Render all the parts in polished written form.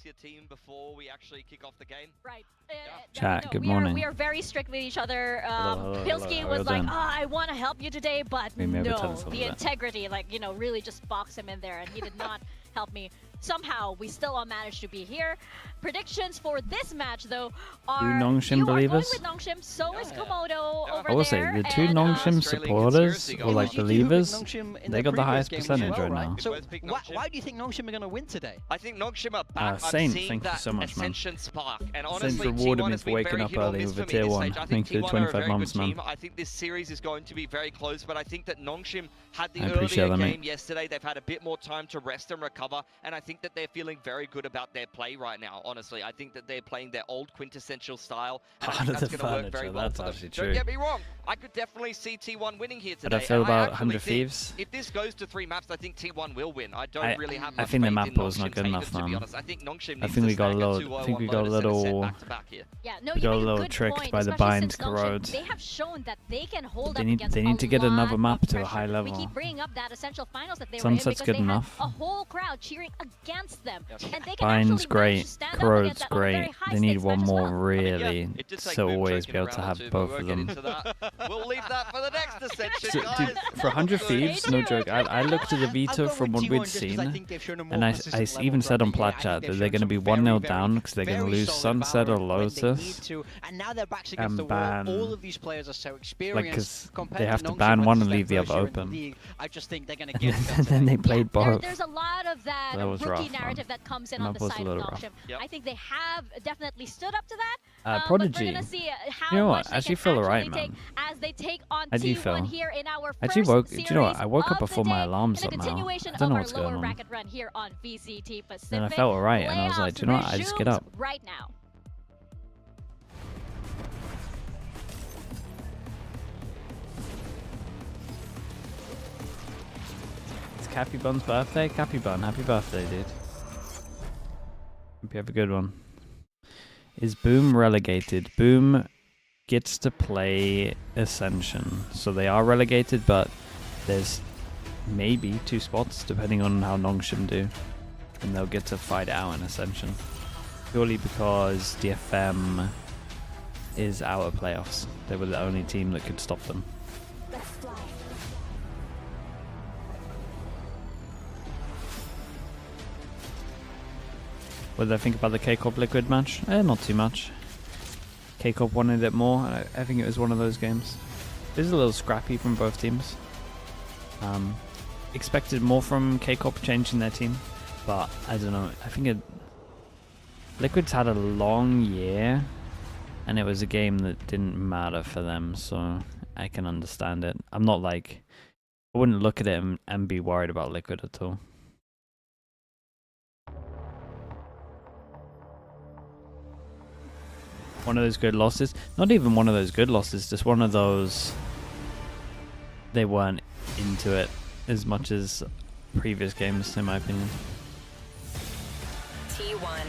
your team before we actually kick off the game? Right. Chat, good morning. We are very strict with each other. Hello, Pilsky was like, I want to help you today, but no. The integrity, like, you know, really just boxed him in there, and he did not help me. Somehow, we still all managed to be here. Predictions for this match, though, are NONGSHIM believers? Going with NONGSHIM, so is Komodo over there. I will say, the two NONGSHIM supporters, or like believers, they got the highest percentage right now. So why do you think NONGSHIM are going to win today? I think NONGSHIM are back. Saint, thank you so much, man. Spark. And Saint rewarded me for waking up early with a tier 1. Thank you for the 25 months, man. I think this series is going to be very close, but I think that NONGSHIM had the earlier game yesterday. They've had a bit more time to rest and recover, and I think that they're feeling very good about their play right now, honestly. I think that they're playing their old quintessential style, and I think that's going to work very well for them. Don't get me wrong, I could definitely see T1 winning here today. How do I feel about 100 Thieves? If this goes to 3 maps, I think T1 will win. I don't really have much I think the map faith in was not good enough, to be man. honest. I think NONGSHIM I think we got a little tricked by the bind corrode. They have shown that they can hold they need to get another map to a high level. We keep bringing up that essential finals that they Sunset's were in good enough. a whole crowd cheering against them. And they can Bind's great, Corrode's great. They need one more well. really to always be able to have both of them. We'll leave that for the next Ascension, guys. Dude, for 100 Thieves, no joke, I looked at the veto from what we'd seen, and I even said on Plat Chat that they're going to be 1-0 down because they're going to lose Sunset or Lotus and ban, like, because they have to ban one and leave the other open. And then they played both. There's a lot of that rookie narrative that comes in on the side of NONGSHIM. I think they have definitely stood up to that. Prodigy, you know what? I actually feel alright, man. As they take on How do you feel? Here in our do you know what? I woke up before my alarms up now. I don't know what's going on. Here on VCT Pacific. Then I felt alright, and I was like, do you know what? I just get up. Right now. It's Cappy Bun's birthday. Cappy Bun, happy birthday, dude. Hope you have a good one. Is Boom relegated? Boom gets to play Ascension, so they are relegated, but there's maybe 2 spots depending on how NONGSHIM do, and they'll get to fight out in Ascension purely because DFM is out of playoffs. They were the only team that could stop them. What did I think about the K-Corp Liquid match? Not too much. K-Corp wanted it more. I think it was one of those games. It was a little scrappy from both teams. Expected more from K-Corp changing their team, but I don't know. I think Liquid's had a long year, and it was a game that didn't matter for them, so I can understand it. I'm not like, I wouldn't look at it and be worried about Liquid at all. One of those good losses. Not even one of those good losses, just one of those they weren't into it as much as previous games, in my opinion. T1.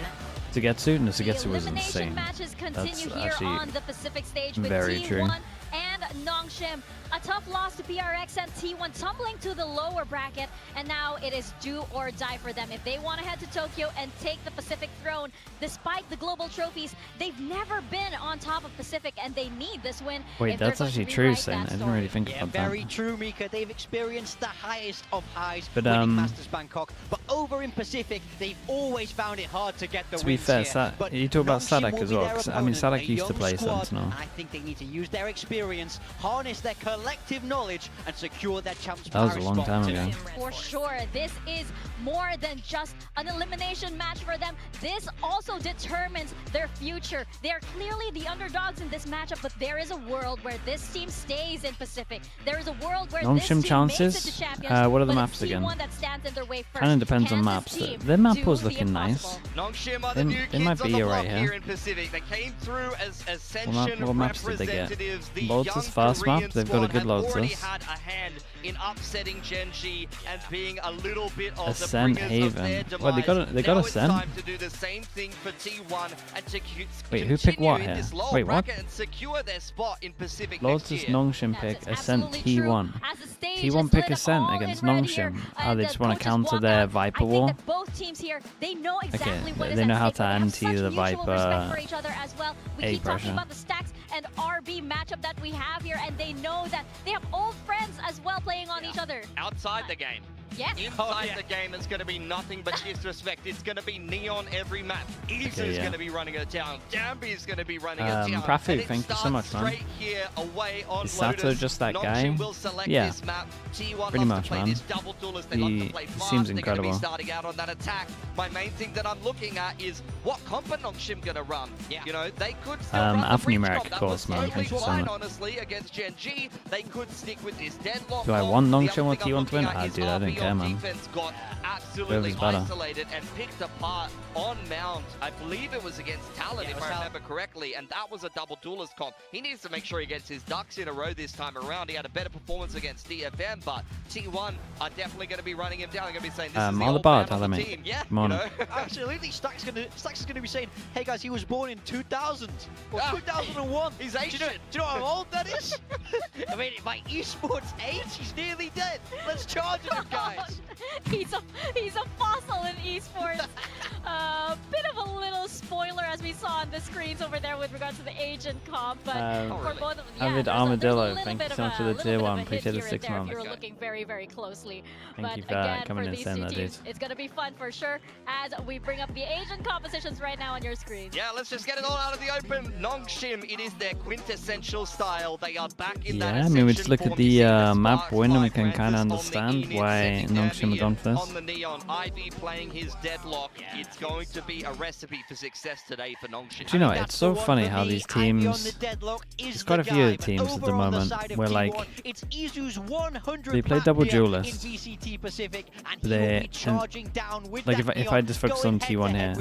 Zagetsu? No, Zagetsu was insane. Matches That's here actually on the Pacific stage with very T1 true. And NONGSHIM. A tough loss to DRX and T1 tumbling to the lower bracket, and now it is do or die for them. If they want to head to Tokyo and take the Pacific throne, despite the global trophies, they've never been on top of Pacific, and they need this win. Wait, that's actually true, Saint. I didn't really think about that. Very true, Mika. They've experienced the highest of highs, but winning Masters Bangkok, but over in Pacific, they've always found it hard to get the wins. To be fair, you talk about Sadak as well, because I mean, Sadak Sadak used to play Sentinel. I think they need to use their experience, harness their collective knowledge, and secure their champs. That was a long time ago. For sure, this is more than just an elimination match for them. This also determines their future. They're clearly the underdogs in this matchup, but there is a world where this team stays in Pacific. There is a world where this team chances. Makes it to champions, what are the maps again? Kind of depends on maps. Their map was looking nice. They might be right here. They came through as Ascension what maps did they get? Lotus first map. They've got a good Lotus. Had a hand in upsetting Genji and being a little bit of Ascent, the Haven. Of Well, they got Ascent. Time to do the same thing for T1 and to wait, who picked what here? Wait, what? And secure their spot in Pacific Lotus, NONGSHIM pick Ascent T1. T1 pick Ascent against NONGSHIM. Oh, they just want to counter their Viper Wall. teams here, they know exactly what is they at know how stake, to but they have anti the such mutual respect Viper for each other as well. We A keep talking pressure. about the Stacks and RB matchup that we have here, and they know that they have old friends as well playing on each other. Outside the game. Yes. Inside the game, it's going to be nothing but disrespect. It's going to be Neon every match. Isa's going to be running it down. Dambi's going to be running it down. Prafu, thank you so much, man. Straight here away on Is Sato Lotus. just that NONGSHIM guy? will select Yeah, this map. T1 pretty loves much, to play man. this double duelist. They love to play fast. Seems They're incredible. going to be starting out on that attack. My main thing that I'm looking at is what comp are NONGSHIM going to run? You know, they could still run the breach alphanumeric, comp. of That course, was man. totally Thank you so fine, much. honestly, against Gen G. They could stick with this deadlock. Do I comp. want The NONGSHIM other or thing I'm T1 to win? looking at Ah, is dude, I don't RB care, on man. defense got absolutely Whoever's better. isolated and picked apart on Mount. I believe it was against Talon, if I remember correctly, and that was a double duelist comp. He needs to make sure he gets his ducks in a row this time around. He had a better performance against DFM, but T1 are definitely going to be running him down. They're going to be saying, this is the all old about man on the Element. team. Yeah, Come on. You know? absolutely. Stacks is gonna be saying, hey guys, he was born in 2000 or 2001. He's do you ancient. know how old that is? I mean, my esports age, he's nearly dead. Let's charge him, guys. He's a fossil in esports. Bit of a little spoiler as we saw on the screens over there with regards to the agent comp, but for both of them, Avid there's Armadillo, there's a thank bit you of so much a for the little tier bit of 1. a hit Appreciate the here 6 and there months. if you were looking very, very closely. Thank But you for again, coming for and these saying two that, teams, dude. it's going to be fun for sure as we bring up the agent compositions right now on your screen. Yeah, let's just get it all out of the open. NONGSHIM, it is their quintessential style. They are back in that Yeah, I mean, we just Ascension look at form. the You see the map sparks win and we fly, can kind of Francis on the understand Enid, why sending NONGSHIM have gone for this. on the Neon. Ivy playing his deadlock. It's going to be a recipe for success today for NONGSHIM. Do you know, it's so funny how these teams, there's quite a few teams at the moment where like, they play double duelist, like if I just focus on T1 here,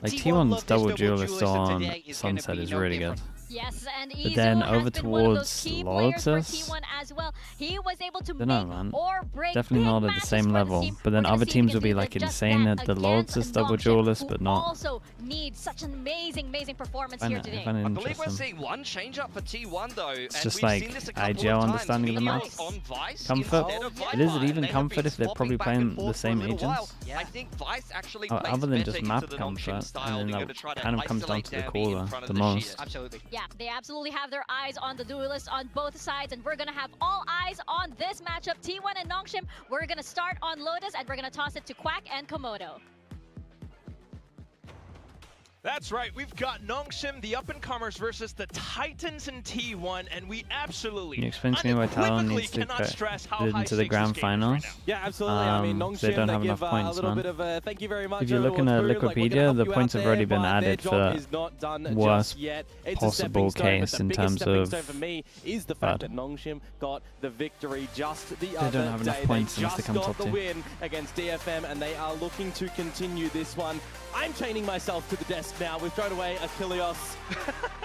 like T1's double duelist on Sunset is really good. Yes, and But then Izu over has been one of those towards key players for Lotus, T1 as well. He was able to don't know, make man. or break Definitely big not at the matches same for this level. team. But then We're gonna other see if teams he will be can like do just insane that at the against Lotus double NONGSHIM, duelist, who but not. also needs such an amazing performance here today. I find it I believe we're interesting. seeing one change up for T1 though. It's just like IGL understanding of the map. Comfort. But is it even comfort if they're probably playing the same agents? I think Vice actually Other than just map comfort, and then that kind of comes down to the caller the most. Absolutely. Yeah, they absolutely have their eyes on the duelists on both sides, and we're gonna have all eyes on this matchup. T1 and NONGSHIM, we're gonna start on Lotus, and we're gonna toss it to Quack and Komodo. That's right, we've got NONGSHIM, the up-and-comers, versus the Titans in T1, and we absolutely, Can you explain to me why Talon needs to cannot stress how get high into the stakes grand this game is right finals? now. Yeah, absolutely. I mean, NONGSHIM, they don't have enough give points, a little man. bit of a thank you very much. If you're looking at Wikipedia, the points have already been added for worst possible case in terms of for me is the fact that NONGSHIM got the victory just the other day. They don't have enough points unless they come top the 2. win against DFM, and they are looking to continue this one. I'm chaining myself to the desk now. We've thrown away Achilles.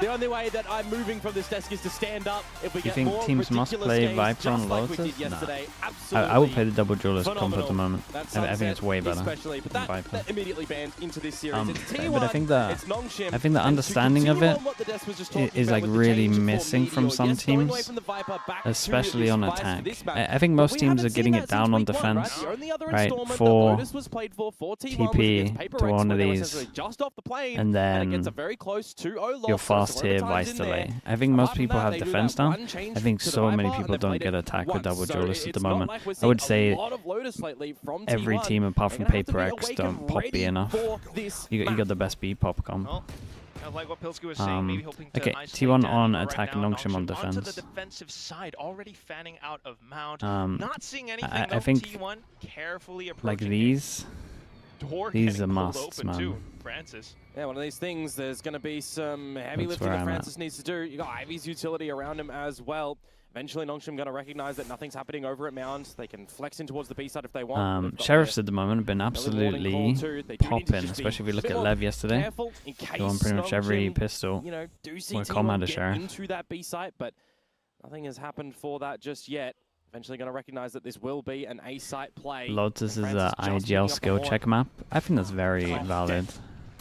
The only way that I'm moving from this desk is to stand up. If we Do you get think more teams must ridiculous play games, Viper on just like we Lotus? did yesterday, Nah. absolutely I will play the double duelist comp at phenomenal. the moment. That I think it's way better especially, but than that Viper. immediately banned into this series. It's T1, But I think the it's NONGSHIM, I think the and to understanding of continue it on what the desk was just talking is about like with the really change missing for from Meteor, some yes, going away teams, from the Viper back to especially this on Vice for attack. this map. I think But most we teams haven't are getting seen it that down since on week one, right? defense, The only other right, installment that for Lotus was played for T1 was TP against Paper to Rex, one where of they were these, essentially just off the plane, and it gets then a very close 2-0 loss. your So fast some tier overtime's Vice in delay. there. I think most Apart from people that, have they do defense that down. one change I think to the so many Viper, and people they don't played get it attack with once. double So duelists at it's the not moment. like we're I would seeing say a lot of Lotus lately from every T1. team apart from They're gonna have to Paper be X awake don't and pop B ready enough. for this You map. got the best B pop comp. Well, like what Pilsky was saying, maybe hoping to Okay, isolate T1 Danny, on but right attack and now, NONGSHIM on onto the defense. defensive side, already fanning out of Mount. Um, Not seeing anything I though. think T1 carefully approaching like these door are getting pulled musts, open too. man. Francis. Yeah, one of these things, there's going to be some heavy That's lifting where that I'm at. Francis needs to do. You got Ivy's utility around him as well. Eventually, NONGSHIM going to recognize that nothing's happening over at Mount. They can flex in towards the B side if they want. They've got Sheriffs at the moment have been warning absolutely call too. They do need to popping, just be especially if you look a bit at more Lev yesterday. careful in case On pretty much every NONGSHIM, pistol. you know, do see where T1 Com had a get sheriff. into that B site, but nothing has happened for that just yet. Eventually going to recognize that this will be an A site play. Lotus is And a Francis just picking IGL up skill the horn. check map. I think that's very valid.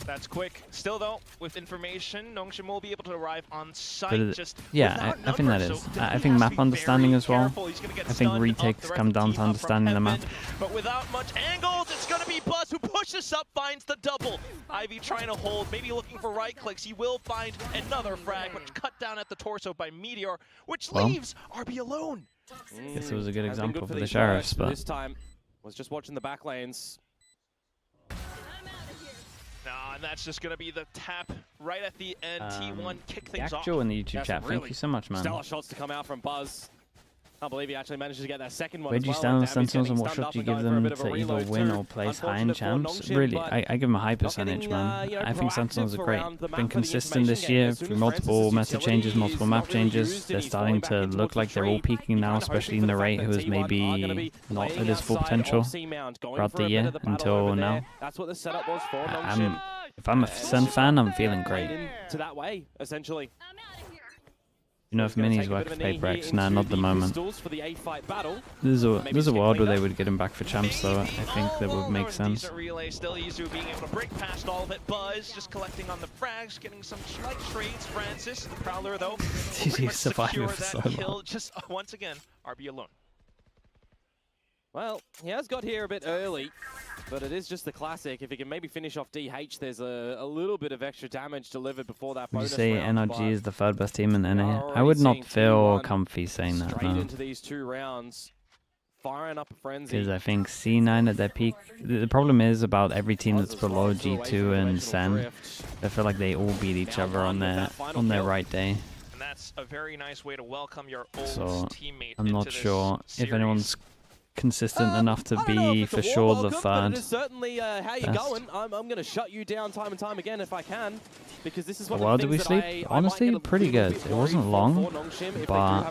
That's quick. Still though, with information, NONGSHIM will be able to arrive on site. Yeah, I think that is. I think map understanding as well. I think retakes come down to understanding the map. But without much angles, it's going to be Buzz who pushes up, finds the double. Ivy trying to hold, maybe looking for right clicks. He will find another frag, which cut down at the torso by Meteor, which leaves RB alone. Guess it was a good example for the Sheriffs, but this time was just watching the back lanes. And that's just going to be the tap right at the end. T1 kick things off. Actual in the YouTube chat, thank you so much, man. Stellar shots to come out from Buzz. Can't believe he actually managed to get that second one. Where do you stand on the Sentinels and what shot do you give them to either win or place high in champs? Really, I give them a high percentage, man. I think Sentinels are great. Been consistent this year through multiple meta changes, multiple map changes. They're starting to look like they're all peaking now, especially in the rate, who is maybe not at his full potential throughout the year until now. That's what the setup was for NONGSHIM. If I'm a Sen fan, I'm feeling great. To that way, essentially. You know, if Minis work for REX, nah, not the moment. There's a world where they would get him back for champs, though. I think that would make sense. Relay still Izu being able to break past all of it. Buzz just collecting on the frags, getting some slight trades. Francis, the Prowler, though, He's surviving for so long. Kill. Just once again, RB alone. Well, he has got here a bit early, but it is just the classic. If he can maybe finish off DH, there's a little bit of extra damage delivered before that bonus round. Would you say NRG is the third best team in NA? I would not feel comfy saying that, no. Into these 2 rounds, firing up a frenzy. Because I think C9 at their peak, the problem is about every team that's below G2 and Sen, I feel like they all beat each other on their right day. And that's a very nice way to welcome your old teammate. I'm not sure if anyone's consistent enough to be for sure the third. It is certainly how you going. I'm going to shut you down time and time again if I can, because this is one well, of the did we sleep? Honestly, pretty good. It wasn't long, but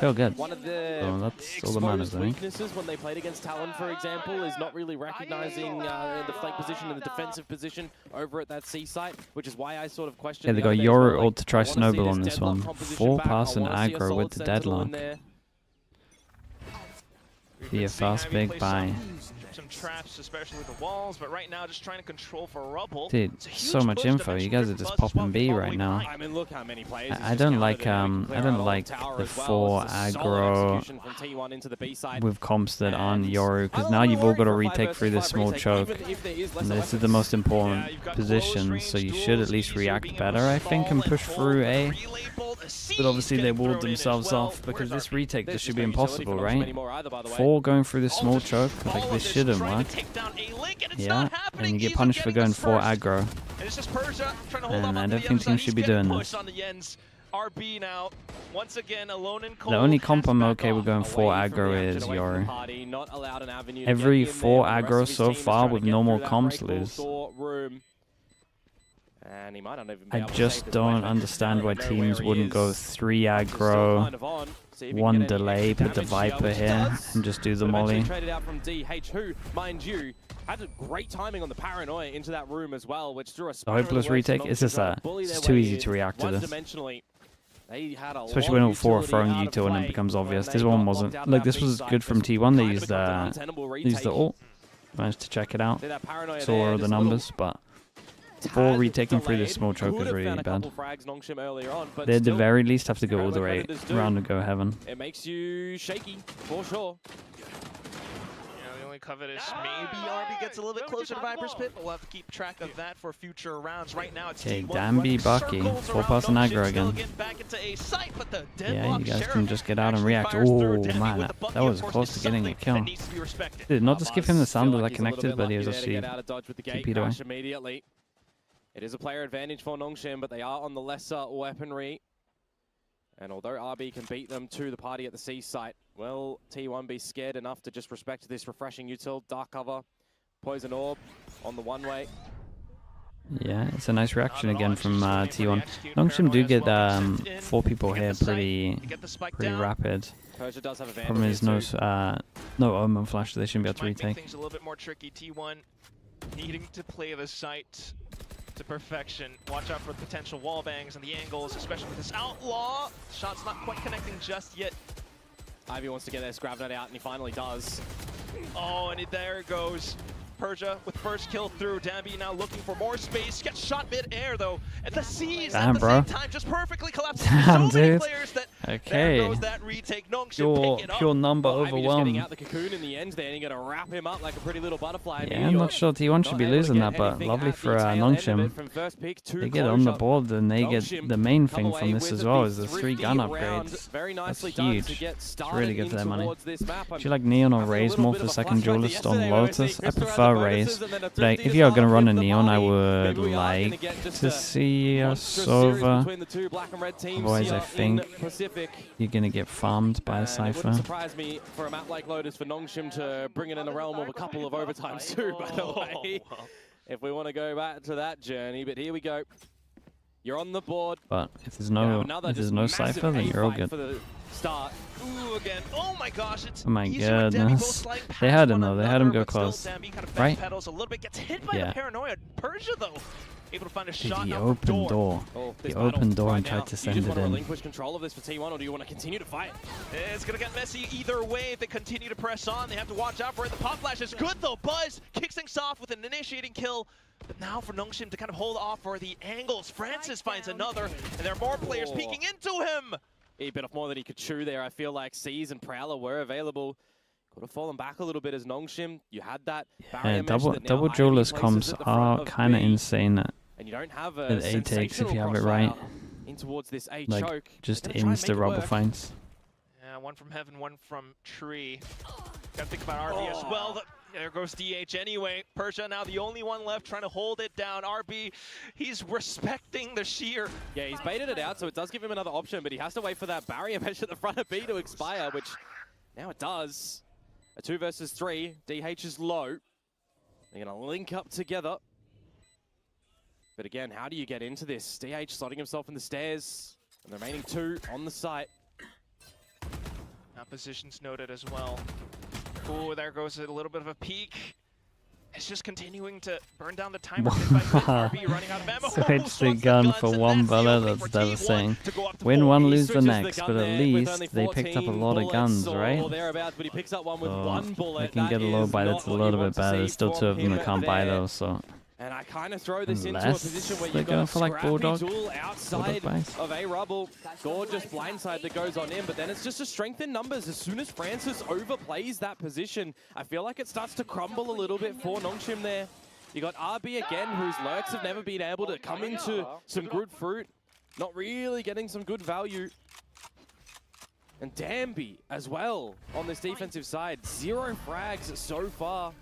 feel good. One of the so that's all that matters, I think. Weaknesses when they played against Talon, for example, is not really recognizing the flank position and the defensive position over at that C site, which is why I sort of questioned. Yeah, they got Yoru ult to try Snowball on this one. 4-pass and aggro with the deadlock. Be a fast big buy. Some traps, especially with the walls, but right now just trying to control for rubble. Dude, so much info. You guys are just popping B right now. I mean, look how many players. I don't like the 4 aggro with comps that aren't Yoru, because now you've all got to retake through this small choke. And this is the most important position, so you should at least react better, I think, and push through A. But obviously they walled themselves off, because this retake just should be impossible, right? 4 going through this small choke, like this shouldn't work. Yeah, and you get punished for going 4 aggro. And I don't think teams should be doing this. RB now, once again, alone in cold. The only comp I'm okay with going 4 aggro is Yoru. Every 4 aggro so far with normal comps lose. I just don't understand why teams wouldn't go 3 aggro, 1 delay, put the Viper here, and just do the molly. Traded out from DH, who, mind you, had a great timing on the paranoia into that room as well, which drew a the hopeless retake. It's just it's too easy to react to this. Especially when all 4 are throwing U2 and it becomes obvious. This one wasn't. Look, this was good from T1. They used the ult. Managed to check it out. Saw the numbers, but 4 retaking through this small choke is really bad. They at the very least have to go all the way around and go heaven. It makes you shaky, for sure. Yeah, the only covetous maybe RB gets a little bit closer to Viper's Pit, but we'll have to keep track of that for future rounds. Right now it's okay, Danby Bucky, 4-pass and aggro again. Yeah, you guys can just get out and react. Oh man, that was close to getting a kill. Did not just give him the sound that I connected, but he was actually TP'd away. It is a player advantage for NONGSHIM, but they are on the lesser weaponry. And although RB can beat them to the party at the C site, will T1 be scared enough to just respect this refreshing util? Dark cover, poison orb on the one-way. Yeah, it's a nice reaction again from T1. NONGSHIM do get 4 people here pretty rapid. Problem is no Omen flash, so they shouldn't be able to retake. Things a little bit more tricky. T1 needing to play the site to perfection. Watch out for potential wall bangs and the angles, especially with this outlaw. Shot's not quite connecting just yet. Ivy wants to get their Scrap Nut out, and he finally does. Oh, and there it goes. Persia with first kill through. Dambi now looking for more space. Gets shot mid-air though. And the C's Damn, at the bro. same time just perfectly collapsing. Damn, so many dude. players that Okay. there goes that retake. NONGSHIM pick it up. Pure number Ivy just getting overwhelmed. out the cocoon in the end there, and you're going to wrap him up like a pretty little butterfly. Yeah, I'm not sure T1 should be losing that, but lovely for NONGSHIM. They get on the board, and they get the main thing from this as well, is the 3 gun upgrades. That's huge. It's really good for their money. Do you like Neon or Raze more for second duelist on Lotus? I prefer Raze. Like, if you're gonna run a Neon, I would like to see a Sova. Otherwise, I think you're gonna get farmed by a Cypher. It wouldn't surprise me for a map like Lotus for NONGSHIM to bring it in the realm of a couple of overtimes too, by the way. If we want to go back to that journey, but here we go. You're on the board. But if there's no Cypher, then you're all good. For the start. Ooh, again. Oh my gosh, it's Oh my easier with Dambi both goodness. sliding They past had him one though. They had him another, go but still close. Dambi kind of Right? backpedals a little bit, gets hit by Yeah. the paranoia. Persia though, able to find a Dude, shot he out opened the door. door. This He opened battle door right and now, tried to you send just it want to in. relinquish control of this for T1, or do you want to continue to fight? It's gonna get messy either way. If they continue to press on, they have to watch out for it. The pop flash is good though. Buzz kicks things off with an initiating kill. But now for NONGSHIM to kind of hold off for the angles. Francis finds another, and there are more players peeking into him. He bit off more than he could chew there. I feel like C's and Prowler were available. Could have fallen back a little bit as NONGSHIM. You had that barrier mesh that now Double Ivy duelist places comps at the front are of kind of B. insane And you don't have at a A takes if sensational you have it crossfire right. in towards this A Like, choke. just They're gonna try and insta make it rubber work. finds. Yeah, one from heaven, one from tree. Gotta think about RB as well. There goes DH anyway. Persia now the only one left trying to hold it down. RB, he's respecting the sheer. Yeah, he's baited it out, so it does give him another option, but he has to wait for that barrier mesh at the front of B to expire, which now it does. A 2 versus 3. DH is low. They're going to link up together. But again, how do you get into this? DH slotting himself in the stairs, and the remaining 2 on the site. Now positions noted as well. Ooh, there goes a little bit of a peek. It's just continuing to burn down the timer. RB running out of ammo. Switch the gun for one bullet, that's devastating. Win one, lose the next, but at least they picked up a lot of guns, right? But he picks up one with one bullet. They can get a low buy, that's a little bit better. There's still 2 of them that can't buy those, so... And I kind of throw this into a Unless position where they're you've going got a for, like, scrappy Bulldog duel outside buys. of A Rubble. Gorgeous blindside that goes on in, but then it's just a strength in numbers. As soon as Francis overplays that position, I feel like it starts to crumble a little bit for NONGSHIM there. You got RB again, whose lurks have never been able to come into some good fruit. Not really getting some good value. And Dambi as well on this defensive side. 0 frags so far.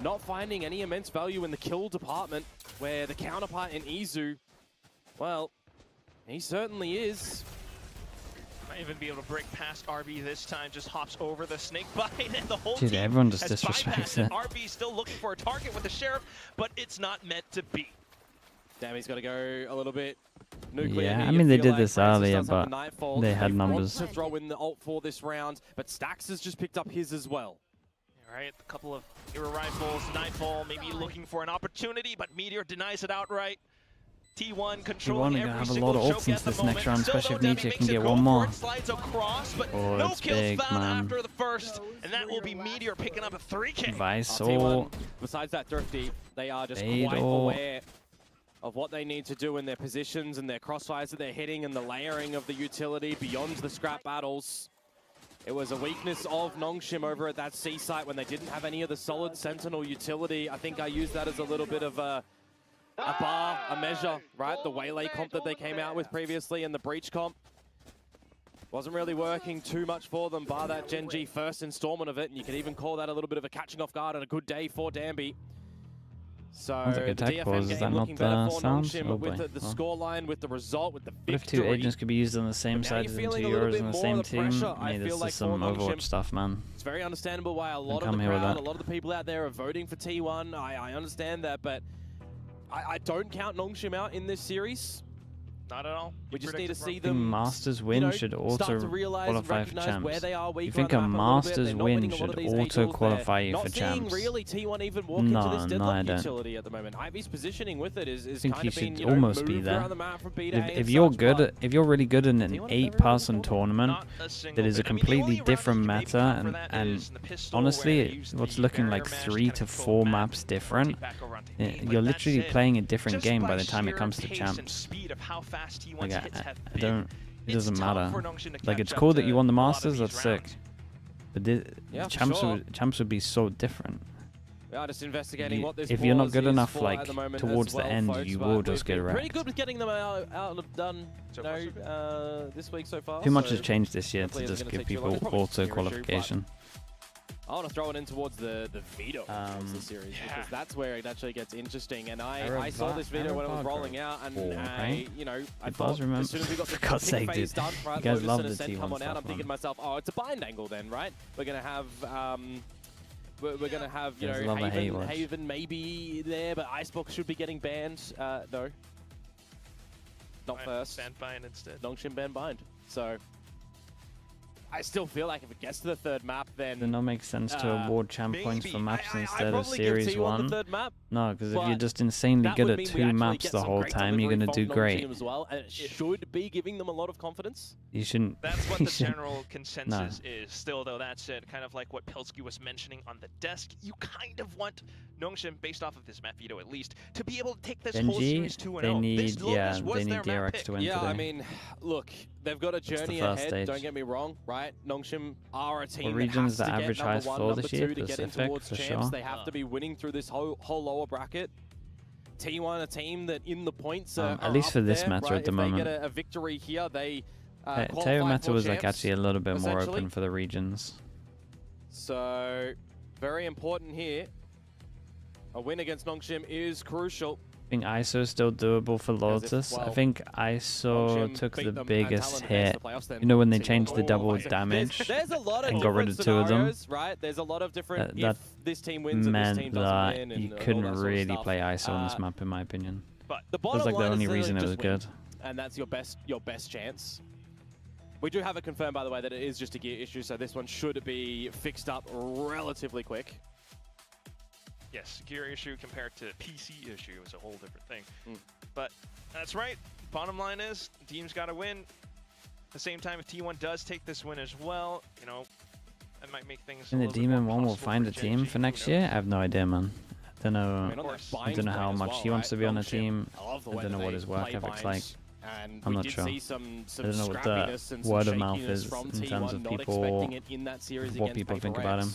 Not finding any immense value in the kill department, where the counterpart in Izu, well, he certainly is. Might even be able to break past RB this time, just hops over the snake bite, and the whole Dude, team everyone just has disrespects bypassed it. RB still looking for a target with the Sheriff, but it's not meant to be. Dambi's got to go a little bit nuclear. Yeah, here. I You mean, they feel did like this Francis earlier, does have but the Nightfall. they had want numbers. to throw in the ult for this round, but Stax has just picked up his as well. All right, a couple of Era rifles, Nightfall maybe looking for an opportunity, but Meteor denies it outright. T1 controlling T1 are every gonna have a single lot of choke ults into at the this next moment. round, Still, especially if though, Nietzsche Dambi can makes get a one go more. for it, slides across, but Oh, no that's kills big, found man. after the first, and that will be Meteor picking up a 3K. Vice T1, or... besides that Thrifty, they are just Fade quite or- aware of what they need to do in their positions and their crossfires that they're hitting and the layering of the utility beyond the scrap battles. It was a weakness of NONGSHIM over at that C site when they didn't have any of the solid Sentinel utility. I think I used that as a little bit of a bar, a measure, right? The Waylay comp that they came out with previously and the Breach comp. Wasn't really working too much for them, bar that Gen G first installment of it, and you could even call that a little bit of a catching off guard and a good day for Dambi. So Sounds like the attack DFM pause, is game that not looking better for sounds? NONGSHIM Oh with boy. the Well. scoreline, with the result, with the What if 2 victory. agents could be used on the same But now side you're as in 2 feeling a little Euros bit on the more same of the team? pressure, I Hey, feel this like, is some for NONGSHIM. Overwatch stuff, man. It's very understandable why a lot of come the here with crowd, that. a lot of the people out there are voting for T1. I understand that, but I don't count NONGSHIM out in this series. Not at all. We just need to see I think them. Masters win should auto qualify for champs. Where they are You think a Masters win should auto qualify you for champs? Really T1 even walk into this deadlock utility at the moment. Ivy's positioning with it is I think kind he of being, should almost be there. If you're good, if you're really good in an 8-person tournament, that is a completely different meta, and honestly, what's looking like 3 to 4 maps different, you're literally playing a different game by the time it comes to champs. Like, I don't, it doesn't matter. Like, it's cool that you won the Masters, that's sick. But champs would be so different. We are just investigating what this if you're not good is enough, for like, at the moment towards as well, the end, folks, you but will just we've get been pretty wrecked. good with getting them out and done, this week so far. Too much so has changed this year to hopefully it's just gonna give take too long. people It's probably auto qualification. I want to throw it in towards the veto of the series because that's where it actually gets interesting. And I saw this video when it was rolling out, and I thought as soon as we got the phase done, right, you guys Lotus love and the Ascent T1 come on out, I'm stuff, thinking to myself, oh, it's a bind angle then, right? We're gonna have we're gonna have you know Haven maybe there, but Icebox should be getting banned. No, not first. Ban bind instead. NONGSHIM ban bind. So. I still feel like if it gets to the third map, then... Does it not make sense to award champ points for maps instead of I'd Series 1? The third map, no, because if you're just insanely good at 2 maps the whole time, you're going to do great. As well, and it should be giving them a lot of confidence. You shouldn't... That's what the general consensus is. Still, though, that's it. Kind of like what Pilsky was mentioning on the desk. You kind of want NONGSHIM, based off of this map veto at least, to be able to take this whole series 2-0. They need DRX to win today. I mean, look, they've got a journey ahead, don't get me wrong, right? NONGSHIM are a team that has to get number 1, number 2 to get in towards champs. They have to be winning through this whole lower bracket. T1, a team that in the points are at least for this there, meta right? at the if moment. They get a victory here, they Teo meta was like actually a little bit more open for the regions. So very important here. A win against NONGSHIM is crucial. I think ISO is still doable for Lotus. I think ISO took the biggest hit. You know when they changed the double damage there's a lot of and got rid of 2 of them? Right? There's a lot of different that this team wins meant and this team doesn't win, that you and couldn't all that sort of really stuff. play ISO on this map in my opinion. But the it was like the only reason it was good. And that's your best chance. We do have it confirmed, by the way, that it is just a gear issue, so this one should be fixed up relatively quick. Yes, gear issue compared to PC issue is a whole different thing. But that's right. Bottom line is, the team's got to win. At the same time, if T1 does take this win as well, you know, that might make things. And the Demon one will find a team for next year? I have no idea, man. I don't know. I don't know how much he wants to be on a team. I don't know what his work ethic's like. I'm not sure. I don't know what the word of mouth is in terms of people, what people think about him.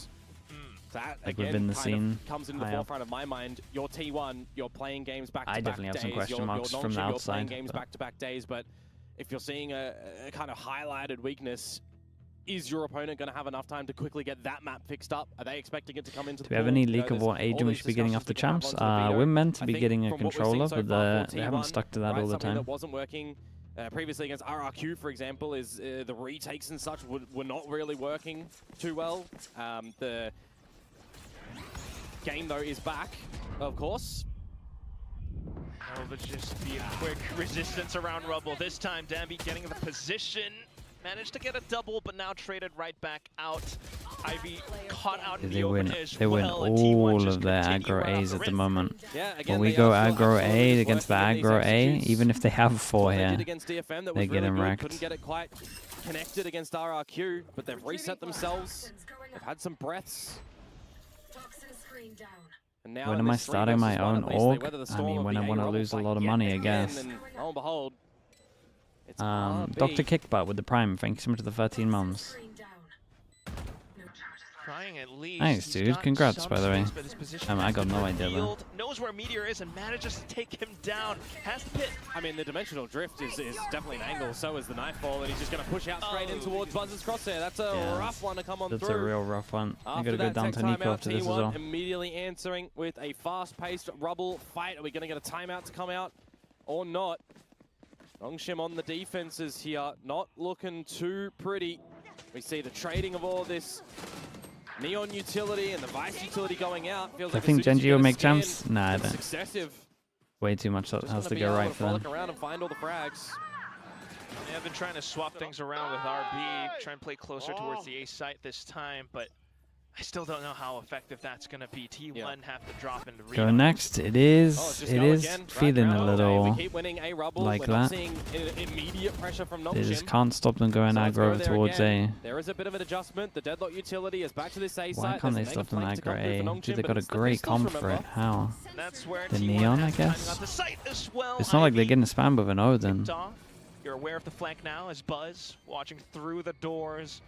That, like again, within the scene, comes in the forefront of my mind. You're T1, you're playing games back-to-back days. I definitely have some question marks from the outside. You're playing games back-to-back days, but if you're seeing a kind of highlighted weakness, is your opponent going to have enough time to quickly get that map fixed up? Are they expecting it to come into the Do we have any leak of what agent we should be getting off the champs? We're meant to be getting a controller, but they haven't stuck to that all the time. That wasn't working previously against RRQ, for example, is the retakes and such were not really working too well. The game, though, is back, of course. Oh, but just be a quick resistance around Rubble. This time, Danby getting the position. Managed to get a double, but now traded right back out. Ivy caught out in the open as well. They win all of their aggro A's at the moment. When we go aggro A against the aggro A, even if they have 4 here, they're getting wrecked. Couldn't get it quite connected against RRQ, but they've reset themselves. They've had some breaths. And now when am I starting my own org? I mean, when I want to lose a lot of money, I guess. And lo and behold, it's Dr. Kickbutt with the Prime. Thank you so much for the 13 months. Trying at least. Nice, dude. Congrats, by the way. I got no idea, though. Knows where Meteor is and manages to take him down. Has the pit. I mean, the dimensional drift is definitely an angle. So is the Nightfall, and he's just going to push out straight in towards Buzz's crosshair. That's a rough one to come on through. That's a real rough one. I got to go down to Nico after this as well. Immediately answering with a fast-paced Rubble fight. Are we going to get a timeout to come out or not? NONGSHIM on the defenses here, not looking too pretty. We see the trading of all this Neon utility and the Vice utility going out. Feels I like think Genji will make champs. Nah, I don't. Successive. way too much that has to go right for them. Look around and find all the frags. They have been trying to swap things around with RB, try and play closer towards the A site this time, but I still don't know how effective that's going to be. T1 have to drop into Go next. It is feeling a little like that. They just can't stop them going aggro over towards A. There is a bit of an adjustment. The deadlock utility is back to this A site. Why can't they stop them aggro A? Dude, they got a great comp for it. How? The Neon, I guess? It's not like they're getting spammed with an O then. You're aware of the flank now as Buzz watching through the doors.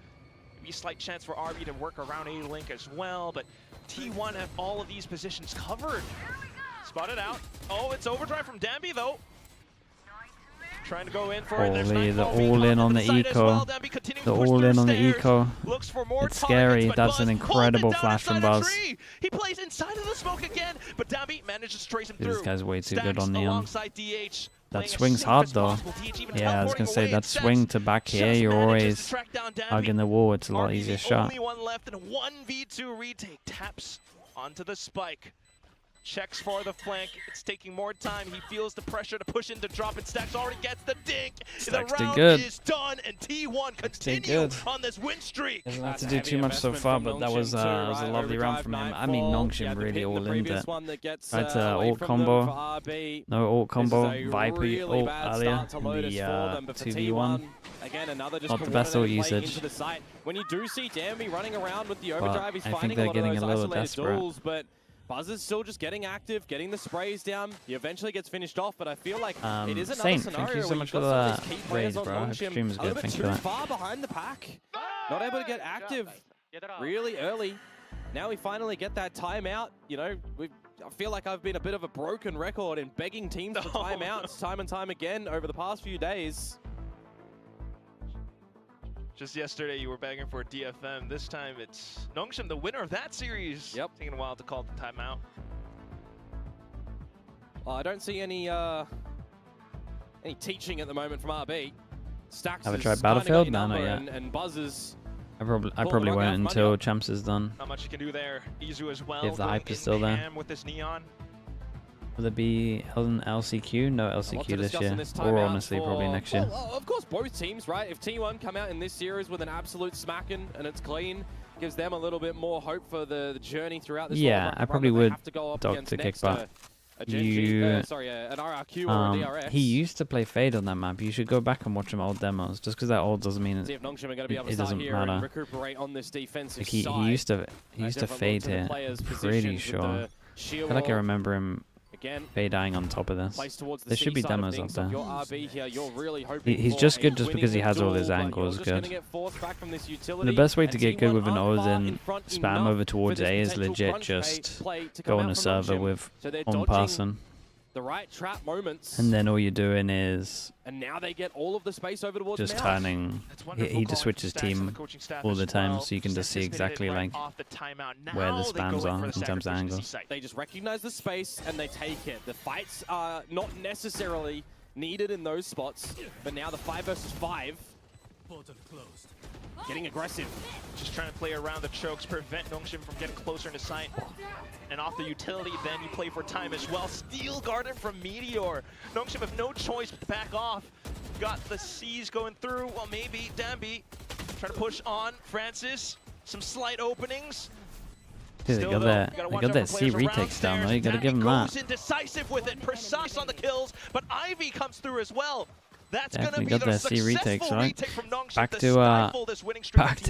Maybe a slight chance for RB to work around A-Link as well, but T1 have all of these positions covered. Spotted out. Oh, it's overdrive from Dambi though. Trying to go in for it. Holy, they're all in on the eco. They're all in on the eco. It's scary. That's an incredible flash from Buzz. He plays inside of the smoke again, but Dambi manages to trace him through. This guy's way too good on Neon. That swing's hard though. Yeah, I was gonna say that swing to back here, you're always hugging the wall. It's a lot easier shot. Only one left and 1v2 retake. Taps onto the spike. Checks for the flank. It's taking more time. He feels the pressure to push in to drop it. Stacks already gets the dink. The round is done, and T1 continue on this win streak. Doesn't have to do too much so far, but that was a lovely round from him. I mean, NONGSHIM really all in it. Tried to ult combo. No ult combo. Viper ult earlier in the 2v1. Not the best ult usage. When you do see Dambi running around with the overdrive, he's finding a lot of those isolated duels, but Buzz is still just getting active, getting the sprays down. He eventually gets finished off, but I feel like it is another Saint, scenario thank you so where much you've for got that some of these key raise, players on bro. NONGSHIM Stream is a good, little bit thank you too for that. far behind the pack. Not able to get active really early. Now we finally get that timeout. You know, I feel like I've been a bit of a broken record in begging teams for timeouts time and time again over the past few days. Just yesterday, you were begging for a DFM. This time, it's NONGSHIM, the winner of that series. Yep. Taking a while to call the timeout. I don't see any teaching at the moment from RB. Stacks Have I tried Battlefield? No, not yet. And Buzzes. I probably won't until Champs is done. Not much you can do there. Izu as well. If the hype is still there. With this Neon. Will there be an LCQ? No LCQ this year. Or honestly, probably next year. Well, of course, both teams, right? If T1 come out in this series with an absolute smacking and it's clean, gives them a little bit more hope for the journey throughout this. Yeah, I probably would dog to kick butt. An RRQ or a DRX. He used to play Fade on that map. You should go back and watch some old demos. Just because they're old doesn't mean it doesn't matter. Recuperate on this defensive like he used to Fade here. Pretty sure. I feel like I remember him Fade-eing on top of this. There should be demos up there. He's just good just because he has all his angles good. The best way to get good with an Odin spam over towards A is legit just go on a server with one person. The right trap moments. And then all you're doing is now they get all of the space over towards just turning. He just switches team all the time, so you can just see exactly like where the spams are in terms of angles. They just recognize the space and they take it. The fights are not necessarily needed in those spots, but now the 5 versus 5. Getting aggressive. Just trying to play around the chokes, prevent NONGSHIM from getting closer into sight. And off the utility, then you play for time as well. Steel Garden from Meteor. NONGSHIM have no choice but to back off. Got the C's going through. Well, maybe Dambi trying to push on. Francis, some slight openings. Dude, they got that C retakes down though. You gotta give him that. Goes indecisive with it, precise on the kills, but Ivy comes through as well. That's going to be got the their C retakes, right? retake from NONGSHIM Back to to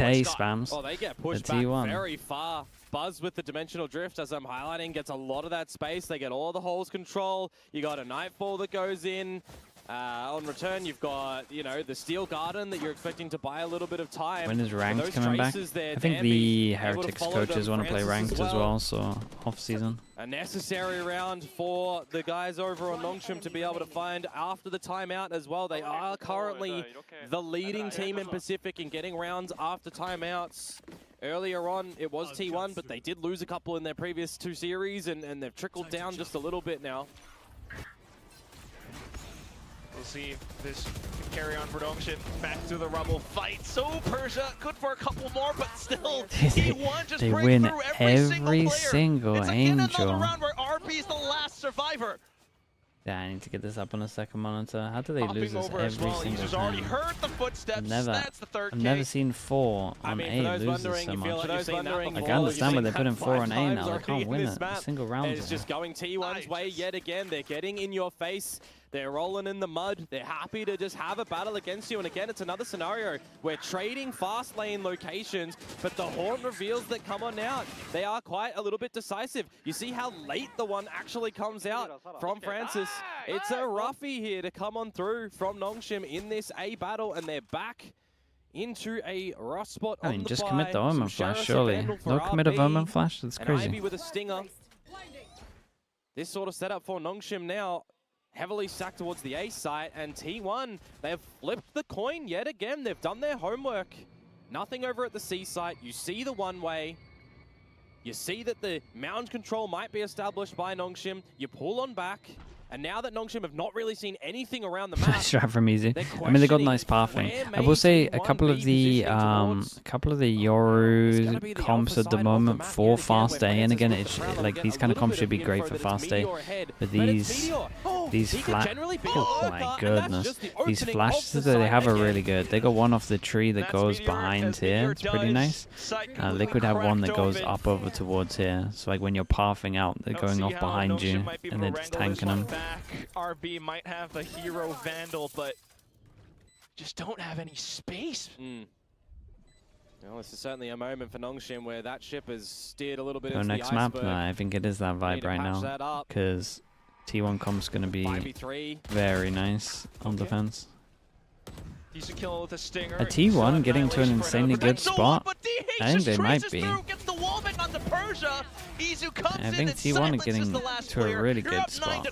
A spams. Oh, they get pushed back very far. Buzz with the dimensional drift, as I'm highlighting, gets a lot of that space. They get all the holes control. You got a Nightfall that goes in. On return, you've got, you know, the Steel Garden that you're expecting to buy a little bit of time. When is ranked coming back? I think the Heretics coaches want to play ranked as well, so off season. A necessary round for the guys over on NONGSHIM to be able to find after the timeout as well. They are currently the leading team in Pacific in getting rounds after timeouts. Earlier on, it was T1, but they did lose a couple in their previous 2 series, and they've trickled down just a little bit now. We'll see if this can carry on for NONGSHIM. Back to the Rumble fight. So Persia, good for a couple more, but still, T1 just they break win through every single single it's angel. It's again another round where RB is the last survivor. Yeah, I need to get this up on a second monitor. How do they lose this over every as well. single He's time? already heard the footsteps. That's the third I've never seen 4 on A lose this so much. Like, I understand why they put in 4 on A now. They can't win it. A single round. It's just going T1's way yet again. They're getting in your face. They're rolling in the mud. They're happy to just have a battle against you. And again, it's another scenario where trading fast lane locations, but the Haunt reveals that come on out. They are quite a little bit decisive. You see how late the one actually comes out from Francis. It's a roughie here to come on through from NONGSHIM in this A battle, and they're back into a rough spot. I mean, just commit the Omen Flash, surely. No commit of Omen Flash? That's crazy. Ivy with a stinger. This sort of setup for NONGSHIM now. Heavily stacked towards the A site, and T1, they have flipped the coin yet again. They've done their homework. Nothing over at the C site. You see the one-way. You see that the mound control might be established by NONGSHIM. You pull on back. And now that NONGSHIM have not really seen anything around the map, Nice strat from Easy. I mean, they got nice pathing. I will say a couple of the Yoru comps at the moment for fast A, and again, it's like these kind of comps should be great for fast A, but these flash, oh my goodness, these flashes that they have are really good. They got one off the tree that goes behind here. It's pretty nice. Liquid have one that goes up over towards here. So like when you're pathing out, they're going off behind you, and they're just tanking them. RB might have a hero Vandal, but just don't have any space. Well, this is certainly a moment for NONGSHIM where that ship has steered a little bit into next the map? iceberg. No, I think it is that vibe right now, because T1 comp's going to be very nice on defense. Decent kill with a stinger. A T1 getting to an insanely good spot? I think they might be. I think T1 are getting to a really good spot.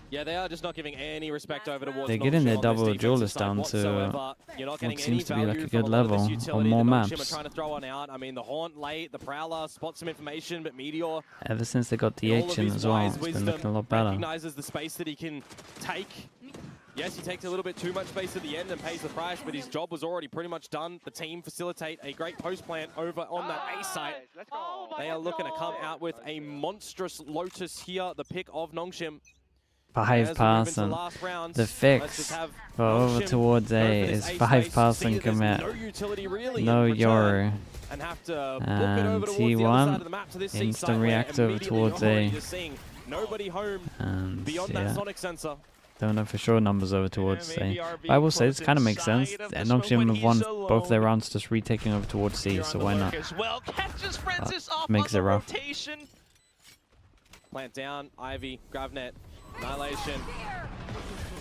Yeah, they are just not giving any respect over towards They're getting their double duelist down to what seems to be like a good level on more maps. Trying to throw one out. I mean, the Haunt late, the Prowler spot some information, but Meteor, ever since they got DH in as well, it's been looking a lot better. Recognizes the space that he can take. Yes, he takes a little bit too much space at the end and pays the price, but his job was already pretty much done. The team facilitate a great post plant over on that A site. They are looking to come out with a monstrous Lotus here, the pick of NONGSHIM. 5 pass, and the fix for over towards A is 5 passing commit. No Yoru. And T1 instant react over towards A. And yeah, don't know for sure numbers over towards A. But I will say this kind of makes sense. NONGSHIM have won both their rounds just retaking over towards C, so why not? Makes it rough. Plant down, Ivy, Gravnet. Annihilation.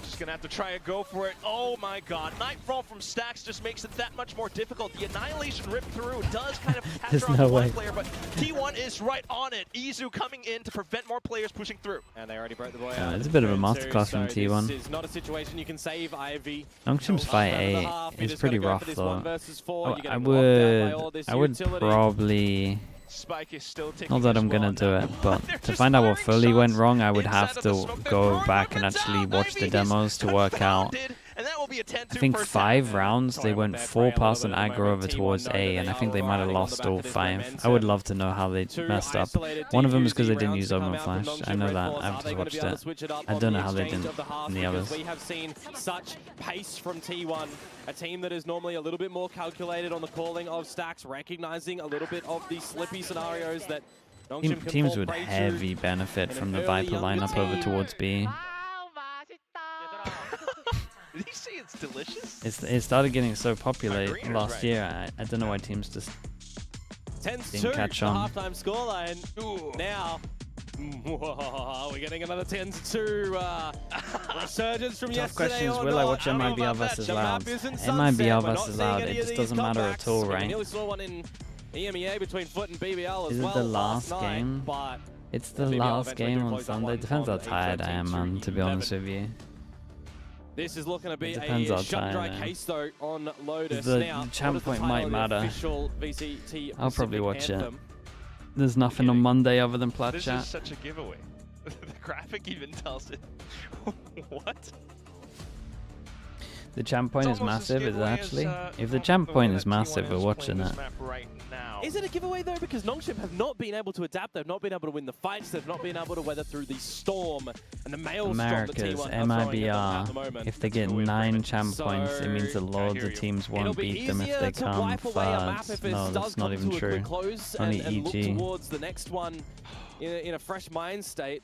Just gonna have to try and go for it. Oh my god. Nightfall from Stacks just makes it that much more difficult. The Annihilation rip through does kind of catch on one player, but T1 is right on it. Izu coming in to prevent more players pushing through. And they already broke the boy out. It's a bit of a masterclass from T1. This is not a situation you can save Ivy. NONGSHIM's fight A is pretty rough though. I would probably... Spike is still taking not that I'm gonna do it, but to find out what fully went wrong, I would have to go back and actually watch the demos to work out. I think 5 rounds, they went 4 pass and aggro over towards A, and I think they might have lost all 5. I would love to know how they messed up. One of them is because they didn't use Omen Flash. I know that. I've just watched it. I don't know how they didn't in the others. We have seen such pace from T1, a team that is normally a little bit more calculated on the calling of stacks, recognizing a little bit of the slippy scenarios that teams would heavy benefit from the Viper lineup over towards B. Did he say it's delicious? It started getting so popular last year. I don't know why teams just didn't catch on. Halftime scoreline. Now, we're getting another 10-2 resurgence from yesterday. Tough questions. Will I watch MIBR versus Loud? MIBR versus Loud. It just doesn't matter at all, right? EMEA between Foot and BBL as Is it the last game? It's the last game on Sunday. Depends how tired I am, man, to be honest with you. This is looking to be a shut-dry case, though, on Lotus. The champ point might matter. VCT I'll probably watch it. There's nothing on Monday other than Plat Chat. This is such a giveaway. The graphic even tells it. What? The champ point is massive, is it actually? If the champ point is massive, we're watching it. Is it a giveaway though? Because NONGSHIM have not been able to adapt, they've not been able to win the fights, they've not been able to weather through the storm and the maelstrom that America's T1 are throwing at the MIBR, moment. if they get 9 champ points, it means that loads of teams won't beat them if they come first. No, that's not even true. Only EG. Look towards the next one in a fresh mind state.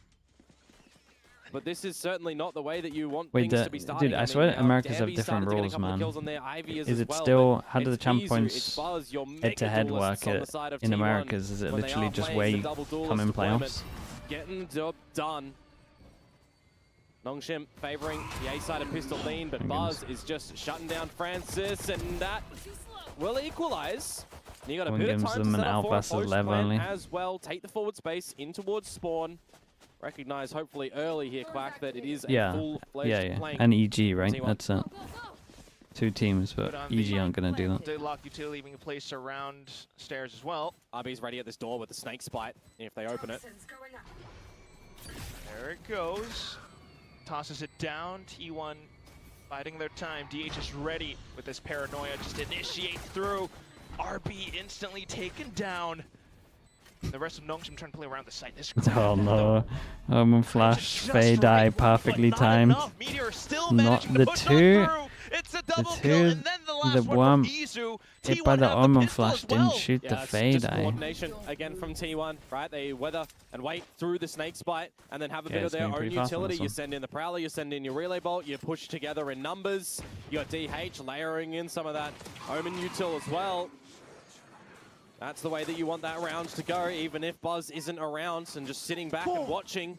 But this is certainly not the way that you want things to be starting. Dude, I swear Americans have different rules, man. Is it still, how do the champ points head-to-head work in Americas? Is it literally just where you come in playoffs? Getting the job done. NONGSHIM favoring the A side of Pistol Lean, but Buzz is just shutting down Francis, and that will equalize. You got a bit of time to set up for a post plan as well. Take the forward space in towards spawn. Recognize hopefully early here, Quack, that it is a full-fledged flank. And EG, right? That's it. 2 teams, but EG aren't going to do that. Deadlock utility being placed around stairs as well. RB's ready at this door with the snake spite if they open it. There it goes. Tosses it down. T1 biding their time. DH is ready with this paranoia. Just initiate through. RB instantly taken down. The rest of NONGSHIM trying to play around the site. Oh no. Omen Flash, Fade Die, perfectly timed. Not the 2. The one hit by the Omen Flash didn't shoot the Fade Die. Coordination again from T1, right? They weather and wait through the snake spite and then have a bit of their own utility. You send in the Prowler, you send in your Relay Bolt, you push together in numbers. You got DH layering in some of that Omen util as well. That's the way that you want that round to go, even if Buzz isn't around and just sitting back and watching.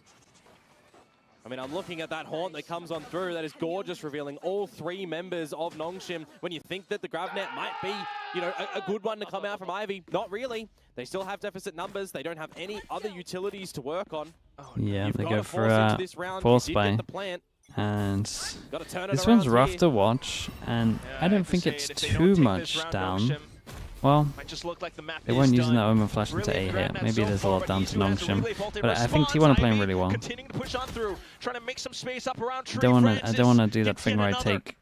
I mean, I'm looking at that haunt that comes on through. That is gorgeous, revealing all 3 members of NONGSHIM. When you think that the GravNet might be, you know, a good one to come out from Ivy, not really. They still have deficit numbers. They don't have any other utilities to work on. Yeah, they go for a force buy. And this one's rough to watch, and I don't think it's too much down. Well, they weren't using that Omen Flash into A hit. Maybe there's a lot down to NONGSHIM, but I think T1 are playing really well. I don't want to do that thing where I take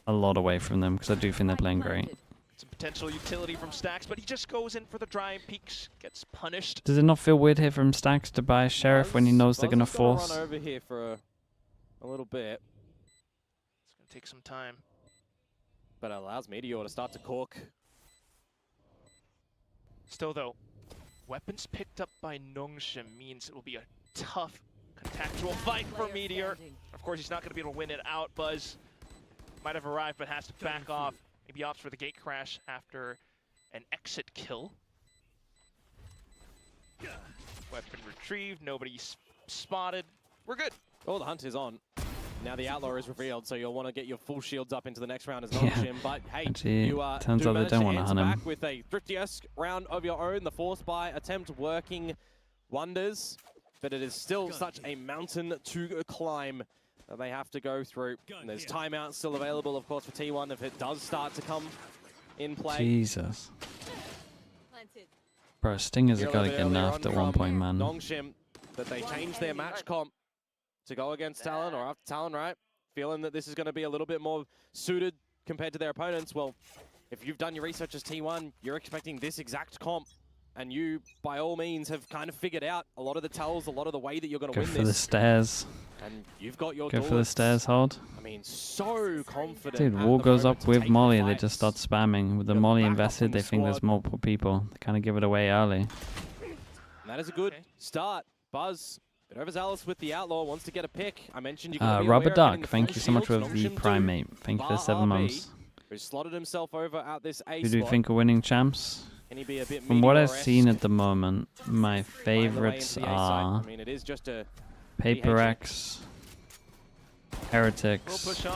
a lot away from them, because I do think they're playing great. Some potential utility from Stacks, but he just goes in for the dry and peaks, gets punished. Does it not feel weird here from Stacks to buy a Sheriff when he knows they're gonna force? Run over here for a little bit. It's gonna take some time, but it allows Meteor to start to cook. Still though, weapons picked up by NONGSHIM means it will be a tough contactual fight for Meteor. Of course, he's not going to be able to win it out. Buzz might have arrived, but has to back off. Maybe opts for the gate crash after an exit kill. Weapon retrieved, nobody spotted. We're good. Oh, the hunt is on. Now the Outlaw is revealed, so you'll want to get your full shields up into the next round as NONGSHIM. But hey, you turns out they don't want to hunt him. With a Thrifty-esque round of your own, the force buy attempt working wonders, but it is still such a mountain to climb that they have to go through. And there's timeouts still available, of course, for T1 if it does start to come in play. Jesus. Bro, Stingers have got to get nerfed at one point, man. NONGSHIM, that they changed their match comp to go against Talon, or after Talon, right? Feeling that this is going to be a little bit more suited compared to their opponents. Well, if you've done your research as T1, you're expecting this exact comp. And you, by all means, have kind of figured out a lot of the tells, a lot of the way that you're going to win this. Go for the stairs. And you've got your Go for the stairs hold. I mean, so confident. Dude, Wall goes up with Molly, they just start spamming. With the Molly invested, they think there's multiple people. They kind of give it away early. And that is a good start. Buzz. Bit overzealous with the Outlaw, wants to get a pick. I mentioned you can Rubber Duck, thank you so much for the Primate. Thank you for 7 months. Who slotted himself over at this A Who do you think are winning champs? Can he be a bit From what I've seen at the moment, my favorites are I mean, it is just a Paper X, Heretics,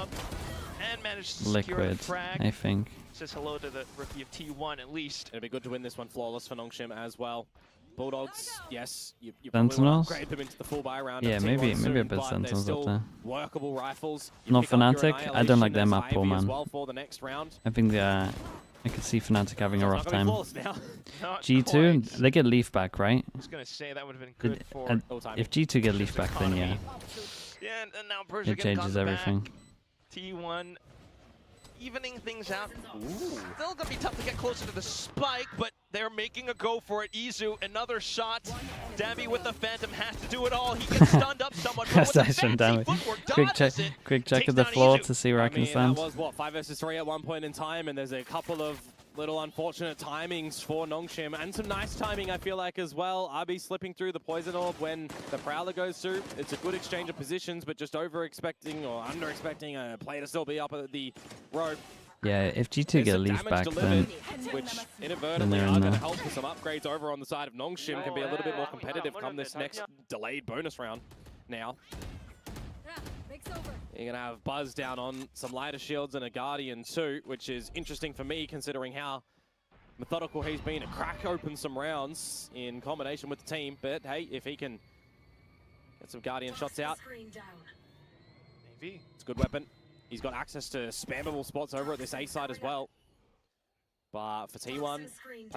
Liquid, I think. Says hello to the rookie of T1 at least. It'll be good to win this one flawless for NONGSHIM as well. Bulldogs, yes, you Sentinels? upgrade them into the full buy round. Yeah, maybe a bit Sentinels up there. Workable rifles. Not Fnatic, I don't like their map pool, man. Well for the next round. I think I could see Fnatic having a rough time. G2, they get Leaf back, right? I was gonna say that would have been good for if G2 get Leaf back, then yeah. Yeah, and now Persia it changes everything. T1 evening things out. Still gonna be tough to get closer to the spike, but they're making a go for it. Izu, another shot. Dambi with the Phantom has to do it all. He gets stunned up somewhat, but with the fancy footwork, quick check of the floor to see where I can stand. That was, what, 5 versus 3 at one point in time, and there's a couple of little unfortunate timings for NONGSHIM, and some nice timing, I feel like, as well. RB slipping through the Poison Orb when the Prowler goes through. It's a good exchange of positions, but just over-expecting or under-expecting a player to still be up at the road. Yeah, if G2 get a leaf back, then which inadvertently are going to help with some upgrades over on the side of NONGSHIM, can be a little bit more competitive come this next delayed bonus round now. You're going to have Buzz down on some lighter shields and a Guardian too, which is interesting for me considering how methodical he's been to crack open some rounds in combination with the team. But hey, if he can get some Guardian shots out, it's a good weapon. He's got access to spammable spots over at this A side as well. But for T1,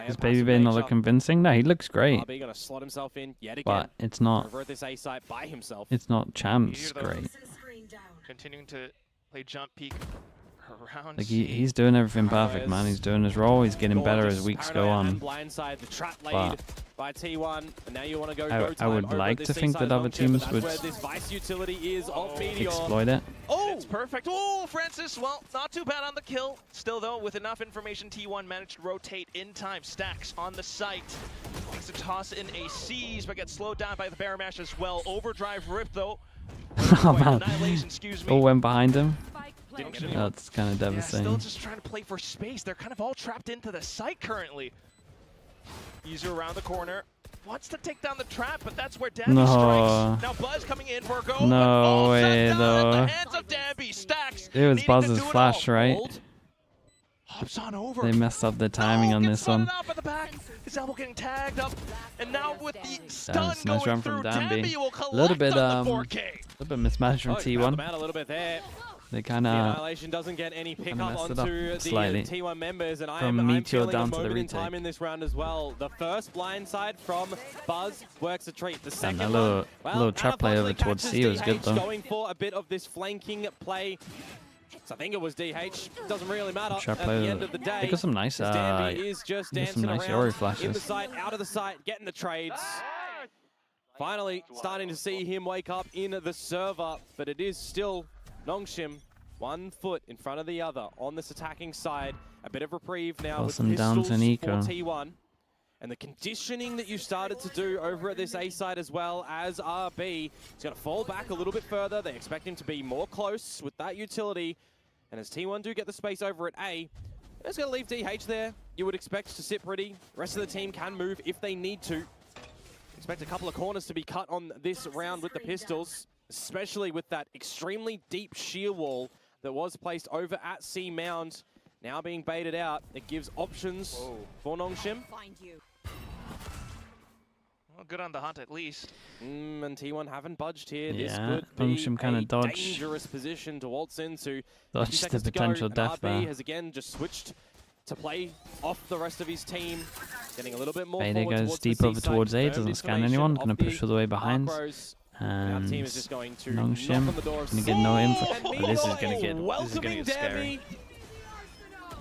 is Baby Bay not look convincing? No, he looks great. RB going to slot himself in yet again. But it's not. Over at this A side by himself. It's not Champs great. Continuing to play jump peek around. Like he's doing everything perfect, man. He's doing his role. He's getting better as weeks go on. Blindside, the trap laid by T1, and now you want to go I would like to think that other teams would exploit it. Oh, it's perfect. Oh, Francis. Well, not too bad on the kill. Still, though, with enough information, T1 managed to rotate in time. Stacks on the site. Makes a toss in a Siege, but gets slowed down by the Bear Mash as well. Overdrive rip, though. Oh, man. All went behind him. That's kind of devastating. Still just trying to play for space. They're kind of all trapped into the site currently. Izu around the corner. Wants to take down the trap, but that's where Dambi strikes. Now Buzz coming in for a go. No way, though. At the hands of Dambi. Stacks. It was Buzz's flash, right? Hops on over. They messed up the timing on this one. Up at the back. His elbow getting tagged up, and now with the stun nice going run through, from Dambi. will collect a little bit mismatched from T1. A little bit there. They kind of Annihilation doesn't get any pickup onto the T1 members, and I'm Meteor feeling down a to the moment in retake. time in this round as well. The first blindside from Buzz works a treat. The second a little trap play over towards C was good though. Going for a bit of this flanking play. So I think it was DH. Doesn't really matter Trap at the end of the day. They got some nice, is just dancing nice around Yori flashes. in the site, out of the site, getting the trades. Finally, starting to see him wake up in the server, but it is still NONGSHIM 1 foot in front of the other on this attacking side. A bit of reprieve now with pistols for T1. And the conditioning that you started to do over at this A side as well as RB, it's going to fall back a little bit further. They expect him to be more close with that utility. And as T1 do get the space over at A, it's going to leave DH there. You would expect to sit pretty. The rest of the team can move if they need to. Expect a couple of corners to be cut on this round with the pistols, especially with that extremely deep shear wall that was placed over at C Mound. Now being baited out, it gives options for NONGSHIM. Well, good on the hunt at least. And T1 haven't budged here. Yeah, this could be NONGSHIM kind of dodged. Dangerous position to waltz into. Dodged the potential death there. RB has again just switched to play off the rest of his team, getting a little bit more Bayday forward goes deep over towards A, doesn't scan anyone, gonna push all the way behind. And team is just going to NONGSHIM gonna get no info. Oh, this is gonna get scary.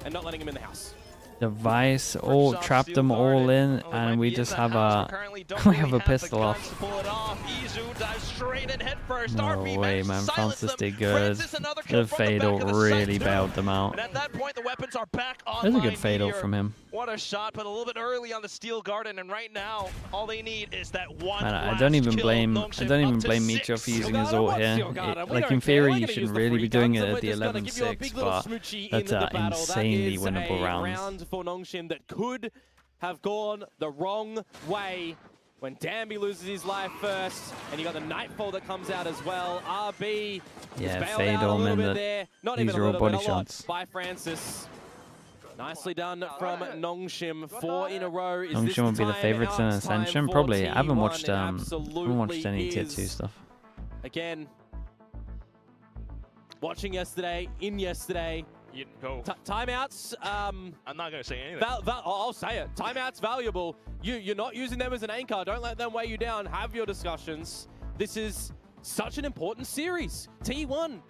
And not letting him in the house. Device all trapped them all in, and we just have a pistol off. No way, man. Francis did good. The Fatal really bailed them out. There's a good Fatal from him. What a shot, but a little bit early on the Steel Garden, and right now all they need is that one. Man, I don't even blame Meteor for using his ult here. Like in theory, you shouldn't really be doing it at the 11-6, but that's an insanely winnable round. For NONGSHIM that could have gone the wrong way when Dambi loses his life first, and you got the Nightfall that comes out as well. RB Fatal, man. These are all body shots by Francis. Nicely done from NONGSHIM. 4 in a row. NONGSHIM will be the favorites in Ascension. Probably. I haven't watched any tier 2 stuff. Again, watching yesterday, You go. Timeouts. I'm not going to say anything. I'll say it. Timeouts valuable. You're not using them as an anchor. Don't let them weigh you down. Have your discussions. This is such an important series. T1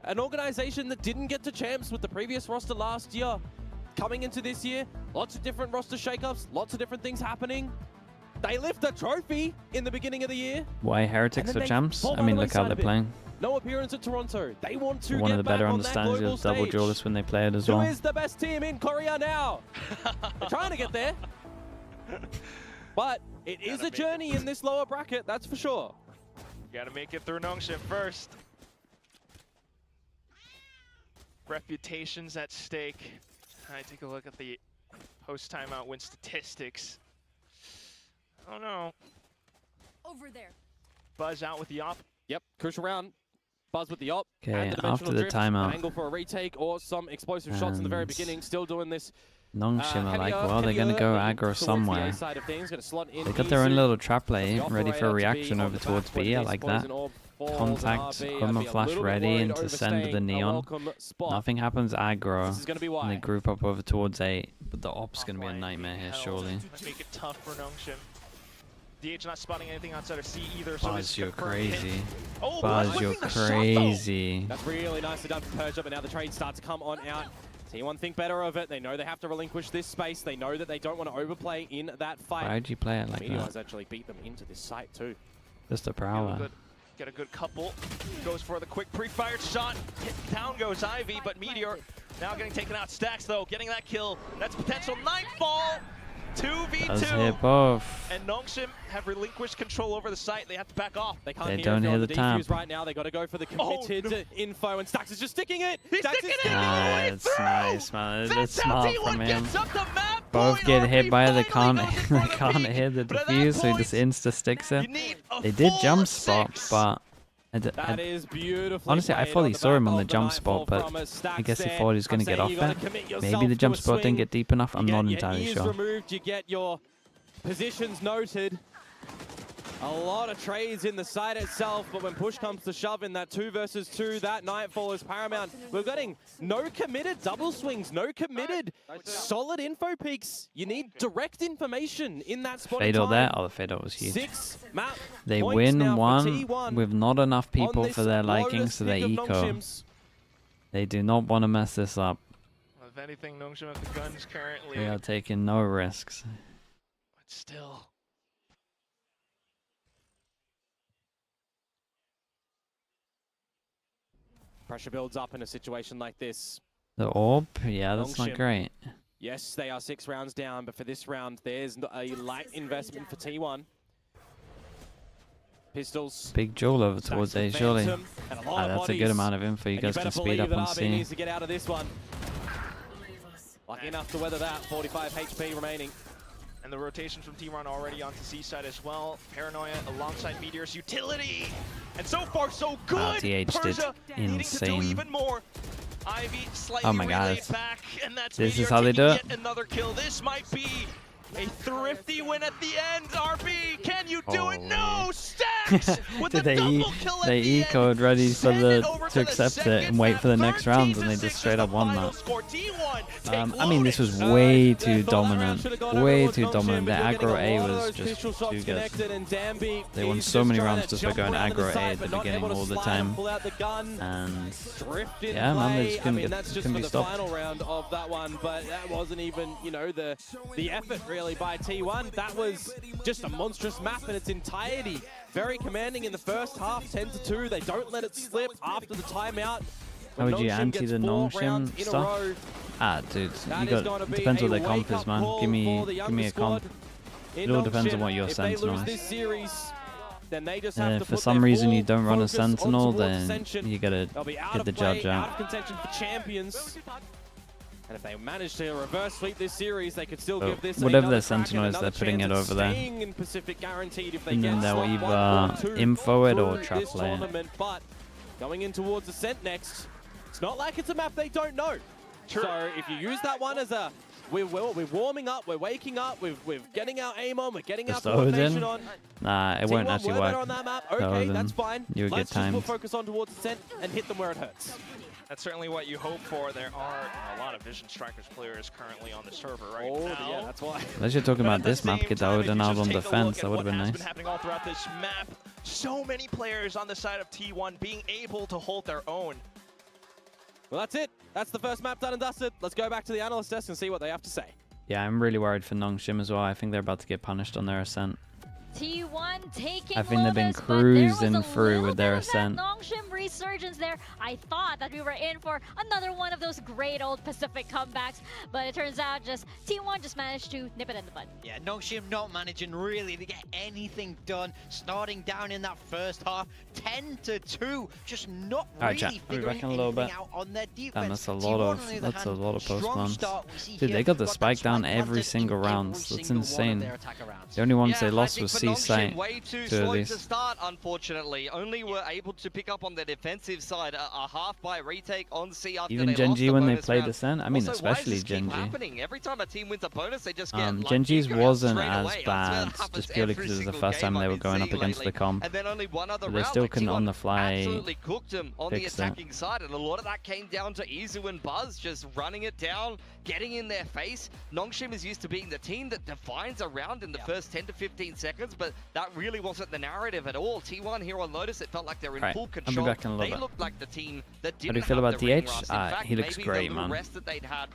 an organization that didn't get to champs with the previous roster last year. Coming into this year, lots of different roster shakeups, lots of different things happening. They lift a trophy in the beginning of the year. Why Heretics for champs? I mean, look how they're playing. No appearance at Toronto. They want to one get of the better back understandings on that of double stage. duelist when they play it as well. Who is the best team in Korea now? They're trying to get there. But it is a journey in this lower bracket, that's for sure. Gotta make it through NONGSHIM first. Reputation's at stake. I take a look at the post timeout win statistics. Oh no. Over there. Buzz out with the op. Yep, crucial round. Buzz with the op. Okay, after the timeout. Angle for a retake or some explosive shots in the very beginning. Still doing this. NONGSHIM are like, well, they're going to go aggro somewhere. They got their own little trap play ready for a reaction over towards B. I like that. Contact, Homer Flash ready into send the Neon. Nothing happens aggro. And they group up over towards A. But the op's going to be a nightmare here, surely. Make it tough for NONGSHIM. DH not spotting anything outside of C either. Buzz, you're crazy. Oh, Buzz, you're crazy. That's really nicely done for Persia, but now the trade starts to come on out. T1 think better of it. They know they have to relinquish this space. They know that they don't want to overplay in that fight. Why'd you play it like Meteor's that? actually beat them into this site too. Just a prowler. Get a good couple. Goes for the quick pre-fired shot. Down goes Ivy, but Meteor now getting taken out. Stacks though, getting that kill. That's potential Nightfall. 2v2. Does hit both. And NONGSHIM have relinquished control over the site. They have to back off. They can't They don't hear the tap. right now. They got to go for the committed info, and Stacks is just sticking it. He's sticking it. It's nice, man. It's smart from him. Gets up the map. Both get hit by it. They can't hit the defuse, so he just insta sticks it. They did jump spot, but that is beautiful. Honestly, I thought he saw him on the jump spot, but I guess he thought he was going to get off it. Maybe the jump spot didn't get deep enough. I'm not entirely sure. Removed, you get your positions noted. A lot of trades in the site itself, but when push comes to shove in that 2 versus 2, that Nightfall is paramount. We're getting no committed double swings, no committed solid info peaks. You need direct information in that spot. Fatal there. Oh, the Fatal was huge. 6 map They win one with not enough people for their liking, so they eco. They do not want to mess this up. If anything, NONGSHIM have the guns currently. They are taking no risks. But still. Pressure builds up in a situation like this. The orb? Yeah, that's not great. Yes, they are 6 rounds down, but for this round, there's a light investment for T1. Pistols. Big duel over towards A, surely. That's a good amount of info. You guys can speed up and see. Needs to get out of this one. Lucky enough to weather that. 45 HP remaining. And the rotation from T1 already onto C side as well. Paranoia alongside Meteor's utility. And so far, so good. TH did insane. To do even more. Ivy slightly oh my god. Back, and that's This Meteor is how they do it. Yet another kill. This might be a thrifty win at the end. RB, can you do it? No, Stacks with the double kill at they the ecoed end. ready for to accept it and wait for the next rounds, and they just straight up won that. I mean, this was way too dominant. Way too dominant. The aggro A was just too good. They won so many rounds just by going aggro A at the beginning all the time. And yeah, man, they just couldn't be stopped. Final round of that one, but that wasn't even, you know, the effort really by T1. That was just a monstrous map in its entirety. Very commanding in the first half, 10-2. They don't let it slip after the timeout. How would you anti the NONGSHIM stuff? Ah, dude, you got depends what their comp is, man. Give me a comp. It all depends on what your Sentinel is. For some reason you don't run a Sentinel, then you gotta get the judge out. Contention for champions. And if they manage to reverse sweep this series, they could still give this whatever their Sentinel is, they're putting it over there. And then they'll either info it or trap play it. But going in towards Ascent next, it's not like it's a map they don't know. So if you use that one as a, we're warming up, we're waking up, we're getting our aim on, we're getting our coordination on. Nah, it won't actually work. On that map. Okay, that's fine. You would get timed. Let's just focus on towards Ascent and hit them where it hurts. That's certainly what you hope for. There are a lot of Vision Strikers players currently on the server right now. Yeah, that's why. Unless you're talking about this map, get that would have done on defense. That would have been nice. Been happening all throughout this map. So many players on the side of T1 being able to hold their own. Well, that's it. That's the first map done and dusted. Let's go back to the analyst desk and see what they have to say. Yeah, I'm really worried for NONGSHIM as well. I think they're about to get punished on their Ascent. T1 taking I think they've been Lotus, cruising through with their Ascent. NONGSHIM resurgence there. I thought that we were in for another one of those great old Pacific comebacks, but it turns out just T1 just managed to nip it in the bud. Yeah, NONGSHIM not managing really to get anything done. Starting down in that first half, 10-2, just not really figuring anything out on their defense. Damn, that's a lot of post bombs. Dude, they got the spike down every single round. That's insane. The only ones they lost was C-Site. Way too slow to start, unfortunately. Only were able to pick up on the defensive side. A half-buy retake on C after even they Gen G lost when they bonus played round. Ascent. I mean, Also, especially why Gen G. happening? Every time a team wins a bonus, they just get Gen G's wasn't as bad, just purely because it was the first time they were going up against the comp. And then only one other But they round, still like couldn't T1 on the fly absolutely cooked them on the fix attacking side, and a lot of that came down to Izu and Buzz just running it down, getting in their face. NONGSHIM is used to being the team that defines a round in the first 10 to 15 seconds, but that really wasn't the narrative at all. T1 here on Lotus, it felt like they were in full control. They looked like the team that didn't How do you feel about DH? He looks great, man. Rest that they'd had,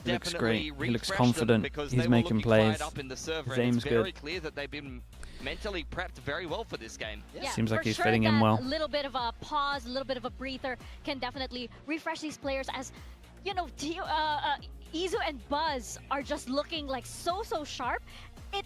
He looks great. He looks refreshed confident. them because He's they were making looking plays. fired up in the server, His and aim's it's very good. clear that they've been mentally prepped very well for this game. Yeah, Seems like for he's sure fitting in well. A little bit of a pause, a little bit of a breather can definitely refresh these players, as you know, Izu and Buzz are just looking like so sharp. You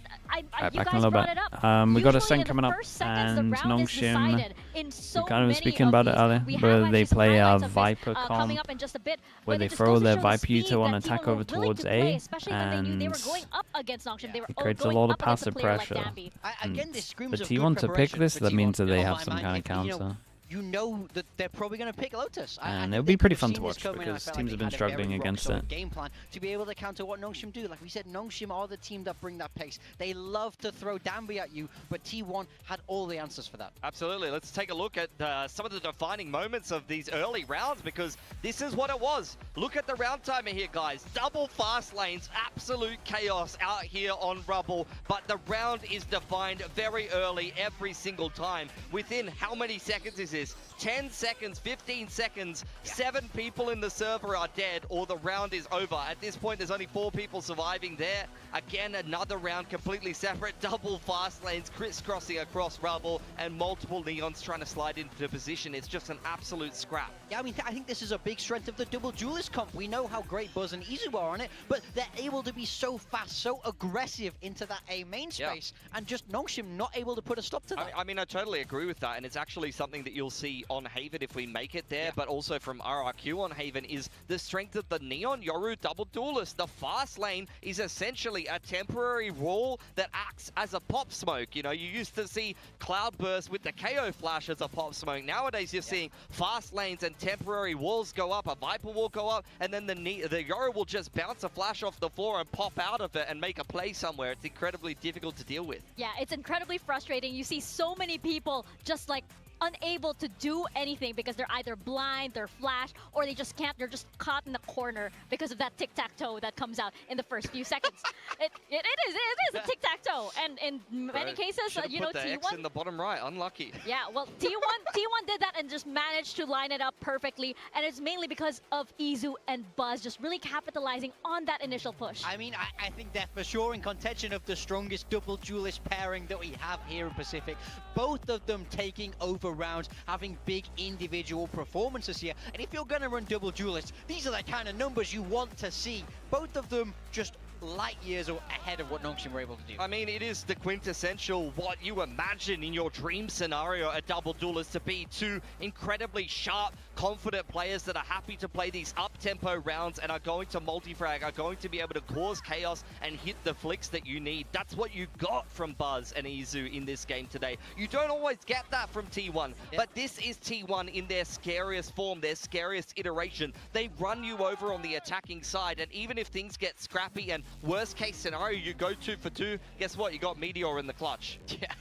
guys brought it up. We got Usually Ascent in the coming up, first seconds, and the round is NONGSHIM. decided in so We kind of many been speaking about it these. earlier, We have where actually they some play highlights of Viper this, comp, coming up in just a bit, where they this throw goes to their show the Viper speed Uto on that attack T1 were over willing towards to play, A, especially when they were and going up against NONGSHIM. They were it creates a going lot of up against a passive player like pressure. Dambi. Again, this screams For of T1 good to pick preparation this, for that means that T1. they Oh have my some man, kind of counter. You know that they're probably going to pick Lotus. And it'll be pretty fun to watch because teams have been struggling against it. Game plan to be able to counter what NONGSHIM do. Like we said, NONGSHIM are the team that bring that pace. They love to throw Dambi at you, but T1 had all the answers for that. Absolutely. Let's take a look at some of the defining moments of these early rounds, because this is what it was. Look at the round timer here, guys. Double fast lanes, absolute chaos out here on Rubble, but the round is defined very early every single time. Within how many seconds is this? 10 seconds, 15 seconds, 7 people in the server are dead, or the round is over. At this point, there's only 4 people surviving there. Again, another round completely separate. Double fast lanes crisscrossing across Rubble, and multiple Neons trying to slide into position. It's just an absolute scrap. Yeah, I mean, I think this is a big strength of the double duelist comp. We know how great Buzz and Izu are on it, but they're able to be so fast, so aggressive into that A main space, and just NONGSHIM not able to put a stop to that. I mean, I totally agree with that, and it's actually something that you'll see on Haven if we make it there, but also from RRQ on Haven is the strength of the Neon Yoru double duelist. The fast lane is essentially a temporary wall that acts as a pop smoke. You know, you used to see Cloudburst with the KO flash as a pop smoke. Nowadays, you're seeing fast lanes and temporary walls go up, a Viper will go up, and then the Yoru will just bounce a flash off the floor and pop out of it and make a play somewhere. It's incredibly difficult to deal with. Yeah, it's incredibly frustrating. You see so many people just like unable to do anything because they're either blind, they're flash, or they just can't. They're just caught in the corner because of that tic-tac-toe that comes out in the first few seconds. It is a tic-tac-toe, and in many cases, you know, put the T1 X in the bottom right, unlucky. Yeah, well, T1 did that and just managed to line it up perfectly, and it's mainly because of Izu and Buzz just really capitalizing on that initial push. I mean, I think they're for sure in contention of the strongest double duelist pairing that we have here in Pacific. Both of them taking over rounds, having big individual performances here. And if you're going to run double duelists, these are the kind of numbers you want to see. Both of them just light years ahead of what NONGSHIM were able to do. I mean, it is the quintessential what you imagine in your dream scenario a double duelist to be. Two incredibly sharp, confident players that are happy to play these up-tempo rounds and are going to multi-frag, are going to be able to cause chaos and hit the flicks that you need. That's what you got from Buzz and Izu in this game today. You don't always get that from T1, but this is T1 in their scariest form, their scariest iteration. They run you over on the attacking side, and even if things get scrappy and worst case scenario, you go 2 for 2, guess what? You got Meteor in the clutch. Yeah,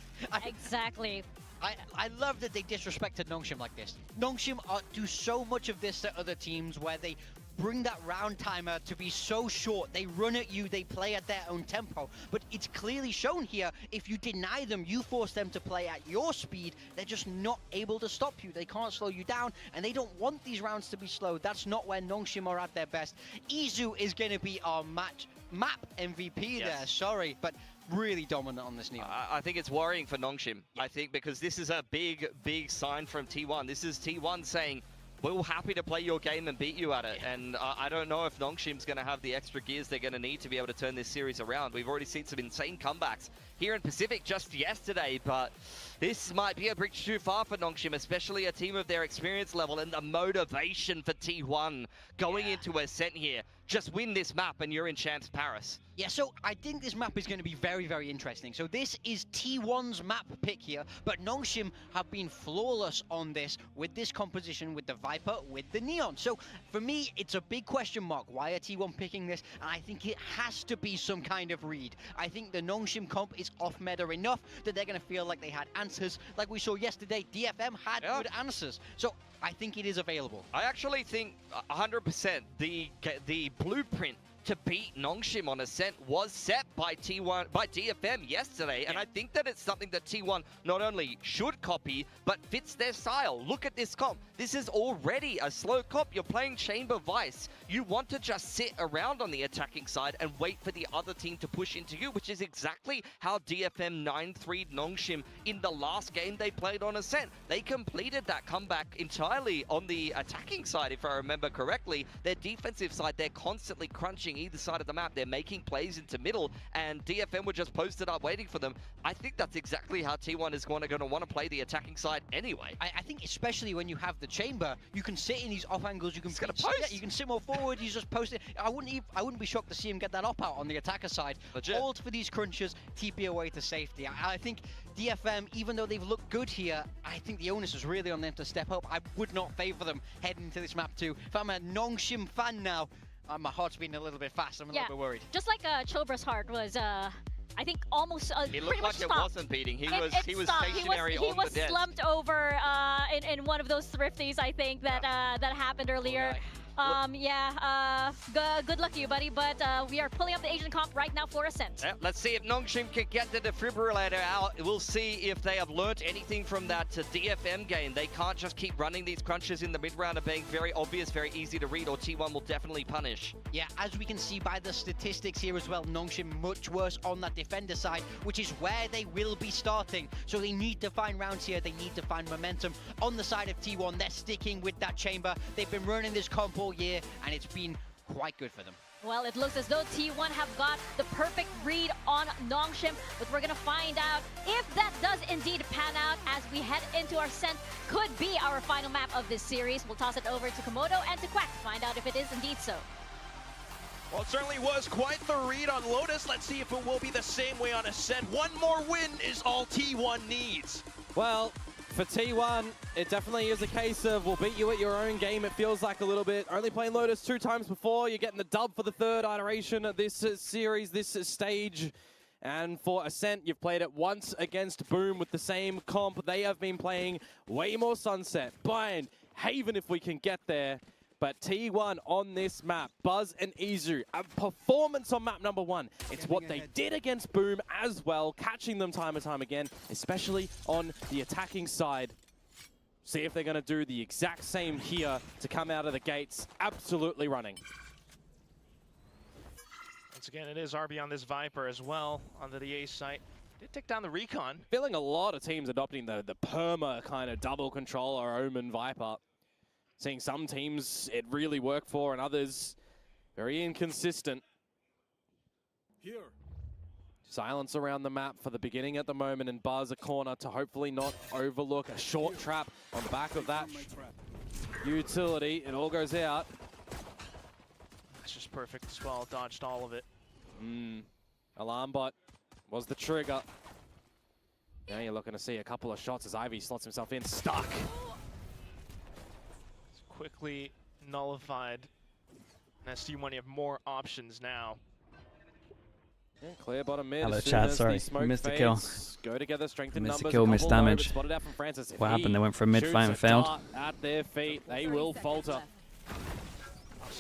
Exactly. I love that they disrespected NONGSHIM like this. NONGSHIM do so much of this to other teams where they bring that round timer to be so short. They run at you, they play at their own tempo. But it's clearly shown here, if you deny them, you force them to play at your speed, they're just not able to stop you. They can't slow you down, and they don't want these rounds to be slowed. That's not where NONGSHIM are at their best. Izu is going to be our map MVP there, sorry, but really dominant on this Neon. I think it's worrying for NONGSHIM. I think because this is a big sign from T1. This is T1 saying, we're happy to play your game and beat you at it. And I don't know if NONGSHIM's going to have the extra gears they're going to need to be able to turn this series around. We've already seen some insane comebacks here in Pacific just yesterday, but this might be a bridge too far for NONGSHIM, especially a team of their experience level and the motivation for T1 going into Ascent here. Just win this map and you're in Champs Paris. Yeah, so I think this map is going to be very, very interesting. So this is T1's map pick here, but NONGSHIM have been flawless on this with this composition, with the Viper, with the Neon. So for me, it's a big question mark. Why are T1 picking this? And I think it has to be some kind of read. I think the NONGSHIM comp is off meta enough that they're going to feel like they had answers. Like we saw yesterday, DFM had good answers. So I think it is available. I actually think 100% the blueprint to beat NONGSHIM on Ascent was set by DFM yesterday, and I think that it's something that T1 not only should copy, but fits their style. Look at this comp. This is already a slow comp. You're playing Chamber Vice. You want to just sit around on the attacking side and wait for the other team to push into you, which is exactly how DFM 9-3'd NONGSHIM in the last game they played on Ascent. They completed that comeback entirely on the attacking side, if I remember correctly. Their defensive side, they're constantly crunching either side of the map. They're making plays into middle, and DFM were just posted up waiting for them. I think that's exactly how T1 is going to want to play the attacking side anyway. I think especially when you have the chamber, you can sit in these off angles. You can post. Yeah, you can sit more forward. You just post it. I wouldn't be shocked to see him get that op out on the attacker side. Legit. Hold for these crunches, TP away to safety. I think DFM, even though they've looked good here, I think the onus is really on them to step up. I would not favor them heading into this map too. If I'm a NONGSHIM fan now, my heart's beating a little bit fast. I'm a little bit worried. Just like Chobra's heart was, I think almost it looked like it wasn't beating. He was stationary he on was the desk. slumped over in one of those thrifties, I think, that that happened earlier. Good luck to you, buddy, but we are pulling up the Asian comp right now for Ascent. Yeah, let's see if NONGSHIM can get the defibrillator out. We'll see if they have learnt anything from that DFM game. They can't just keep running these crunches in the mid-round and being very obvious, very easy to read, or T1 will definitely punish. Yeah, as we can see by the statistics here as well, NONGSHIM much worse on that defender side, which is where they will be starting. So they need to find rounds here. They need to find momentum. On the side of T1, they're sticking with that chamber. They've been running this comp all year, and it's been quite good for them. Well, it looks as though T1 have got the perfect read on NONGSHIM, but we're gonna find out if that does indeed pan out as we head into our Ascent. Could be our final map of this series. We'll toss it over to Komodo and to Quack to find out if it is indeed so. Well, it certainly was quite the read on Lotus. Let's see if it will be the same way on Ascent. One more win is all T1 needs. Well, for T1, it definitely is a case of we'll beat you at your own game. It feels like a little bit. Only playing Lotus 2 times before. You're getting the dub for the third iteration of this series, this stage. And for Ascent, you've played it once against Boom with the same comp. They have been playing way more Sunset, Bind, Haven if we can get there. But T1 on this map, Buzz and Izu, a performance on map number 1. It's what they did against Boom as well, catching them time and time again, especially on the attacking side. See if they're going to do the exact same here to come out of the gates, absolutely running. Once again, it is RB on this Viper as well, onto the A site. Did take down the Recon. Feeling a lot of teams adopting the perma kind of double controller Omen Viper. Seeing some teams it really worked for, and others very inconsistent. Here. Silence around the map for the beginning at the moment, and Buzz a corner to hopefully not overlook a short trap on the back of that utility. It all goes out. That's just perfect as well. Dodged all of it. Alarm bot was the trigger. Now you're looking to see a couple of shots as Ivy slots himself in. Stuck. Quickly nullified. And T1, you have more options now. Yeah, clear bottom mid. Hello, chat. Sorry, missed the kill. Go together, strength in Missed numbers. the kill, missed damage. Spotted out from Francis. What happened? They went for a mid fight and failed. At their feet, they will falter.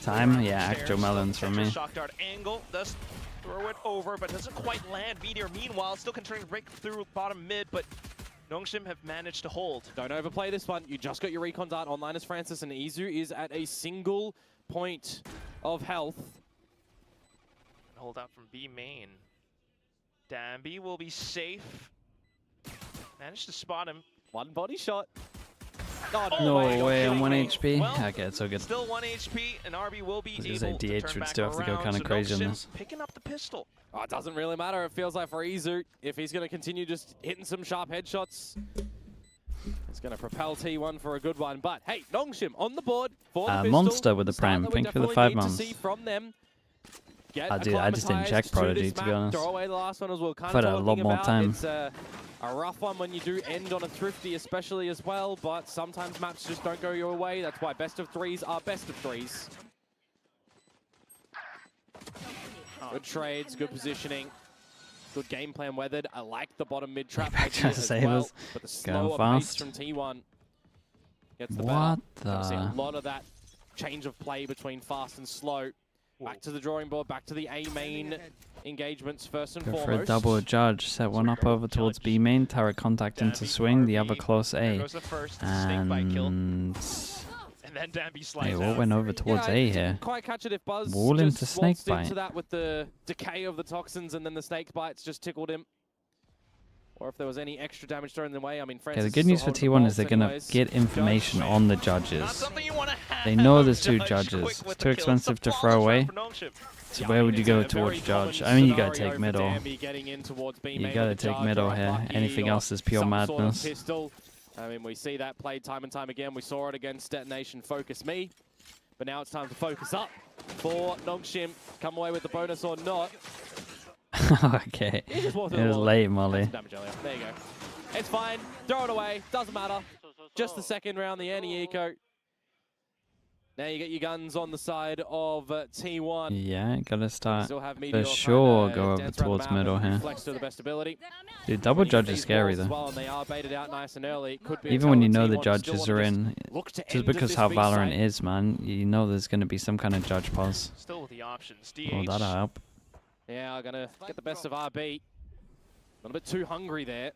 Time? Yeah, actual melons from me. Shock dart angle does throw it over, but doesn't quite land. Meteor, meanwhile, still continuing to break through bottom mid, but NONGSHIM have managed to hold. Don't overplay this one. You just got your recon dart online as Francis, and Izu is at a single point of health. Hold out from B main. Dambi will be safe. Managed to spot him. One body shot. Oh, no way, I'm 1 kidding me. HP. Well, okay, it's so good. Still 1 HP, and RB will be able to DH turn would back still have to go around, kind of so crazy on NONGSHIM this. picking up the pistol. Oh, it doesn't really matter, it feels like for Izu. If he's going to continue just hitting some sharp headshots, it's going to propel T1 for a good one. But hey, NONGSHIM on the board for the pistol. Monster with the Start prime. that we Thank you for the definitely 5 need to months. see from them. Get I just didn't check acclimatized Prodigy, this to be map. honest. Throw away the last one as well. Kind I've had of a lot talking more about time. It's a rough one when you do end on a thrifty, especially as well. But sometimes maps just don't go your way. That's why best of threes are best of threes. Good trades, good positioning, good game plan weathered. I like the bottom mid trap idea as well, but the slower pace from T1 gets the better. What See a the? lot of that change of play between fast and slow. Back to the drawing board, back to the A main engagements first and Go foremost. for a double judge. Set one up over towards B main. Turret contact into swing. The other close A. Goes the first snake bite kill. And then Dambi they slides all out. went over towards A here. Didn't quite catch it if Buzz Wall just into snake waltzed bite. into that with the decay of the toxins, and then the snake bites just tickled him. Or if there was any extra damage thrown in the way. I mean, Francis Okay, the good news for T1 is they're going to get information on the judges. They know there's 2 judges. It's too expensive to throw away. So where would you go towards judge? I mean, you got to take middle. You got to take middle here. Anything else is pure madness. I mean, we see that played time and time again. We saw it against Detonation Focus Me. But now it's time to focus up for NONGSHIM. Come away with the bonus or not. Okay. It was late, Molly. There you go. It's fine. Throw it away. Doesn't matter. Just the second round, the anti-eco. Now you get your guns on the side of T1. Yeah, gotta start Still have for Meteor sure. trying to Go over dance around the towards map middle and here. flex to the best ability. Dude, double When you judge get is these scary walls as though. well, and they are baited out nice and early. It could be Even when you know the T1 judges still are wanna in, just look to just end because this how B Valorant site. is, man, you know there's gonna be some kind of judge pause. Still with the options. Oh, DH. that'll help. Yeah, gonna get the best of RB. A little bit too hungry there.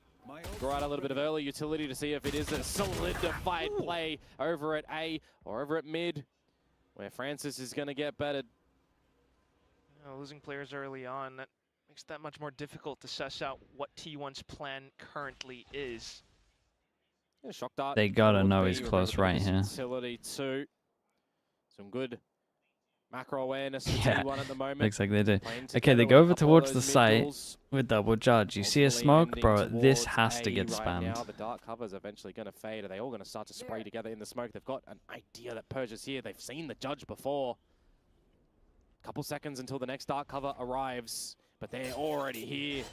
Draw out a little bit of early utility to see if it is a solidified play over at A or over at mid, where Francis is going to get bettered. Losing players early on, that makes that much more difficult to suss out what T1's plan currently is. Yeah, shock dart. They gotta know towards he's B, close with a bit of right here. Utility too. Some good macro awareness for Yeah, T1 at the moment. looks like they do. Playing Okay, together they with go a over couple of towards those the mid site duels. with double judge. You see a Ultimately smoke, ending bro. This towards has to A get right spammed. now. The dark cover is eventually going to fade. Are they all going to start to spray together in the smoke? They've got an idea that Purge is here. They've seen the judge before. Couple seconds until the next dark cover arrives, but they're already here.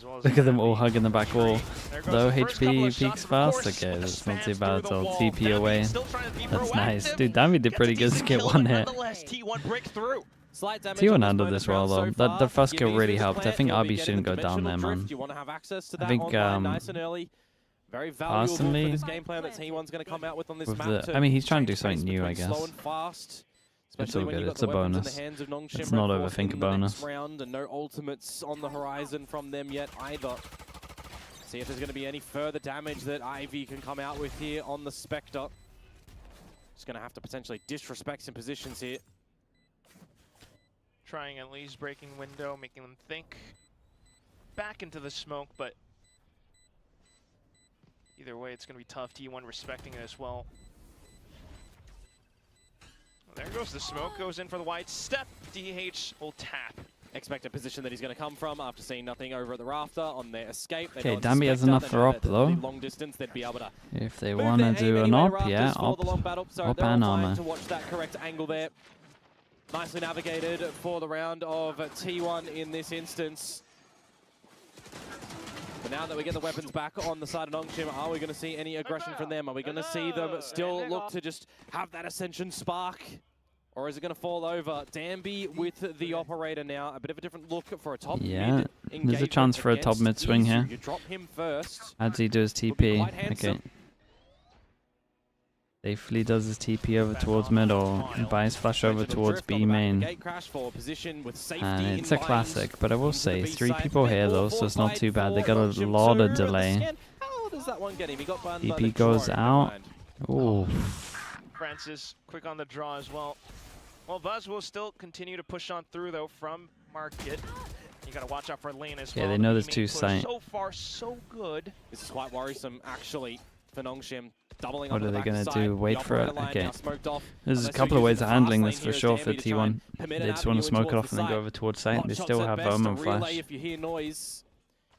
Look at them all hugging the back wall. Low HP peaks peaks fast. Okay, that's not too bad at all. TP away. That's nice. Dude, Dambi did pretty good to get one hit. T1 handled this well though. The first kill really helped. I think RB shouldn't go down there, man. I think Very valuable personally, for this game plan that T1's going to come out with on this with map. I mean, he's trying to do something new, I Slow guess. and fast. It's Especially all when good. you've got It's the a weapons in bonus. the hands of NONGSHIM It's not RedForce overthink in a the next bonus. round, and no ultimates on the horizon from them yet either. See if there's going to be any further damage that Ivy can come out with here on the Spectre. Just going to have to potentially disrespect some positions here. Trying at least breaking window, making them think back into the smoke, but either way, it's going to be tough. T1 respecting it as well. There goes the smoke, goes in for the wide step. DH will tap. Expect a position that he's going to come from after seeing nothing over at the rafter on their escape. They Okay, know it's a Dambi has Spectre, enough they for know up that though. the long distance, they'd be able to If they move want to their do aim an anyway, op, yeah, Rafters for op. the long battle. So Op they're and all fine armor. to watch that correct angle there. Nicely navigated for the round of T1 in this instance. But now that we get the weapons back on the side of NONGSHIM, are we going to see any aggression from them? Are we going to see them still look to just have that Ascension spark? Or is it going to fall over? Dambi with the operator now. A bit of a different look for a top Yeah, mid there's a chance for a top mid swing Izu. here. You drop him first. How's he do his Would be TP? quite Okay. handsome. Safely does his TP over towards mid or buys flash over towards B main. And it's a classic, but I will say 3 people here though, so it's not too bad. They got a lot of delay. TP goes out. Ooh. Francis quick on the draw as well. Well, Buzz will still continue to push on through though from Market. You gotta watch out for lane as well. Yeah, they know there's 2 sites. So far, so good. This is quite worrisome actually for NONGSHIM. What are they going to do? Wait for it? Okay. There's a couple of ways of handling this for sure for T1. They just want to smoke it off and then go over towards site. They still have Omen Flash. If you hear noise,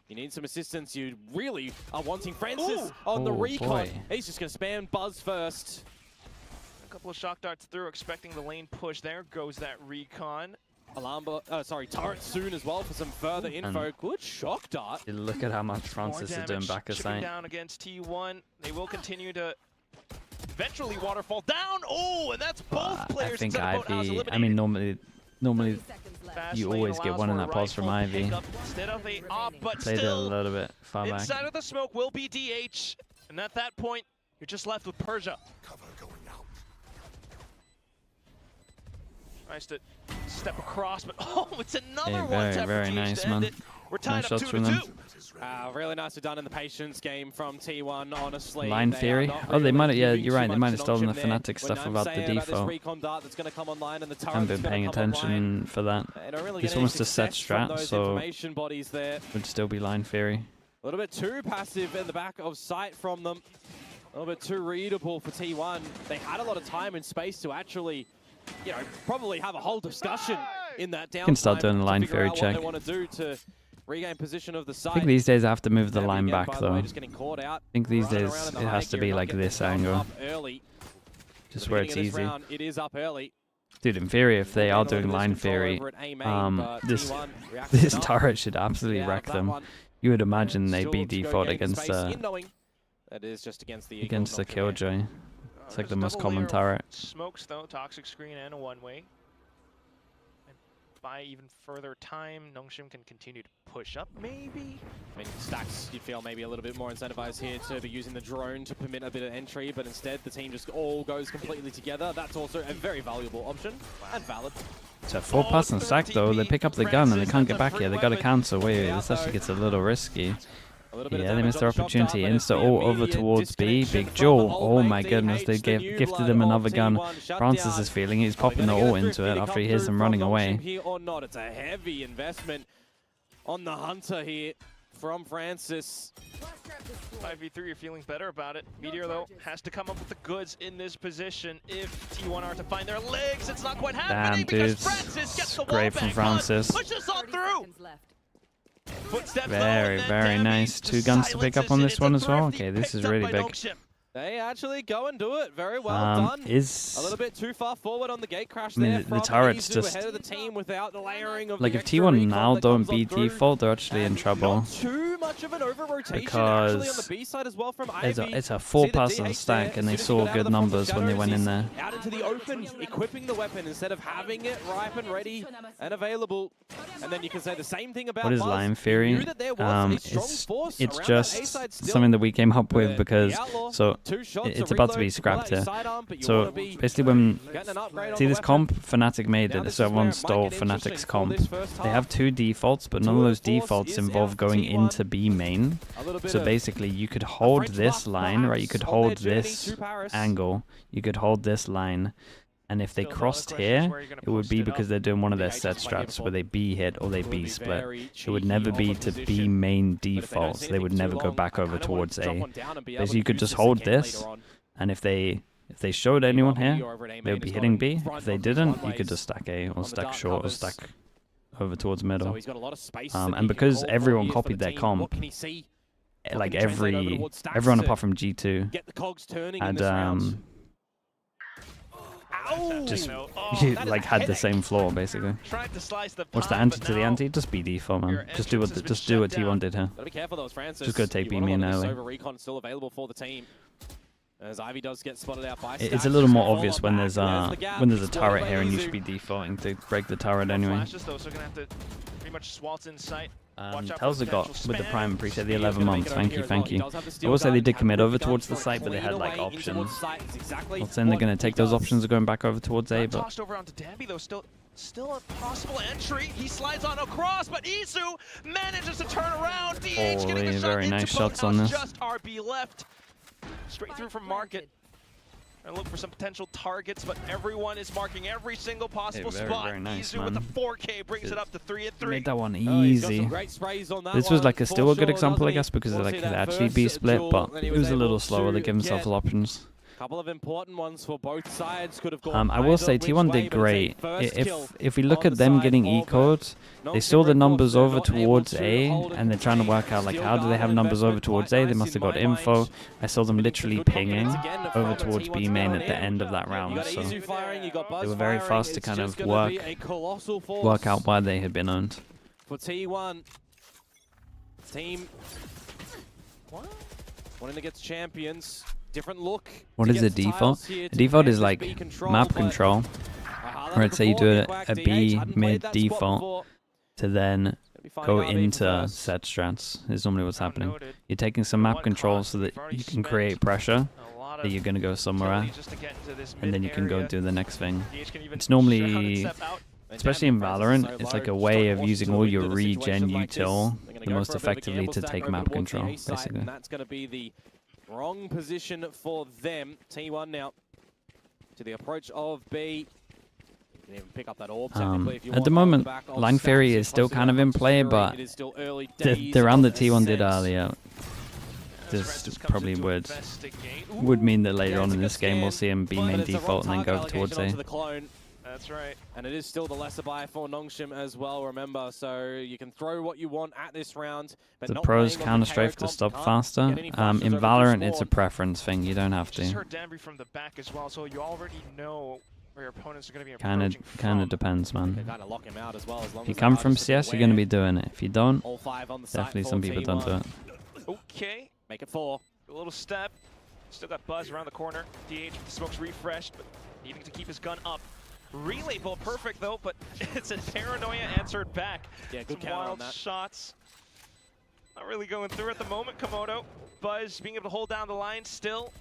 you need some assistance. You really are wanting Francis on the recon. Boy. He's just going to spam Buzz first. A couple of shock darts through, expecting the lane push. There goes that recon. Turret soon as well for some further info. Good shock dart. Look at how much Francis is doing back of site. Down against T1. They will continue to eventually waterfall down. Oh, and that's both players. I think Ivy. I mean, normally you always get one in that pause from Ivy. Played it a little bit far back. Inside of the smoke will be DH, and at that point, you're just left with Persia. Nice to step across, but oh, it's another one. Very nice, man. We're tied nice up shots 2-2. Really nicely done in the patience game from T1, honestly. Line theory? Oh, they might have, yeah, you're right, they might have stolen the Fnatic stuff about the default. I haven't been paying attention for that. It's almost a set strat, so it would still be line theory. A little bit too passive in the back of sight from them. A little bit too readable for T1. They had a lot of time and space to actually, you know, probably have a whole discussion in that downtime. Can start doing a line theory check. What they want to do to regain position of the site. I think these days I have to move the line back though. Just getting caught out. I think these days it has to be like this angle. Just where it's easy. It is up early. Dude, in theory, if they are doing line theory, this turret should absolutely wreck them. You would imagine they'd be default against the Killjoy. It's like the most common turret. Smokes though, toxic screen and a one-way. And by even further time, NONGSHIM can continue to push up, maybe? I mean, Stacks, you'd feel maybe a little bit more incentivized here to be using the drone to permit a bit of entry, but instead the team just all goes completely together. That's also a very valuable option and valid. It's a 4-person stack though. They pick up the gun and they can't get back here. They got to cancel. Wait, this actually gets a little risky. Yeah, they missed their opportunity. Insta all over towards B. Big Joel. Oh my goodness, they gifted him another gun. Francis is feeling he's popping the ult into it after he hears them running away. It's a heavy investment on the Hunter here from Francis. 5v3, you're feeling better about it. Meteor, though, has to come up with the goods in this position. If T1 are to find their legs, it's not quite happening because Francis gets the wall great from Francis. Pushes on through. Very nice. 2 guns to pick up on this one as well. Okay, this is really big. They actually go and do it. Very well done. A little bit too far forward on the gate crash there. The turret's just ahead of the team without the layering of like if T1 now don't be default, they're actually in trouble. Too much of an over-rotation because on the B side as well from Ivy. It's a 4-person stack, and they saw good numbers when they went in there. Out into the open, equipping the weapon instead of having it ripe and ready and available. And then you can say the same thing about what is line theory? It's just something that we came up with because it's about to be scrapped here. So basically when see this comp Fnatic made it, so everyone stole Fnatic's comp. They have 2 defaults, but none of those defaults involve going into B main. So basically you could hold this line, right? You could hold this angle, you could hold this line. And if they crossed here, it would be because they're doing one of their set strats where they B hit or they B split. It would never be to B main defaults. They would never go back over towards A. Because you could just hold this, and if they showed anyone here, they would be hitting B. If they didn't, you could just stack A or stack short or stack over towards middle. And because everyone copied their comp, like everyone apart from G2 and just like had the same floor basically. What's the anti to the anti? Just be default, man. Just do what T1 did here. Just go take B main early. As Ivy does get spotted out by it's a little more obvious when there's a turret here and you should be defaulting to break the turret anyway. So gonna have to pretty much swalt in sight. Tells the got with the Prime. Appreciate the 11 months. Thank you, thank you. I will say they did commit over towards the site, but they had like options. Not saying they're going to take those options of going back over towards A, but tossed over onto Danby though. Still a possible entry. He slides on across, but Isu manages to turn around. DH getting the shot very into nice shots on this. Just RB left. Straight through from Market. And look for some potential targets, but everyone is marking every single possible spot. Very nice, Isu with the 4K brings it up to 3 and 3. Made that one easy. This was like still a good example, I guess, because like it could actually be split, but it was a little slower. They gave themselves options. Couple of important ones for both sides. Could have gone I will say T1 did great. If we look at them getting E-codes, they saw the numbers over towards A, and they're trying to work out like how do they have numbers over towards A. They must have got info. I saw them literally pinging over towards B main at the end of that round, so they were very fast to kind of work out why they had been owned. For T1, team wanting to get to champions. Different look. What is the default? The default is like map control, or let's say you do a B mid default to then go into set strats is normally what's happening. You're taking some map control so that you can create pressure that you're going to go somewhere, and then you can go do the next thing. It's normally, especially in Valorant, it's like a way of using all your regen util the most effectively to take map control, basically. That's going to be the wrong position for them. T1 now to the approach of B. You can even pick up that orb technically if you want. At the moment, Line Fairy is still kind of in play, but the round that T1 did earlier this probably would mean that later on in this game we'll see him B main default and then go towards A. That's right. And it is still the lesser buy for NONGSHIM as well, remember. So you can throw what you want at this round. But the pros counter-strafe to stop faster. In Valorant, it's a preference thing. You don't have to. Just heard Danby from the back as well, so you already know where your opponents are going to be Kind of depends, man. Lock him out as well, as long if you come from CS, you're going to be doing it. If you don't, definitely some people don't do it. Okay. Make it 4. A little step. Still got Buzz around the corner. DH with the smokes refreshed, but needing to keep his gun up. Relay ball perfect though, but it's a paranoia answered back. Yeah, good Some counter wild on that. shots. Not really going through at the moment, Komodo. Buzz being able to hold down the line still.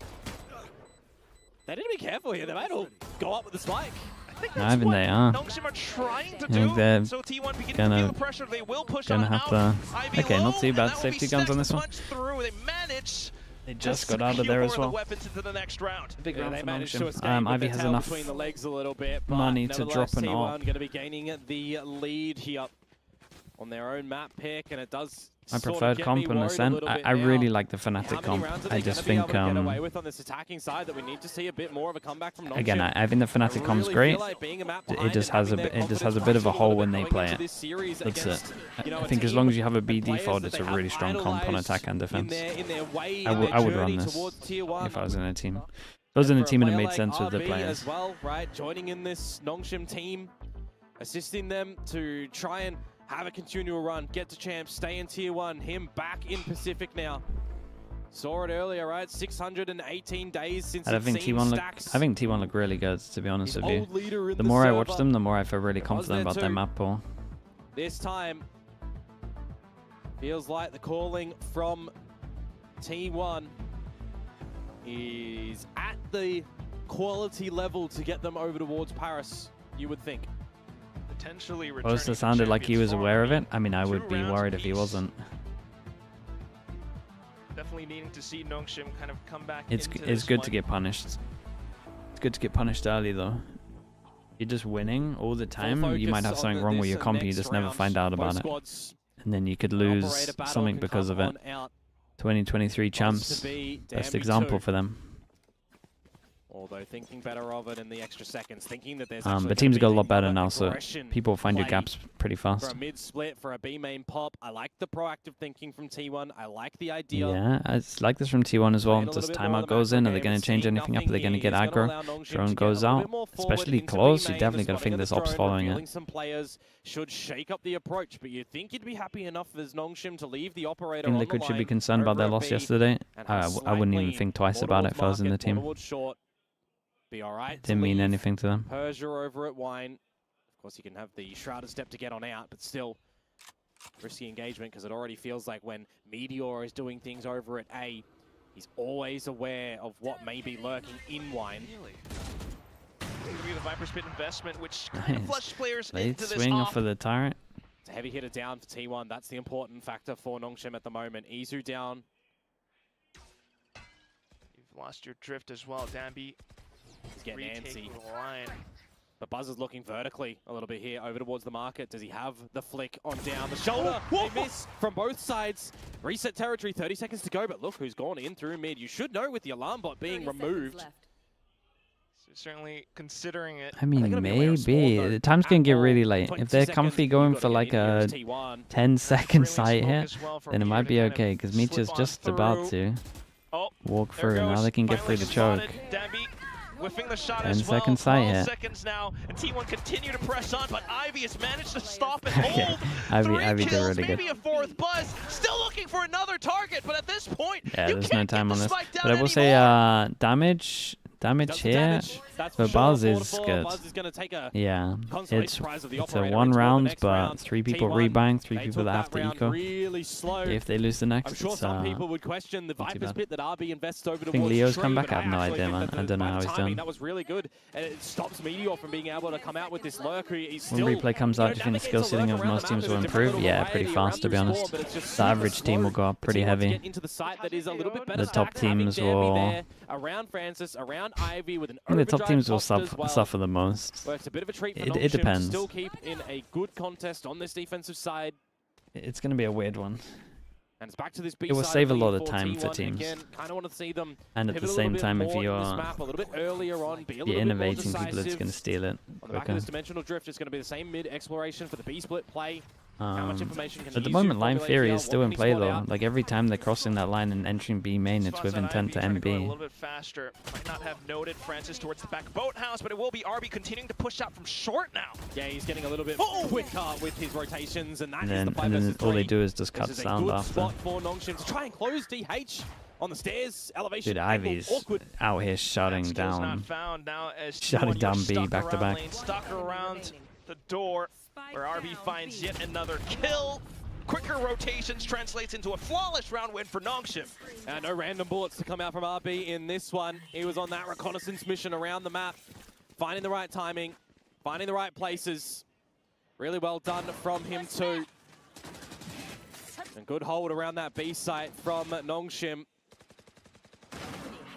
They need to be careful here. They might all go up with the spike. I think that's even what they are. NONGSHIM are trying to they're do. So T1 beginning to feel the pressure. They will push on have out. to. Okay, not too bad. Safety guns on this one. Through. They managed. They just got out of there as well. The weapons into the next round. Big round they for managed to NONGSHIM. escape Ivy has enough between the legs a little bit, but money to drop an T1 AWP. going to be gaining the lead here on their own map pick, and it does. I preferred comp and Ascent. I really like the Fnatic comp. I just think on this attacking side that we need to see a bit more of a comeback from NONGSHIM. Again, I think the Fnatic comp's great. It just has a bit of a hole when they play it. That's it. I think as long as you have a B default, it's a really strong comp on attack and defense. I would run this if I was in a team. If I was in a team and it made sense with the players. As well, right? Joining in this NONGSHIM team, assisting them to try and have a continual run, get to champs, stay in tier 1, him back in Pacific now. Saw it earlier, right? 618 days since I think T1 look really good, to be honest with you. The more I watch them, the more I feel really confident about their map pool. This time, feels like the calling from T1 is at the quality level to get them over towards Paris, you would think. Potentially Poster sounded like he was aware of it. I mean, I would be worried if he wasn't. Definitely needing to see NONGSHIM kind of come back. It's good to get punished. It's good to get punished early though. You're just winning all the time. You might have something wrong with your comp. You just never find out about it, and then you could lose something because of it. 2023 champs, best example for them. Although thinking better of it in the extra seconds, thinking that there's the teams got a lot better now, so people find your gaps pretty fast. For a mid split, for a B main pop, I like the proactive thinking from T1. I like the idea. Yeah, I like this from T1 as well. Just timeout goes in. Are they going to change anything up? Are they going to get aggro? Drone goes out, especially close. You definitely got to think this op's following it. Some players should shake up the approach, but you think you'd be happy enough as NONGSHIM to leave the operator. I think Liquid should be concerned about their loss yesterday. I wouldn't even think twice about it if I was in the team. Be all right. Didn't mean anything to them. Persia over at Wine. Of course, you can have the Shrouded Step to get on out, but still, risky engagement because it already feels like when Meteor is doing things over at A, he's always aware of what may be lurking in wine. Really? The Viper's Pit investment, which kind of flushes players into this swing off of the turret. It's a heavy hitter down for T1. That's the important factor for NONGSHIM at the moment. Izu down. You've lost your drift as well, Danby. He's getting antsy. The line. But Buzz is looking vertically a little bit here over towards the market. Does he have the flick on down the shoulder? They miss from both sides. Reset territory, 30 seconds to go, but look who's gone in through mid. You should know with the alarm bot being removed. Certainly considering it. I mean, maybe. The time's going to get really late. If they're comfy going for like a 10-second sight hit, then it might be okay, because Meteor's just about to walk through. Now they can get through the choke. Whiffing the shot 10 as well. second sight hit. Seconds now, and T1 continue to press on, but Ivy has managed to stop and hold. Ivy did really good. Maybe a fourth. Buzz still looking for another target, but at this point, yeah, there's no time on this. But I will anymore. say, damage here for Buzz is good. Yeah, it's a 1 round, but 3 people rebuying, 3 people that have to eco. If they lose the next, I'm sure some people would question the not too Viper's bad. Pit that RB invests over I think Leo's come back. I have no idea, man. I don't know how he's done. That was really good, and it stops Meteor from being able to come out with this lurk. He's When still, replay comes out, do you think the skill ceiling of most teams will improve? Yeah, pretty fast, to be honest. The average team will go up pretty heavy. The top teams will... Around Francis, around Ivy with an I think the top teams will suffer the most. Well, it's a bit of a treat for It depends. Still keep in a good contest on this defensive side. It's going to be a weird one. And it's back to this B It will side save a lead lot of for time for T1. teams. Again, kind of want to see them And at the pivot a same little time, bit if more you're on this map, a little bit earlier on, be a little bit more innovating people, it's decisive. going to steal it On the back of this dimensional drift, it's going to be the same mid exploration for the B split play. How much information can at the Izu moment, line formulate theory here? is still What in can he play sort though. out? Like every time they're crossing that line and entering B main, it's with intent to A MB. little bit faster. Might not have noted Francis towards the back boathouse, but it will be RB continuing to push out from short now. Yeah, he's getting a little bit quicker with his rotations, and that is And the 5 then versus all they 3. do is just cut This is a sound good after. spot for NONGSHIM to try and close DH on the stairs. Elevation. Dude, Ivy's out here shutting down. Shutting down B back to back. Stuck around the door, where RB finds yet another kill. Quicker rotations translates into a flawless round win for NONGSHIM. And no random bullets to come out from RB in this one. He was on that reconnaissance mission around the map, finding the right timing, finding the right places. Really well done from him too. And good hold around that B site from NONGSHIM.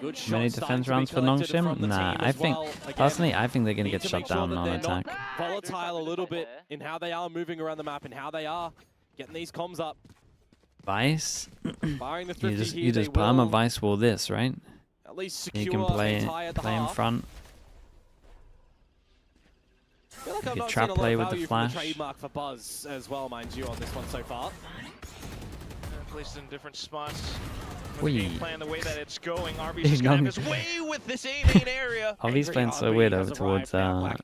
Good shot. Many defense rounds for NONGSHIM? Nah, I think, personally, I think they're going to get shut down on attack. Volatile a little bit in how they are moving around the map and how they are getting these comms up. Vice? Firing the you just perma Vice wall this, right? At least secure You can play at the in half. front. I feel like I've You not trap seen a lot play of with the value from flash. trademark for Buzz as well, mind you, on this one so far. Placed in different spots. Wee. Playing the way that it's going, RB's just gonna have his way with this A main area. Harvey's playing so weird over towards A.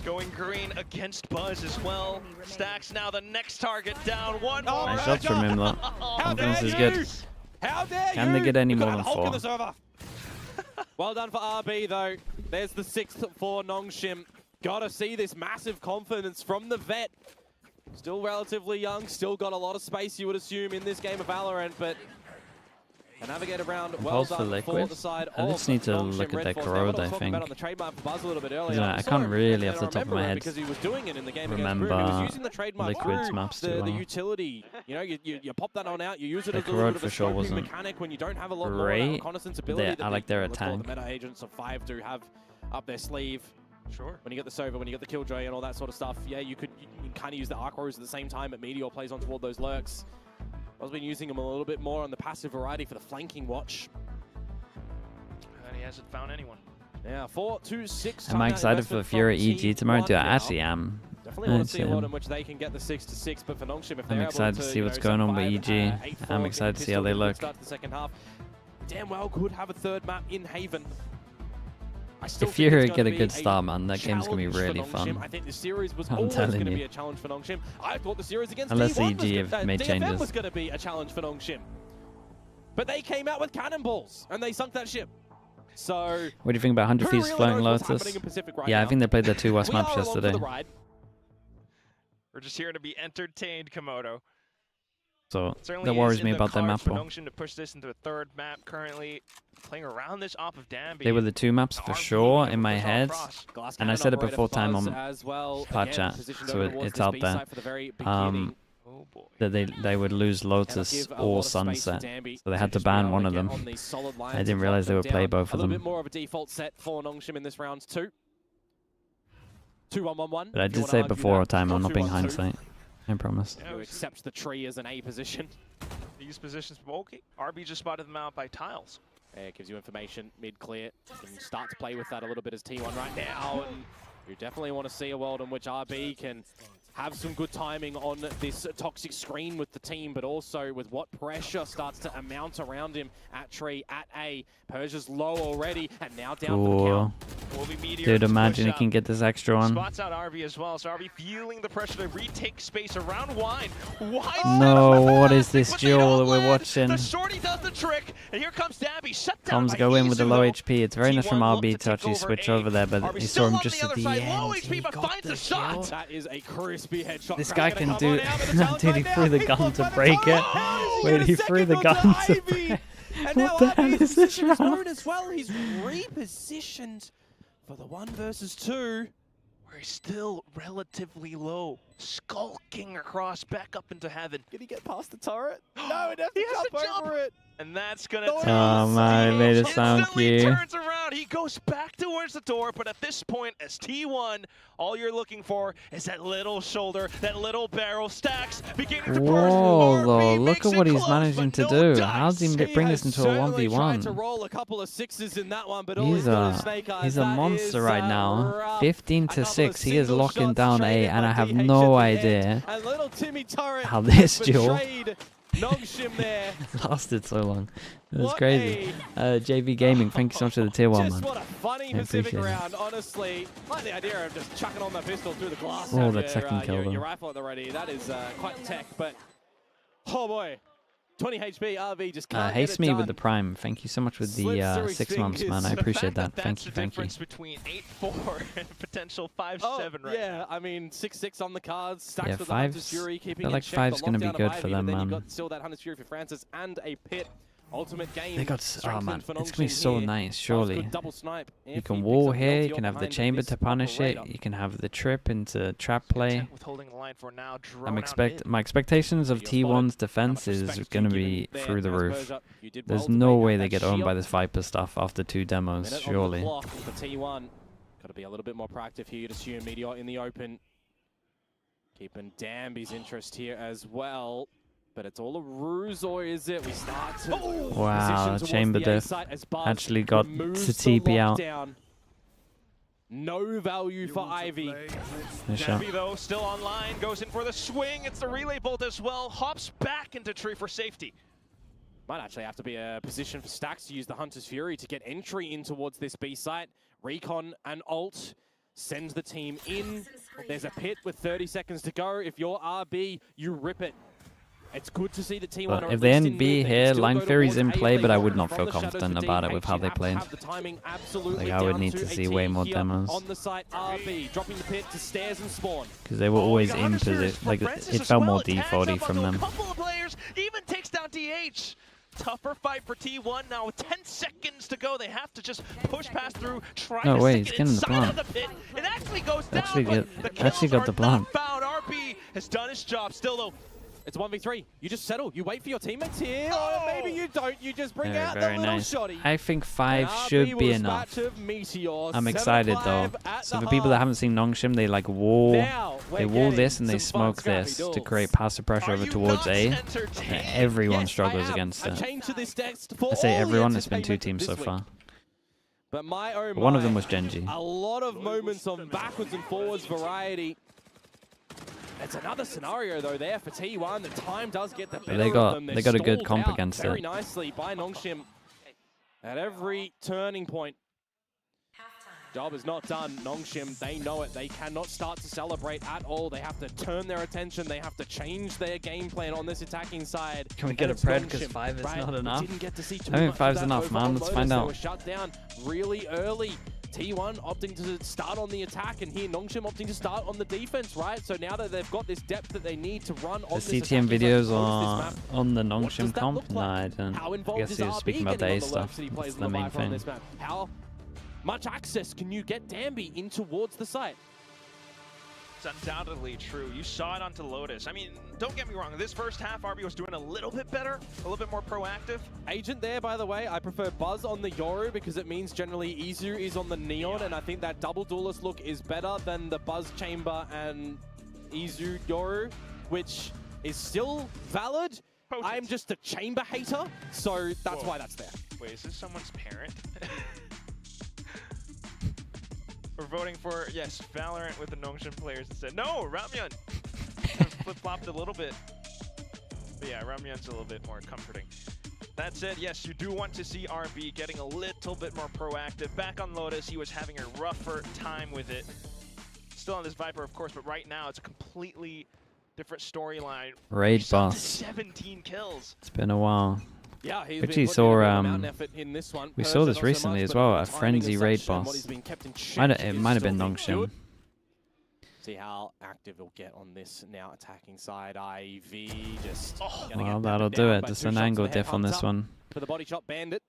Going green against Buzz as well. Stacks now the next target down. One more. Nice shots from him though. Confidence is good. Can they get any more than 4? Well done for RB though. There's the 6th for NONGSHIM. Gotta see this massive confidence from the vet. Still relatively young, still got a lot of space you would assume in this game of Valorant, but a navigate around well done for the side I just need to look at their corrode, I think. I can't really off the top of my head remember Liquid's maps too well. The utility, you know, you pop that on out, you use it The as a little corrode bit for of a sure scoping wasn't mechanic when you don't have a lot more great. reconnaissance ability. I like their let's call it attack. the meta agents of 5 do have up their sleeve. Sure. When you get the Sova, when you get the Killjoy and all that sort of stuff, yeah, you can kind of use the Arc Rose at the same time, but Meteor plays on toward those lurks. I've been using him a little bit more on the passive variety for the flanking watch. And he hasn't found anyone. Yeah, 4-2-6. Am I excited for Fury EG tomorrow? Dude, I actually am. Definitely want to see a world in which they can get the 6-6, but for NONGSHIM, if they're I'm excited to see what's going on with EG. I'm excited to see how they look. Start the second half. Damn well could have a third map in Haven. If Fury get a good start, man, that game's gonna be really fun. I think the series was I'm always telling going to you. be a challenge for NONGSHIM. I thought the series against Unless T1 EG have made DFM changes. was going to be a challenge for NONGSHIM. But they came out with cannonballs, and they sunk that ship. So, what do you think about 100 Feet's floating Lotus? Yeah, I think they played their 2 West maps yesterday. We're just here to be entertained, Komodo. So Certainly that worries me the about their map for pool. NONGSHIM to push this into a third map currently. Playing around this off of Danby. They were the 2 maps for sure in my head. And I said it before time on Pod Chat, so it's out there. That they would lose Lotus or Sunset, so they had to ban one of them. I didn't realize they would play both of them. A little bit more of a default set for NONGSHIM in this round 2. 2-1-1-1. But I did say it before time, I'm not being hindsight. I promise. You accept the tree as an A position. These positions, okay. RB just spotted them out by tiles. Yeah, it gives you information mid-clear. You can start to play with that a little bit as T1 right now. And you definitely want to see a world in which RB can have some good timing on this toxic screen with the team, but also with what pressure starts to amount around him at tree, at A. Persia's low already, and now down for the count. Dude, imagine he can get this extra one. Spots out RB as well, so RB feeling the pressure to retake space around Wine. No, what is this duel that we're watching? The shorty does the trick, and here comes Danby, shut down. Tom's go in with the low HP. It's very nice from RB to actually switch over there, but he saw him just at the end. He got the kill. That is a crispy headshot. This guy can do... Dude, he threw the gun to break it. Wait, he threw the gun to break. What the hell is this round? As well. He's repositioned for the 1 versus 2. Where he's still relatively low, skulking across back up into heaven. Can he get past the turret? No, he has to jump over it. And that's gonna oh man, it made it sound cute. Turns around, he goes back towards the door, but at this point, as T1, all you're looking for is that little shoulder, that little barrel. Stacks beginning to burst. Whoa, though, look at what he's managing to do. How does he bring this into a 1v1? To roll a couple of 6s in that one, but he's a monster right now. 15-6, he is locking down A, and I have no idea how this duel NONGSHIM there. lasted so long. It was crazy. JV Gaming, thank you so much for the tier 1, man. What a funny Pacific round, honestly. I like the idea of just chucking on the pistol through the glass. Oh, that second kill, though. Your rifle at the ready. That is quite tech, but oh boy. 20 HP, RV just can't Haste me with the Prime. Thank you so much for the 6 months, man. I appreciate that. Thank you, thank you. That's the difference between 8-4 and potential 5-7 right yeah, I mean, 6-6 on the cards. Stacks Yeah, with the Hunter's Fury, keeping like 5's going to be good for them, man. You've got still that Hunter's Fury for Francis and a pit. Ultimate game. They got, oh man, it's going to be so nice, surely. Double snipe. You can wall here, you can have the chamber to punish it, you can have the trip into trap play. My expectations of T1's defense is going to be through the roof. There's no way they get owned by this Viper stuff after 2 demos, surely. Got to be a little bit more proactive here. You'd assume Meteor in the open. Keeping Danby's interest here as well. But it's all a ruse, or is it? We start to wow, chamber diff actually got to TP out. No value for Ivy. Danby though still online, goes in for the swing. It's the relay bolt as well. Hops back into tree for safety. Might actually have to be a position for Stacks to use the Hunter's Fury to get entry in towards this B site. Recon and ult sends the team in. There's a pit with 30 seconds to go. If you're RB, you rip it. It's good to see the T1 but if they end B here, Line Fury's in play, but I would not feel confident about it with how they played. Like, I would need to see way more demos. On the site, RB dropping the pit to stairs and spawn. Because they were always in position. Like, it felt more defaulty from them. Couple of players, even takes down DH. Tougher fight for T1 now with 10 seconds to go. They have to just push past through, try to he's get getting the inside plant. of the pit. It actually goes down, actually got the plant. RB has done his job. Still though, it's 1v3. You just settle. You wait for your teammates here. Or maybe you don't. You just bring out the little shotty. I think 5 should be enough. I'm excited though. So for people that haven't seen NONGSHIM, they like wall. They wall this and they smoke this to create passive pressure over towards A. And everyone struggles against it. I say everyone. It's been 2 teams so far. But one of them was Genji. A lot of moments of backwards and forwards variety. It's another scenario though there for T1. The time does get the better of them. They got a good comp against very nicely by NONGSHIM at every turning point. Job is not done. NONGSHIM, they know it. They cannot start to celebrate at all. They have to turn their attention. They have to change their game plan on this attacking side. Can we get a pred because 5 is not enough? I think 5's enough, man. Let's find out. They were shut down really early. T1 opting to start on the attack, and here NONGSHIM opting to start on the defense, right? So now that they've got this depth that they need to run on The this CTM videos are on the NONGSHIM comp? No, I didn't. How I involved guess is he was RB speaking about the getting A on the left stuff. as he plays That's the main Leviathan on thing. this map? How much access can you get Danby in towards the site? It's undoubtedly true. You saw it onto Lotus. I mean, don't get me wrong. This first half, RB was doing a little bit better, a little bit more proactive. Agent there, by the way. I prefer Buzz on the Yoru because it means generally Izu is on the Neon, and I think that double duelist look is better than the Buzz Chamber and Izu Yoru, which is still valid. Potent. I'm just a chamber hater, so that's why that's there. Wait, is this someone's parent? We're voting for, yes, Valorant with the NONGSHIM players instead. No, Ramyun! Flip-flopped a little bit. But yeah, Ramyun's a little bit more comforting. That said, yes, you do want to see RB getting a little bit more proactive. Back on Lotus, he was having a rougher time with it. Still on this Viper, of course, but right now it's a completely different storyline. Raid boss. 17 kills. It's been a while. Yeah, he's Actually been saw effort in this one. we saw this Not so recently much, as but well. the A timing frenzy is raid such, and what boss. he's been kept in check It is might have been still NONGSHIM. good. See how active he'll get on this now attacking side. IV just. Well, that'll do it. Just an angle diff on this one. For the body shot bandit.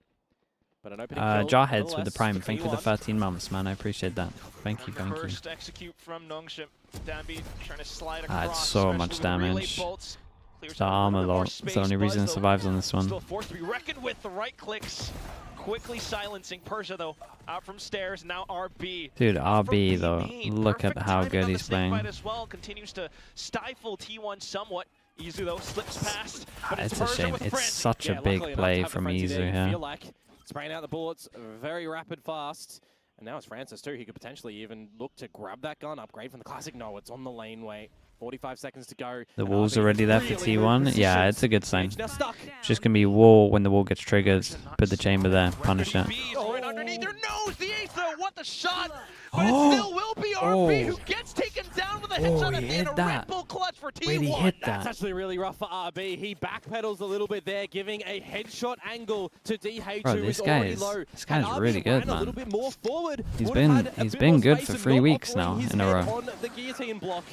But an opening kill, Jarheads with the nonetheless, prime. for Thank you for the T1. 13 months, man. I appreciate that. Thank you, thank you. First execute from NONGSHIM. Danby trying to slide across. It's so especially much with relay damage. bolts. Clears The out a armor little bit more though. It's space. the only reason it Buzz, though, survives on this one. still forced to be reckoned with. The right clicks. Quickly silencing Persia though. Out from stairs. Now RB. Dude, From RB though. B-main. Look at Perfect how timing good on the he's snake bite playing. as well. Continues to stifle T1 somewhat. Izu though slips past. But It's a Persia shame. with It's frenzy. such a Yeah, big luckily enough to play have the from frenzy there, Izu you here. feel like spraying out the bullets very rapid, fast. And now it's Francis too. He could potentially even look to grab that gun, upgrade from the classic. No, it's on the laneway. 45 seconds to go. The and wall's RB already there for really T1. moved Yeah, positions. it's a good sign. Now stuck. It's just gonna be wall when the wall gets triggered. Put the chamber there, punish it. Bees right underneath their nose. The ace though. What the shot! But Oh! it still will be RB who gets taken down with a headshot he and hit a that. Red Bull clutch for T1. Wait, he hit That's that. actually really rough for RB. He backpedals a little bit there, giving a headshot angle to DH, Bro, who this is guy already is- low. this guy's And RB really good, ran a little man. bit more forward. He's Would have been- had a he's bit been more good space for and 3 not weeks offering now his in a head row. On the guillotine block.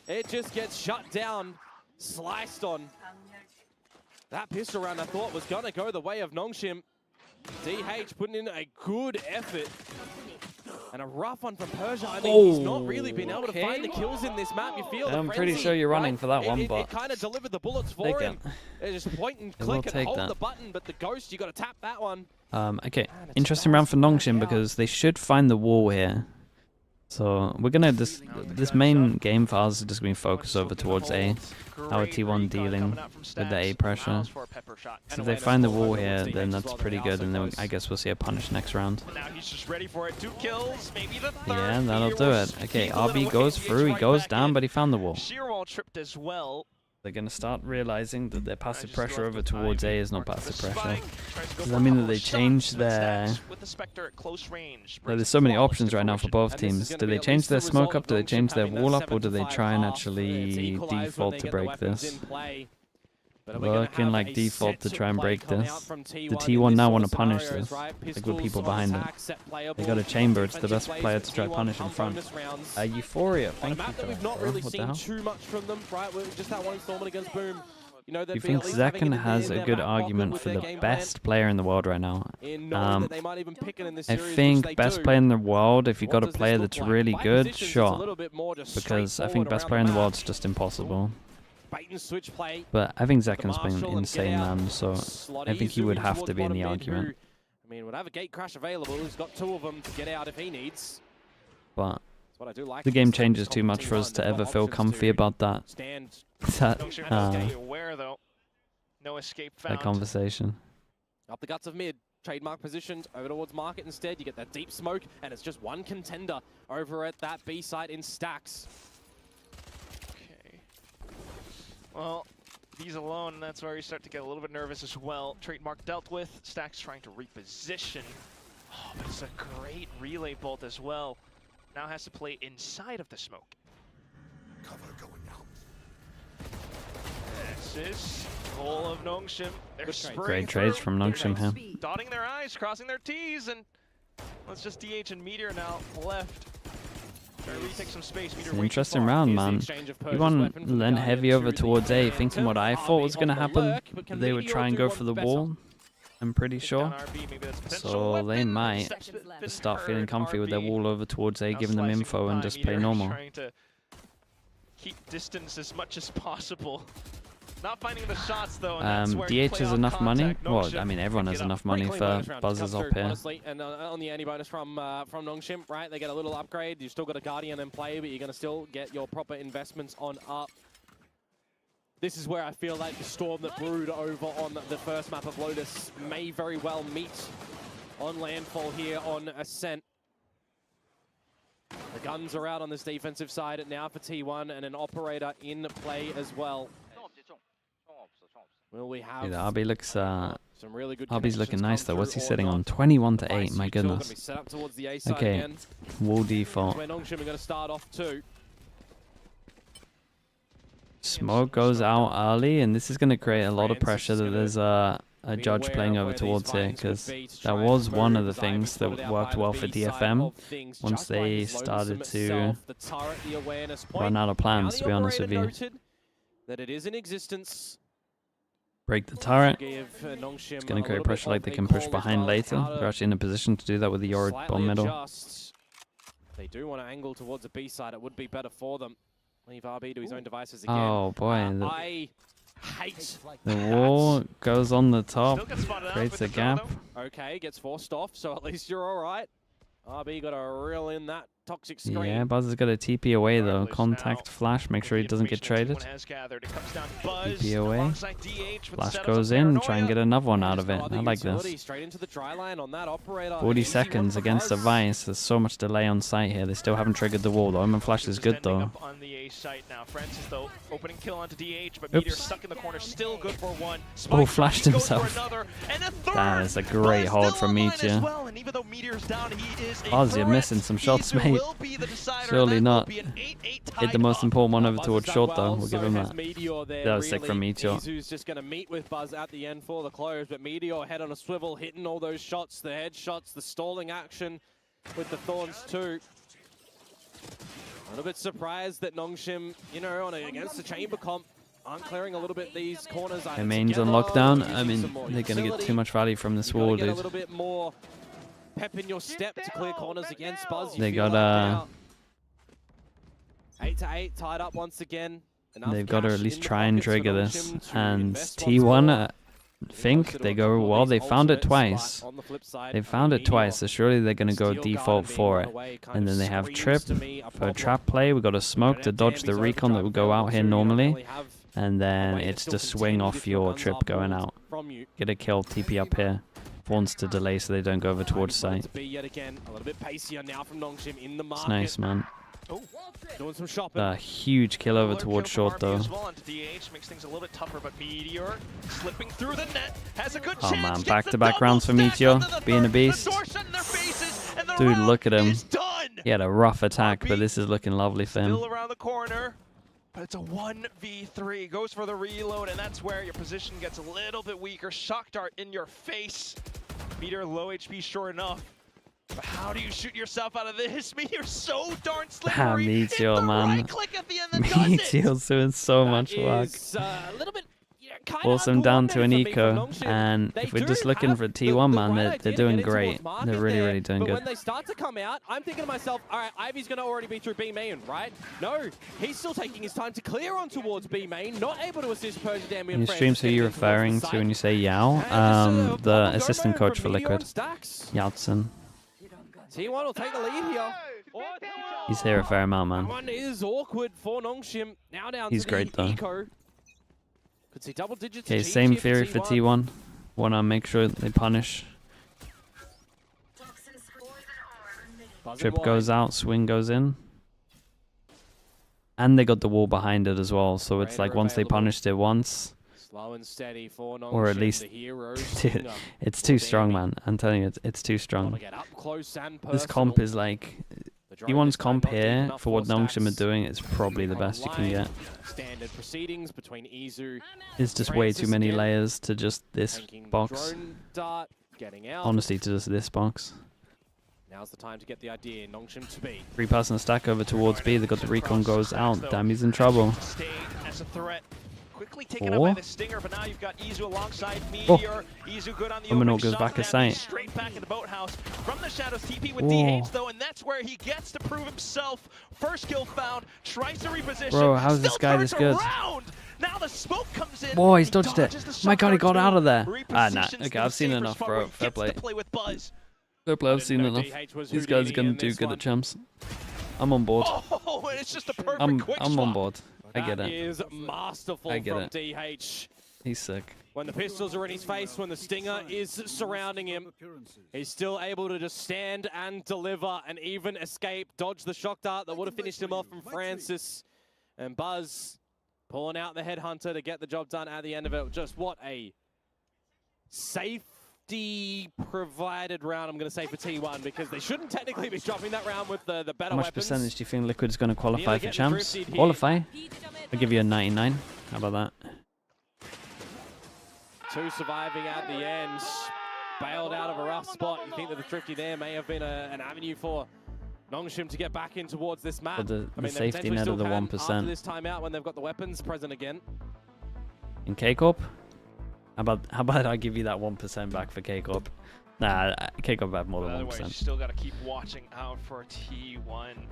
It just gets shut down, sliced on. That pistol round I thought was gonna go the way of NONGSHIM. DH putting in a good effort. And a rough one from Persia. I mean, he's not really been able to find the kills in this map. You feel the I'm pretty frenzy, sure you're running right? for that one, but it kind of delivered the bullets take for it. him. It's just point and will click and take hold that. the button, but the ghost, you got to tap that one. Okay, Man, it's interesting round for NONGSHIM because they should find the wall here. So we're gonna this main game for us is just gonna be focused over towards A. How are T1 dealing with the A pressure? So if they find the wall here, then that's pretty good, and then I guess we'll see a punish next round. Now he's just ready for it. 2 kills, maybe the third. Yeah, that'll do Meteor it. Okay, stealing RB away, goes gets through, he right goes back down, in. but he found the wall. Shearwall tripped as well. They're gonna start realizing that their passive just pressure love over the towards A timing. is not Marks the passive pressure. spike, tries to go Does for that a mean couple that they of shots, changed but their... Stacks with the Spectre at close range. Well, there's brings so many flawless options to right now for fruition. both And this is teams. gonna Do be they at change least their the smoke result up? Do they of change NONGSHIM their having wall that up? Or do they 7-5 try and half. actually It's equalised when default they to get the break weapons this? in play. But are we gonna Looking have like a default to set try and play break come this. out from T1 The in T1 this now sort want of to punish scenarios, this. right? The good Pistols people on behind it. attack, set playable. They got a chamber. It's the Defensive best plays player for to try T1 punish in come front. bonus rounds. Euphoria, On a thank you map for that we've that, not bro. really What the seen hell? too much from them, right? With just that one installment against Boom. You know, Do you they've been think at least having it Zekken in has their a good back pocket argument with for their the game plan, best player in the world right now? in knowing that they might even pick it in this I series, which think they best do. player in the world, if you What got a does this player look that's like? really By good, positions, it's a sure. little bit more just Because I think straightforward best around player in the map. world's just impossible. Bait and switch play. But I think The Zekken's been Marshall and insane, get out. man. So Slot I think he Izu would in have towards to be in the bottom mid, who, argument. I mean, would have a gate crash available. He's got 2 of them to get out if he needs. But That's what I do like. the game This changes top too much for us T1, to they've got ever feel options comfy to about that stand. that NONGSHIM does get you aware though. No escape found. that conversation. Up the guts of mid. Trademark positioned over towards market instead. You get that deep smoke, and it's just one contender over at that B site in stacks. Okay. Well, these alone, that's where you start to get a little bit nervous as well. Trademark dealt with. Stacks trying to reposition. Oh, but it's a great relay bolt as well. Now has to play inside of the smoke. Cover going out. This is goal of NONGSHIM. They're Good trade. spraying Great trades through, from NONGSHIM here. dotting their I's, crossing their T's, and Let's just DH and Meteor now left. Trying to retake some space. It's an interesting round, man. He went heavy over towards A, thinking what I thought was going to happen. They would try and go for the wall, I'm pretty sure. So they might start feeling comfy with their wall over towards A, giving them info and just play normal. Trying to keep distance as much as possible. Not finding the shots though. DH has enough money. Well, I mean, everyone has enough money for buzzers up here. Honestly, and on the anti-bonus from NONGSHIM, right? They get a little upgrade. You've still got a Guardian in play, but you're going to still get your proper investments on up. This is where I feel like the storm that brewed over on the first map of Lotus may very well meet on landfall here on Ascent. The guns are out on this defensive side now for T1, and an operator in play as well. Will we have the RB looks some really good RB's looking nice though. What's he sitting on? 21 to 8. My goodness. Okay, wall default. Where NONGSHIM are going to start off too. Smoke goes out early, and this is going to create a lot of pressure that there's a judge playing over towards here, because that was one of the things that worked well for DFM once they started to run out of plans, to be honest with you. That it is in existence. Break the turret. It's going to create pressure like they can push behind later. They're actually in a position to do that with the Yorick bomb middle. They do want to angle towards the B side. It would be better for them. Leave RB to his own devices again. Oh boy. I hate the wall goes on the top, creates a gap. Okay, gets forced off, so at least you're alright. RB got to reel in that toxic screen. Yeah, Buzz's got a TP away though. Contact flash, make sure he doesn't get traded. TP away. Flash goes in, try and get another one out of it. I like this. 40 seconds against a Vice. There's so much delay on site here. They still haven't triggered the wall. The Omen flash is good though. Oops. Oh, flashed himself. That is a great hold from Meteor. Oz, you're missing some shots, mate. Surely not. Hit the most important one over towards short, though. We'll give him that. That was sick from Meteor. Who's just going to meet with Buzz at the end for the close, but Meteor head on a swivel, hitting all those shots, the headshots, the stalling action with the Thorns too. A little bit surprised that NONGSHIM, you know, against the chamber comp, aren't clearing a little bit these corners. Their main's on lockdown. I mean, they're going to get too much value from this wall, dude. A little bit more pep in your step to clear corners against Buzz. They got 8 to 8 tied up once again. They've got to at least try and trigger this. And T1 think they go, well, they found it twice. They found it twice, so surely they're going to go default for it. And then they have Trip for a trap play. We've got a smoke to dodge the recon that would go out here normally. And then it's to swing off your Trip going out. Get a kill, TP up here. Wants to delay so they don't go over towards site. It's nice, man. Doing some shopping. A huge kill over towards short though. Oh man, back-to-back rounds for Meteor, being a beast. Dude, look at him. He had a rough attack, but this is looking lovely for him. Still around the corner, but it's a 1v3. Goes for the reload, and that's where your position gets a little bit weaker. Shock dart in your face. Meteor low HP, sure enough. But how do you shoot yourself out of this? Meteor's so darn slippery. Meteor, man. Meteor's doing so much work. A little bit, Force him down to an eco, and if we're just looking for T1, man, they're doing great. They're really doing good. When they start to come out, I'm thinking to myself, all right, Ivy's going to already be through B main, right? No, he's still taking his time to clear on towards B main, not able to assist Persia Damien. In streams, who are you referring to when you say Yao? The assistant coach for Liquid, Yautsen. T1 will take the lead here. He's here a fair amount, man. One is awkward for NONGSHIM. Now down He's to great though. Eco. Could see double digits. Okay, same theory for T1. Wanna make sure they punish. Trip goes out, swing goes in. And they got the wall behind it as well, so it's like once they punished it once, slow and steady for NONGSHIM, or at least, dude, it's too strong, man. I'm telling you, it's too strong. This comp is like, T1's comp here for what NONGSHIM are doing is probably the best you can get. Standard proceedings between Izu. It's just way too many layers to just this box. Honestly, to just this box. Now's the time to get the idea. NONGSHIM to B. 3-person stack over towards B. They got the recon goes out. Damn, he's in trouble. Stay as a threat. Quickly taken up by the Stinger, but now you've got Izu alongside Meteor. Oh. Izu good on the Luminor goes back aside. Straight back in the boathouse from the shadows. TP with DH though, and that's where he gets to prove himself. First kill found, tries to reposition. Bro, how's this guy this good? Now the smoke comes in. Whoa, he's dodged it. My god, he got out of there. Ah, nah. Okay, I've seen enough, bro. Fair play. Fair play, I've seen enough. These guys are gonna do good at champs. I'm on board. Oh, and it's just a perfect quick I'm on board. I get That it. is masterful I get from it. DH. He's sick. When the pistols are in his face, when the Stinger is surrounding him, he's still able to just stand and deliver and even escape, dodge the shock dart that would have finished him off from Francis. And Buzz pulling out the headhunter to get the job done at the end of it. Just what a safety provided round, I'm going to say, for T1, because they shouldn't technically be dropping that round with the better How much weapons. percentage do you think Liquid's going to qualify for champs? Qualify? I'll give you a 99. How about that? 2 surviving at the end. Bailed out of a rough spot. You think that the Thrifty there may have been an avenue for NONGSHIM to get back in towards this map. But the I mean, safety net of the 1%. After this timeout, when they've got the weapons present again. In K-Corp? How about I give you that 1% back for K-Corp? Nah, K-Corp have more than 1%. Still got to keep watching out for T1.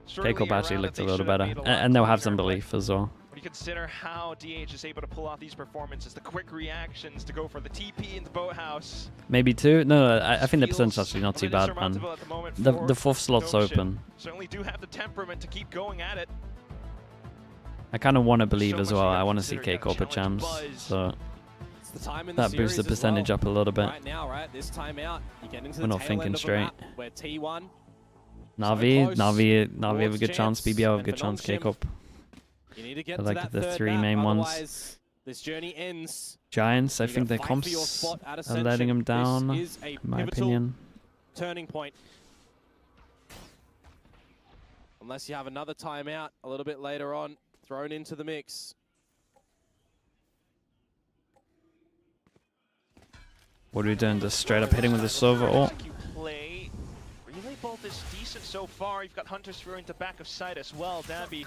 K-Corp actually looked a little better. And they'll have some belief as well. When you consider how DH is able to pull off these performances, the quick reactions to go for the TP in the boathouse. Maybe 2? No, I think the percent's actually not too bad, man. The 4th slot's open. Certainly do have the temperament to keep going at it. I kind of want to believe as well. I want to see K-Corp at champs. So that boosts the percentage up a little bit. Right now, right, this time out, you get into We're not thinking straight. Where T1 Na'Vi have a good chance. BBL have a good chance. K-Corp. You need to get I like to that the 3 map, main ones. This journey ends. Giants, I think their comps are letting them down, in my opinion. Turning point. Unless you have another timeout a little bit later on, thrown into the mix. What are we doing? Just straight up hitting with the Sova ult? Relay bolt is decent so far. You've got Hunters through into back of sight as well. Dabby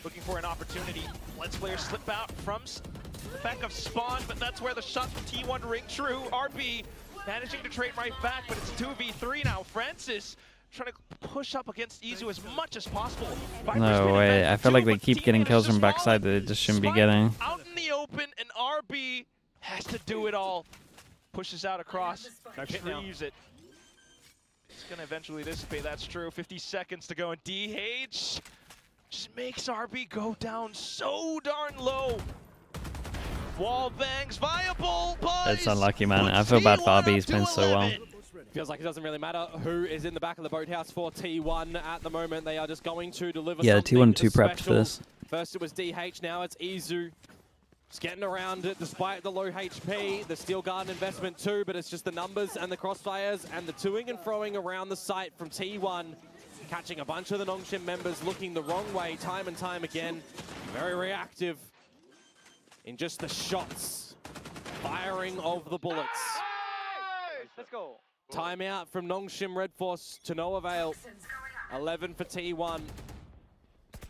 looking for an opportunity. Let's players slip out from the back of spawn, but that's where the shots from T1 ring true. RB managing to trade right back, but it's 2v3 now. Francis trying to push up against Izu as much as possible. No way. I feel like they keep getting kills from backside that they just shouldn't be getting. Out in the open, and RB has to do it all. Pushes out across. No pit now. Use it. It's going to eventually dissipate. That's true. 50 seconds to go, and DH just makes RB go down so darn low. Wall bangs viable, boys. That's unlucky, man. I feel bad for RB. He's playing so well. Feels like it doesn't really matter who is in the back of the boathouse for T1 at the moment. They are just going to deliver T1 too prepped for this. First it was DH, now it's Izu. Just getting around it despite the low HP, the Steel Garden investment too, but it's just the numbers and the crossfires and the toing and froing around the site from T1. Catching a bunch of the NONGSHIM members looking the wrong way time and time again. Very reactive in just the shots. Firing of the bullets. Let's go. Timeout from NONGSHIM REDFORCE to no avail. 11 for T1.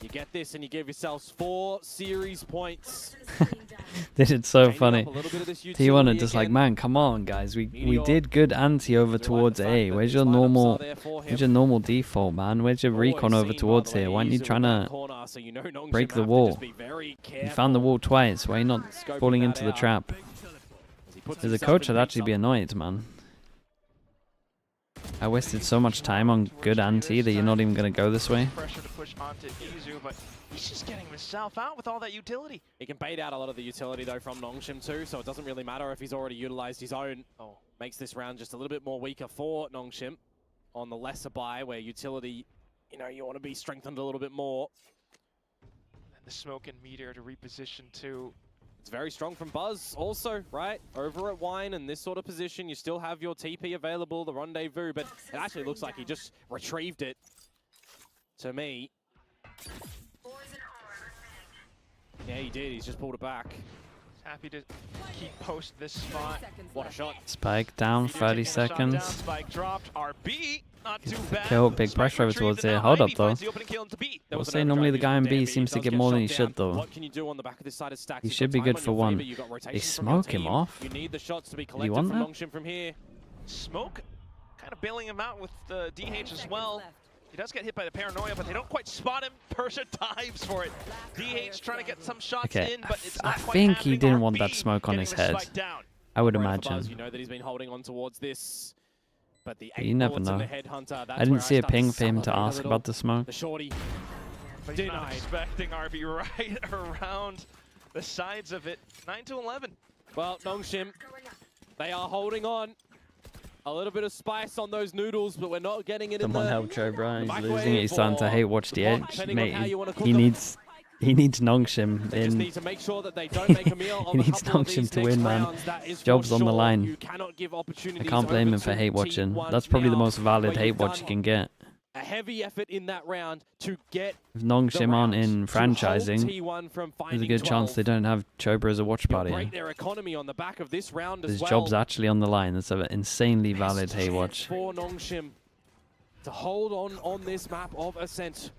You get this and you give yourselves 4 series points. This is so funny. T1 are just like, man, come on, guys. We did good anti over towards A. Where's your normal default, man? Where's your recon over towards here? Why aren't you trying to break the wall? You found the wall twice. Why are you not falling into the trap? As a coach, I'd actually be annoyed, man. I wasted so much time on good anti that you're not even going to go this way. Pressure to push onto Izu, but he's just getting himself out with all that utility. He can bait out a lot of the utility though from NONGSHIM too, so it doesn't really matter if he's already utilized his own. Makes this round just a little bit more weaker for NONGSHIM on the lesser buy where utility, you want to be strengthened a little bit more. And the smoke and meteor to reposition too. It's very strong from Buzz also, right? Over at Wine in this sort of position, you still have your TP available, the rendezvous, but it actually looks like he just retrieved it to me. Yeah, he did. He's just pulled it back. Happy to keep post this spot. What a shot. Spike down, 30 seconds. Spike dropped. RB, not too bad. Kill, big pressure over towards there. Hold up though. We'll say normally the guy in B seems to get more than he should though. What can you do on the back of this side of stacks? He should be good for one. They smoke him off. You need the shots to be Do you collected want from that? NONGSHIM from here. Smoke kind of bailing him out with the DH as well. He does get hit by the paranoia, but they don't quite spot him. Persia dives for it. DH trying to get some shots Okay, in, but it's I not quite think he happening. didn't RB want that smoke on getting his the head. spike down. I would Right for imagine. Buzz, you know that he's been holding on towards this. But the You never know. I didn't see a ping for him to ask about the smoke. The shorty. But he's not expecting RB right around the sides of it. 9-11. Well, NONGSHIM, they are holding on. A little bit of spice on those noodles, but we're not getting it Someone in the help Joe, bro. He's microwave losing it. He's starting to hate watch the edge. depending on Mate, how you wanna cook he them. needs NONGSHIM They just in. need to make sure that they don't make a meal on He a needs couple of NONGSHIM these to next win, man. rounds. That is for Job's on the sure. line. You cannot give I opportunities can't blame over him for to hate watching. T1 That's probably the now, most valid where hate you've watch you done can get. a heavy effort in that round to get If NONGSHIM aren't in to hold franchising, T1 from there's a finding good chance 12. they don't have Chobra as a watch party. Break their economy on the back of this round as His well. job's actually on the line. It's an insanely valid hate watch. For NONGSHIM to hold on this map of Ascent.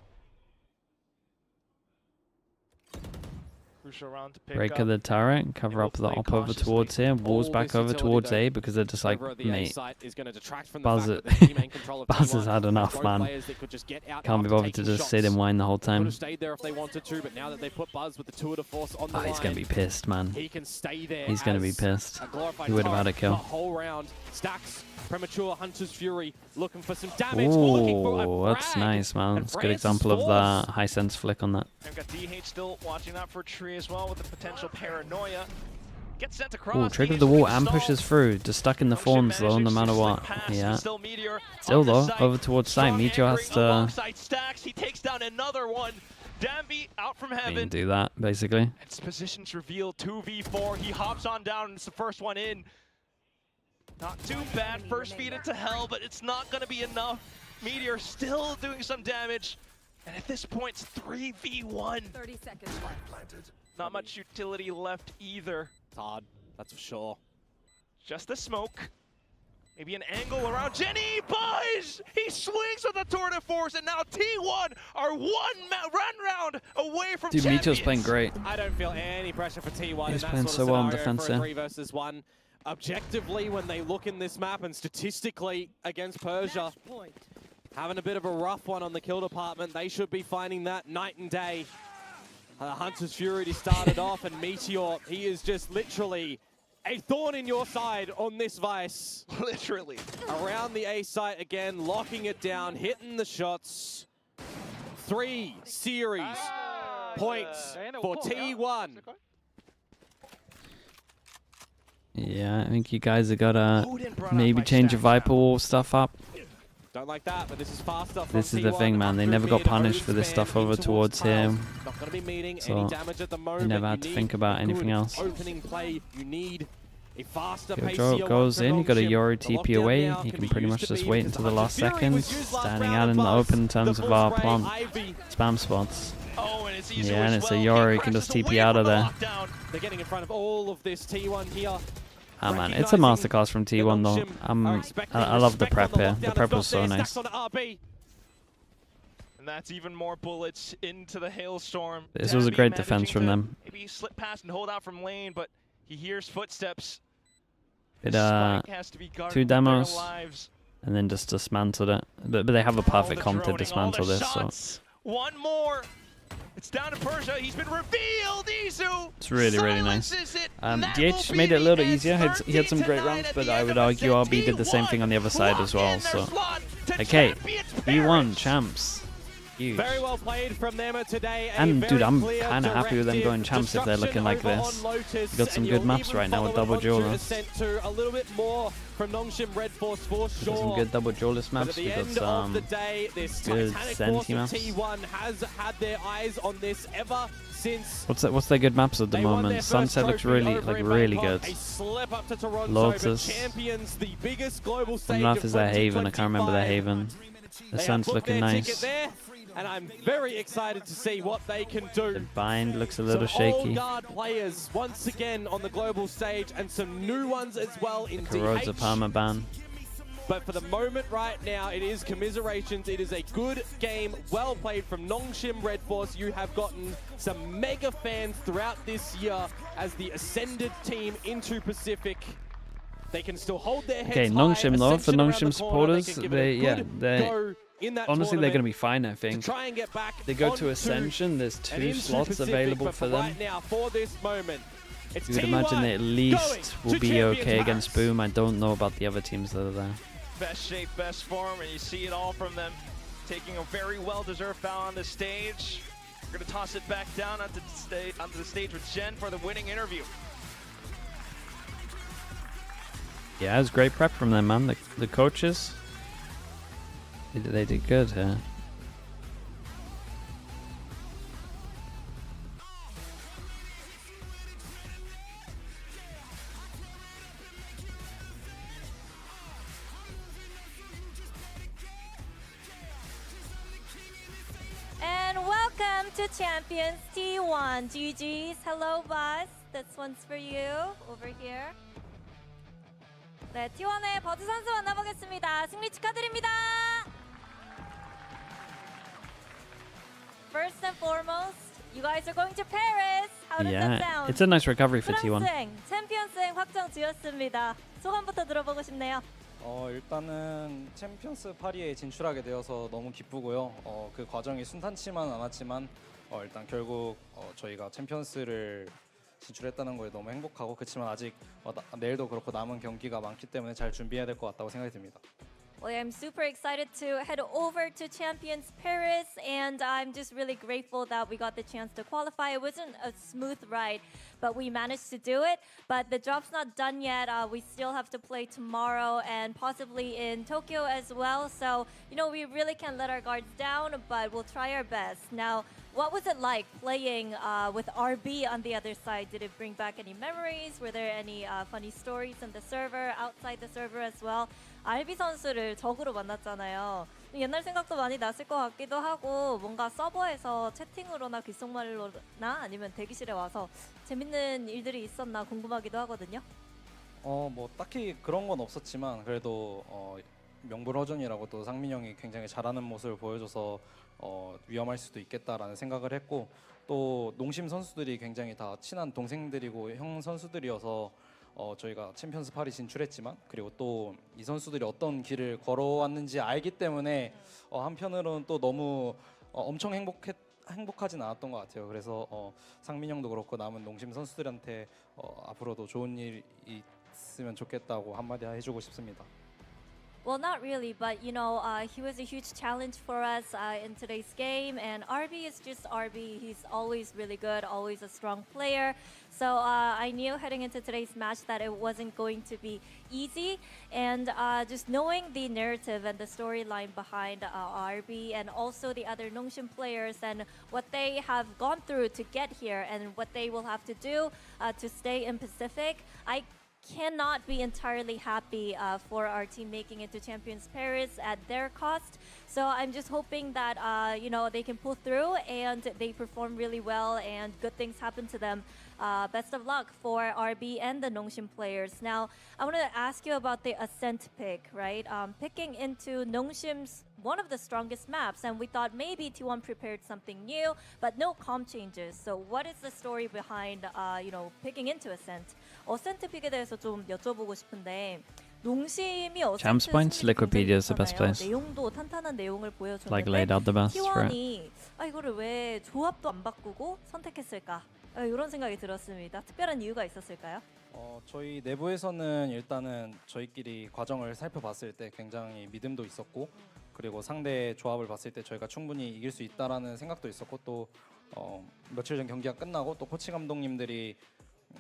Crucial round to pick Break up. of the turret, cover up the op over towards here, walls All back this over utility towards though, A because they're just like, over at the A mate, site is going to detract from the Buzz fact it. that the team in control of Buzz has T1. had enough, Both man. players that could just get out Can't be after bothered to taking just sit shots. and whine the whole Could time. have stayed there if they wanted to, but now that they put Buzz with the tour de force on the Oh, line, he's going to be pissed, man. he can stay there. He's going to be as pissed. a glorified He would have had a target kill. The whole round. Stacks, premature Hunter's Fury, looking for some damage. Looking for Ooh, a that's frag. nice, man. And That's a good Francis example of Force. that high sense flick on that. I've got DH still watching out for Tree as well with the potential paranoia. Gets sent across. Ooh, trigger DH the wall looking to and stall. pushes through. Just stuck in the NONGSHIM thorns though, no managing matter to what. slip past, Yeah. Still Meteor Still on the though, site. over towards side. Strong Meteor has anchoring to alongside Stacks. He takes down another one. Danby out from heaven. do that, basically. Its positions revealed 2v4. He hops on down and it's the first one in. Not too bad. First feed into hell, but it's not going to be enough. Meteor still doing some damage. And at this point, it's 3v1. 30 seconds left. Not much utility left either. It's hard, that's for sure. Just the smoke. Maybe an angle around Jenny. Buys! He swings with the tour de force, and now T1 are run round away from Dude, champions. Meteor's playing great. I don't feel any pressure for T1 He's in that playing sort of so well on scenario defense for a here. 3 versus 1. Objectively, when they look in this map and statistically against Persia, having a bit of a rough one on the kill department, they should be finding that night and day. Hunter's Fury he started off, and Meteor, he is just literally a thorn in your side on this Vice. Literally. Around the A site again, locking it down, hitting the shots. 3 series points for T1. Yeah, I think you guys have got to maybe change your Viper Wall stuff up. Don't like that, but this is faster. This is the thing, man. They never got punished for this stuff over towards him. Not going to be meeting So, any damage at the moment. never had to think about anything else. Opening play, you need a faster pace. Joe goes in, you got a Yori TP away. He can pretty much just wait until the last second. Standing out in the open in terms of our plant spam spots. Oh, and it's easy Yeah, and as it's a well. Yori, He can just crashes TP away out from of the there. lockdown. They're getting in front of all of this T1 here. Ah man, it's a masterclass from T1 though. I love the prep here. The prep was so nice. And that's even more bullets into the hailstorm. This was a Danby great defense managing from to them. Maybe slip past and hold out from lane, but he hears footsteps. It, Spike has to be guarded 2 with their demos, lives. and then just dismantled it. But they have a perfect comp to dismantle this, so One more. It's down to Persia. He's been revealed. Izu. it's really, really nice. silences it. DH made it a little easier. He had some great rounds, but I would argue RB did the same thing on the other side as well. So, okay, B1 champs. Huge. Very well played from them today. And dude, I'm kind of happy with them going champs if they're looking like this. Got some good maps right now with double duelists. A little bit more from NONGSHIM RedForce for sure. Got some good double duelist maps. We got some the day, this good Titanic Senti force of maps. T1 has had their eyes on this ever since. What's their good maps at the They won their moment? first Sunset looks trophy really over in really Bangkok. good. A slip up to Toronto, Lotus. but champions the biggest global I stage don't know if of it's their Haven. I can't remember their 2025. Haven. They Ascent's have booked looking their nice. ticket there. and I'm very excited to see what they can do. The bind looks a little some shaky. Old guard players once again on the global stage, and some new ones as well in Corrodes a DH. permaban. But for the moment right now, it is commiserations. It is a good game, well played from NONGSHIM REDFORCE. You have gotten some mega fans throughout this year as the ascended team into Pacific. They can still hold their heads Okay, high. NONGSHIM though, for Ascension around NONGSHIM the corner, supporters, they can give it a good go in that honestly they're going to tournament be fine, I to think. try and get back They go onto to Ascension, there's and 2 into slots Pacific, available but for them. right now, for this moment, it's You would T1 imagine they at least will to be Champions okay against Paris. Boom. I don't know about the other teams that are there. Best shape, best form, and you see it all from them. Taking a very well-deserved foul on the stage. We're going to toss it back down onto the stage with Jen for the winning interview. Yeah, it was great prep from them, man. The coaches, they did good here. And welcome to Champions T1. GG's. Hello, boss. This one's for you. Over here. 네, T1의 버즈 선수 만나보겠습니다. 승리 축하드립니다. First and foremost, you guys are going to Paris. How does that Yeah, sound? it's a nice recovery for T1. 프랑스행, 챔피언스행 확정 지었습니다. 소감부터 들어보고 싶네요. 일단은 챔피언스 파리에 진출하게 되어서 너무 기쁘고요. 그 과정이 순탄치만 않았지만 일단 결국 저희가 챔피언스를 진출했다는 거에 너무 행복하고, 그렇지만 아직 내일도 그렇고 남은 경기가 많기 때문에 잘 준비해야 될 것 같다고 생각이 듭니다. Well, I'm super excited to head over to Champions Paris, and I'm just really grateful that we got the chance to qualify. It wasn't a smooth ride, but we managed to do it. But the job's not done yet. We still have to play tomorrow and possibly in Tokyo as well. So, you know, we really can't let our guards down, but we'll try our best. Now, what was it like playing with RB on the other side? Did it bring back any memories? Were there any funny stories in the server, outside the server as well? RB 선수를 적으로 만났잖아요. 옛날 생각도 많이 났을 것 같기도 하고, 뭔가 서버에서 채팅으로나 귓속말로나 아니면 대기실에 와서 재밌는 일들이 있었나 궁금하기도 하거든요. 뭐 딱히 그런 건 없었지만 그래도 명불허전이라고 또 상민 형이 굉장히 잘하는 모습을 보여줘서 위험할 수도 있겠다라는 생각을 했고, 또 농심 선수들이 굉장히 다 친한 동생들이고 형 선수들이어서 저희가 챔피언스 파리 진출했지만, 그리고 또 이 선수들이 어떤 길을 걸어왔는지 알기 때문에 한편으로는 또 너무 엄청 행복하진 않았던 것 같아요. 그래서 상민 형도 그렇고 남은 농심 선수들한테 앞으로도 좋은 일이 있으면 좋겠다고 한마디 해주고 싶습니다. Well, not really, but you know, he was a huge challenge for us in today's game, and RB is just RB. He's always really good, always a strong player. So I knew heading into today's match that it wasn't going to be easy, and just knowing the narrative and the storyline behind RB and also the other NONGSHIM players and what they have gone through to get here and what they will have to do to stay in Pacific, I cannot be entirely happy for our team making it to Champions Paris at their cost. So I'm just hoping that you know, they can pull through and they perform really well and good things happen to them. Best of luck for RB and the NONGSHIM players. Now, I want to ask you about the Ascent pick, right? Picking into NONGSHIM's one of the strongest maps, and we thought maybe T1 prepared something new, but no comp changes. So what is the story behind, you know, picking into Ascent? 어센트 픽에 대해서 좀 여쭤보고 싶은데, 농심이 Champs points, Liquipedia is the best place. 내용도 탄탄한 내용을 보여줬는데, Like laid out the best for it. T1이 이거를 왜 조합도 안 바꾸고 선택했을까? 이런 생각이 들었습니다. 특별한 이유가 있었을까요? 저희 내부에서는 일단은 저희끼리 과정을 살펴봤을 때 굉장히 믿음도 있었고, 그리고 상대 조합을 봤을 때 저희가 충분히 이길 수 있다라는 생각도 있었고, 또 며칠 전 경기가 끝나고 또 코치 감독님들이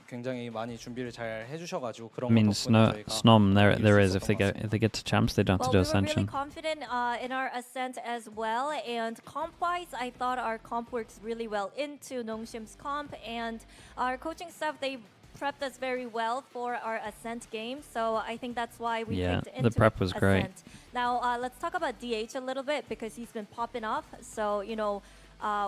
굉장히 많이 준비를 잘 해주셔가지고 그런 I mean, 것 덕분에 저희가 Snom there is 이길 수 있었던 것 if they get to champs they don't have to do Well, we were really Ascension. confident in our Ascent as well, and comp-wise, I thought our comp works really well into NONGSHIM's comp, and our coaching staff, they prepped us very well for our Ascent game, so I think that's why we Yeah, picked into the prep was great. Ascent. Now, let's talk about DH a little bit because he's been popping off. So, you know,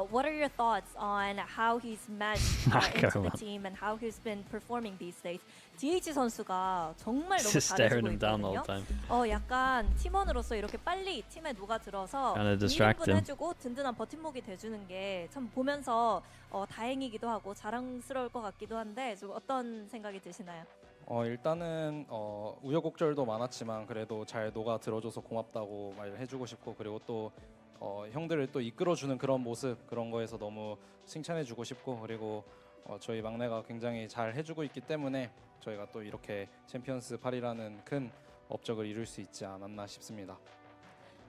what are your thoughts on how he's matched into the team and how he's been performing these days? DH 선수가 정말 너무 잘해주고 있거든요. 약간 팀원으로서 이렇게 빨리 팀에 녹아들어서 이인분 해주고 든든한 버팀목이 돼주는 게 참 보면서 다행이기도 하고 자랑스러울 것 같기도 한데 좀 어떤 생각이 드시나요? 일단은 우여곡절도 많았지만 그래도 잘 녹아 들어줘서 고맙다고 말해주고 싶고 그리고 또 형들을 또 이끌어주는 그런 모습 그런 거에서 너무 칭찬해주고 싶고 그리고 저희 막내가 굉장히 잘 해주고 있기 때문에 저희가 또 이렇게 챔피언스 8이라는 큰 업적을 이룰 수 있지 않았나 싶습니다.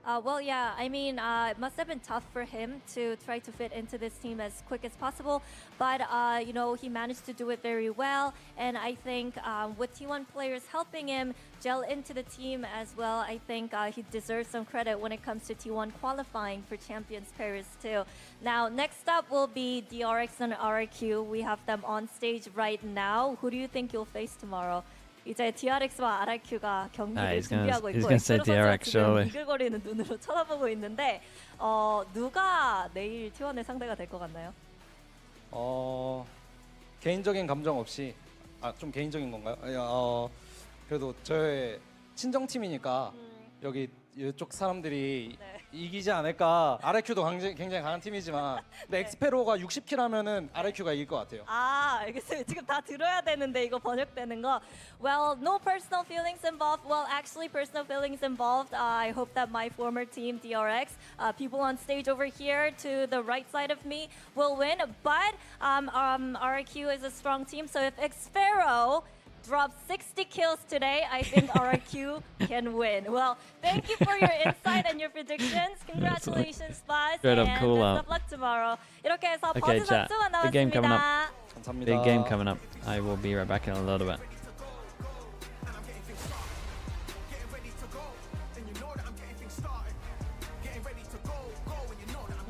Well, yeah, I mean, it must have been tough for him to try to fit into this team as quick as possible, but, you know, he managed to do it very well, and I think with T1 players helping him gel into the team as well, I think he deserves some credit when it comes to T1 qualifying for Champions Paris too. Now, next up will be DRX and RRQ. We have them on stage right now. Who do you think you'll face tomorrow? 이제 DRX와 RRQ가 경기를 준비하고 있고 엑스로 선수가 지금 이글거리는 눈으로 쳐다보고 있는데 누가 내일 T1의 상대가 될 것 같나요? 개인적인 감정 없이 좀 개인적인 건가요? 그래도 저의 친정팀이니까 여기 이쪽 사람들이 이기지 않을까. RRQ도 굉장히 강한 팀이지만 근데 엑스페로가 60킬 하면은 RRQ가 이길 것 같아요. 알겠어요. 지금 다 들어야 되는데 이거 번역되는 거. Well, no personal feelings involved. Well, actually personal feelings involved. I hope that my former team DRX, people on stage over here to the right side of me will win. But RRQ is a strong team, so if Xpharaoh dropped 60 kills today, I think RRQ can win. Well, thank you for your insight and your predictions. Congratulations, Buzz, and best of luck tomorrow. 이렇게 해서 버즈 선수 만나봤습니다. 감사합니다. Big game coming up. I will be right back in a little bit.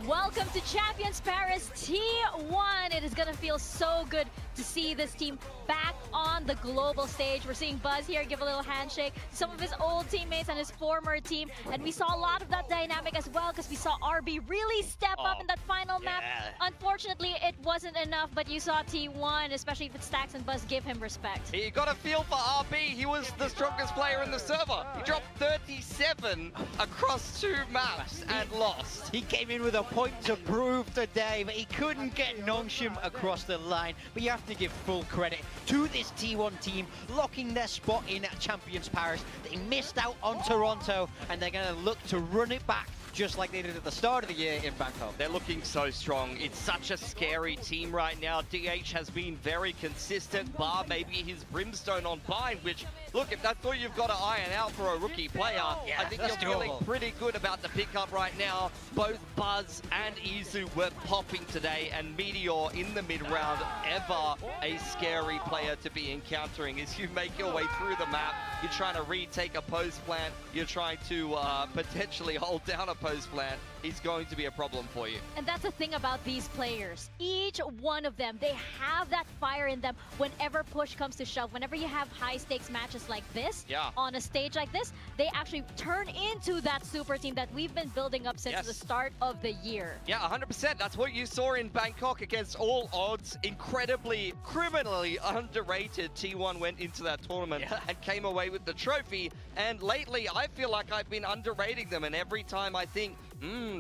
Welcome to Champions Paris T1. It is going to feel so good to see this team back on the global stage. We're seeing Buzz here give a little handshake to some of his old teammates and his former team. And we saw a lot of that dynamic as well because we saw RB really step up in that final map. Unfortunately, it wasn't enough, but you saw T1, especially with Stacks and Buzz, give him respect. You got a feel for RB. He was the strongest player in the server. He dropped 37 across 2 maps and lost. He came in with a point to prove today, but he couldn't get NONGSHIM across the line. But you have to give full credit to this T1 team, locking their spot in Champions Paris. They missed out on Toronto, and they're going to look to run it back just like they did at the start of the year in Bangkok. They're looking so strong. It's such a scary team right now. DH has been very consistent, bar maybe his Brimstone on Bind, which, look, if that's all you've got to iron out for a rookie player, I think you're feeling pretty good about the pickup right now. Both Buzz and Izu were popping today, and Meteor in the mid-round, ever a scary player to be encountering as you make your way through the map. You're trying to retake a post plant. You're trying to potentially hold down a post plant. Is going to be a problem for you. And that's the thing about these players. Each one of them, they have that fire in them whenever push comes to shove. Whenever you have high stakes matches like this, on a stage like this, they actually turn into that super team that we've been building up since the start of the year. Yeah, 100%. That's what you saw in Bangkok against all odds. Incredibly, criminally underrated T1 went into that tournament and came away with the trophy. And lately, I feel like I've been underrating them. And every time I think,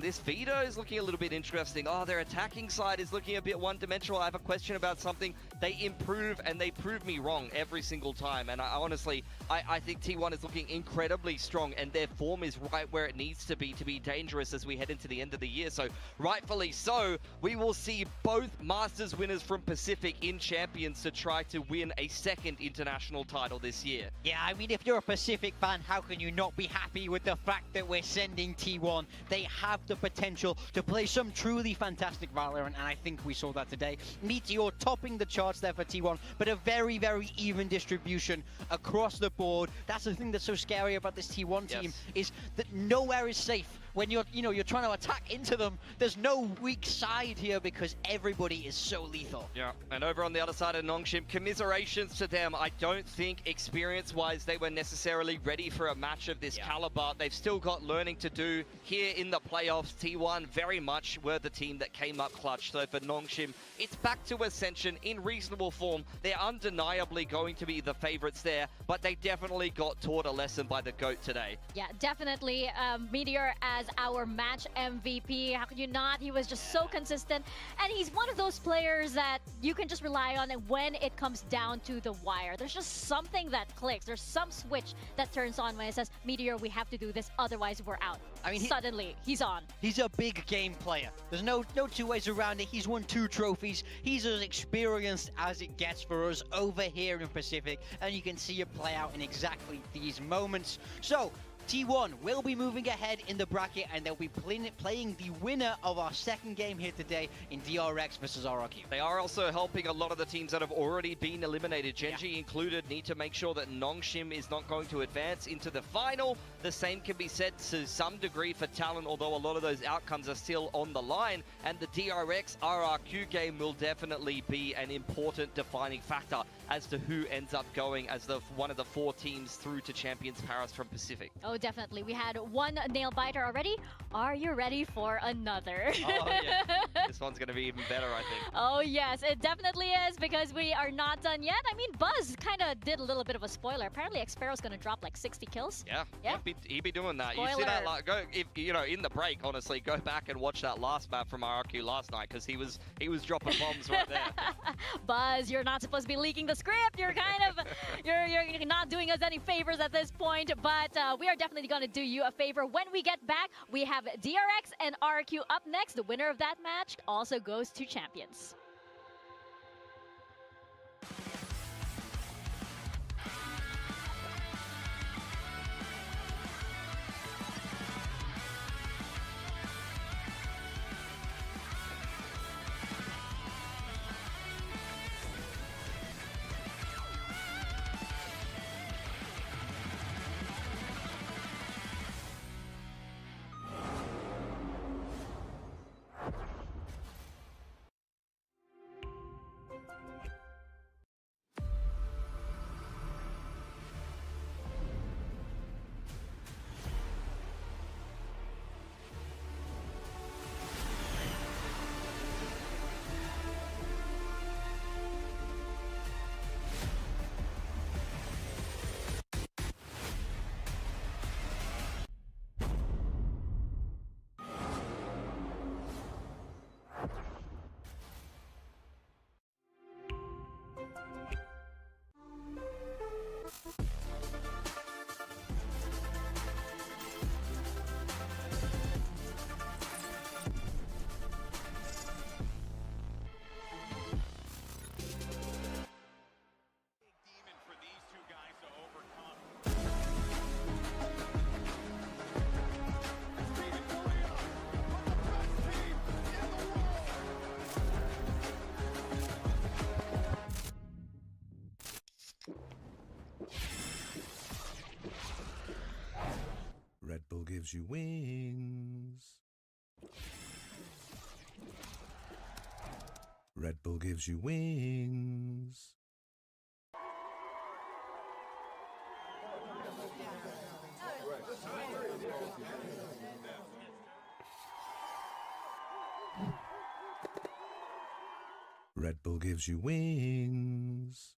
this Vito is looking a little bit interesting. Oh, their attacking side is looking a bit one-dimensional. I have a question about something. They improve and they prove me wrong every single time. And I honestly think T1 is looking incredibly strong and their form is right where it needs to be dangerous as we head into the end of the year. So rightfully so, we will see both Masters winners from Pacific in Champions to try to win a second international title this year. Yeah, I mean, if you're a Pacific fan, how can you not be happy with the fact that we're sending T1? They have the potential to play some truly fantastic Valorant, and I think we saw that today. Meteor topping the charts there for T1, but a very, very even distribution across the board. That's the thing that's so scary about this T1 team, is that nowhere is safe when you're trying to attack into them, there's no weak side here because everybody is so lethal. Yeah, and over on the other side of NONGSHIM, commiserations to them. I don't think experience-wise they were necessarily ready for a match of this caliber. They've still got learning to do here in the playoffs. T1 very much were the team that came up clutch. So for NONGSHIM, it's back to Ascension in reasonable form. They're undeniably going to be the favorites there, but they definitely got taught a lesson by the GOAT today. Yeah, definitely. Meteor as our match MVP. How could you not? He was just so consistent. And he's one of those players that you can just rely on when it comes down to the wire. There's just something that clicks. There's some switch that turns on when it says, Meteor, we have to do this, otherwise we're out. I mean, suddenly, he's on. He's a big game player. There's no two ways around it. He's won 2 trophies. He's as experienced as it gets for us over here in Pacific. And you can see it play out in exactly these moments. So, T1 will be moving ahead in the bracket, and they'll be playing the winner of our second game here today in DRX versus RRQ. They are also helping a lot of the teams that have already been eliminated, Genji included, need to make sure that NONGSHIM is not going to advance into the final. The same can be said to some degree for Talon, although a lot of those outcomes are still on the line, and the DRX RRQ game will definitely be an important defining factor as to who ends up going as one of the 4 teams through to Champions Paris from Pacific. Oh, definitely. We had 1 nail biter already. Are you ready for another? Oh, yeah. This one's going to be even better, I think. Oh, yes. It definitely is, because we are not done yet. I mean, Buzz kind of did a little bit of a spoiler. Apparently, Xpero's going to drop like 60 kills. Yeah. He'd be doing that. Spoiler. You see that, in the break, honestly, go back and watch that last map from RRQ last night, because he was dropping bombs right there. Buzz, you're not supposed to be leaking the script. You're kind of, you're not doing us any favors at this point, but we are definitely going to do you a favor. When we get back, we have DRX and RRQ up next. The winner of that match also goes to Champions. Red Bull gives you wings. Red Bull gives you wings. Red Bull gives you wings.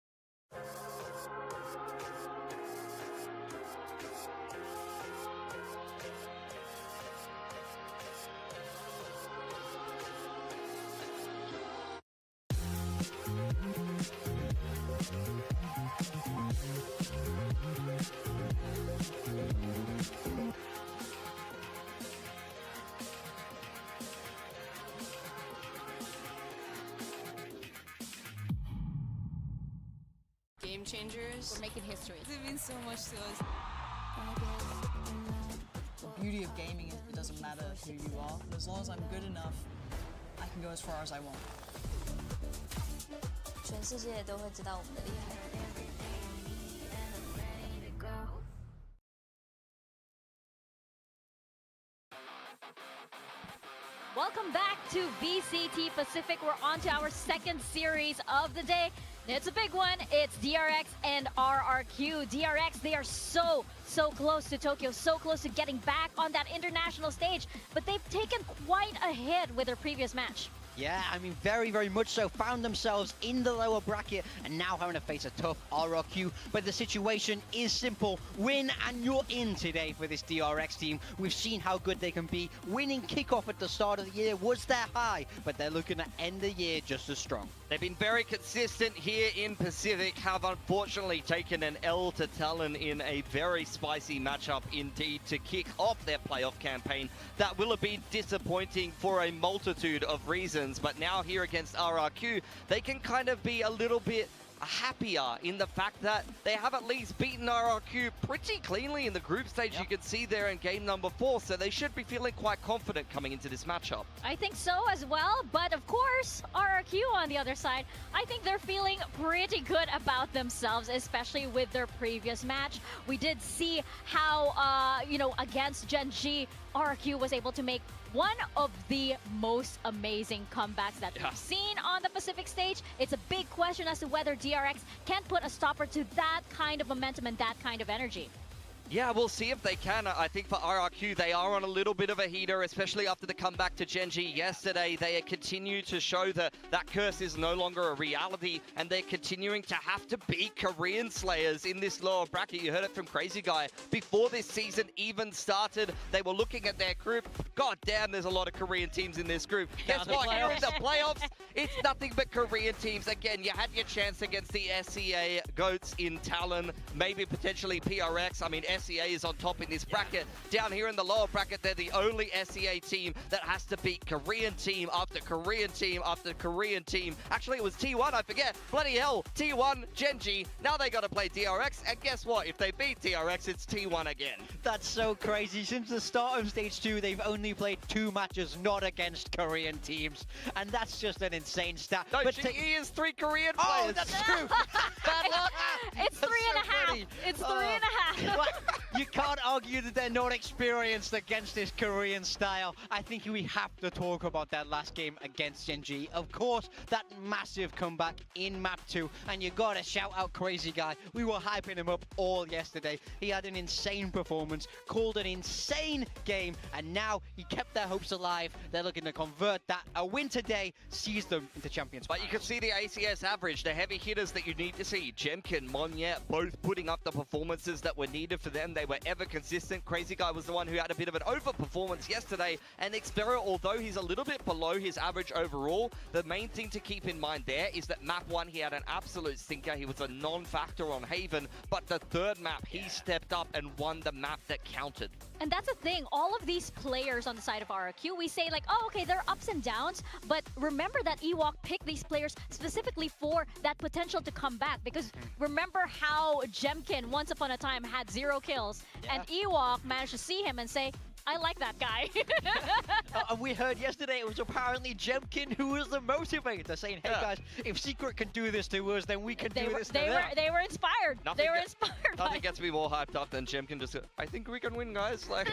Game changers. We're making history. It means so much to us. The beauty of gaming is it doesn't matter who you are. As long as I'm good enough, I can go as far as I want. 全世界都会知道我们的厉害。Welcome back to VCT Pacific. We're on to our second series of the day. It's a big one. It's DRX and RRQ. DRX, they are so close to Tokyo, so close to getting back on that international stage, but they've taken quite a hit with their previous match. Yeah, I mean, very much so. Found themselves in the lower bracket and now having to face a tough RRQ. But the situation is simple. Win and you're in today for this DRX team. We've seen how good they can be. Winning kickoff at the start of the year was their high, but they're looking to end the year just as strong. They've been very consistent here in Pacific, have unfortunately taken an L to Talon in a very spicy matchup indeed to kick off their playoff campaign. That will have been disappointing for a multitude of reasons. But now here against RRQ, they can kind of be a little bit happier in the fact that they have at least beaten RRQ pretty cleanly in the group stage. You can see there in game number 4, so they should be feeling quite confident coming into this matchup. I think so as well, but of course, RRQ on the other side, I think they're feeling pretty good about themselves, especially with their previous match. We did see how, against Gen G, RRQ was able to make one of the most amazing comebacks that we've seen on the Pacific stage. It's a big question as to whether DRX can put a stopper to that kind of momentum and that kind of energy. Yeah, we'll see if they can. I think for RRQ, they are on a little bit of a heater, especially after the comeback to Gen G yesterday. They continue to show that that curse is no longer a reality, and they're continuing to have to beat Korean Slayers in this lower bracket. You heard it from Crazy Guy. Before this season even started, they were looking at their group. God damn, there's a lot of Korean teams in this group. Guess what? Here in the playoffs, it's nothing but Korean teams. Again, you had your chance against the SCA Goats in Talon, maybe potentially PRX. I mean, SCA is on top in this bracket. Down here in the lower bracket, they're the only SCA team that has to beat Korean team after Korean team after Korean team. Actually, it was T1, I forget. Bloody hell, T1, Gen G. Now they got to play DRX, and guess what? If they beat DRX, it's T1 again. That's so crazy. Since the start of Stage 2, they've only played 2 matches not against Korean teams, and that's just an insane stat. No, GE is 3 Korean players. Oh, that's true. Bad luck. It's 3.5. It's 3.5. You can't argue that they're not experienced against this Korean style. I think we have to talk about that last game against Gen G. Of course, that massive comeback in map 2, and you gotta shout out Crazy Guy. We were hyping him up all yesterday. He had an insane performance, called an insane game, and now he kept their hopes alive. They're looking to convert that. A win today sees them into champions. But you can see the ACS average, the heavy hitters that you need to see. Jemkin, Monyet, both putting up the performances that were needed for them. They were ever consistent. Crazy Guy was the one who had a bit of an overperformance yesterday. And Xpero, although he's a little bit below his average overall, the main thing to keep in mind there is that map 1, he had an absolute stinker. He was a non-factor on Haven. But the third map, he stepped up and won the map that counted. And that's the thing, all of these players on the side of RRQ, we say like, oh, okay, there are ups and downs, but remember that Ewok picked these players specifically for that potential to come back, because remember how Jemkin once upon a time had 0 kills, and Ewok managed to see him and say, I like that guy. And we heard yesterday it was apparently Jemkin who was the motivator, saying, hey guys, if Secret can do this to us, then we can do this to them. They were inspired. They were inspired. Nothing gets me more hyped up than Jemkin just, I think we can win, guys. Like,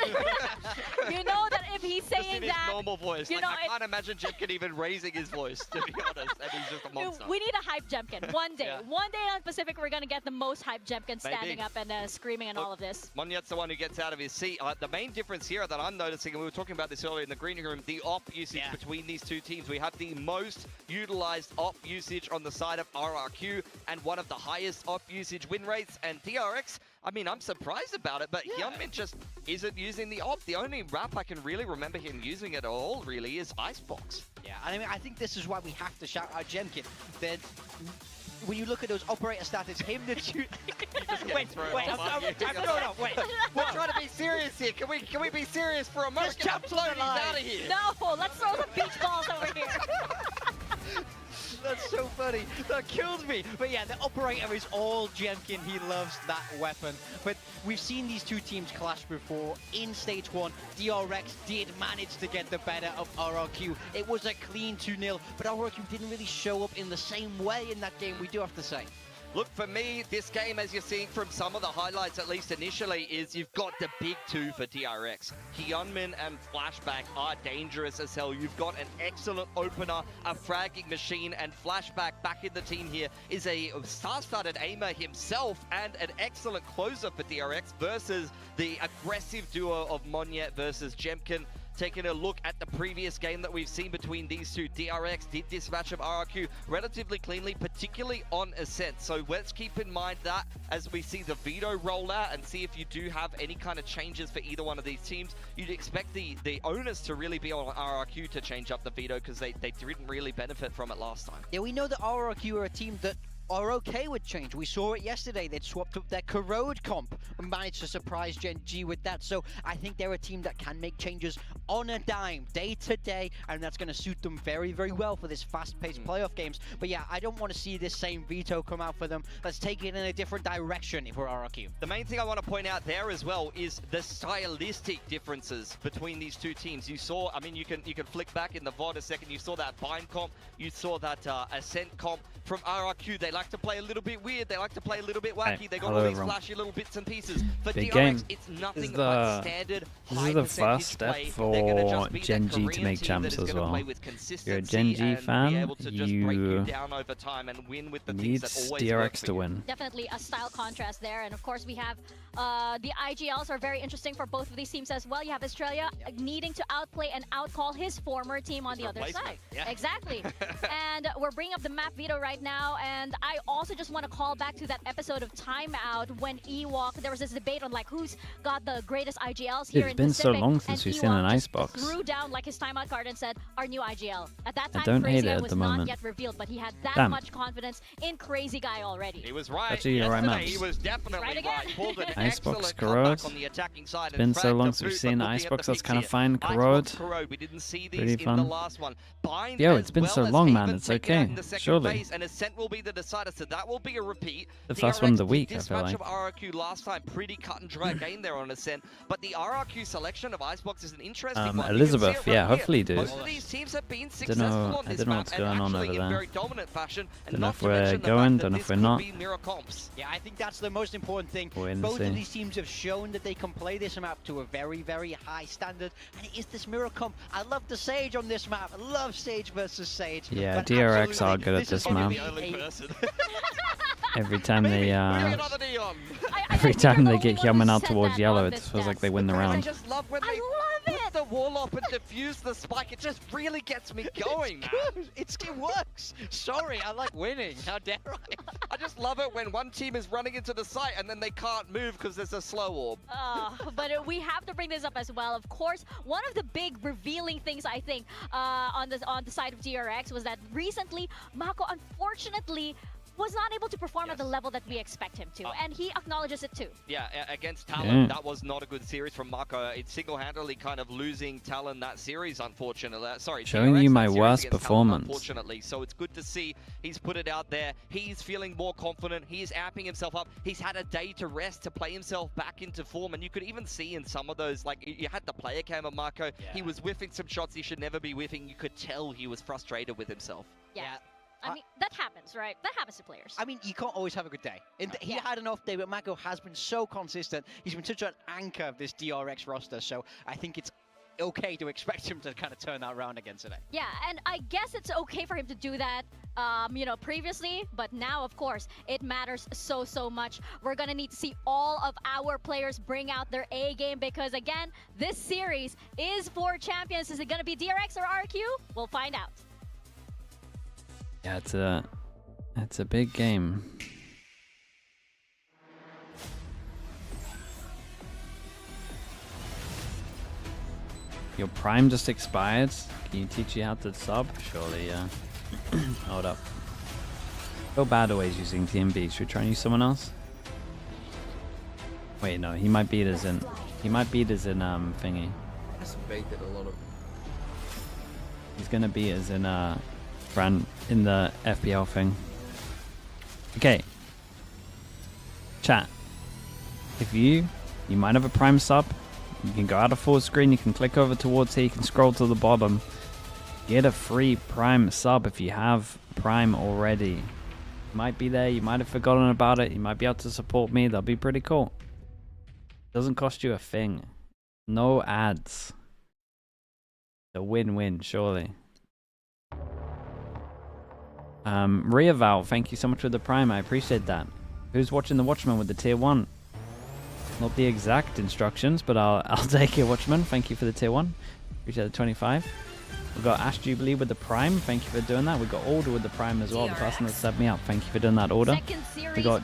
you know that if he's saying just in his normal voice. You like, I can't imagine Jemkin even raising his voice, to be honest. And he's just a monster. We need a hype Jemkin. One day. One day on Pacific, we're going to get the most hype Jemkin standing up and screaming and all of this. Monyet's the one who gets out of his seat. The main difference here that I'm noticing, and we were talking about this earlier in the green room, the op usage between these two teams. We have the most utilized op usage on the side of RRQ and one of the highest op usage win rates. And DRX, I mean, I'm surprised about it, but Hyunmin just isn't using the op. The only rap I can really remember him using at all, really, is Icebox. Yeah, I mean, I think this is why we have to shout out Jemkin. That when you look at those operator stats, it's him that you... wait, We're trying to be serious here. Can we be serious for a moment? Get the floaties out of here. No, let's throw some beach balls over here. That's so funny. That killed me. But yeah, the operator is all Jemkin. He loves that weapon. But we've seen these two teams clash before. In Stage 1, DRX did manage to get the better of RRQ. It was a clean 2-0, but RRQ didn't really show up in the same way in that game, we do have to say. Look, for me, this game, as you're seeing from some of the highlights, at least initially, is you've got the big two for DRX. Hyunmin and Flashback are dangerous as hell. You've got an excellent opener, a fragging machine, and Flashback back in the team here is a star-started aimer himself and an excellent closer for DRX versus the aggressive duo of Monyet versus Jemkin. Taking a look at the previous game that we've seen between these two, DRX did dispatch of RRQ relatively cleanly, particularly on Ascent. So let's keep in mind that as we see the veto roll out and see if you do have any kind of changes for either one of these teams, you'd expect the onus to really be on RRQ to change up the veto because they didn't really benefit from it last time. Yeah, we know that RRQ are a team that are okay with change. We saw it yesterday. They'd swapped up their Corrode comp and managed to surprise Gen G with that. So I think they're a team that can make changes on a dime, day to day, and that's going to suit them very, very well for this fast-paced playoff games. But yeah, I don't want to see this same veto come out for them. Let's take it in a different direction if we're RRQ. The main thing I want to point out there as well is the stylistic differences between these two teams. You saw, I mean, you can flick back in the VOD a second. You saw that Bind comp. You saw that Ascent comp. From RRQ, they like to play a little bit weird. They like to play a little bit wacky. They got all these flashy little bits and pieces. For Big DRX, game. it's nothing but standard. This is the first step for Gen G to make champs as well. If you're a Gen G fan, you need DRX to win. Definitely a style contrast there, and of course we have the IGLs are very interesting for both of these teams as well. You have Australia needing to outplay and outcall his former team on the other side. Yeah. Exactly. And we're bringing up the map veto right now, and I also just want to call back to that episode of Timeout when Ewok, there was this debate on like who's got the greatest IGLs here in Pacific. It's been so long since we've seen an Icebox. Threw down like his timeout card and said, our new IGL. At that time, I don't hate Crazy it Guy at was the not moment. yet revealed, but he had that much confidence in Crazy Guy already. He was right. Actually, you're right, Yesterday, Maps. he was definitely right. Pulled an Icebox excellent comeback on Corrode. the attacking side. It's been so long since we've seen Icebox. That's kind of fine. Corrode. We didn't see these Pretty in fun. the last one. Bind Yo, it's been so long, man. It's okay. Surely. Phase, and Ascent will be the decider, so that will be a repeat. The first one of the week, I feel Dispatch like. of RRQ last time, pretty cut and dry game there on Ascent, but the RRQ selection of Icebox is an interesting one. Elizabeth, yeah, hopefully, dude. Most of these teams have been I successful on don't this know map, what's going on and over actually in there. very dominant fashion. And Don't know not if to we're mention the going, fact don't know that if we're this not. could be mirror comps. Yeah, I think that's the most important thing. Wait and Both of see. these teams have shown that they can play this map to a very, very high standard, and it is this mirror comp. I love the Sage on this map. I love Sage versus Sage. Yeah, but DRX are absolutely, good at is this gonna map. be a- Every time they Another neon. every time they get Hyunmin out towards yellow, it feels like they win the I round. just love when they put the wall up and defuse the spike. It just really gets me going, man. It works. Sorry, I like winning. How dare I? I just love it when one team is running into the site and then they can't move because there's a slow orb. But we have to bring this up as well. Of course, one of the big revealing things I think on the side of DRX was that recently Mako unfortunately was not able to perform at the level that we expect him to, and he acknowledges it too. Yeah, against Talon, that was not a good series from Mako. It's single-handedly kind of losing Talon that series, unfortunately. Sorry, Showing DRX you my that series worst against performance. Talon, unfortunately. So it's good to see he's put it out there. He's feeling more confident. He is amping himself up. He's had a day to rest to play himself back into form, and you could even see in some of those, like you had the player cam of Mako. Yeah. He was whiffing some shots he should never be whiffing. You could tell he was frustrated with himself. Yeah. I mean, that happens, right? That happens to players. I mean, you can't always have a good day. He had an off day, but Mako has been so consistent. He's been such an anchor of this DRX roster, so I think it's okay to expect him to kind of turn that around again today. Yeah, and I guess it's okay for him to do that, you know, previously, but now, of course, it matters so much. We're gonna need to see all of our players bring out their A game because, again, this series is for champions. Is it gonna be DRX or RRQ? We'll find out. Yeah, it's a big game. Your Prime just expired. Can you teach you how to sub? Surely, yeah. Hold up. Go bad always using TMB. Should we try and use someone else? Wait, no, he might beat us in thingy. That's baited a lot of. He's gonna beat us in Brand in the FPL thing. Okay. Chat. If you might have a Prime sub, you can go out of full screen, you can click over towards here, you can scroll to the bottom. Get a free Prime sub if you have Prime already. might be there. You might have forgotten about it. You might be able to support me. That'll be pretty cool. Doesn't cost you a thing. No ads. A win-win, surely. Reaval, thank you so much for the Prime. I appreciate that. Who's watching the Watchman with the tier 1? Not the exact instructions, but I'll take it, Watchman. Thank you for the tier 1. Appreciate the 25. We've got Ash Jubilee with the Prime. Thank you for doing that. We've got Order with the Prime as well. The person that set me up. Thank you for doing that, Order. We got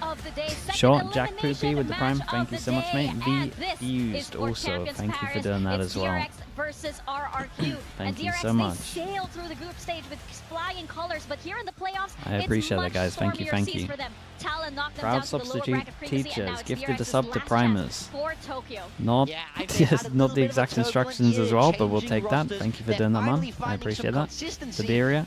Short Jack Poopy with the Prime. Thank you so much, mate. V Used also. Thank you for doing that as well. DRX versus RRQ. Thank you so much. They sailed through the group stage with flying colors, but here in the playoffs, I appreciate that, guys. Thank you, thank you. Proud substitute teachers gifted the sub to primers. Not not the exact instructions as well, but we'll take that. Thank you for doing that, man. I appreciate that. Tiberia,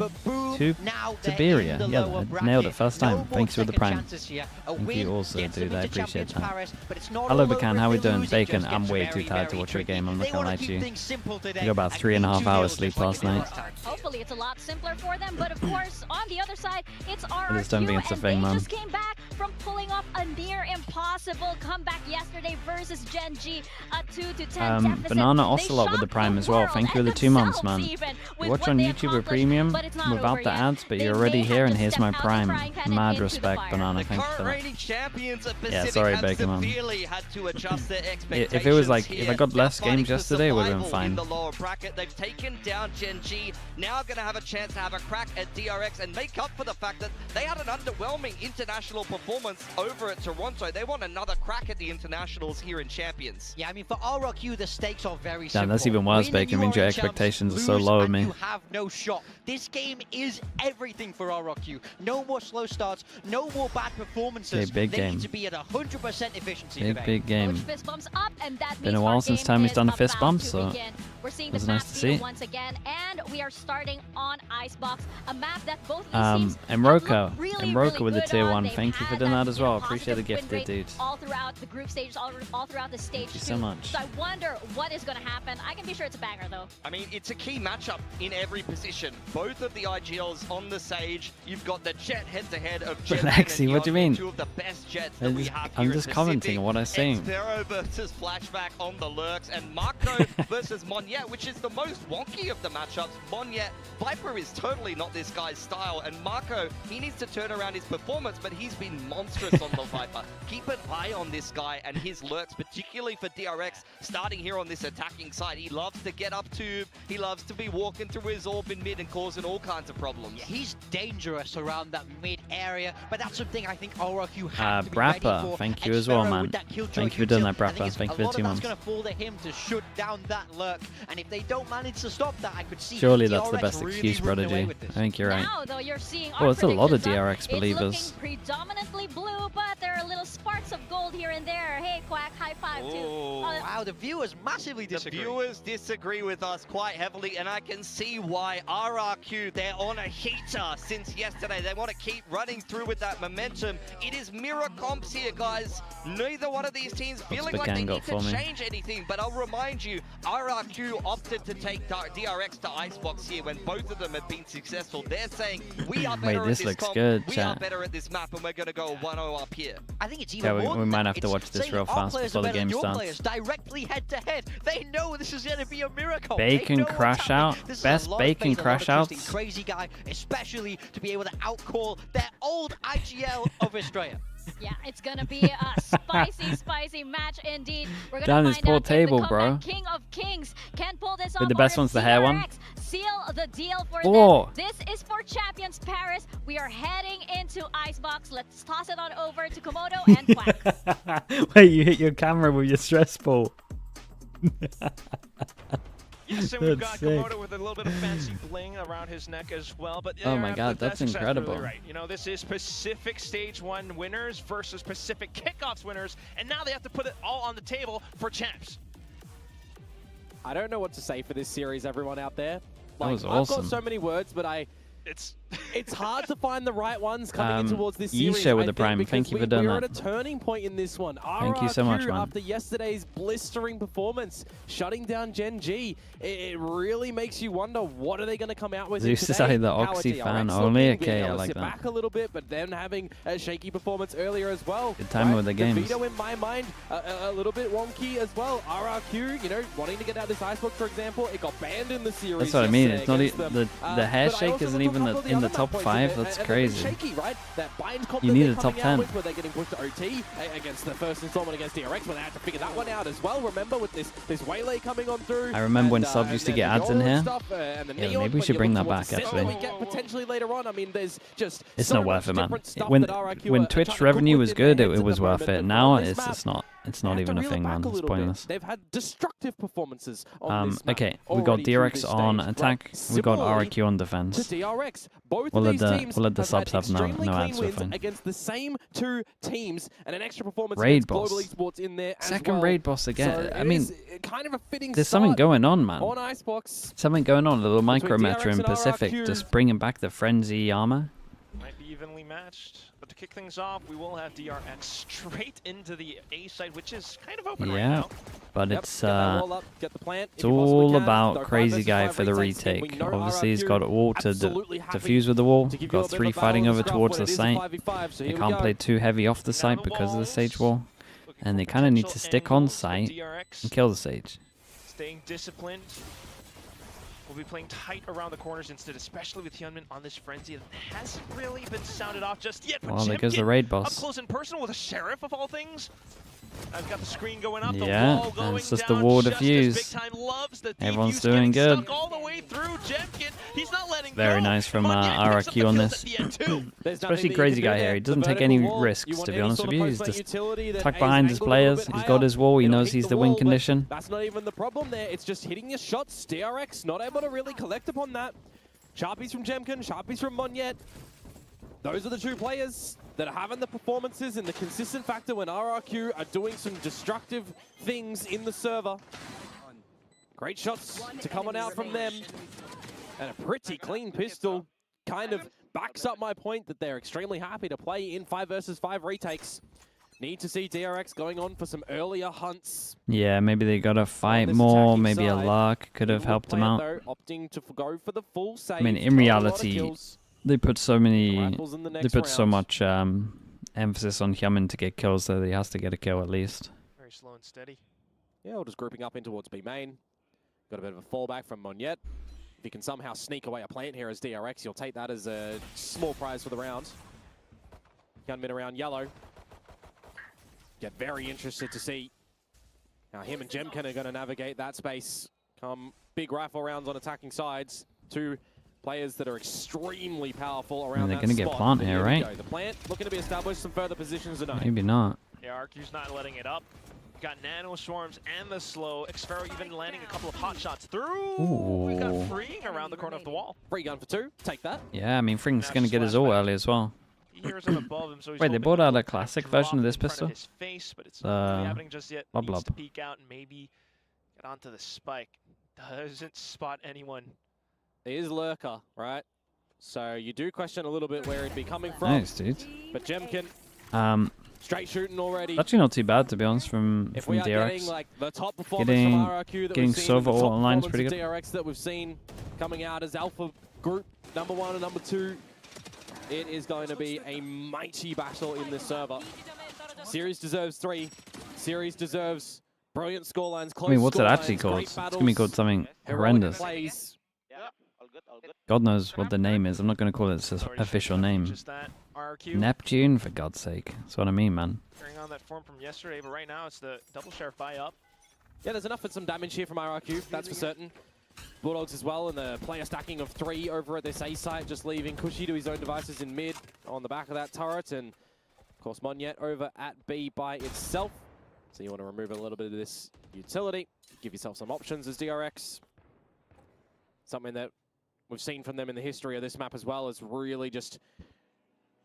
Tiberia. Yeah, I nailed it first time. Thanks for the Prime. Thank you also, dude. I appreciate that. Hello, Bacan. How we doing? Bacon. I'm way too tired to watch your game. I'm not gonna lie to you. I got about 3.5 hours sleep last night. Hopefully it's a lot simpler for them, but of course, on the other side, it's RRQ, I just don't think it's a thing, man. just came back from pulling off a near impossible comeback yesterday versus Gen G, a 2-10 deficit. Banana Ocelot with the Prime as well. Thank you for the 2 months, man. You watch on YouTube or Premium without the ads, but you're already here, and here's my Prime. Mad respect, Banana. Thank you for that. Yeah, sorry, Bacon, man. If it was like, if I got less games yesterday, it would have been fine. The lower bracket, they've taken down Gen G. Now going to have a chance to have a crack at DRX and make up for the fact that they had an underwhelming international performance over at Toronto. They want another crack at the internationals here in Champions. Yeah, I mean, for RRQ, the stakes are very simple. Damn, that's even worse, Bacon. Means your expectations are so low of me. You have no shot. This game is everything for RRQ. No more slow starts, no more bad performances. Okay, big game. They need to be at 100% efficiency today. Big game. Fist bumps up, and that been a while since Tammy's done a fist bump, so we're seeing it was the nice map to see. once again, and we are starting on Icebox, a map that both teams Emroka. really Emroka with the tier 1. They've Thank you for had doing that as well. positive Appreciate the win gifted, rate dude. all throughout the group stages, all throughout the stage. Thank you so much. So I wonder what is going to happen. I can be sure it's a banger, though. I mean, it's a key matchup in every position. Both of the IGLs on the stage. You've got the Jet head-to-head of Jet Relaxy, what do you mean? Two of the best Jets that we have here I'm just commenting on what I'm saying. Xero versus Flashback on the Lurks, and Marco versus Monyet, which is the most wonky of the matchups. Monyet, Viper is totally not this guy's style, and Marco, he needs to turn around his performance, but he's been monstrous on the Viper. Keep an eye on this guy and his Lurks, particularly for DRX, starting here on this attacking side. He loves to get up tube, he loves to be walking through his orb in mid and causing all kinds of problems. Yeah, he's dangerous around that mid area, but that's something I think RRQ have to be ready for. Thank you as well, man. Thank you for doing that, Brappa. Thank you for 2 months. Going to fall to him to shut down that Lurk, and if they don't manage to stop that, I could see surely that's DRX the best really excuse, Prodigy. I think you're right. Now, though, you're seeing oh, it's a lot of DRX believers. It's looking predominantly blue, but there are little sparks of gold here and there. Hey, Quack, high five too. Wow, the viewers massively disagree. The viewers disagree with us quite heavily, and I can see why. RRQ, they're on a heater since yesterday. They want to keep running through with that momentum. It is mirror comps here, guys. Neither one of these teams feeling like they need to change anything, but I'll remind you, RRQ opted to take DRX to Icebox here when both of them have been successful. They're saying, we are better this at this looks comp, good, we are better at this map, and we're going to go 1-0 up here. I think it's even more we might have to watch this real fast before the game starts. Directly head to head. They know this is going to be a miracle. Bacon crash out. Best Bacon crash outs. Crazy guy, especially to be able to outcall their old IGL of Australia. Yeah, it's gonna be a spicy match indeed. We're Down gonna this poor table, bro. King of Kings can pull this off. With the best one's the hair one. Seal the deal for them. This is for Champions Paris. We are heading into Icebox. Let's toss it on over to Komodo and Quack. Wait, you hit your camera with your stress ball. Yes, and we've got Komodo with a little bit of fancy bling around his neck as well. But oh my god, that's incredible. Right. You know, this is Pacific Stage 1 winners versus Pacific Kickoffs winners, and now they have to put it all on the table for champs. I don't know what to say for this series, everyone out there. Like, that was I've awesome. got so many words, but It's It's hard to find the right ones coming in towards this series. Yisha with the Prime. Thank you for doing that. We're at a turning point in this one. Thank you so much, man. After yesterday's blistering performance, shutting down Gen G, it really makes you wonder, what are they going to come out with Zeus today? decided the How are Oxy DRX fan looking? only? Being Okay, able I to like sit that. back a little bit, but then having a shaky performance earlier as well. Good timing with the games. Vito, in my mind, a little bit wonky as well. RRQ, you know, wanting to get out this Icebox, for example, it got banned in the series. That's what I mean. It's not the hair but I shake also isn't look even at a couple of in the other top map 5. points That's and crazy. Shaky, right? That bind comp You that need they're a top coming out 10. with, where they're getting pushed to OT against the first installment against DRX, where they had to figure that one out as well. Remember, with this Waylay coming on through. I remember when and, Sub used to and get the ads in Yola here. stuff, and the Yeah, Neon, maybe we when should you bring look that towards back, the set that actually. we get potentially later on. I mean, there's just It's so not much worth it, man. different stuff When that RRQ when are Twitch trying to revenue put was in their good, heads it at was the worth moment, it. and Now on this it's map, just not. It's they not have to even a reel it thing, back man. a It's little bit. pointless. They've had destructive performances on this map Okay, we got already through DRX this on stage, attack. right? We got Similarly RRQ on to defense. DRX. Both We'll of let these the teams we'll let the have subs had have no extremely ads. clean We're fine. wins against the same two teams, and an extra performance Raid against boss. Global Esports in there as Second well. raid boss again. So I mean, it is kind of a fitting there's something start going on, man. on Icebox. Something going on. A little Between micrometa DRX in and Pacific, RRQ. just bringing back the frenzy armor. Might be evenly matched. But to kick things off, we will have DRX straight into the A site, which is kind of open right Yeah, now. but Yep, it's get that wall up, get the plant it's if you possibly all can. about Though 5 crazy versus guy 5 for the retakes, and we retake. know Obviously, he's RRQ got all to absolutely happy defuse with the wall. to give you a Got bit of 3 a fighting battle over scruff towards when the it is a site. 5v5, so They here we can't go. play too heavy off the site because of the sage wall, and they kind of need to stick on site and kill the sage. Staying disciplined. We'll be playing tight around the corners instead, especially with Hyunmin on this frenzy that hasn't really been sounded off just yet. But Well, there goes the Jemkin raid up boss. close and personal with a sheriff of all things. I've got the screen going up, the Yeah, wall going and it's just down. the wall Just as defuse. Big Time loves the Everyone's defuse doing getting good. stuck all the way through. Jemkin, he's not letting Very go. nice from Monyet picks up the RRQ on kills this. at the end too. Especially crazy guy here. He doesn't take any risks, to be honest with you. He's just tucked behind his players. He's got his wall. He knows he's the win condition. That's not even the problem there. It's just hitting your shots. DRX not able to really collect upon that. Sharpies from Jemkin, Sharpies from Monyet. Those are the two players that are having the performances and the consistent factor when RRQ are doing some destructive things in the server. Great shots to come on out from them. And a pretty clean pistol kind of backs up my point that they're extremely happy to play in 5 versus 5 retakes. Need to see DRX going on for some earlier hunts. Yeah, maybe they gotta fight this more. attacking Maybe a side. lark could have Good helped them plan, out. though, opting to go for the full save. I mean, in Got a lot of reality, kills. they put so many. Rifles in the They next put so round. much emphasis on Hyunmin to get kills that he has to get a kill at least. Very slow and steady. Yeah, we're just grouping up in towards B main. Got a bit of a fallback from Monyet. If you can somehow sneak away a plant here as DRX, you'll take that as a small prize for the round. Gunman around yellow. Get very interested to see how him and Jemkin are going to navigate that space. Come big rifle rounds on attacking sides. Two players that are extremely powerful around they're that going to get spot. plant But here, we right? go. The plant looking to be established. Some further positions tonight. Maybe not. Yeah, RQ's not letting it up. Got nano swarms and the slow. Xfero even landing a couple of hot shots through. We got Ooh. freeing around the corner of the wall. Free gun for 2. Take that. Yeah, I mean, Fring's Now going to get his ult flashback. early as well. He hears him above him, so he's Wait, they hoping brought to out a look classic drop version of this in front pistol? his face, but it's not really happening just yet. Blob Needs to Blob. peek out and maybe get onto the spike. Doesn't spot anyone. It is Lurker, right? So you do question a little bit where he'd be coming from. Nice, dude. But Jemkin, straight shooting already. Actually not too bad, to be honest, from If we are getting DRX. like the top performance Getting- from RRQ that getting we've seen, Sova the top all online is performance pretty of good. DRX that we've seen coming out as Alpha Group number 1 and number 2. It is going to be a mighty battle in this server. Series deserves 3. Series deserves brilliant scorelines, close I mean, what's it scorelines, actually called? great It's going to be battles, called something heroic horrendous. plays. God knows what the name is. I'm not going to call it its official name. Just that. RRQ Neptune, for God's sake. That's what I mean, man. carrying on that form from yesterday, but right now it's the double sheriff buy up. Yeah, there's enough for some damage here from RRQ, that's for certain. Bulldogs as well, and the player stacking of 3 over at this A site, just leaving Cushy to his own devices in mid on the back of that turret, and of course Monyet over at B by itself. So you want to remove a little bit of this utility, give yourself some options as DRX. Something that we've seen from them in the history of this map as well is really just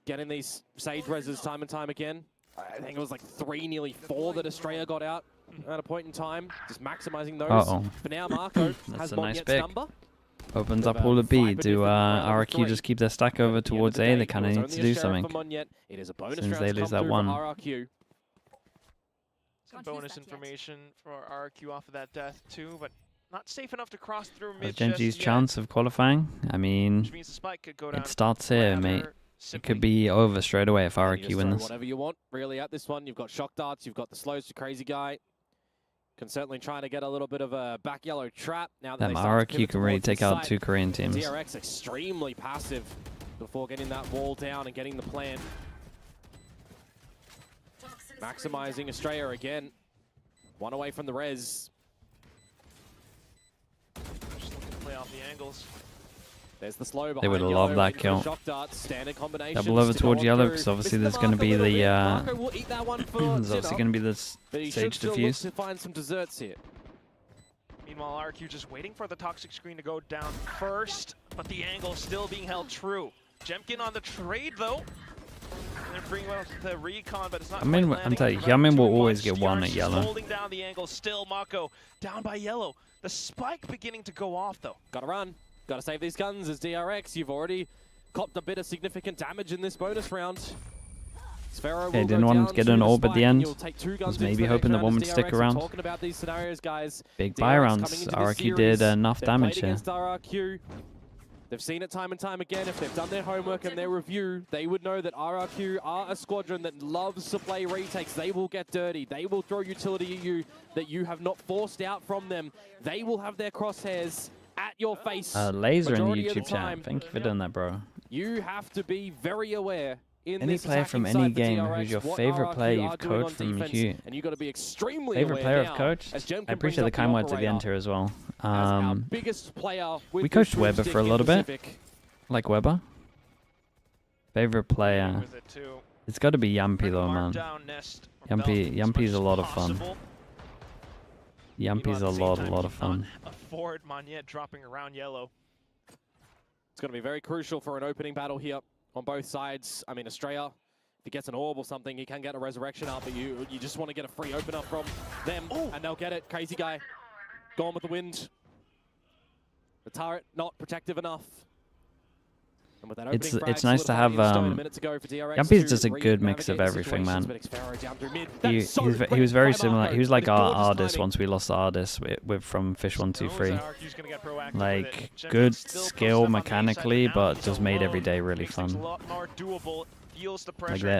getting these Sage reses time and time again. I think it was like 3, nearly 4 that Estrella got out at a point in time, just maximizing those. Uh-oh. For now, Marco That's has a nice Monyet's pick. number. Opens up all the B. Do RRQ just keep their stack over towards A? They kind of need to do something. As soon as they lose that one. Some bonus information for RRQ off of that death too, but not safe enough to cross through mid. Gen.G's chance of qualifying? I mean, it starts here, mate. It could be over straight away if RRQ win this. Whatever you want, really, at this one. You've got shock darts, you've got the slows to crazy guy. Can certainly try to get a little bit of a back yellow trap now that RRQ can really take out 2 Korean teams. DRX extremely passive before getting that wall down and getting the plan. Maximizing Australia again. One away from the res. Just looking to play off the angles. There's the slow behind. They would have loved that kill. Double over towards yellow because obviously there's going to be the there's obviously going to be this sage diffuse. To find some desserts here. Meanwhile, RRQ just waiting for the toxic screen to go down first, but the angle still being held true. Jemkin on the trade though. They're bringing out the recon, but it's not. I mean, I'm telling you, Yamin will always get one at yellow. Holding down the angle still. Mako down by yellow. The spike beginning to go off though. Gotta run. Gotta save these guns as DRX. You've already copped a bit of significant damage in this bonus round. Okay, didn't want to get an orb at the end. Was maybe hoping the one would stick around. About these scenarios, guys. Big buy rounds. RRQ did enough damage here. RRQ. They've seen it time and time again. If they've done their homework and their review, they would know that RRQ are a squadron that loves to play retakes. They will get dirty. They will throw utility at you that you have not forced out from them. They will have their crosshairs at your face. Laser in the YouTube chat. Thank you for doing that, bro. You have to be very aware. Any player from any game who's your favorite player you've coached from Hugh. And you got to be extremely favorite player I've coached? I appreciate the kind words at the end here as well. We coached Weber for a little bit. Like Weber. Favorite player. It's got to be Yampy though, man. Yampy's a lot of fun. Yampy's a lot of fun. Afford Monyet dropping around yellow. It's going to be very crucial for an opening battle here. On both sides. I mean, Australia, if he gets an orb or something, he can get a resurrection up, but you just want to get a free opener from them, and they'll get it. Crazy guy, gone with the wind. The turret not protective enough. And with that it's nice to have Yampy's just a good mix of everything, man. He was very similar. He was like our Ardis once we lost Ardis from Fish 123. Like good skill mechanically, but just made every day really fun. Like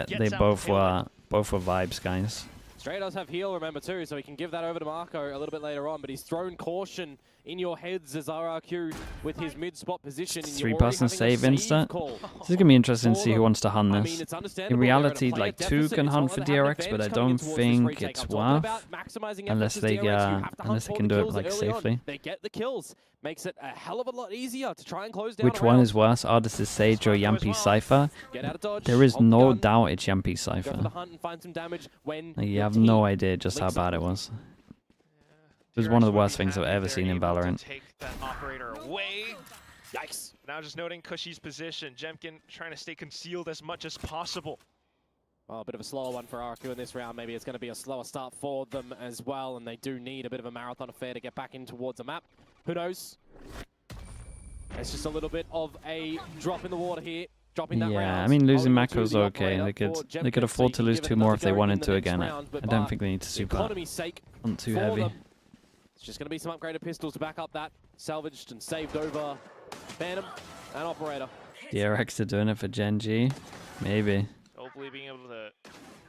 they both were vibes, guys. Stray does have heal, remember, too, so he can give that over to Marco a little bit later on, but he's thrown caution in your heads as RRQ with his mid-spot position. 3% save insta. This is going to be interesting to see who wants to hunt this. In reality, like 2 can hunt for DRX, but I don't think it's worth unless they can do it like safely. They get the kills. Makes it a hell of a lot easier to try and close down. Which one is worse, Ardis' Sage or Yampy Cypher? There is no doubt it's Yampy Cypher. You have no idea just how bad it was. It was one of the worst things I've ever seen in Valorant. Take that operator away. Yikes. Now just noting Cushy's position. Jemkin trying to stay concealed as much as possible. Well, a bit of a slower one for RRQ in this round. Maybe it's going to be a slower start for them as well, and they do need a bit of a marathon affair to get back in towards the map. Who knows? It's just a little bit of a drop in the water here. Dropping that round. I mean, losing Mako's okay. They could afford to lose 2 more if they wanted to again. I don't think they need to super hunt too heavy. It's just going to be some upgraded pistols to back up that. Salvaged and saved over Phantom and Operator. DRX are doing it for Gen.G. Maybe. Hopefully being able to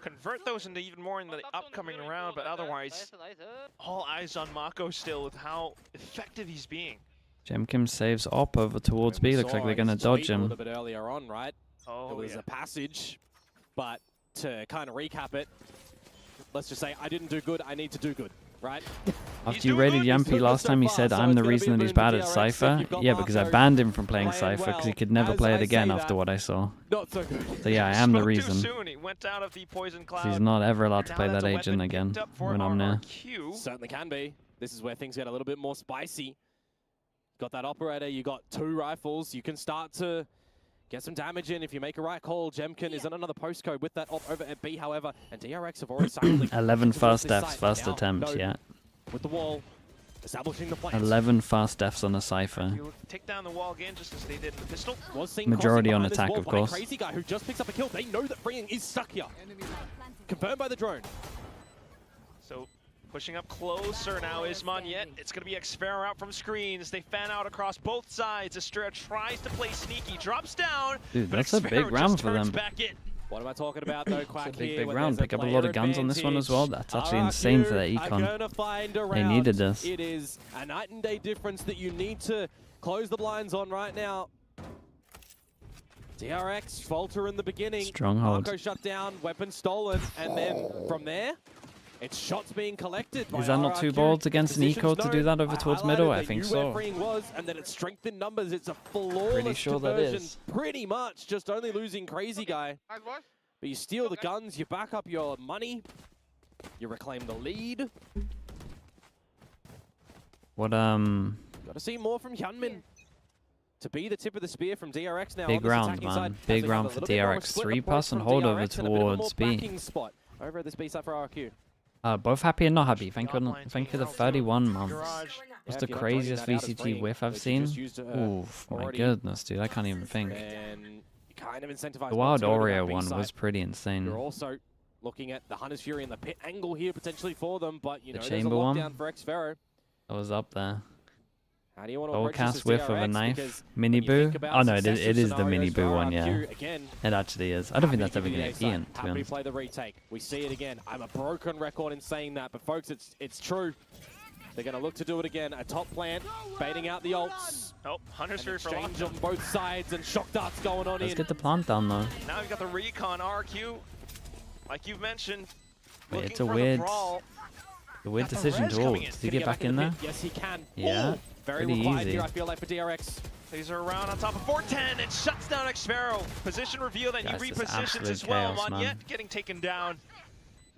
convert those into even more in the upcoming round, but otherwise, all eyes on Mako still with how effective he's being. Jemkin saves Op over towards B. Looks like they're going to dodge him. A little bit earlier on, right? It was a passage, but to kind of recap it, let's just say I didn't do good, I need to do good, right? After you raided Yampy last time, he said, I'm the reason that he's bad at Cypher. Yeah, because I banned him from playing Cypher because he could never play it again after what I saw. Not so good. So yeah, I am the reason. He went out of the poison cloud. He's not ever allowed to play that agent again when I'm there. Certainly can be. This is where things get a little bit more spicy. Got that operator, you got 2 rifles. You can start to get some damage in if you make a right call. Jemkin is in another postcode with that op over at B, however, and DRX have already silently 11 first deaths, first attempts, yeah. With the wall, establishing the plans. 11 fast deaths on a Cypher. You take down the wall again, just as they did in the pistol. Majority on attack, of course. Crazy guy who just picks up a kill. They know that Freeing is stuck here. Confirmed by the drone. So pushing up closer now is Monyet. It's going to be Xfero out from screens. They fan out across both sides. Estrella tries to play sneaky, drops down. Dude, that's a big round for them. What am I talking about though, Quack? It's a big round. Pick up a lot of guns on this one as well. That's actually insane for their econ. They needed this. It is a night and day difference that you need to close the blinds on right now. DRX falter in the beginning. Stronghold. Marco shut down, weapon stolen, and then from there, it's shots being collected. Is that not too bold against Nico to do that over towards middle? I think so. Was, and then it's strengthened numbers. It's a flawless Pretty sure that conversion. is. Pretty much, just only losing Crazy Guy. But you steal the guns, you back up your money, you reclaim the lead. What Got to see more from Hyunmin. To be the tip of the spear from DRX now. Big round, man. Side. Big round for DRX. 3 pass and hold over towards B. Spot. Over at this B side for RRQ. Both happy and not happy. Thank you for the 31 months. It's the craziest VCT whiff I've seen. Oof, my goodness, dude. I can't even think. The Wild Oreo one was pretty insane. You're also looking at the Hunter's Fury and the pit angle here potentially for them, but you know, there's a chamber one lockdown for Xfero. That was up there. How do you want to Full approach cast this whiff of a knife. Mini boo. Oh no, it is the mini boo one, yeah. It actually is. I don't think that's ever going to be in, to be honest. Play the retake. We see it again. I'm a broken record in saying that, but folks, it's true. They're going to look to do it again. A top plant, baiting out the ults. Oh, Hunter's Fury for exchange on both sides and shock darts going on. Let's get the plant down though. Now we've got the recon RQ, like you've mentioned. Wait, it's a weird decision to ult. Does he get back in there? Yes, he can. Yeah, very pretty required easy. here, I feel like, for DRX. These are around on top of 410 and shuts down Xfero. Position reveal, then he repositions as well. Monyet getting taken down.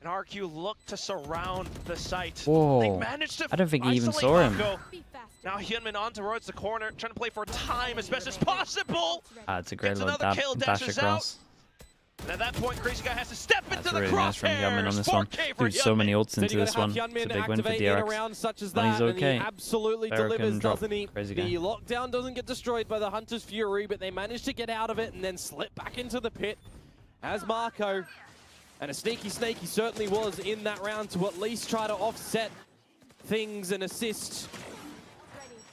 And RQ look to surround the site. Whoa. They managed to I don't think he even saw him. Now Hyunmin on towards the corner, trying to play for time as best as possible. It's a great little dash across. And at that point, Crazy Guy has to step into the really nice from Hyunmin on this one. Dude, so many ults into this one. It's a big win for DRX. And he's okay. He absolutely delivers, doesn't he? The lockdown doesn't get destroyed by the Hunter's Fury, but they manage to get out of it and then slip back into the pit as Marco. And a sneaky snake he certainly was in that round to at least try to offset things and assist.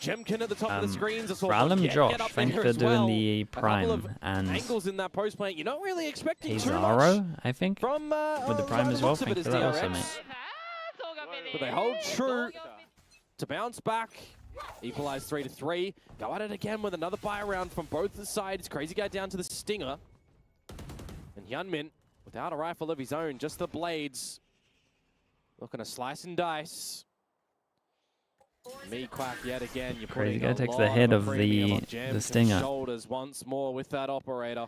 Jemkin at the top of the screens. Ralum Josh, thank you for doing the prime. And angles in that post plant. You're not really expecting too much. I think, from with the prime as well. Thank you for that also, mate. But they hold true to bounce back. Equalize 3-3. Go at it again with another buy round from both sides. Crazy Guy down to the Stinger. And Hyunmin, without a rifle of his own, just the blades. Looking to slice and dice. Me Quack yet again. You're Crazy Guy takes the head of the Stinger. Shoulders once more with that operator.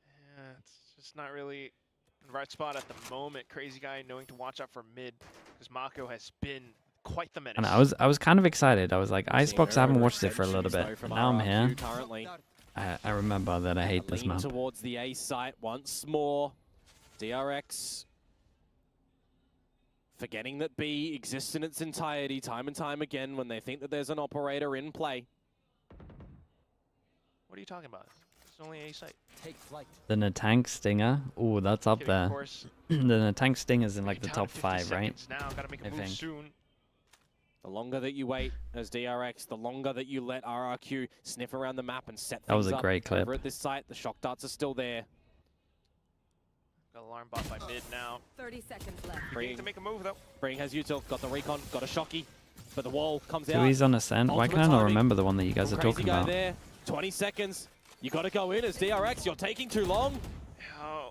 Yeah, it's just not really in the right spot at the moment. Crazy Guy knowing to watch out for mid, because Mako has been quite the menace. And I was kind of excited. I was like, Icebox, I haven't watched it for a little bit. But now I'm here. I remember that I hate this map. Towards the A site once more. DRX forgetting that B exists in its entirety time and time again when they think that there's an operator in play. What are you talking about? It's only A site. Take flight. The Natank Stinger. Ooh, that's up there. The Natank Stinger's in like the top 5, right? Now, gotta make a move soon. The longer that you wait as DRX, the longer that you let RRQ sniff around the map and set things up. That was a great clip. Over at this site, the shock darts are still there. Got alarm bot by mid now. 30 seconds left. Freeing to make a move though. Freeing has util, got the recon, got a shocky, but the wall comes out. So he's on Ascent. Why can I not remember the one that you guys are talking about? There. 20 seconds. You got to go in as DRX. You're taking too long.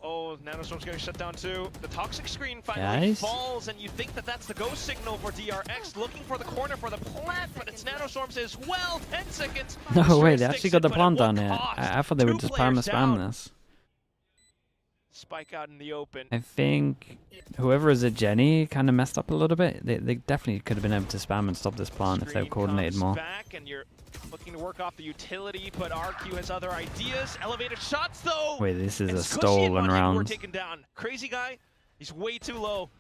Oh, Nanostorm's getting shut down too. The toxic screen finally falls, and you think that that's the go signal for DRX, looking for the corner for the plant, but it's Nanostorms as well. 10 seconds. No way, they actually got the plant down here. I thought they would just spam this. Spike out in the open. I think whoever is at Jenny kind of messed up a little bit. They definitely could have been able to spam and stop this plant if they were coordinated more. Back and you're looking to work off the utility, but RQ has other ideas. Elevated shots though. Wait, this is a stolen round. Taken down. Crazy Guy, he's way too low.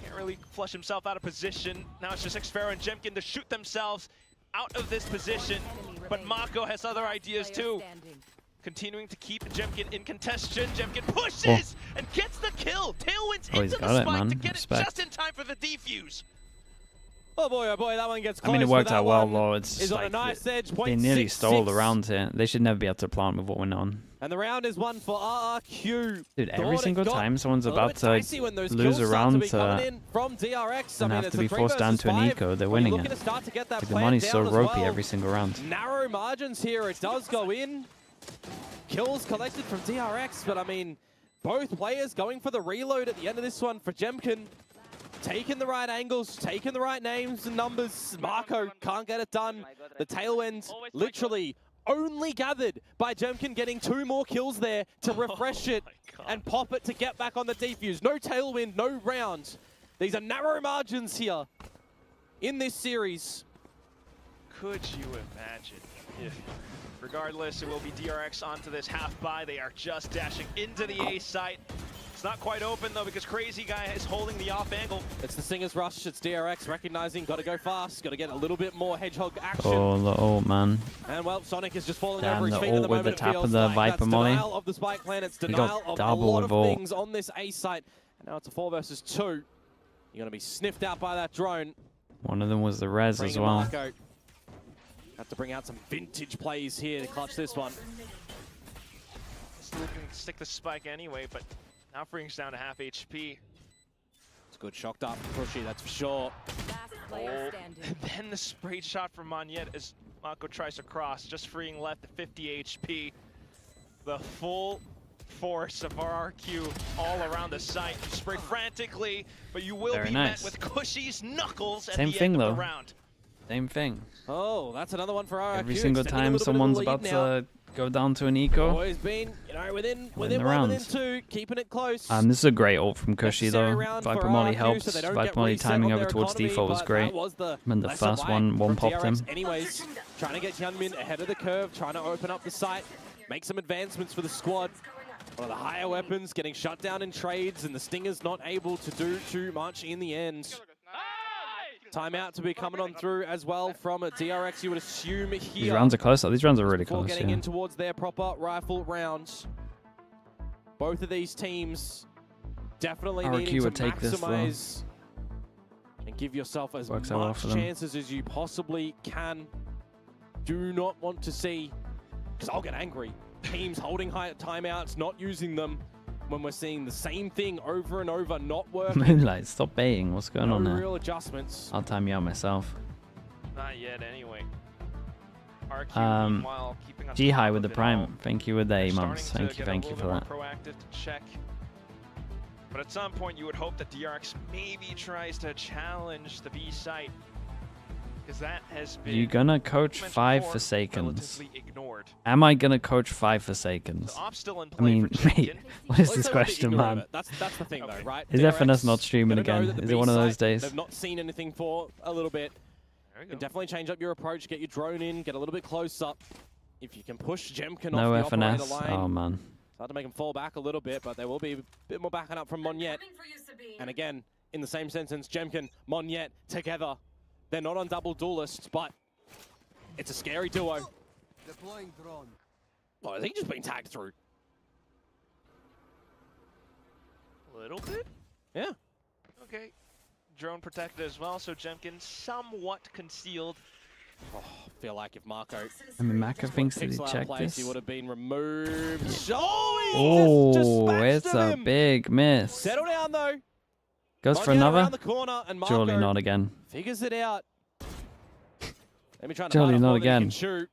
Can't really flush himself out of position. Now it's just Xfero and Jemkin to shoot themselves out of this position. But Mako has other ideas too. Continuing to keep Jemkin in contention. Jemkin pushes and gets the kill. Tailwinds into the spike to get it just in time for the defuse. Oh boy, that one gets close. I mean, it worked out well, though. It's like on a nice edge. They nearly stole the round here. They should never be able to plant with what went on. And the round is won for RRQ. Dude, every single time someone's about to lose a round from DRX, and have to be forced down to an eco, they're winning it. The money's so ropey every single round. Narrow margins here. It does go in. Kills collected from DRX, but I mean, both players going for the reload at the end of this one for Jemkin. Taking the right angles, taking the right names and numbers. Mako can't get it done. The tailwind literally only gathered by Jemkin getting 2 more kills there to refresh it and pop it to get back on the defuse. No tailwind, no round. These are narrow margins here in this series. Could you imagine if, regardless, it will be DRX onto this half buy. They are just dashing into the A site. It's not quite open though because Crazy Guy is holding the off angle. It's the Singer's Rush. It's DRX recognizing, got to go fast, got to get a little bit more Hedgehog action. Oh, the ult, man. And well, Sonic is just falling Damn, over his feet at the moment. With the tap of the Viper Molly. Denial of the spike plan. It's denial of a lot of things on this A site. And now it's a 4 versus 2. You're going to be sniffed out by that drone. One of them was the res as well. Have to bring out some vintage plays here to clutch this one. Still looking to stick the spike anyway, but now brings down to half HP. It's a good shock dart from Pushy, that's for sure. And then the spray shot from Monyet as Mako tries to cross, just freeing left at 50 HP. The full force of RRQ all around the site. You spray frantically, but you will be met with Cushy's knuckles at the end of the round. Same thing. Oh, that's another one for RRQ. Every single time someone's about to go down to an eco. Always been, you know, within 1, within 2, keeping it close. This is a great ult from Cushy though. Viper Molly helps. Viper Molly timing over towards default was great. And the first one popped him. Anyways, trying to get Hyunmin ahead of the curve, trying to open up the site, make some advancements for the squad. One of the higher weapons getting shut down in trades, and the Stinger's not able to do too much in the end. Timeout to be coming on through as well from a DRX, you would assume here. These rounds are close. These rounds are really close. Getting in towards their proper rifle rounds. Both of these teams definitely needing to maximize and give yourself as much chances as you possibly can. Do not want to see, because I'll get angry, teams holding high timeouts, not using them, when we're seeing the same thing over and over, not working. Moonlight, stop baiting. What's going on there? Real adjustments. I'll time you out myself. Not yet, anyway. RQ, meanwhile, keeping on G-High with the Prime. Thank you with the 8 months. Thank you for that. Proactive to check. But at some point, you would hope that DRX maybe tries to challenge the B site. Because that has been... You gonna coach 5 Forsakens? Am I gonna coach 5 Forsakens? I mean, mate, what is this question, man? That's the thing, though, right? Is FNS not streaming again? Is it one of those days? They've not seen anything for a little bit. You can definitely change up your approach, get your drone in, get a little bit closer. If you can push Jemkin off the operator line. Oh, man. It's hard to make him fall back a little bit, but there will be a bit more backing up from Monyet. And again, in the same sentence, Jemkin, Monyet together. They're not on double duelists, but it's a scary duo. Deploying drone. Oh, I think he's just been tagged through. A little bit? Yeah. Okay. Drone protected as well, so Jemkin somewhat concealed. Oh, I feel like if Mako... I mean, Mako thinks that he checked this. He would have been removed. Oh, it's a big miss. Settle down, though. Goes for another? And Surely not again. Figures it out. Let me try to Surely not again. Shoot.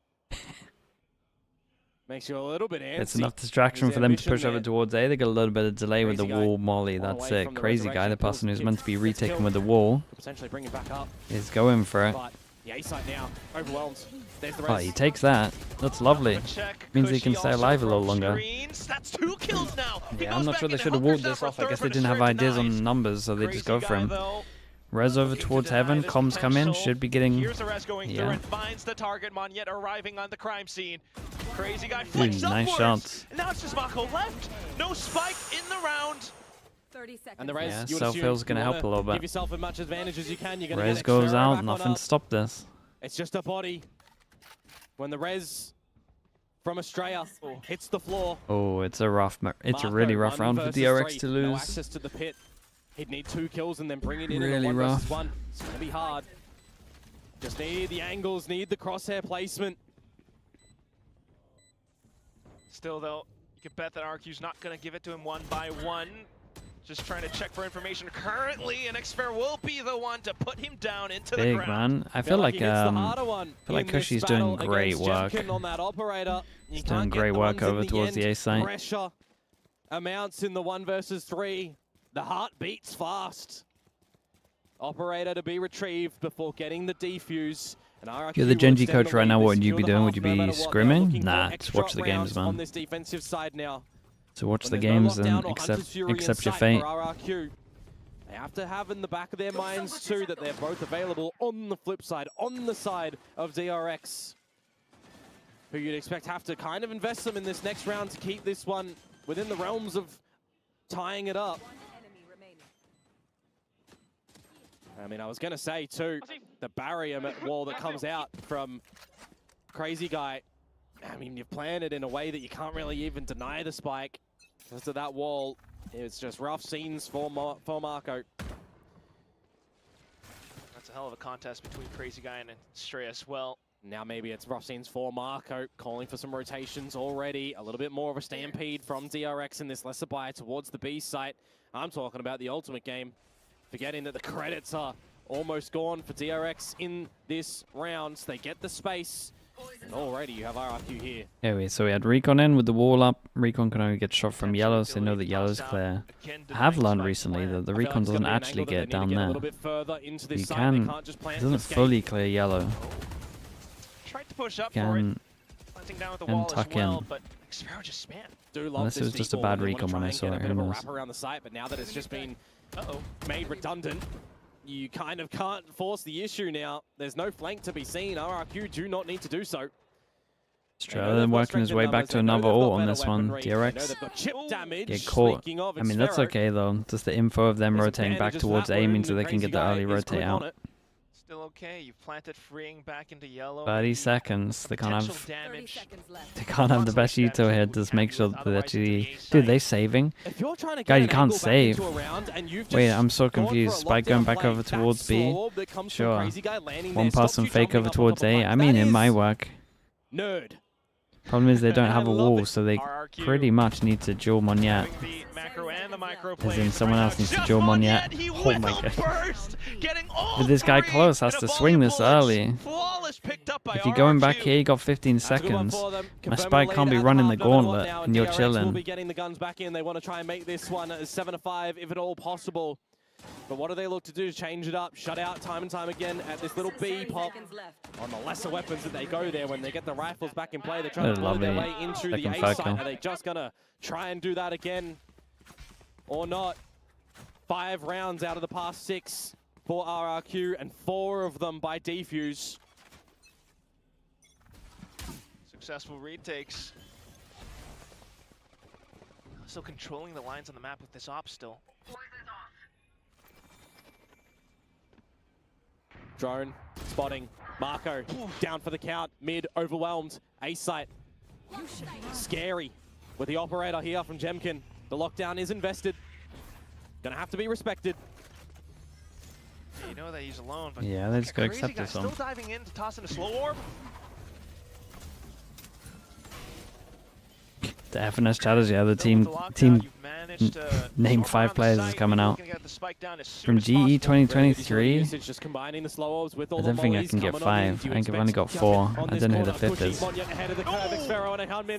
Makes you a little bit antsy. It's enough distraction for them to push over towards A. They got a little bit of delay with the wall molly. That's it. Crazy Guy, the person who's meant to be retaken with the wall, potentially bring it back up. Is going for it. But the A site now overwhelmed. There's the Oh, he takes that. That's lovely. Means he can stay alive a little longer. That's 2 kills now. Yeah, I'm not sure they should have walked this off. I guess they didn't have ideas on numbers, so they just go for him. Res over towards heaven. Comms come in. Should be getting. Here's a res going through and finds the target. Monyet arriving on the crime scene. Crazy Guy flicks upwards. Nice shots. And now it's just Mako left. No spike in the round. And the Rez, Yeah, you would self-heal's assume going to you help a wanna little bit. Give yourself as much advantage as you can. You're going to Rez get goes extra out, back nothing on to stop this. It's just a body. When the Rez from Australia hits the floor. Oh, it's a really rough round for 1 versus DRX 3. to No lose. access to the pit. He'd need 2 kills and then bring it in Really a 1 rough. versus 1. It's going to be hard. Just need the angles, need the crosshair placement. Still, though, you can bet that RRQ's not going to give it to him 1 by 1. Just trying to check for information currently, and Xfair will be the one to put him down into the ground. Man. I feel like Kushi's doing great work. He's doing great work over towards the A site. Pressure amounts in the 1 versus 3. The heart beats fast. Operator to be retrieved before getting the defuse. And RRQ If you're the Genji will extend coach the right lead. now, They what would you secure be the doing? half Would you no be matter what. They're scrimming? looking for Nah, extra just watch the games, rounds on man. this defensive side now. So watch the When there's no games and lockdown or Hunter's Fury in accept your sight fate. for RRQ. They have to have in the back of their minds too that they're both available on the flip side, on the side of DRX, who you'd expect have to kind of invest them in this next round to keep this one within the realms of tying it up. I mean, I was going to say too, the barrier wall that comes out from Crazy Guy, I mean, you've planned it in a way that you can't really even deny the spike because of that wall. It's just rough scenes for Marco. That's a hell of a contest between Crazy Guy and Stray as well. Now maybe it's rough scenes for Marco, calling for some rotations already. A little bit more of a stampede from DRX in this lesser buy towards the B site. I'm talking about the ultimate game. Forgetting that the credits are almost gone for DRX in this round. They get the space. And already you have RRQ here. Anyway, so we had Recon in with the wall up. Recon can only get shot from yellow, so they know that yellow's clear. I have learned recently that the Recon doesn't actually get down there. You can, it doesn't fully clear yellow. Tried to push up Can for it. Planting down with the wall tuck as well, in. but Xfair just spammed. Unless it was just a bad Recon when I saw it, who knows. Wrap around the site, but now that it's just been made redundant, you kind of can't force the issue now. There's no flank to be seen. RRQ do not need to do so. Australia working his way back to another ult on this one. DRX get caught. I mean, that's okay though. Just the info of them rotating back towards A means that they can get the early rotate out. Still okay. You've planted freeing back into yellow. 30 seconds. They can't have the best Uto here. Just make sure that they actually... Dude, they saving? Guy, you can't save. Wait, I'm so confused. Spike going back over towards B? Sure. One person fake over towards A? I mean, it might work. Nerd. Problem is they don't have a wall, so they pretty much need to duel Monyet. As in, someone else needs to duel Monyet. Oh my god. But this guy close has to swing this early. If you're going back here, you got 15 seconds. My spike can't be running the gauntlet, and you're chilling. Will be getting the guns back in. They want to try and make this one as 7-5, if at all possible. But what do they look to do? Change it up, shut out time and time again at this little B pop on the lesser weapons that they go there when they get the rifles back in play. They're trying to blow their way into the A site. Are they just going to try and do that again or not? 5 rounds out of the past 6 for RRQ and 4 of them by defuse. Successful retakes. Still controlling the lines on the map with this op still. Drone, spotting, Marco, down for the count, mid, overwhelmed, A site. Scary with the operator here from Jemkin. The lockdown is invested. Gonna have to be respected. You know that he's alone, but yeah, they just gotta accept this one. Still diving in to toss in a slow orb. The FNS chatters, yeah, the team name 5 players is coming out. From GE 2023, I don't think I can get 5. I think I've only got 4. I don't know who the 5th is.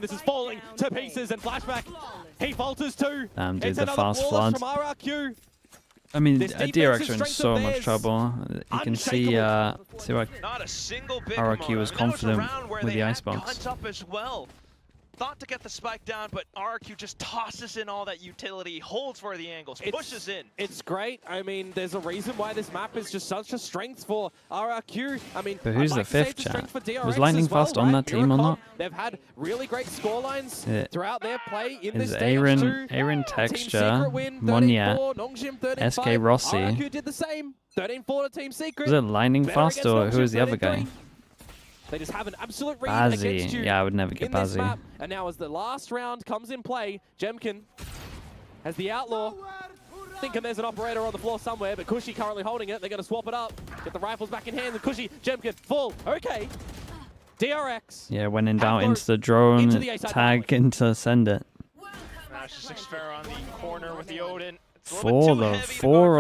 This is falling to pieces and flashback. He falters too. Damn, dude, the fast flood. I mean, DRX are in so much trouble. You can see RRQ was confident with the icebox. thought to get the spike down, but RRQ just tosses in all that utility, holds for the angles, pushes in. It's great. I mean, there's a reason why this map is just such a strength for RRQ. I mean, but who's I'd the like to say fifth, it's a strength chat? for DRX Was Lightning as well, Fast on right? that team or not? They've had really great scorelines throughout their play in this Is stage. Aaron Texture, Monya, SK Rossi. RRQ did the same. 13-4 to Team Secret. Was it Lightning Fast or who was the other guy? They just have an absolute read against you. Yeah, I would never get Bazzi. And now as the last round comes in play, Jemkin has the Outlaw. Thinking there's an operator on the floor somewhere, but Cushy currently holding it. They're going to swap it up. Get the rifles back in hand. And Cushy, Jemkin, full. Okay. DRX. Yeah, when in doubt, into the drone, tag into send it. Just 6 fair on the corner with the Odin. 4 though, 4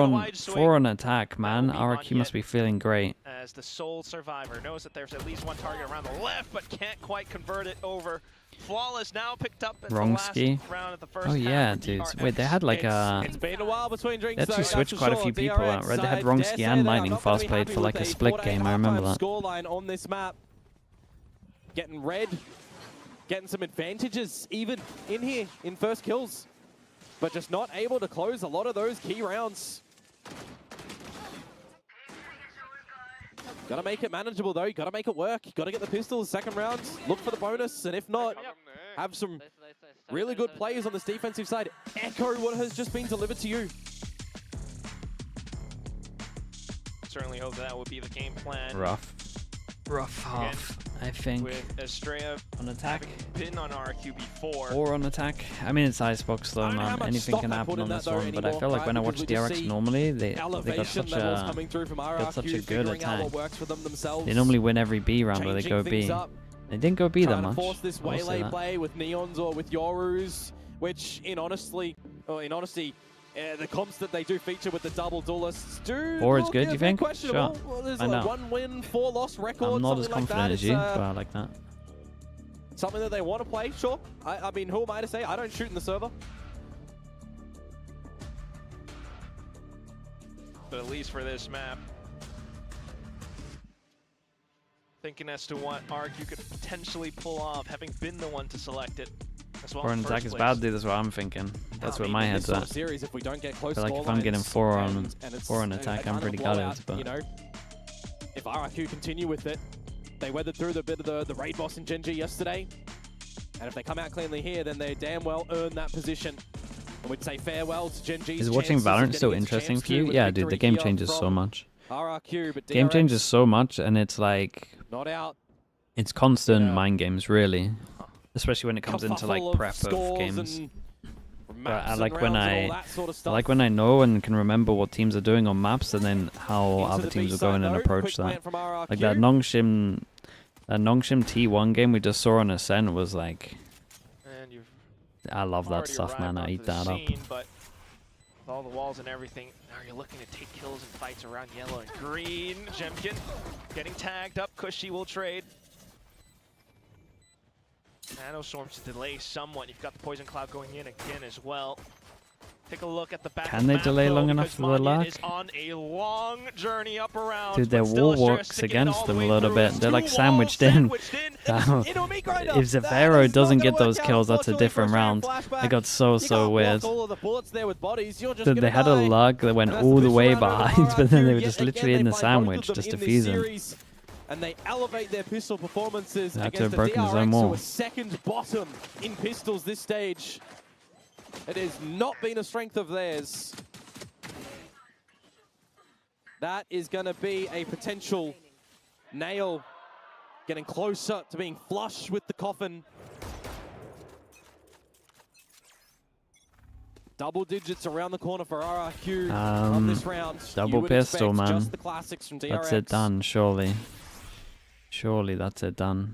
on attack, man. RRQ must be feeling great. As the sole survivor knows that there's at least one target around the left, but can't quite convert it over. Flawless now picked up at the last round of the first Oh yeah, dudes. Wait, they had like it's been a while between drinks. They actually switched quite a few people out, right? They had Wrongski and Lightning Fast played for like a split game. I remember that. Scoreline on this map, getting red, getting some advantages even in here in first kills, but just not able to close a lot of those key rounds. Gotta make it manageable though, gotta make it work, gotta get the pistols second round, look for the bonus, and if not, have some really good players on this defensive side. Echo what has just been delivered to you. Certainly hope that would be the game plan. Rough half, I think. With Estrella on attack. Been on RRQ before. Or on attack. I mean, it's Icebox though, man. Anything can happen on this one. But I feel like when I watch DRX normally, they got such a good attack. They normally win every B round where they go B. They didn't go B that much. Force this waylay play with Neons or with Yorus, which in honesty, the comps that they do feature with the double duelists do. Or it's good, you think? Sure. Well, there's I know. a 1-win, 4-loss record. I'm not as confident like as you, but I like that. Something that they want to play, sure. I mean, who am I to say? I don't shoot in the server. But at least for this map, thinking as to what RRQ could potentially pull off, having been the one to select it. Or an attack is bad, dude. That's what I'm thinking. That's where my head's at. If we don't get close, I feel like if I'm getting 4 on attack, I'm pretty gutted. But you know, if RRQ continue with it, they weathered through the bit of the raid boss in Genji yesterday, and if they come out cleanly here, then they damn well earn that position. And we'd say farewell to Genji's. Is watching Valorant still interesting for you? Yeah, dude. The game changes so much. RRQ, but game changes so much, and it's like not out. It's constant mind games, really. Especially when it comes into like prep of games. But I like when I know and can remember what teams are doing on maps, and then how other teams will go in and approach that. Like that NONGSHIM T1 game we just saw on Ascent was like, I love that stuff, man. I eat that up. But with all the walls and everything, now you're looking to take kills and fights around yellow and green. Jemkin getting tagged up. Cushy will trade. Nanostorms delay somewhat. You've got the poison cloud going in again as well. Take a look at the back. Can they delay long enough for the luck? Is on a long journey up around. Dude, their wall works against them a little bit. They're like sandwiched in. If Zafiro doesn't get those kills, that's a different round. It got so weird. Dude, they had a lug that went all the way behind, but then they were just literally in the sandwich, just defusing. And they elevate their pistol performances against the DRX, who are second bottom in pistols this stage. It has not been a strength of theirs. That is going to be a potential nail, getting closer to being flush with the coffin. Double digits around the corner for RRQ on this round. Double pistol, man. Just the classics from DRX. That's it done, surely. Surely that's it done.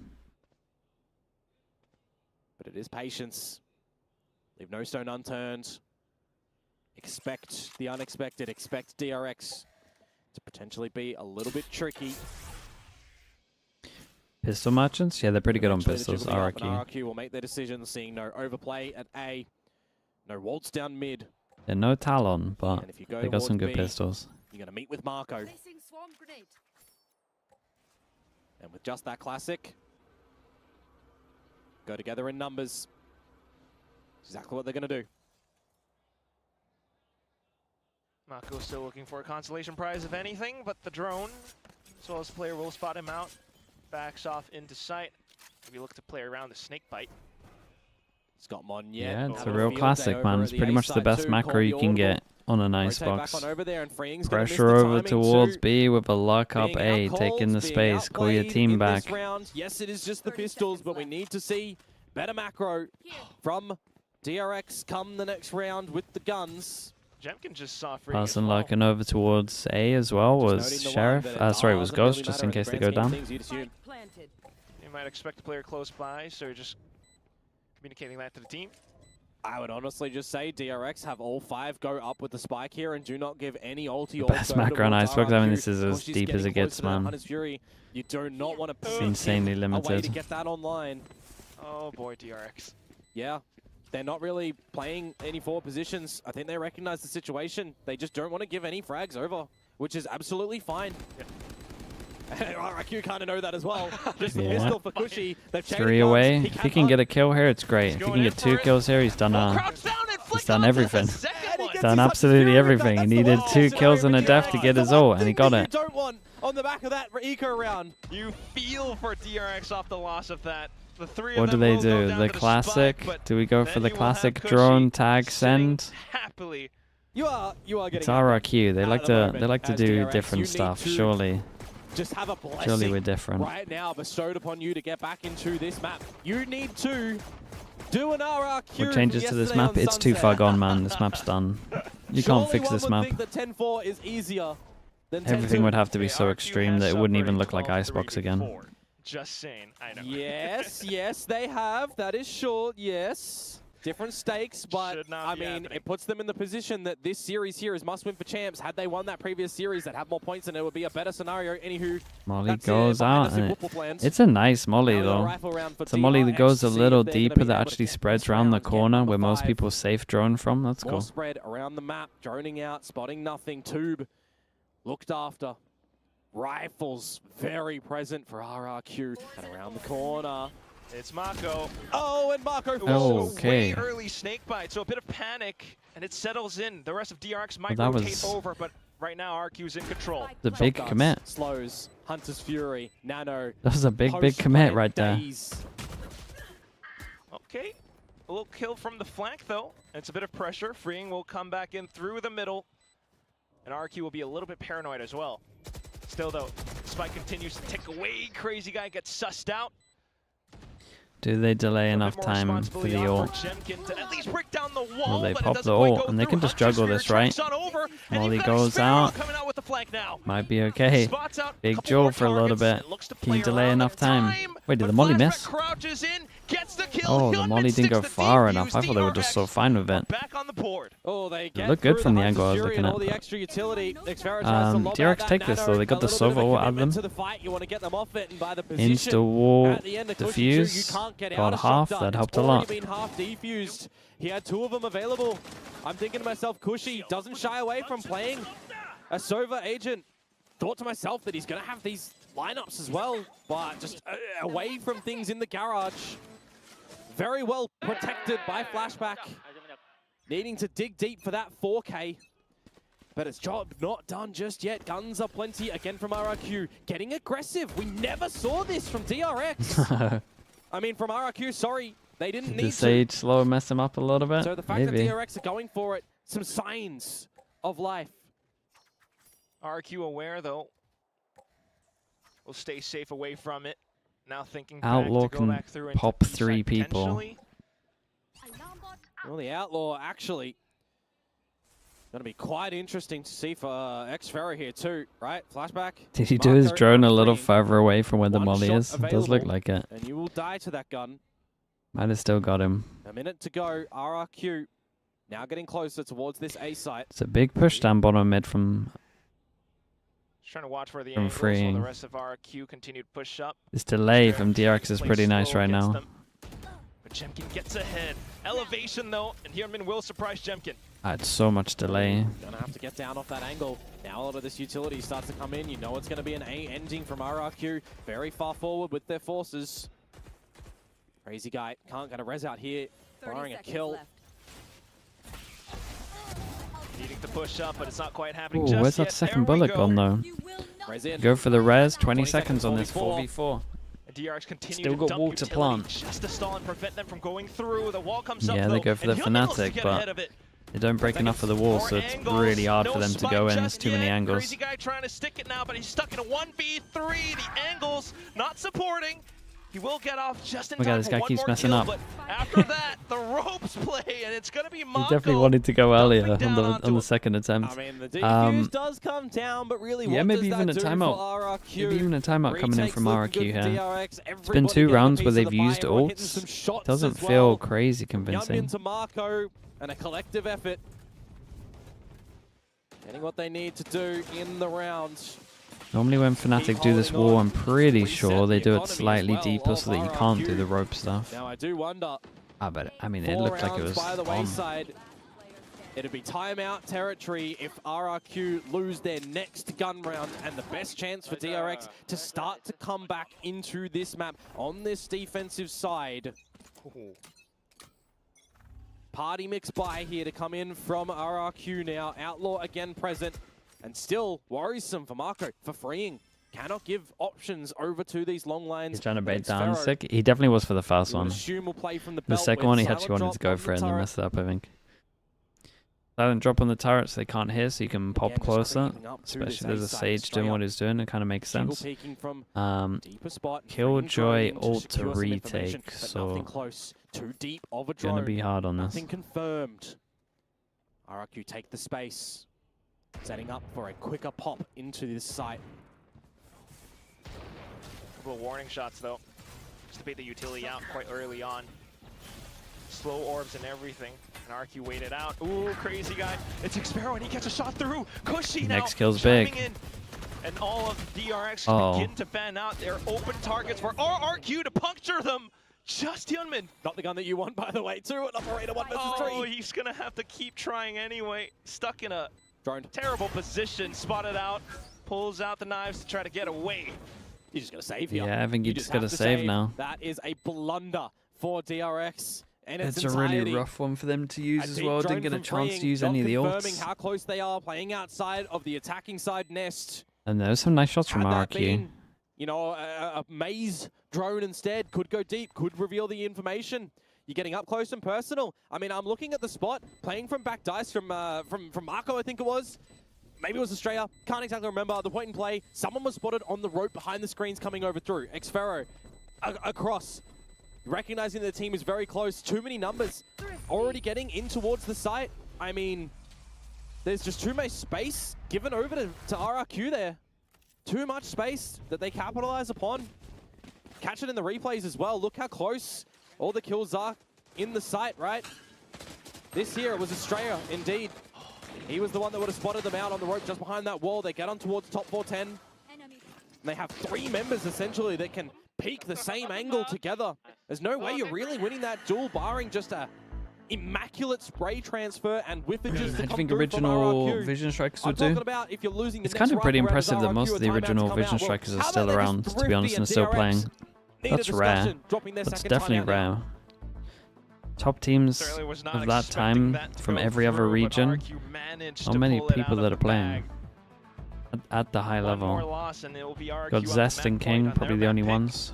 But it is patience. Leave no stone unturned. Expect the unexpected. Expect DRX to potentially be a little bit tricky. Pistol merchants? Yeah, they're pretty good on pistols. RRQ. RRQ will make their decisions, seeing no overplay at A. No waltz down mid. They're no Talon, but they got some good pistols. You're going to meet with Marco. And with just that classic, go together in numbers. Exactly what they're going to do. Mako still looking for a consolation prize, if anything, but the drone, as well as the player, will spot him out. Backs off into sight. Maybe look to play around the snake bite. Scott Mon, yeah, it's a real classic, man. It's pretty much the best macro you can get on an icebox. Pressure over towards B with a lock up A, taking the space, call your team back. Yes, it is just the pistols, but we need to see better macro from DRX come the next round with the guns. Jemkin just saw free. Person locking over towards A as well was Sheriff. Sorry, it was Ghost, just in case they go down. You might expect a player close by, so you're just communicating that to the team. I would honestly just say DRX have all 5 go up with the spike here and do not give any ulti. Best macro on Icebox. I mean, this is as deep as it gets, man. You do not want to. It's insanely limited. A way to get that online. Oh boy, DRX. Yeah, they're not really playing any forward positions. I think they recognize the situation. They just don't want to give any frags over, which is absolutely fine. Yeah. RRQ kind of know that as well. Just the pistol for Cushy. 3 away. If he can get a kill here, it's great. If he can get 2 kills here, he's done everything. He's done absolutely everything. He needed 2 kills and a death to get his ult, and he got it. Don't want on the back of that eco round. You feel for DRX off the loss of that. The 3 what of them do they will go do? down The to classic? spike, Do we go for the then classic you'll have drone Cushy tag send? happily. You are getting. It's RRQ. They like to do DRX, different stuff. Surely. Just have a blessing. Surely we're different. Right now bestowed upon you to get back into this map. You need to do an RRQ. What changes to this map? It's too far gone, man. This map's done. You can't fix this map. Think that 10-4 is easier than Everything would have to be so extreme that it wouldn't even look like Icebox again. Just saying. I know. Yes, yes, they have. That is short. Yes. Different stakes, but I mean, it puts them in the position that this series here is must win for champs. Had they won that previous series, they'd have more points and it would be a better scenario. Anywho, Molly goes out. And it's a nice Molly, though. It's a Molly that goes a little deeper, that actually spreads around the corner where most people safe drone from. That's cool. More spread around the map, droning out, spotting nothing. Tube looked after. Rifles very present for RRQ. And around the corner. It's Mako. Oh, and Mako. Okay. Way early snake bite, so a bit of panic, and it settles in. The rest of DRX might Well, rotate over, but right now RQ's in control. The big commit. Slows, Hunter's Fury, Nano. That was a big commit right there. Okay, a little kill from the flank though. It's a bit of pressure. Freeing will come back in through the middle, and RQ will be a little bit paranoid as well. Still though, Spike continues to tick away. Crazy guy gets sussed out. Do they delay enough time for the ult? Will they pop the ult? And they can just juggle this, right? Molly goes out. Might be okay. Big jewel for a little bit. Can you delay enough time? Wait, did the Molly miss? Oh, the Molly didn't go far enough. I thought they were just so fine with it. It looked good from the angle I was looking at. DRX take this though. They got the Sova ult out of them. Insta wall defuse. Got half. That helped a lot. He had 2 of them available. I'm thinking to myself, Cushy doesn't shy away from playing a Sova agent. Thought to myself that he's going to have these lineups as well, but just away from things in the garage. Very well protected by Flashback. Needing to dig deep for that 4K. But it's job not done just yet. Guns are plenty again from RRQ. Getting aggressive. We never saw this from DRX. I mean, from RRQ, sorry. They didn't need to. Did Sage slow mess him up a little bit? So the fact that DRX are going for it, some signs of life. RRQ aware though. Will stay safe away from it. Now thinking Outlaw back to go can back through into pop 3 people. Well, the Outlaw actually going to be quite interesting to see for X-Ferro here too, right? Flashback. Did he do his drone a little further away from where the Molly is? It does look like it. And you will die to that gun. Might have still got him. A minute to go. RRQ now getting closer towards this A site. It's a big push down bottom mid from trying to watch where the angles while the rest of RRQ continued push up. This delay from DRX is pretty nice right now. But Jemkin gets ahead. Elevation though, and Heerman will surprise Jemkin. I had so much delay. Gonna have to get down off that angle. Now a lot of this utility starts to come in. You know it's gonna be an A ending from RRQ. Very far forward with their forces. Crazy guy can't get a res out here. Firing a kill. Needing to push up, but it's not quite happening. Ooh, where's that second bullet gone though? Go for the res. 20 seconds on this 4v4. DRX continue Still to got dump wall to utility plant. just to stall and prevent them from going through. The wall comes up, Yeah, they go for the Fnatic, but they don't break enough of the wall, so it's really hard for them to go in. There's too many angles. Crazy guy trying to stick it now, but he's stuck in a 1v3. The angles not supporting. He will get off just in time. Oh my god, this guy keeps messing up. But after that, the ropes play, and it's going to be Mako. He definitely wanted to go earlier on the second attempt. I mean, the defuse does come down, but really, yeah, what maybe does even that a do timeout. for RRQ? Maybe even a timeout coming in from Retakes RRQ looking good here. for DRX. It's been 2 Everybody rounds getting where a they've piece of the used pie. We're hitting ults. some shots Doesn't as feel well. crazy Jump convincing. into Mako and a collective effort. Getting what they need to do in the round. Normally when Fnatic do this wall, I'm pretty sure they do it slightly deeper so that you can't do the rope stuff. Now I do wonder. But I mean, it 4 looked like it rounds was by the on. wayside. It'd be timeout territory if RRQ lose their next gun round, and the best chance for DRX to start to come back into this map on this defensive side. Party mix buy here to come in from RRQ now. Outlaw again present, and still worrisome for Mako for freeing. Cannot give options over to these long lines. He's trying to bait down sick. He definitely was for the first one. We'll play from the The second one he actually wanted to go for it and then messed it up, I think. Silent drop on the turrets they can't hear, so you can pop closer. Especially there's a Sage doing what he's doing, it kind of makes sense. Killjoy ult to retake, so gonna be hard on this. Nothing confirmed. RRQ take the space, setting up for a quicker pop into this site. Couple of warning shots though, just to bait the utility out quite early on. Slow orbs and everything. And RQ waited out. Ooh, crazy guy. It's Xpero and he gets a shot through. Cushy now. Next kill's big. In. And all of DRX begin to fan out. They're open targets for RRQ to puncture them. Just Hyunmin. Not the gun that you want, by the way, too. An operator 1 versus 3. Oh, he's gonna have to keep trying anyway. Stuck in a terrible position. Spotted out. Pulls out the knives to try to get away. You just gotta save here. Yeah, I think you just gotta save now. That is a blunder for DRX. And it's a really rough one for them to use as well. Didn't get a chance to use any of the ults. How close they are, playing outside of the attacking side nest. And there's some nice shots from RRQ. You know, a maze drone instead could go deep, could reveal the information. You're getting up close and personal. I mean, I'm looking at the spot, playing from back dice from Mako, I think it was. Maybe it was Australia. Can't exactly remember. The point in play, someone was spotted on the rope behind the screens coming over through. Xpero across. Recognizing the team is very close. Too many numbers. Already getting in towards the site. I mean, there's just too much space given over to RRQ there. Too much space that they capitalize upon. Catch it in the replays as well. Look how close all the kills are in the site, right? This here, it was Australia, indeed. He was the one that would have spotted them out on the rope just behind that wall. They get on towards top 410. And they have 3 members, essentially, that can peek the same angle together. There's no way you're really winning that duel, barring just a immaculate spray transfer and whiffages that come through from RRQ. Vision Strikers would I'm do. about if you're losing It's kind of pretty impressive that most of the original Vision Strikers are still around, to be honest, and still playing. That's rare. That's definitely rare. Top teams of that time from every other region, not many people that are playing at the high level. Got Zest and King, probably the only ones.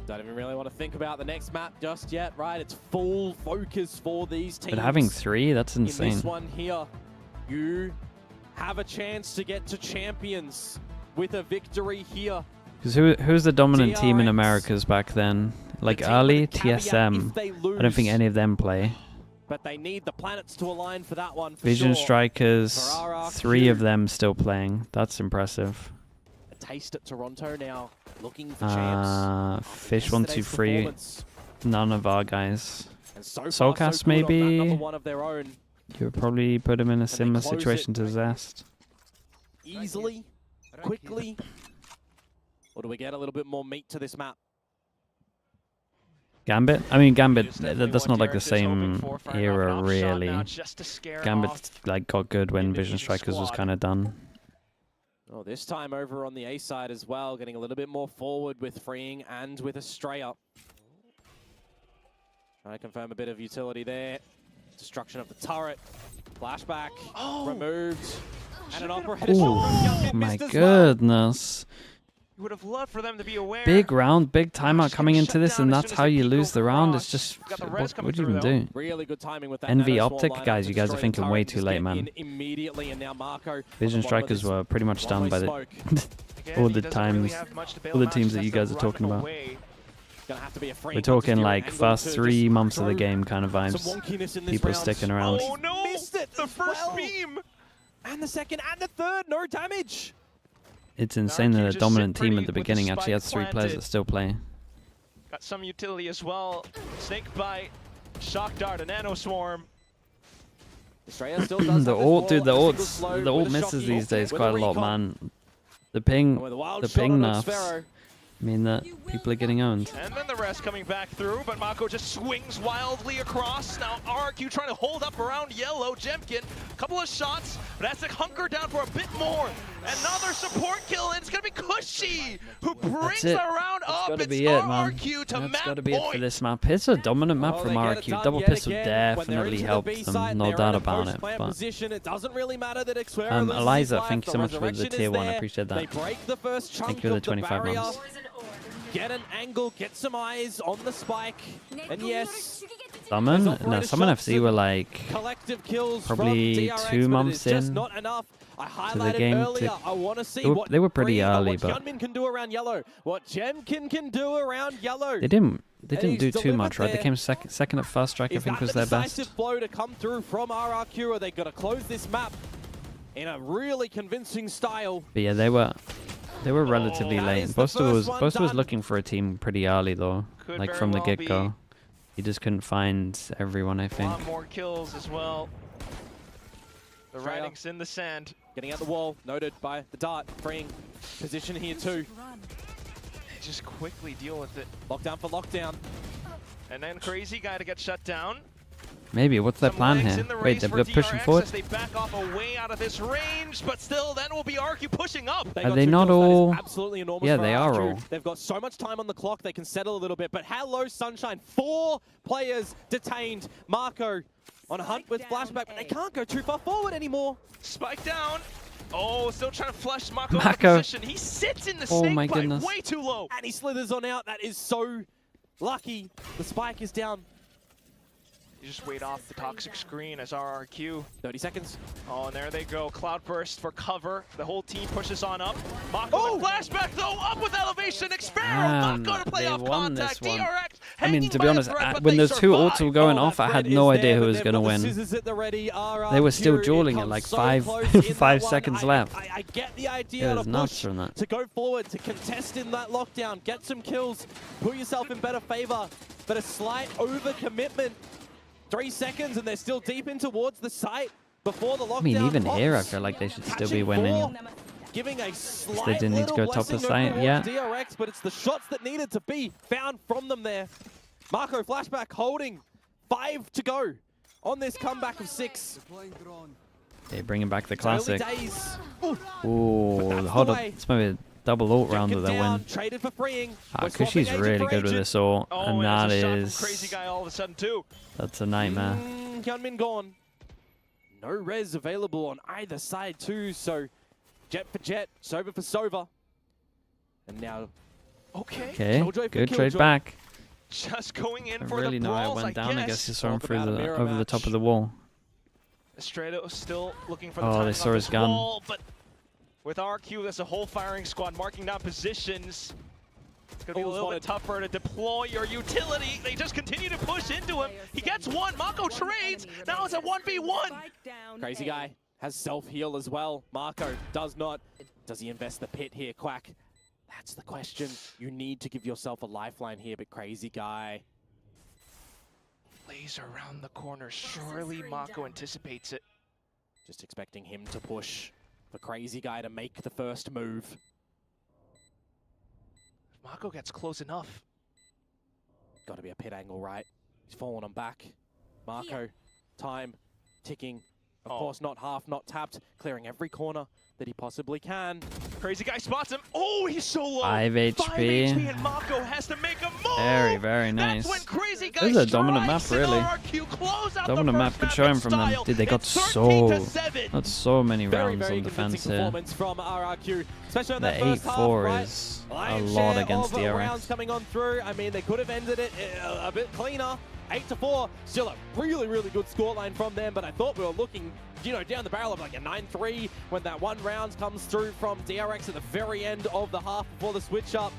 Don't even really want to think about the next map just yet, right? It's full focus for these teams. But having 3, that's insane. In this one here, you have a chance to get to champions with a victory here. Because who's the dominant team in Americas back then? Like early TSM. I don't think any of them play. But they need the planets to align for that one. Vision Strikers, 3 of them still playing. That's impressive. A taste at Toronto now, looking for champs. Fish 123. None of our guys. So Soulcast maybe. One of their own. You would probably put him in a similar situation to Zest. Easily, quickly. Or do we get a little bit more meat to this map? Gambit? I mean, Gambit, that's not like the same era, really. Gambit like got good when Vision Strikers was kind of done. Oh, this time over on the A side as well, getting a little bit more forward with freeing and with Estrella. Trying to confirm a bit of utility there. Destruction of the turret. Flashback removed. And an operator. Oh my goodness. You would have loved for them to be aware. Big round, big timeout coming into this, and that's how you lose the round. It's just, what do you even do? Really good timing with that NV Optic, guys, you guys are thinking way too late, man. Immediately, and now Marco Vision Strikers were pretty much done by the all the times, all the teams that you guys are talking about. We're talking like first 3 months of the game kind of vibes. People sticking around. Oh no! Missed it! The first beam! And the second and the third, no damage! It's insane that a dominant team at the beginning actually has 3 players that still play. Got some utility as well. Snake Bite, Shock Dart, a Nano Swarm. The ult, dude, the ult misses these days quite a lot, man. The ping nerfs mean that people are getting owned. And then the rest coming back through, but Mako just swings wildly across. Now RRQ trying to hold up around yellow. Jemkin, a couple of shots, but has to hunker down for a bit more. Another support kill, and it's going to be Cushy, who brings the round up. That's got to be it's it, man. RRQ to That's got to be it for this map. It's a dominant map from RRQ. Double pistol definitely helps them, no doubt about it. But Eliza, thank you so much for the tier 1. I appreciate that. Thank you for the 25 months. Get an angle, get some eyes on the spike, and yes. Summon FC were like probably 2 months in to the game. They were pretty early, but they didn't do too much, right? They came second at first strike. I think was their best. Flow to come through from RRQ, or they got to close this map in a really convincing style. But yeah, they were relatively late. Buster was looking for a team pretty early though, like from the get-go. He just couldn't find everyone, I think. A lot more kills as well. The writing's in the sand. Getting out the wall, noted by the dart, freeing position here too. Just quickly deal with it. Lockdown for lockdown. And then Crazy Guy to get shut down. Maybe, what's their plan here? Wait, they're pushing forward? They back off away out of this range, but still, then will be RQ pushing up. Are they not all? Absolutely enormous. Yeah, they are all. They've got so much time on the clock, they can settle a little bit. But hello, Sunshine. 4 players detained. Marco on a hunt with flashback, but they can't go too far forward anymore. Spike down. Oh, still trying to flush Marco out of position. He sits in the snake bite way too low. And he slithers on out. That is so lucky. The spike is down. You just wait off the toxic screen as RRQ. 30 seconds. Oh, and there they go. Cloudburst for cover. The whole team pushes on up. Mako with flashback though, up with elevation. Experiment not going to play off contact. DRX. I mean, to be honest, when those 2 ults were going off, I had no idea who was going to win. They were still dueling at like 5 seconds left. I get the idea it was nuts from that. To go forward, to contest in that lockdown, get some kills, put yourself in better favor, but a slight overcommitment. 3 seconds and they're still deep in towards the site before the lockdown. I mean, even here, I feel like they should still be winning. Giving a slight they didn't need to go top of site, yeah. DRX, but it's the shots that needed to be found from them there. Marco flashback holding 5 to go on this comeback of 6. Okay, bringing back the classic. Ooh, hold up. It's maybe double ult round that they win. Traded for freeing. Cushy's really good with this ult, and that is Crazy Guy all of a sudden too. That's a nightmare. Hyunmin gone. No res available on either side too, so Jet for Jet, Sova for Sova. And now, okay, good trade back. Just going in I for really the know brawls, I went down. I guess you saw him through over the top of the wall. Estrella still looking for the oh, they saw his gun. Wall, but with RQ, there's a whole firing squad marking down positions. It's going to be a little bit tougher to deploy your utility. They just continue to push into him. He gets one. Mako trades. Now it's a 1v1. Crazy Guy has self-heal as well. Marco does not. Does he invest the pit here, Quack? That's the question. You need to give yourself a lifeline here, but Crazy Guy. Laser around the corner. Surely Mako anticipates it. Just expecting him to push. The Crazy Guy to make the first move. Mako gets close enough. Got to be a pit angle, right? He's falling on back. Marco, time ticking. Of course, not half, not tapped, clearing every corner that he possibly can. Crazy guy spots him. Oh, he's so low. 5 HP. 5 HP, and Mako has to make a move. Very, very nice. That's when Crazy guy This is a dominant map, really. RRQ close out Dominant map, good showing from them. Dude, they got so many rounds on defense here. From RRQ, especially on The that first 8-4 half, is right? a lot against DRX. DRX. Rounds coming on through. I mean, they could have ended it a bit cleaner. 8-4, still a really, really good scoreline from them, but I thought we were looking, down the barrel of like a 9-3 when that one round comes through from DRX at the very end of the half before the switch up.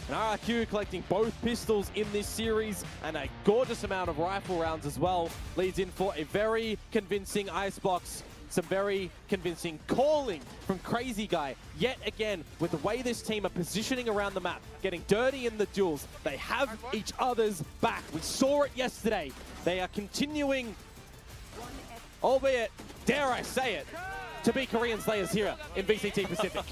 And RRQ collecting both pistols in this series and a gorgeous amount of rifle rounds as well, leads in for a very convincing icebox. Some very convincing calling from Crazy Guy. Yet again, with the way this team are positioning around the map, getting dirty in the duels, they have each other's back. We saw it yesterday. They are continuing, albeit, dare I say it, to be Korean Slayers here in VCT Pacific.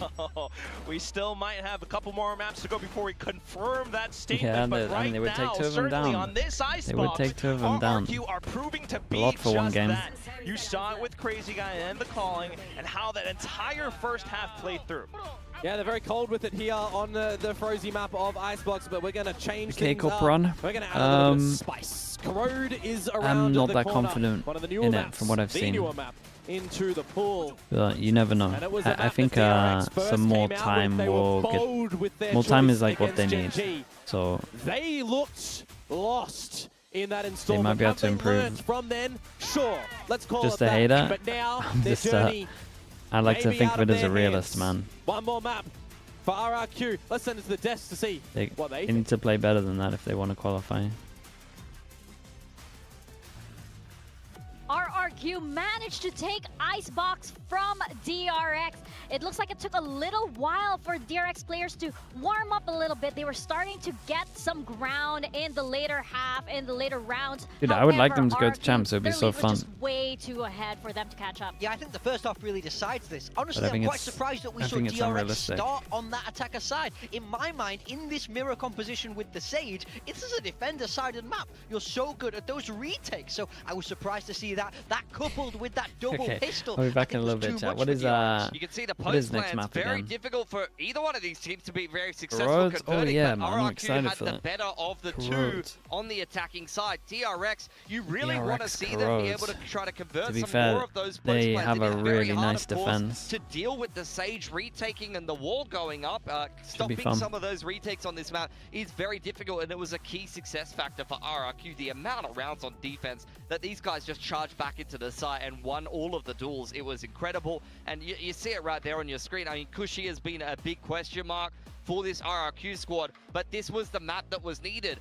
We still might have a couple more maps to go before we confirm that statement, Yeah, but right they would now, take 2 of them certainly down. on this icebox, They would take 2 of them down. RRQ are proving to A be lot for just one game. that. You saw it with Crazy Guy and the calling, and how that entire first half played through. Yeah, they're very cold with it here on the Frozy map of Icebox, but we're going to change things Cup up. run. We're going to add a little bit of spice. Corrode is around I'm not the that corner. confident One of the newer in it maps, from what I've the seen. newer map into the pool. But you never know. And it was a I map think that DRX first some more came out time with. They were will bold get. with their More time choice is like what they against need. Gen G. So They looked lost in that installment. might be able Have to they improve. learned from then? Sure, let's call Just it a that. hater. But now I'm their just journey I like to maybe think out of it as a their realist, hands. man. One more map for RRQ. Let's send it to the desk to see what they They need to play better than that if they want to qualify. RRQ managed to take Icebox from DRX. It looks like it took a little while for DRX players to warm up a little bit. They were starting to get some ground in the later half, in the later rounds. Dude, I would like However, them to go to RRQ, champs. It would be their so lead was fun. just way too ahead for them to catch up. Yeah, I think the first half really decides this. Honestly, I I'm think quite it's- surprised that we I saw think it's DRX unrealistic. start on that attacker side. In my mind, in this mirror composition with the Sage, this is a defender-sided map. You're so good at those retakes, so I was surprised to see that. That coupled with that double Okay, pistol. I'll be back I in a think little was bit, too chat. much What for is DRX. You can see the what is post next plans map very again? difficult for either one of these teams to be very successful Corrode? converting, Oh, yeah, but man, I'm RRQ excited had for the that. better of the Corrode. two on the attacking side. DRX, you really DRX want to see them be able to try to convert To be some fair, more of those post they plans. have It a is very really hard, nice of course, defense. to deal with the Sage retaking and the wall going up. Stopping fun. some of those retakes on this map is very difficult, and it was a key success factor for RRQ. The amount of rounds on defense that these guys just charged back into the site and won all of the duels. It was incredible, and you see it right there on your screen. I mean, Cushy has been a big question mark for this RRQ squad, but this was the map that was needed.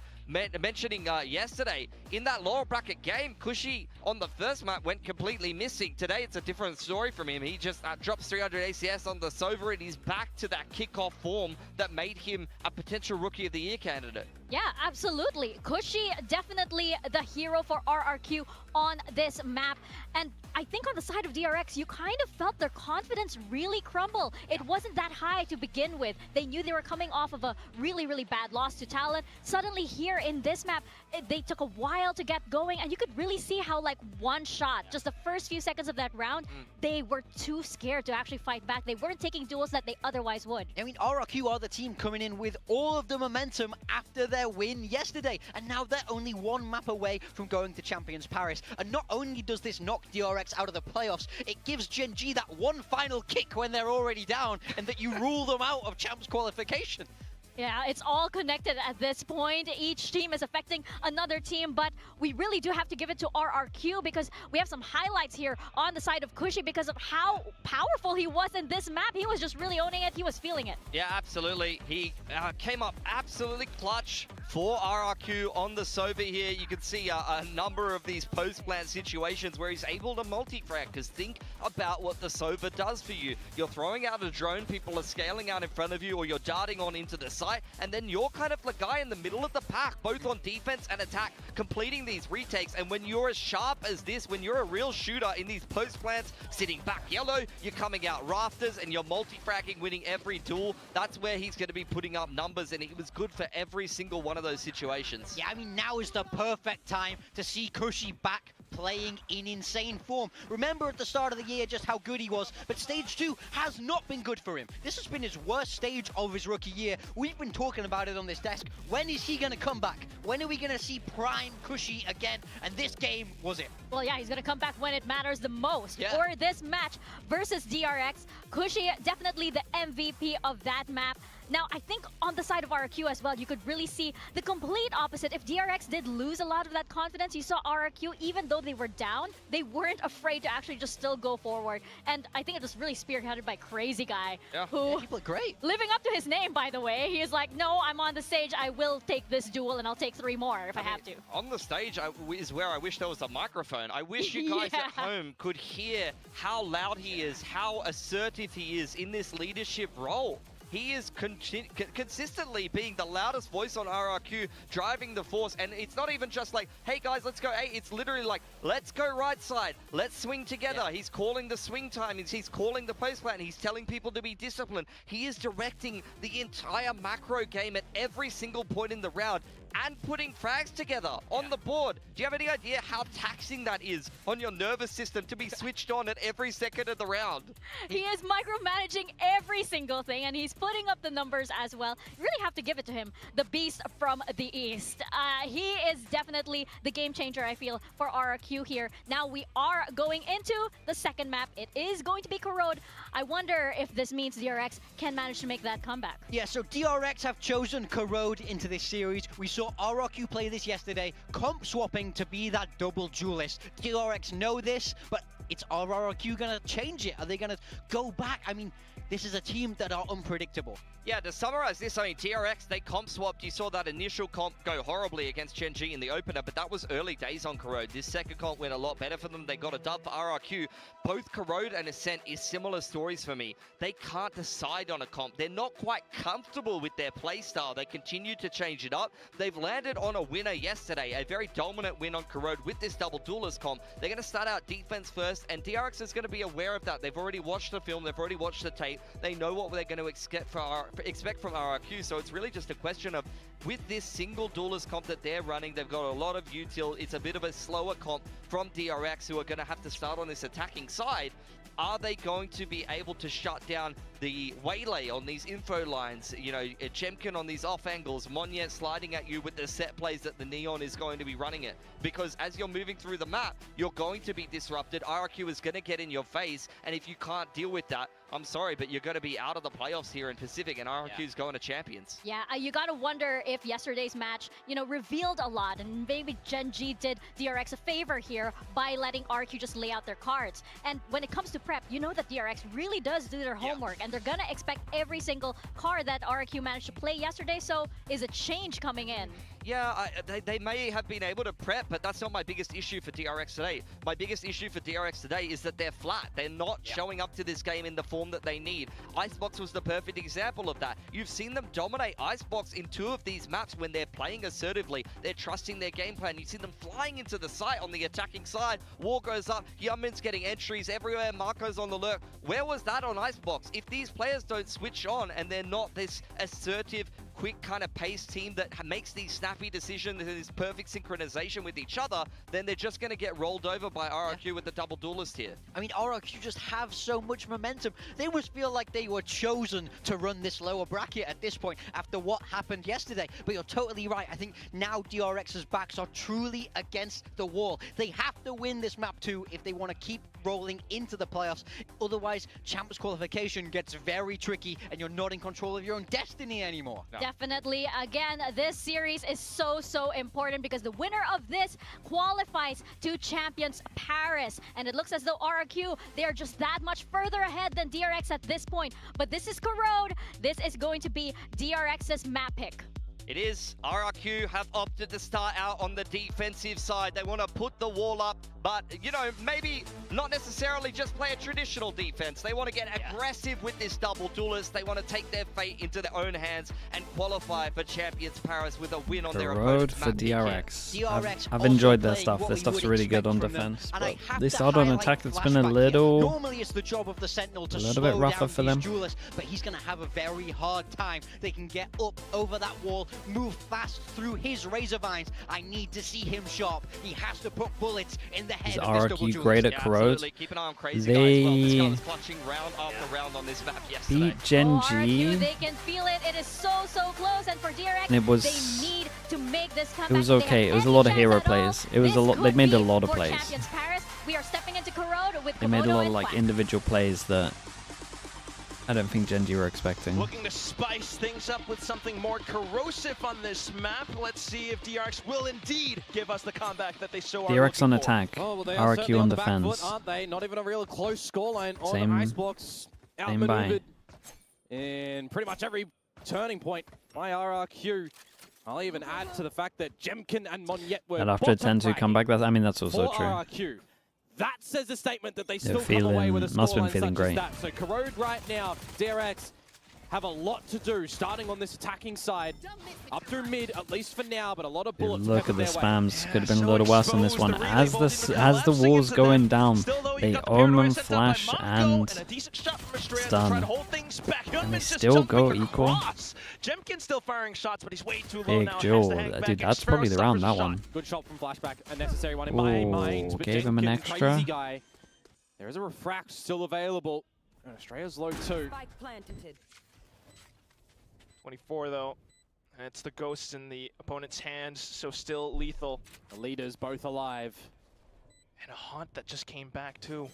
Mentioning yesterday, in that lower bracket game, Cushy on the first map went completely missing. Today, it's a different story from him. He just drops 300 ACS on the Sova, and he's back to that kickoff form that made him a potential Rookie of the Year candidate. Yeah, absolutely. Cushy, definitely the hero for RRQ on this map. And I think on the side of DRX, you kind of felt their confidence really crumble. It wasn't that high to begin with. They knew they were coming off of a really, really bad loss to Talon. Suddenly here in this map, they took a while to get going, and you could really see how like one shot, just the first few seconds of that round, they were too scared to actually fight back. They weren't taking duels that they otherwise would. I mean, RRQ are the team coming in with all of the momentum after their win yesterday, and now they're only one map away from going to Champions Paris. And not only does this knock DRX out of the playoffs, it gives Gen G that one final kick when they're already down, and that you rule them out of Champs qualification. Yeah, it's all connected at this point. Each team is affecting another team, but we really do have to give it to RRQ because we have some highlights here on the side of Cushy because of how powerful he was in this map. He was just really owning it. He was feeling it. Yeah, absolutely. He came up absolutely clutch for RRQ on the Sova here. You can see a number of these post-plant situations where he's able to multi-frag, because think about what the Sova does for you. You're throwing out a drone, people are scaling out in front of you, or you're darting on into the site, and then you're kind of the guy in the middle of the pack, both on defense and attack, completing these retakes. And when you're as sharp as this, when you're a real shooter in these post-plants, sitting back yellow, you're coming out rafters, and you're multi-fragging, winning every duel, that's where he's going to be putting up numbers, and he was good for every single one of those situations. Yeah, I mean, now is the perfect time to see Cushy back playing in insane form. Remember at the start of the year just how good he was, but stage 2 has not been good for him. This has been his worst stage of his rookie year. We've been talking about it on this desk. When is he going to come back? When are we going to see prime Cushy again? And this game was it. Well, yeah, he's going to come back when it matters the most. Yeah. For this match versus DRX, Cushy definitely the MVP of that map. Now, I think on the side of RRQ as well, you could really see the complete opposite. If DRX did lose a lot of that confidence, you saw RRQ, even though they were down, they weren't afraid to actually just still go forward. And I think it was really spearheaded by Crazy Guy, who he played great. Living up to his name, by the way. He is like, no, I'm on the stage. I will take this duel, and I'll take 3 more if I have to. On the stage is where I wish there was a microphone. I wish you guys at home could hear how loud he is, how assertive he is in this leadership role. He is consistently being the loudest voice on RRQ, driving the force, and it's not even just like, hey guys, let's go. Hey, it's literally like, let's go right side, let's swing together. He's calling the swing timings, he's calling the post plan, he's telling people to be disciplined. He is directing the entire macro game at every single point in the round and putting frags together on the board. Do you have any idea how taxing that is on your nervous system to be switched on at every second of the round? He is micromanaging every single thing, and he's putting up the numbers as well. You really have to give it to him, the beast from the East. He is definitely the game changer, I feel, for RRQ here. Now we are going into the second map. It is going to be Corrode. I wonder if this means DRX can manage to make that comeback. Yeah, so DRX have chosen Corrode into this series. We saw RRQ play this yesterday, comp swapping to be that double duelist. DRX know this, but it's RRQ gonna change it? Are they gonna go back? I mean, this is a team that are unpredictable. Yeah, to summarize this, I mean, DRX, they comp swapped. You saw that initial comp go horribly against Gen.G in the opener, but that was early days on Corrode. This second comp went a lot better for them. They got a dub for RRQ. Both Corrode and Ascent is similar stories for me. They can't decide on a comp. They're not quite comfortable with their playstyle. They continue to change it up. They've landed on a winner yesterday, a very dominant win on Corrode with this double duelist comp. They're going to start out defense first, and DRX is going to be aware of that. They've already watched the film. They've already watched the tape. They know what they're going to expect from RRQ, so it's really just a question of, with this single duelist comp that they're running, they've got a lot of util. It's a bit of a slower comp from DRX, who are going to have to start on this attacking side. Are they going to be able to shut down the waylay on these info lines? You know, Chemkin on these off angles, Monye sliding at you with the set plays that the Neon is going to be running it. Because as you're moving through the map, you're going to be disrupted. RRQ is going to get in your face, and if you can't deal with that, I'm sorry, but you're going to be out of the playoffs here in Pacific, and RRQ's going to Champions. Yeah, you got to wonder if yesterday's match, you know, revealed a lot, and maybe Gen.G did DRX a favor here by letting RRQ just lay out their cards. And when it comes to prep, you know that DRX really does do their homework, and they're going to expect every single card that RRQ managed to play yesterday, so is a change coming in? Yeah, they may have been able to prep, but that's not my biggest issue for DRX today. My biggest issue for DRX today is that they're flat. They're not showing up to this game in the form that they need. Icebox was the perfect example of that. You've seen them dominate Icebox in 2 of these maps when they're playing assertively. They're trusting their game plan. You see them flying into the site on the attacking side. War goes up. Yunmin's getting entries everywhere. Marco's on the lurk. Where was that on Icebox? If these players don't switch on and they're not this assertive, quick kind of pace team that makes these snappy decisions and this perfect synchronization with each other, then they're just going to get rolled over by RRQ with the double duelist here. I mean, RRQ just have so much momentum. They must feel like they were chosen to run this lower bracket at this point after what happened yesterday. But you're totally right. I think now DRX's backs are truly against the wall. They have to win this map 2 if they want to keep rolling into the playoffs. Otherwise, Champs qualification gets very tricky and you're not in control of your own destiny anymore. No. Definitely. Again, this series is so important because the winner of this qualifies to Champions Paris. And it looks as though RRQ, they are just that much further ahead than DRX at this point. But this is Corrode. This is going to be DRX's map pick. It is. RRQ have opted to start out on the defensive side. They want to put the wall up, but, you know, maybe not necessarily just play a traditional defense. They want to get aggressive with this double duelist. They want to take their fate into their own hands and qualify for Champions Paris with a win on their opponent's map. For DRX. I've enjoyed their stuff. Their stuff's really good on defense, but they started on attack that's been a little... Normally it's the job of the Sentinel to slow bit rougher down for these them. duelists, but he's going to have a very hard time. They can get up over that wall, move fast through his razor vines. I need to see him sharp. He has to put bullets in the the head Is of this double RRQ duelist. great at Yeah, corrode? absolutely. Keep an eye on Crazy Guy as well. This guy They was clutching round after round on this map yesterday. beat Gen Oh, RRQ, G. they can feel it. It is so close. And for DRX, And it was- they need to make this comeback. It was If they okay. have It was a any lot of chance hero at all, plays. It was a this lot. They could made a be lot of for plays. Champions Paris. We are stepping into Corrode with They made a Komodo lot of and like Flash. individual plays that I don't think Gen G were expecting. Looking to spice things up with something more corrosive on this map. Let's see if DRX will indeed give us the comeback that they so are DRX on looking for. attack, Oh, well, they are certainly RRQ on the back defense. foot, aren't they? Not even a real close scoreline on Same- the ice blocks. same by. Outmaneuvered in pretty much every turning point by RRQ. I'll even add to the fact that Jemkin and Monyet were And after a bottom 10-2 comeback, that's also for true. RRQ. That says a statement that they They're still come away with a feeling- must have scoreline been feeling such as great. that. So Corrode right now, DRX have a lot to do, starting on this attacking side. Up through mid, at least for now, but a lot of Dude, bullets look at headed the their way. spams. Could have been a so little worse on this one. exposed, the As relay the ball as the into the walls left, going singing to down, Still, though, they you've got the paranoid omen sent down by flash Mongo, and a decent shot from Estrella to stun. try to hold things back. And they Hyunmin's just still go jumping equal. across. Jemkin's still firing shots, but he's way too low Big now. Has Joel. to hang back. Dude, that's Xfero probably the round, suffers that a one. shot. Good shot from Flashback, a necessary one in my Ooh, mind. But gave him an Jemkin, extra. Crazy Guy. There is a refract still available. And Australia's low too. 24 though. And it's the ghost in the opponent's hands, so still lethal. The leaders both alive. And a haunt that just came back too.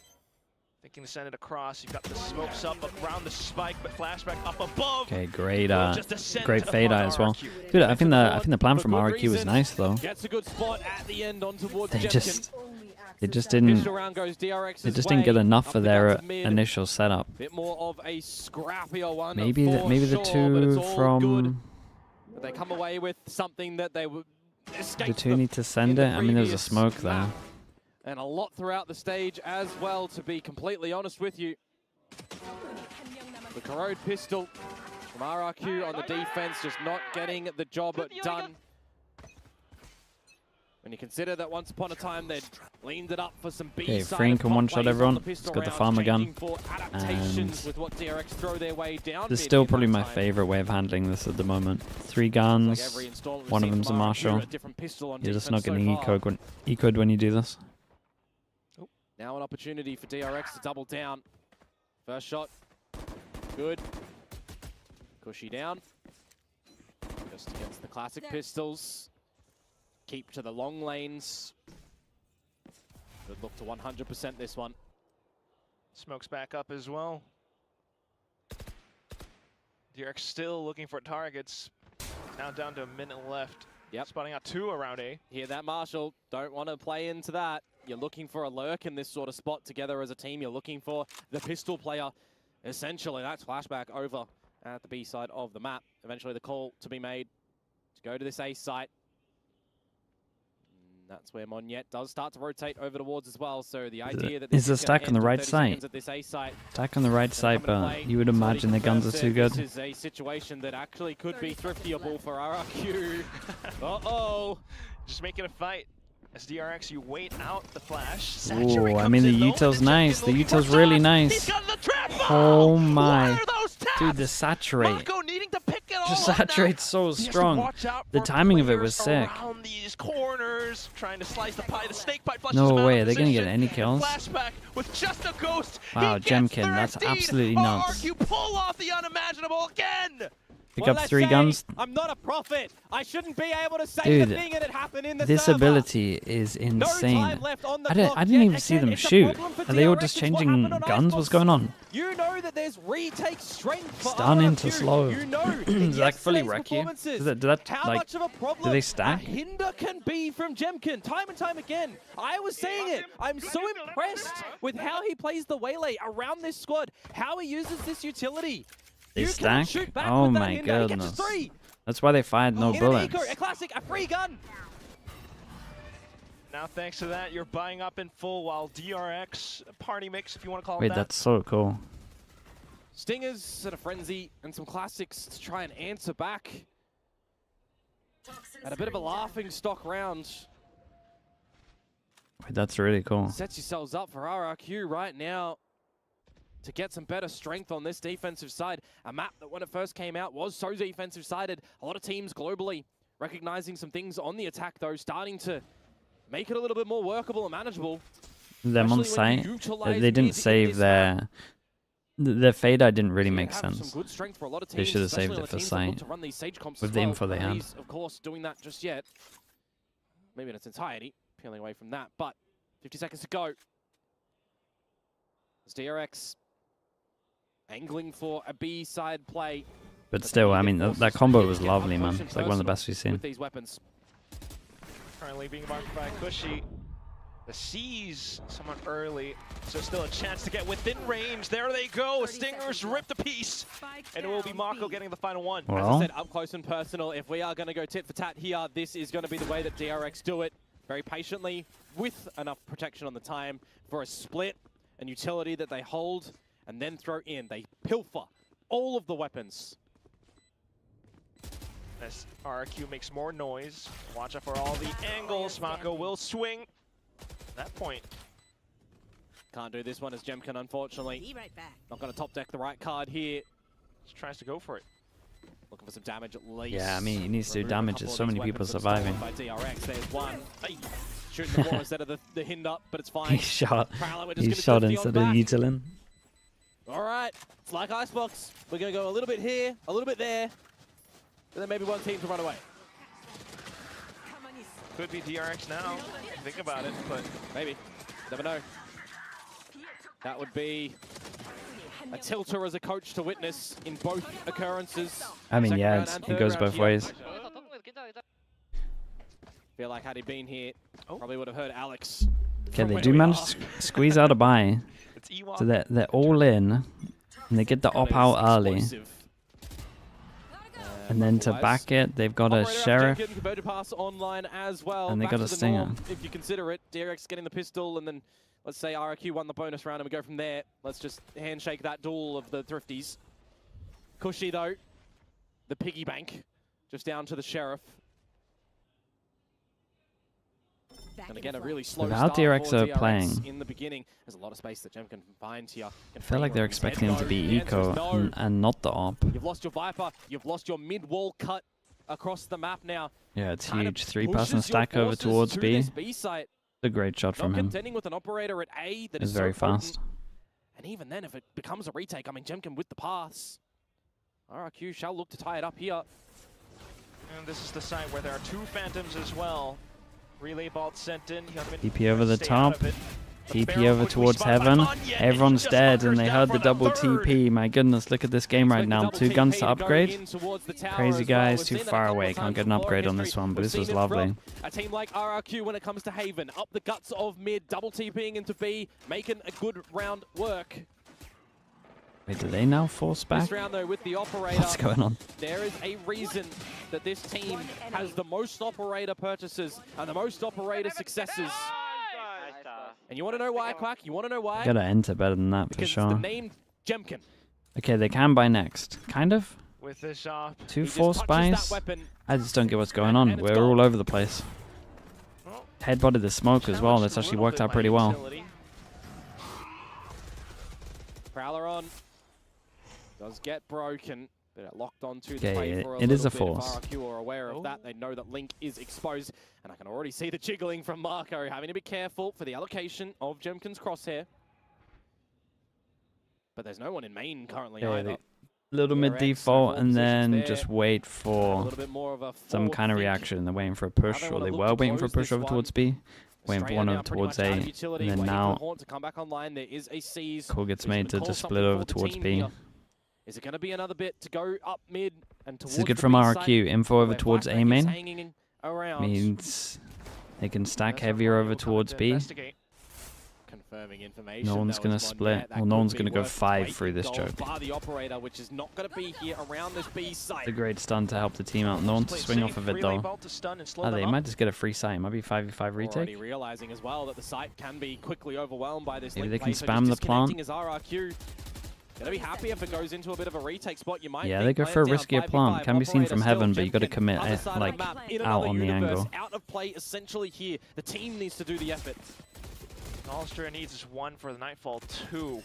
Thinking to send it across. You've got the smokes up around the spike, but Flashback up above. okay, great Just descent great fade upon eye as well. RRQ. Dude, I think the plan For from good RRQ was reason. nice though. Gets a good spot at the end on towards They Jemkin. just didn't Pistol round goes DRX's they just didn't way. get enough Up for the their guts of mid. initial setup. Bit more of a scrappier one. Maybe for the sure, but two it's all good. from But they come away with something that they would escape the two need to send it. I mean, there was a smoke there. And a lot throughout the stage as well, to be completely honest with you. The Corrode pistol from RRQ on the defense, just not getting the job done. When you consider that once upon a time they'd leaned it up for some Okay, B-side Frank can pop one-shot plays on everyone. the pistol He's got the rounds, farmer gun. changing for adaptations And with what DRX throw their way down this is mid still in probably that my time. favorite way of handling this at the moment. 3 Like guns, every installment one of we've seen them's a from RRQ, marshal. a different pistol on You're just defense not getting so far. ecoed when you do this. Now an opportunity for DRX to double down. First shot, good. Cushy down. Just against the classic pistols. Keep to the long lanes. Good look to 100% this one. Smokes back up as well. DRX still looking for targets. Now down to a minute left. Yep. Spotting out 2 around A. Hear that, Marshall. Don't want to play into that. You're looking for a lurk in this sort of spot together as a team. You're looking for the pistol player. Essentially, that's Flashback over at the B side of the map. Eventually the call to be made to go to this A site. That's where Monyet does start to rotate over towards as well. So the idea that Is the this stack gonna on the end in right 30 side? seconds at this A site. Stack on the right side, Coming to but play. you would imagine the guns are Confirms too that good. This is a situation that actually could be thriftyable for RRQ. Uh-oh. Just make it a fight. As DRX, you wait out the flash. Ooh, I mean, the util's nice. The util's really nice. Oh my. Dude, the saturate. Just saturate's so strong. The timing of it was sick. Around these corners, trying to slice the pie. The snake bite flushes No him out way, of are they gonna get position. any kills? Flashback with just a ghost. Wow, He gets Jemkin, the that's deed. absolutely nuts. RRQ pull off the unimaginable again. Pick up 3 guns. I'm not a prophet. I shouldn't be able to say Dude, the thing and it happened in the this server. ability is No insane. time left on the I clock didn't yet. even see them Again, it's a shoot. problem for Are they all DRX. just It's what changing happened on guns? What's going on? You know that there's retake strength for Stun into RRQ. slow. You know Does that fully yesterday's wreck you? performances, Does that how like, much of a problem do they stack? a hinder can be from Jemkin time and time again. I was saying it. I'm so impressed with how he plays the Waylay around this squad, how he uses this utility. They You cannot stack? shoot back Oh with that my hinder. He catches goodness. 3. That's why they fired no In an bullets. eco, a classic, a free gun. Now, thanks to that, you're buying up in full while DRX, party mix, if you want to call it Wait, that. that's so cool. Stingers at a frenzy and some classics to try and answer back. At a bit of a laughing stock round. Wait, that's really cool. Sets yourselves up for RRQ right now to get some better strength on this defensive side. A map that when it first came out was so defensive sided. A lot of teams globally recognizing some things on the attack though, starting to make it a little bit more workable and manageable. Them on site, they didn't save their fade-out didn't really make sense. They should have saved it for sight with the info they had. Of course, doing that just yet. Maybe in its entirety, peeling away from that, but 50 seconds to go. It's DRX angling for a B-side play. But still, I mean, that combo was lovely, man. It's like one of the best we've seen. With these weapons. Currently being marked by Cushy. The sees someone early, so still a chance to get within range. There they go. Stingers ripped a piece, and it will be Mako getting the final one. Well, as I said, up close and personal. If we are going to go tit for tat here, this is going to be the way that DRX do it. Very patiently, with enough protection on the time for a split and utility that they hold and then throw in. They pilfer all of the weapons. As RRQ makes more noise, watch out for all the angles. Mako will swing. At that point, can't do this one as Jemkin, unfortunately. Not going to top deck the right card here. Just tries to go for it. Looking for some damage at least. Yeah, I mean, he needs to do damage. There's so many people surviving. By DRX, there's one. Shooting the wall instead of the hind up, but it's fine. He shot instead of utilizing. All right, it's like Icebox. We're going to go a little bit here, a little bit there, and then maybe one team to run away. Could be DRX now. Think about it, but maybe. Never know. That would be a tilter as a coach to witness in both occurrences. I mean, yeah, it goes both ways. Feel like had he been here, probably would have heard Alex. Okay, they do manage to squeeze out a buy. So they're all in, and they get the op out early. And then to back it, they've got a Sheriff, and they got a Stinger. If you consider it, DRX getting the pistol, and then let's say RRQ won the bonus round, and we go from there. Let's just handshake that duel of the Thrifties. Cushy, though, the piggy bank, just down to the Sheriff. And again, a really slow Without start DRX for DRX playing, in the beginning. There's a lot of space that Gem can find here. I feel like they're expecting him to be eco and not the op. You've lost your Viper. You've lost your mid-wall cut across the map now. Yeah, it's huge. 3-person stack over towards B. A great shot from him. Contending with an operator at A that is very so potent. fast. And even then, if it becomes a retake, I mean, Jemkin with the pass. RRQ shall look to tie it up here. And this is the site where there are two Phantoms as well. Relay bolt sent in. TP over the top. TP over towards Heaven. Everyone's dead, and they heard the double TP. My goodness, look at this game right now. 2 guns to upgrade. Crazy guys, too far away. Can't get an upgrade on this one, but this was lovely. A team like RRQ when it comes to Haven. Up the guts of mid, double TPing into B, making a good round work. Wait, do they now force back? This round, though, with the operator, what's going on? There is a reason that this team has the most operator purchases and the most operator successes. And you want to know why, Quack? You want to know why? Gotta enter better than that, for because sure. It's the name Jemkin. Okay, they can buy next. Kind of. With the shop. 2 force buys. I just don't get what's going on. We're all over the place. Headbutted the smoke as well. That's actually worked out pretty well. Prowler on. Does get broken. They're locked onto the play for a it is a little bit. force. If RRQ are aware of that, they know that Link is exposed. And I can already see the jiggling from Marco, having to be careful for the allocation of Jemkin's crosshair. But there's no one in main currently either. Little mid default, and then just wait for some kind of reaction. They're waiting for a push, or they were waiting for a push over towards B. Waiting for one over towards A, and then now call gets made to just split over towards B. Is it going to be another bit to go up mid and towards This is good from RRQ. Info over towards A main. Around. Means they can stack heavier over towards B. Confirming information. No one's going to split. Well, no one's going to go 5 through this choke. The operator, which is not going to be here around this B site. It's a great stun to help the team out. No one to swing off of it though. They might just get a free site. It might be 5v5 retake. Already realizing as well that the site can be quickly overwhelmed by this. Maybe they can spam the plant. Gonna be happy if it goes into a bit of a retake spot. You might they go for a riskier plant. Can be seen from Heaven, but you got to commit like out on the angle. Out of play essentially here. The team needs to do the effort. All Australia needs is 1 for the Nightfall, 2.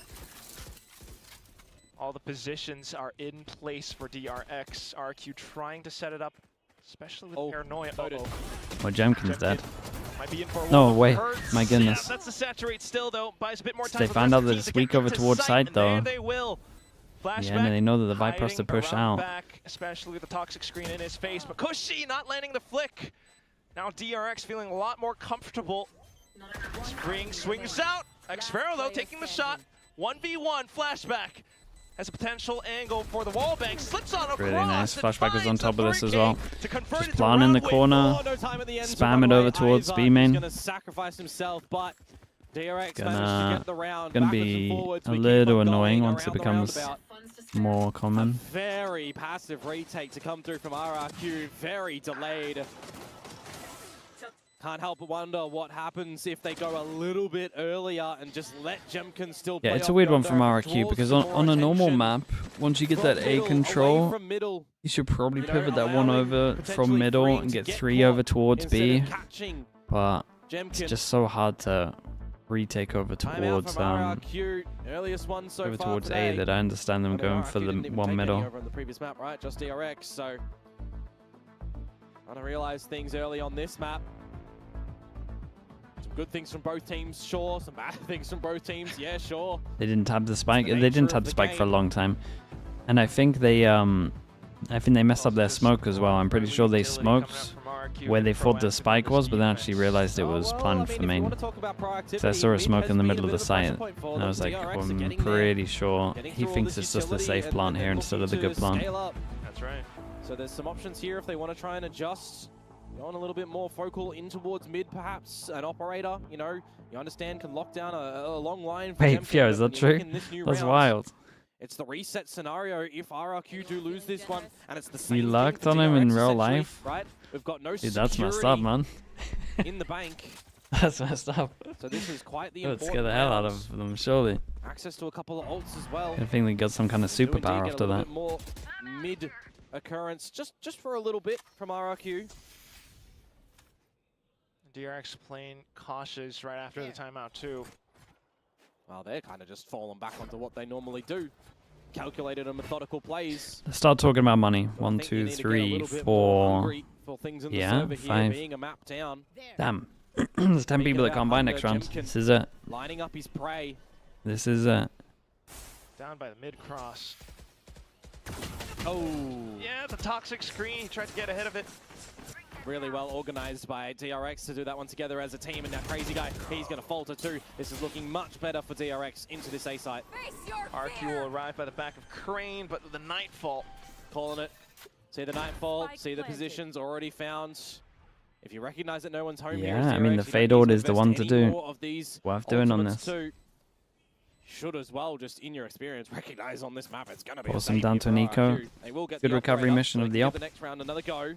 All the positions are in place for DRX. RQ trying to set it up, especially with Paranoia. Well, Jemkin's dead. Might be in for a No way, hurts. my goodness. Yeah, that's the saturate still though. Buys a bit more time. They found out that it's weak over towards side though. They will. Flashback, yeah, and they know that the Viper has to push out. Back, especially with the toxic screen in his face. But Kushi not landing the flick. Now DRX feeling a lot more comfortable. Spring swings out. Xfero though taking the shot. 1v1 flashback. Has a potential angle for the wall bank. Slips on across. Really nice. Flashback was on top of this as well. Just it plan in the corner. Spam it over towards B main. Gonna sacrifice himself, but DRX managed to get the round. Gonna be a little annoying once it becomes more common. Very passive retake to come through from RRQ. Very delayed. Can't help but wonder what happens if they go a little bit earlier and just let Jemkin still play. Yeah, it's a weird one from RRQ because on a normal map, once you get that A control, you should probably pivot that one over from middle and get 3 over towards B. But it's just so hard to retake over towards A that I understand them going for the one middle. Over on the previous map, right? Just DRX, so trying to realize things early on this map. Good things from both teams, sure. Some bad things from both teams, yeah, sure. They didn't tab the spike. They didn't tab the spike for a long time, and I think they messed up their smoke as well. I'm pretty sure they smoked where they thought the spike was, but then actually realized it was planned for main. So I saw a smoke in the middle of the site, and I was like, well, I'm pretty sure he thinks it's just the safe plant here instead of the good plant. That's right. So there's some options here if they want to try and adjust. Going a little bit more focal in towards mid, perhaps. An operator, you know, you understand, can lock down a long line. Wait, Fio, is that true? That's wild. It's the reset scenario if RRQ do lose this one, and it's the same. You locked on him in real life? Right? We've got no Dude, that's messed up, man. in the bank. That's messed up. So this is quite the It would important scare the hell out of them, surely. Access to a couple of ults as well. I think they got some kind of superpower after that. More mid occurrence, just for a little bit from RRQ. DRX playing cautious right after the timeout too. Well, they're kind of just falling back onto what they normally do. Calculated and methodical plays. Let's start talking about money. 1, 2, 3, 4. Yeah, 5. Damn. There's 10 people that can't buy next round. This is it. Lining up his prey. This is it. Down by the mid cross. Oh. Yeah, the toxic screen. He tried to get ahead of it. Really well organized by DRX to do that one together as a team, and now Crazy Guy, he's going to falter too. This is looking much better for DRX into this A site. RQ will arrive by the back of Crane, but the Nightfall. Calling it. See the Nightfall, see the positions already found. If you recognize that no one's home here, I mean, the fade order is the one to do. Worth doing on this. Should as well, just in your experience, recognize on this map it's going to be awesome down to Nico. Good recovery mission of the op. The next round, another go.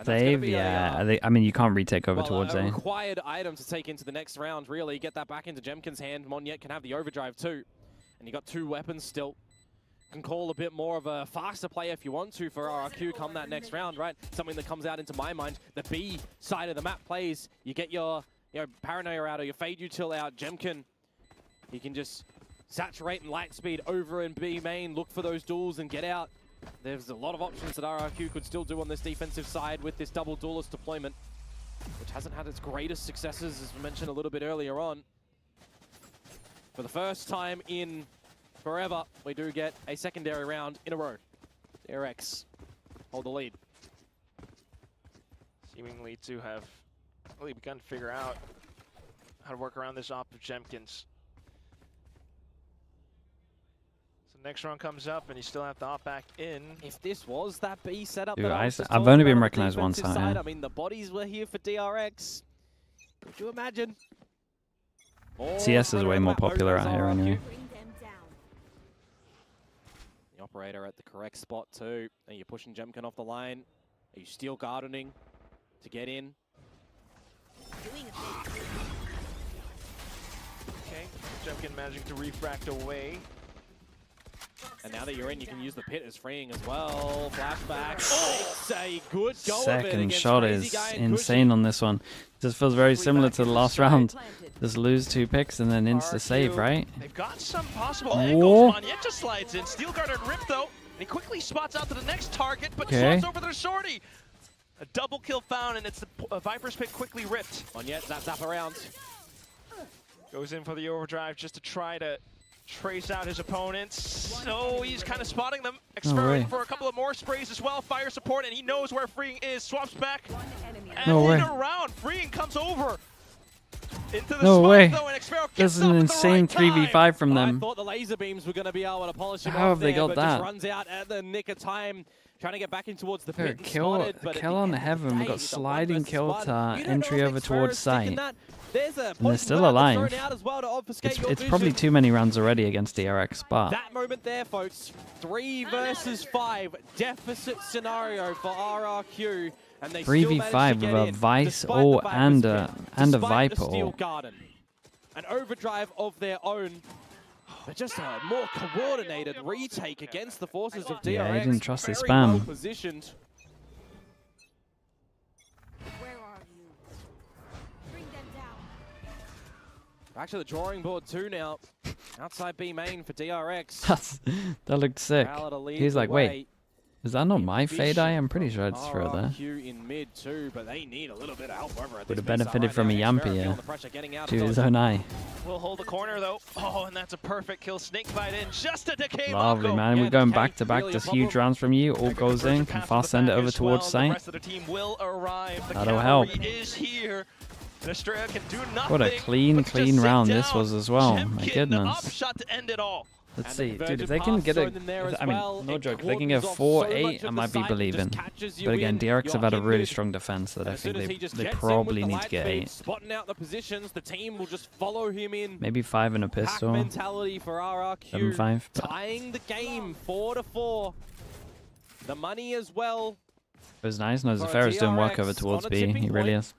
Save, yeah. I mean, you can't retake over towards A. Required item to take into the next round, really. Get that back into Jemkin's hand. Monyet can have the overdrive too. And you got 2 weapons still. Can call a bit more of a faster play if you want to for RRQ come that next round, right? Something that comes out into my mind. The B side of the map plays. You get your Paranoia out or your Fade Util out. Jemkin, he can just saturate and light speed over in B main. Look for those duels and get out. There's a lot of options that RRQ could still do on this defensive side with this double duelist deployment, which hasn't had its greatest successes, as we mentioned a little bit earlier on. For the first time in forever, we do get a secondary round in a row. DRX hold the lead. Seemingly to have really begun to figure out how to work around this op of Jemkins. Next round comes up, and you still have to hop back in. If this was that B setup, dude, I've only been recognized one time. I mean, the bodies were here for DRX. Could you imagine? CS is way more popular out here anyway. The operator at the correct spot too. And you're pushing Jemkin off the line. Are you steel gardening to get in? Okay, Jemkin managing to refract away. And now that you're in, you can use the pit as freeing as well. Flashback. It's a good go Second shot is insane on this one. Just feels very similar to the last round. Just lose 2 picks and then insta save, right? They've got some possible angles. Monyet just slides in. Steel guard and Rip though. And he quickly spots out to the next target, but swaps over their shorty. A double kill found, and it's the Viper's pick quickly ripped. On yet, zap around. Goes in for the overdrive just to try to trace out his opponents. So he's kind of spotting them, experimenting for a couple of more sprays as well. Fire support, and he knows where Freeing is. Swaps back, and around. Freeing comes over into the smoke, though, and Xpero This is an insane 3v5 from them. I thought the laser beams were going to be able to polish him How have they got but that? Just runs out at the nick of time, trying to get back in towards the pit. Kill on Heaven. We got sliding kill to entry over towards site. And they're still alive. It's probably too many rounds already against DRX, but that moment there, folks, 3 versus 5 deficit scenario for RRQ, and they 3v5 with a Vice ult and a Viper ult. An overdrive of their own. But just a more coordinated retake against the forces of DRX. Yeah, he didn't trust his Very well spam. positioned. Back to the drawing board too now. Outside B main for DRX. That looked sick. He's like, wait, is that not my fade eye? I'm pretty sure it's through there. RRQ in mid too, but they need a little bit of help over at Would this have benefited right from a now. Yampi, to his own eye. We'll hold the corner though. Oh, and that's a perfect kill. Snakebite in, just a decay. Lovely, man. We're going back to back. Just huge rounds from you. All goes in. Can fast send it over towards site. The rest of the team will arrive. The That'll help. is here. And Australia can do nothing. What a clean round this was as well. My goodness. Upshot to end it all. Let's see, dude, if they can get a, I mean, no joke, if they can get 4-8, I might be believing. But again, DRX have had a really strong defense that I think they probably need to get 8. Spotting out the positions, the team will just follow him in. Maybe 5 and a pistol. Mentality for RRQ. 7-5. Tying the game 4-4. The money as well. It was nice. No, Zafira's doing work over towards B. He really is.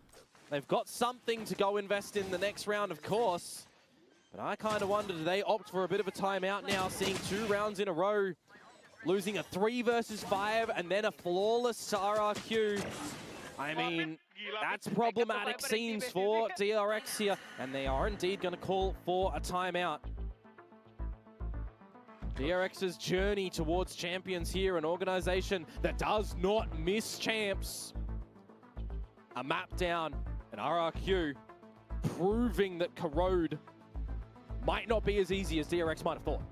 They've got something to go invest in the next round, of course. But I kind of wonder, do they opt for a bit of a timeout now, seeing 2 rounds in a row, losing a 3 versus 5, and then a flawless RRQ. I mean, that's problematic scenes for DRX here, and they are indeed going to call for a timeout. DRX's journey towards champions here, an organization that does not miss champs. A map down, an RRQ proving that Corrode might not be as easy as DRX might have thought.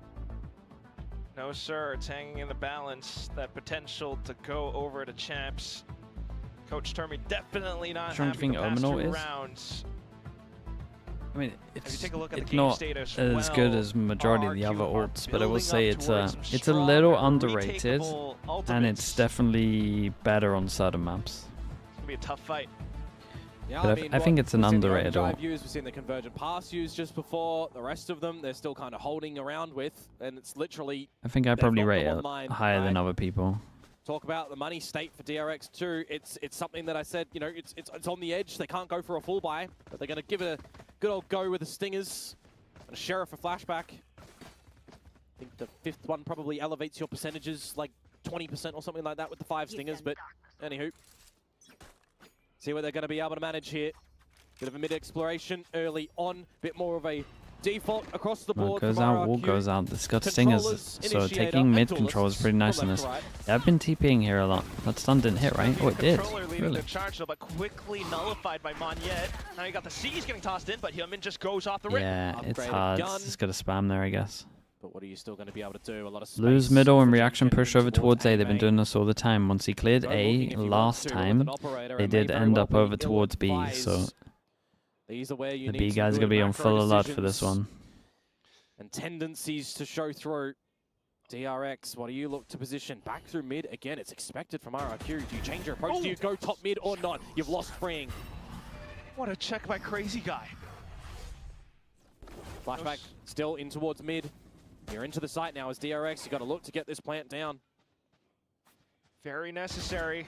No, sir. It's hanging in the balance. That potential to go over to champs. Coach Termy definitely not happy the past 2 rounds. I mean, it's not as good as majority of the other ults, but I will say it's a little underrated, and it's definitely better on certain maps. It's gonna be a tough fight. Yeah, But I think it's an underrated ult. We've seen the convergent pass used just before. The rest of them, they're still kind of holding around with, and it's literally. I think I probably rate it higher than other people. Talk about the money state for DRX too. It's something that I said, you know, it's on the edge. They can't go for a full buy, but they're going to give it a good old go with the Stingers and a Sheriff for flashback. I think the 5th one probably elevates your percentages like 20% or something like that with the 5 Stingers, but anywho. See what they're going to be able to manage here. Bit of a mid-exploration early on. Bit more of a default across the board. Goes out, wall goes out. It's got Stingers, so taking mid control is pretty nice in this. I've been TPing here a lot. That stun didn't hit, right? Oh, it did. Really? Charge, but quickly nullified by Monyet. Now you got the C's getting tossed in, but Hyunmin just goes off the rip. Yeah, it's hard. Just got to spam there, I guess. But what are you still going to be able to do? A lot of space. Lose middle and reaction push over towards A. They've been doing this all the time. Once he cleared A last time, they did end up over towards B. So the B guys are going to be on full alert for this one. And tendencies to show through. DRX, what do you look to position? Back through mid. Again, it's expected from RRQ. Do you change your approach? Do you go top mid or not? You've lost Freeing. What a check by Crazy Guy. Flashback still in towards mid. You're into the site now as DRX. You got to look to get this plant down. Very necessary.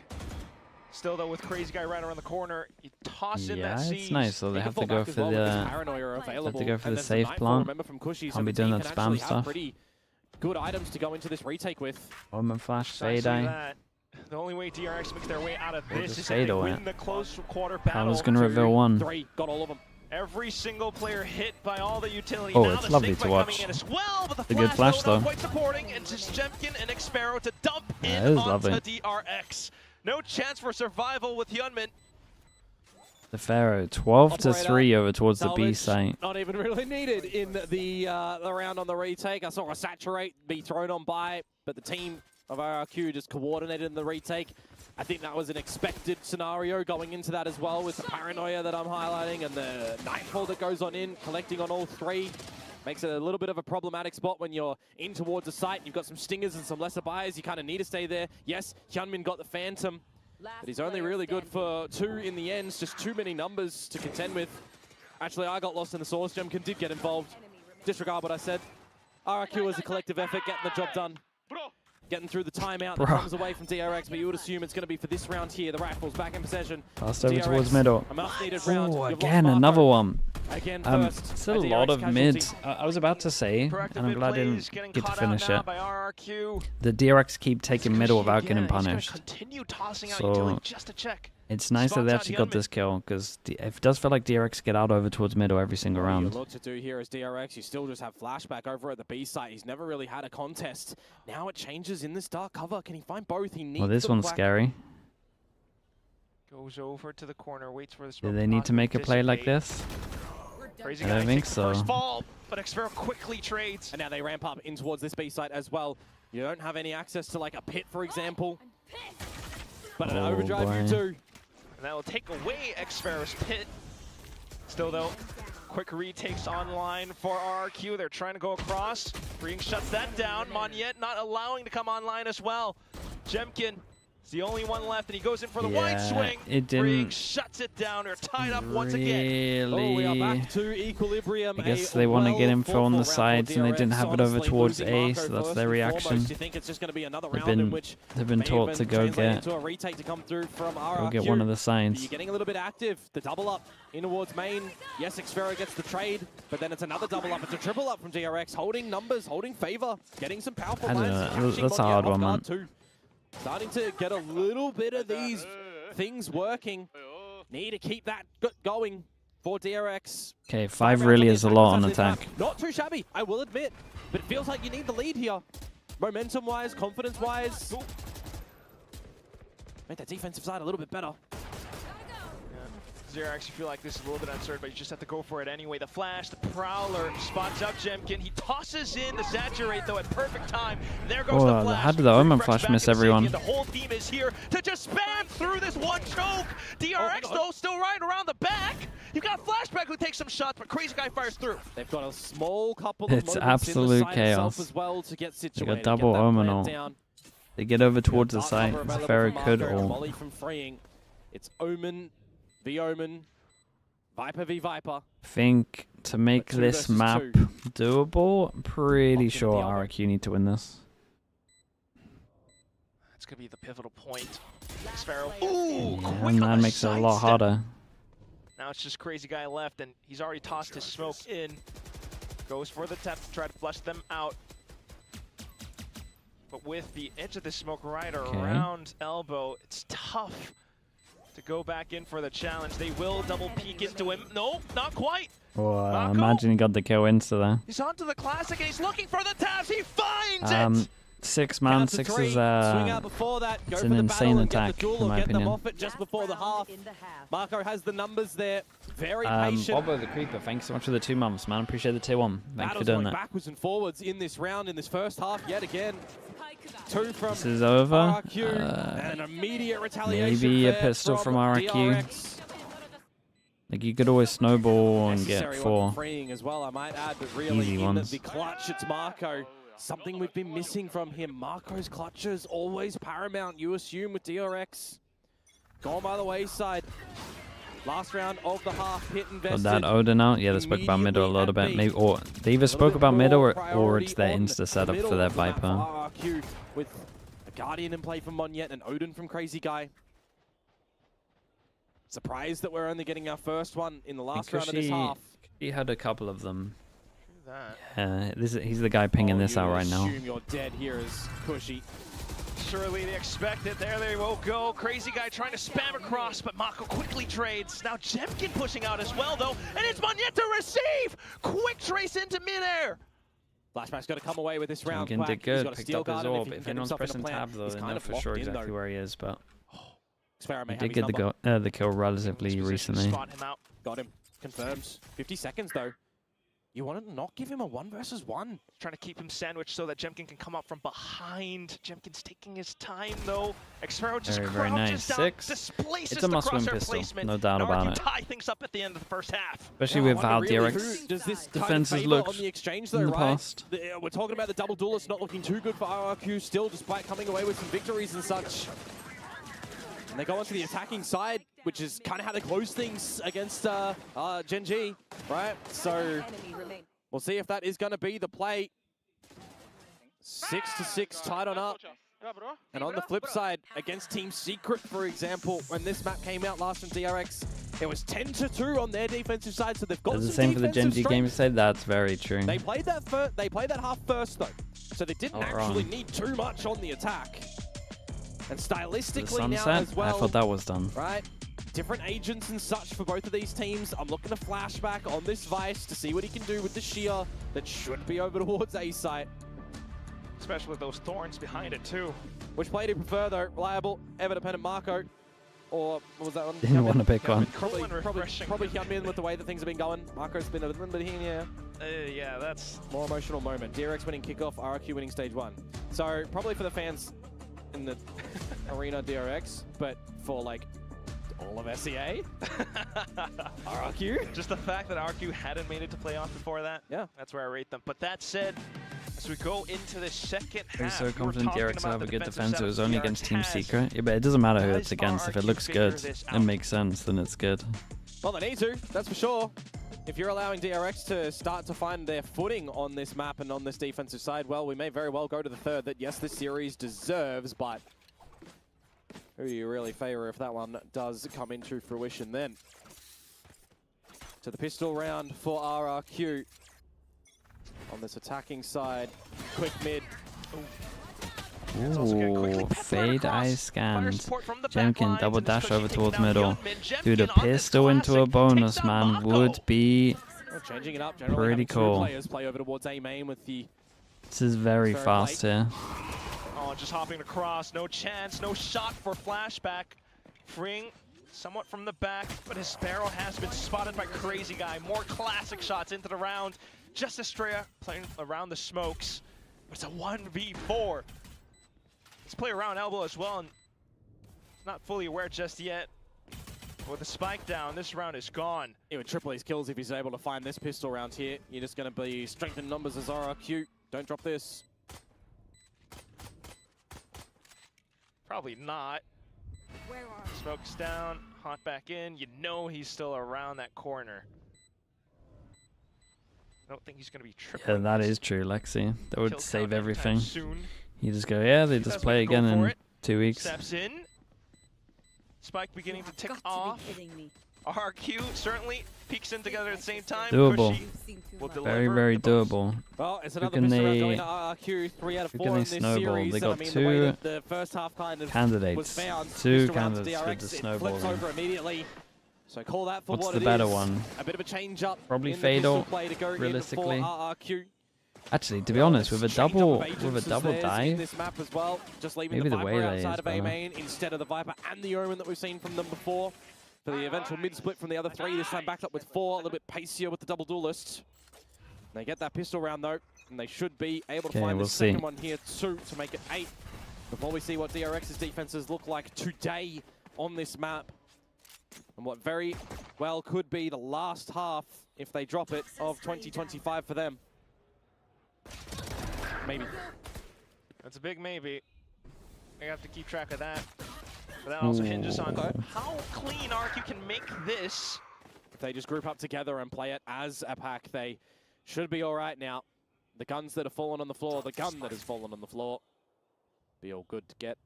Still though, with Crazy Guy right around the corner, you toss in that it's nice. So they have to go for the safe plant. Can't be doing that spam stuff. Good items to go into this retake with. Woman flash fade eye. The only way DRX makes their way out of this is if they win the close quarter battle. Paolo's gonna reveal 1. 3, got all of them. Every single player hit by all the utility. Oh, now it's the lovely to watch. Well, but the good flash though. Quite supporting, and just Jemkin and Xpero to dump yeah, in onto lovely. DRX. No chance for survival with Hyunmin. The Pharaoh, 12-3 over towards the B site. Not even really needed in the round on the retake. I saw a saturate be thrown on by, but the team of RRQ just coordinated in the retake. I think that was an expected scenario going into that as well, with the paranoia that I'm highlighting and the nightfall that goes on in, collecting on all three. Makes it a little bit of a problematic spot when you're in towards the site. You've got some stingers and some lesser buyers. You kind of need to stay there. Yes, Hyunmin got the Phantom, but he's only really good for 2 in the end. It's just too many numbers to contend with. Actually, I got lost in the source. Jemkin did get involved. Disregard what I said. RRQ as a collective effort, getting the job done. Getting through the timeout that comes away from DRX, but you would assume it's going to be for this round here. The Rifles back in possession. Passed over towards middle. Oh, again, another one. Again, first, it's a lot of mids. I was about to say, and I'm glad I didn't get to finish it. The DRX keep taking middle without getting punished. So it's nice that they actually got this kill, because it does feel like DRX get out over towards middle every single round. What you look to do here as DRX, you still just have Flashback over at the B site. He's never really had a contest. Now it changes in this dark cover. Can he find both? He needs. Well, this one's scary. Goes over to the corner, waits for the Do they need to make a play like this? Crazy I don't think so. First fall, but xFaroe quickly trades. And now they ramp up in towards this B site as well. You don't have any access to like a pit, for example. But an overdrive boy. you do. And that will take away xFaroe's pit. Still though, quick retakes online for RRQ. They're trying to go across. Ring shuts that down. Monyet not allowing to come online as well. Jemkin is the only one left, and he goes in for the wide swing. It didn't Ring shuts it down. They're tied up once again. Oh, we are back to equilibrium. I guess they want to get info on the sides, and they didn't have it over towards A, so that's their reaction. They've been taught to go get one of the signs. You're getting a little bit active. The double up in towards main. Yes, xFaroe gets the trade, but then it's another double up. It's a triple up from DRX, holding numbers, holding favor, getting some powerful I don't know. That's a hard one, man. Starting to get a little bit of these things working. Need to keep that going for DRX. Okay, 5 really is a lot on attack. Not too shabby, I will admit, but it feels like you need the lead here. Momentum-wise, confidence-wise. Make that defensive side a little bit better. DRX, you feel like this is a little bit uncertain, but you just have to go for it anyway. The flash, the Prowler spots up Jemkin. He tosses in the saturate, though, at perfect time. There goes the flash. How did the Omen flash miss everyone? The whole team is here to just spam through this one choke. DRX, though, still right around the back. You've got Flashback who takes some shots, but Crazy Guy fires through. They've got a small couple of it's absolute chaos. As well to get situated. They got double Omen ult. They get over towards the site. Pharaoh could ult. It's Omen v Omen. Viper v Viper. I think to make this map doable, I'm pretty sure RRQ need to win this. It's going to be the pivotal point. xFaroe. Ooh, yeah, and that makes it a lot harder. Now it's just Crazy Guy left, and he's already tossed his smoke in. Goes for the tap to try to flush them out. But with the edge of the smoke right around elbow, it's tough to go back in for the challenge. They will double peek into him. No, not quite. Oh, imagine he got the kill insta there. He's onto the classic and he's looking for the tabs. He finds it. 6 man, 6 is it's an insane attack in my opinion. Just before the half. Marco has the numbers there. Very patient. Bobo the Creeper, thanks so much for the 2 months, man. Appreciate the tier 1. Thanks for doing that. Backwards and forwards in this round, in this first half, yet again. 2 from this is over. RRQ, and an immediate retaliation. Maybe a pistol from RRQ. DRX. Like you could always snowball and get 4 freeing as well, I might add, but really easy ones. The clutch, it's Marco. Something we've been missing from him. Marco's clutches always paramount, you assume, with DRX. Gone by the wayside. Last round of the half, hit invested. Got that Odin out? Yeah, they spoke about middle a little bit. Maybe, or they either spoke about middle or it's their insta setup for their Viper. RRQ with a Guardian in play from Monyet and Odin from Crazy Guy. Surprised that we're only getting our first one in the last round of this half. He had a couple of them. He's the guy pinging this out right now. Assume you're dead here as Cushy. Surely they expect it. There they will go. Crazy Guy trying to spam across, but Mako quickly trades. Now Jemkin pushing out as well, though, and it's Monyet to receive! Quick trace into midair! Flashback's got to come away with this round. Jemkin did good, picked up his orb. If anyone's pressing tab, though, they know for sure exactly where he is, but... Experiment. He did get the kill relatively recently. Spot him out. Got him. Confirms. 50 seconds though. You want to not give him a 1 versus 1? Trying to keep him sandwiched so that Jemkin can come up from behind. Jemkin's taking his time though. Xpero just very nice. down, 6. displaces It's a must-win the crosshair pistol, placement. no doubt about it. Tie things up at the end of the first half. Especially with how DRX defenses looked on the exchange though, in the right? past. We're talking about the double duelist not looking too good for RRQ still, despite coming away with some victories and such. And they go onto the attacking side, which is kind of how they close things against Gen G, right? So we'll see if that is going to be the play. 6-6 tied on up. And on the flip side, against Team Secret, for example, when this map came out last from DRX, it was 10-2 on their defensive side, so they've got That's some the same for the Gen G defensive game strength. side. That's very true. They played that they played that half first though, so they didn't actually need too much on the attack. And stylistically now as well, I thought that was done. Right, different agents and such for both of these teams. I'm looking to flashback on this Vice to see what he can do with the shear that should be over towards A site. Especially with those thorns behind it too. Which play do you prefer though? Reliable, ever-dependent Marco? Or what was that one? Didn't want to pick one. Probably Hyunmin with the way that things have been going. Marco's been a little bit here. Yeah, that's more emotional moment. DRX winning kickoff, RRQ winning stage 1. So probably for the fans in the arena DRX, but for like all of SEA, RRQ. Just the fact that RRQ hadn't made it to playoff before that. Yeah, that's where I rate them. But that said, as we go into the second I'm half, so confident DRX will have a good defense. It was setup only DRX against Team has. Secret. Yeah, but it doesn't matter who it's against. If it RRQ looks figure good this and out? makes sense, then it's good. Well, they need to, that's for sure. If you're allowing DRX to start to find their footing on this map and on this defensive side, well, we may very well go to the third that, yes, this series deserves, but who do you really favor if that one does come into fruition then? To the pistol round for RRQ. On this attacking side, quick mid. Ooh, fade eye scanned. Jemkin double dash over towards middle. Do the pistol into a bonus, man, would be Changing it up. pretty cool. Players play over towards A main with the. This is very fast here. Oh, just hopping across, no chance, no shot for flashback. Freeing somewhat from the back, but his barrel has been spotted by Crazy Guy. More classic shots into the round. Just Estrella playing around the smokes. It's a 1v4. Let's play around elbow as well, and not fully aware just yet. With the spike down, this round is gone. He would triple his kills if he's able to find this pistol round here. You're just going to be strength in numbers as RRQ. Don't drop this. Probably not. Smokes down, hot back in. You know he's still around that corner. I don't think he's going to be tripling. Yeah, that is true, Lexi. That would Kill save count anytime everything. soon. You just go, yeah, they just play again in 2 weeks. Steps in. Spike beginning to tick off. RRQ certainly peeks in together at the same time. Doable. Will Very, deliver very the boost. doable. Well, it's Who another can pistol round they, going to RRQ. 3 out of who 4 can they in this snowball? series. They got I mean, the way two that the first half kind of candidates. was found. Two pistol round to candidates with DRX, the it snowball flips room. over immediately. So call that for What's what the it better is. one? A bit of a change up. Probably in the pistol Fatal, play to go realistically. in for RRQ. Actually, to be honest, with a Change up double of agents dive, in this map as well. Just leaving maybe the the Viper Waylay outside is of A better. main instead of the Viper and the Omen that we've seen from them before. For the eventual mid split from the other 3, this time backed up with 4, a little bit pacier with the double duelist. They get that pistol round though, and they should be able to find the second one here too to make it 8. Before we see what DRX's defenses look like today on this map. And what very well could be the last half, if they drop it, of 2025 for them. Maybe. That's a big maybe. I have to keep track of that. But that also hinges on how clean RRQ can make this. If they just group up together and play it as a pack, they should be all right now. The guns that have fallen on the floor, the gun that has fallen on the floor, be all good to get.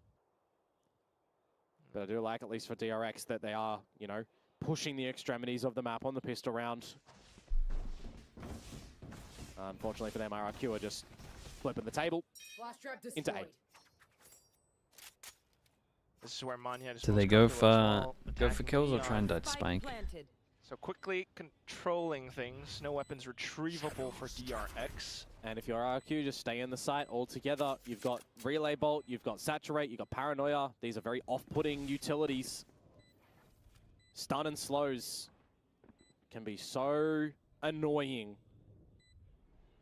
But I do like, at least for DRX, that they are, you know, pushing the extremities of the map on the pistol round. Unfortunately for them, RRQ are just flipping the table into 8. This is where Manya is Do they go for kills or try and dodge spike? So quickly controlling things. No weapons retrievable for DRX. And if you're RRQ, just stay in the site altogether. You've got Relay Bolt, you've got Saturate, you've got Paranoia. These are very off-putting utilities. Stun and slows can be so annoying.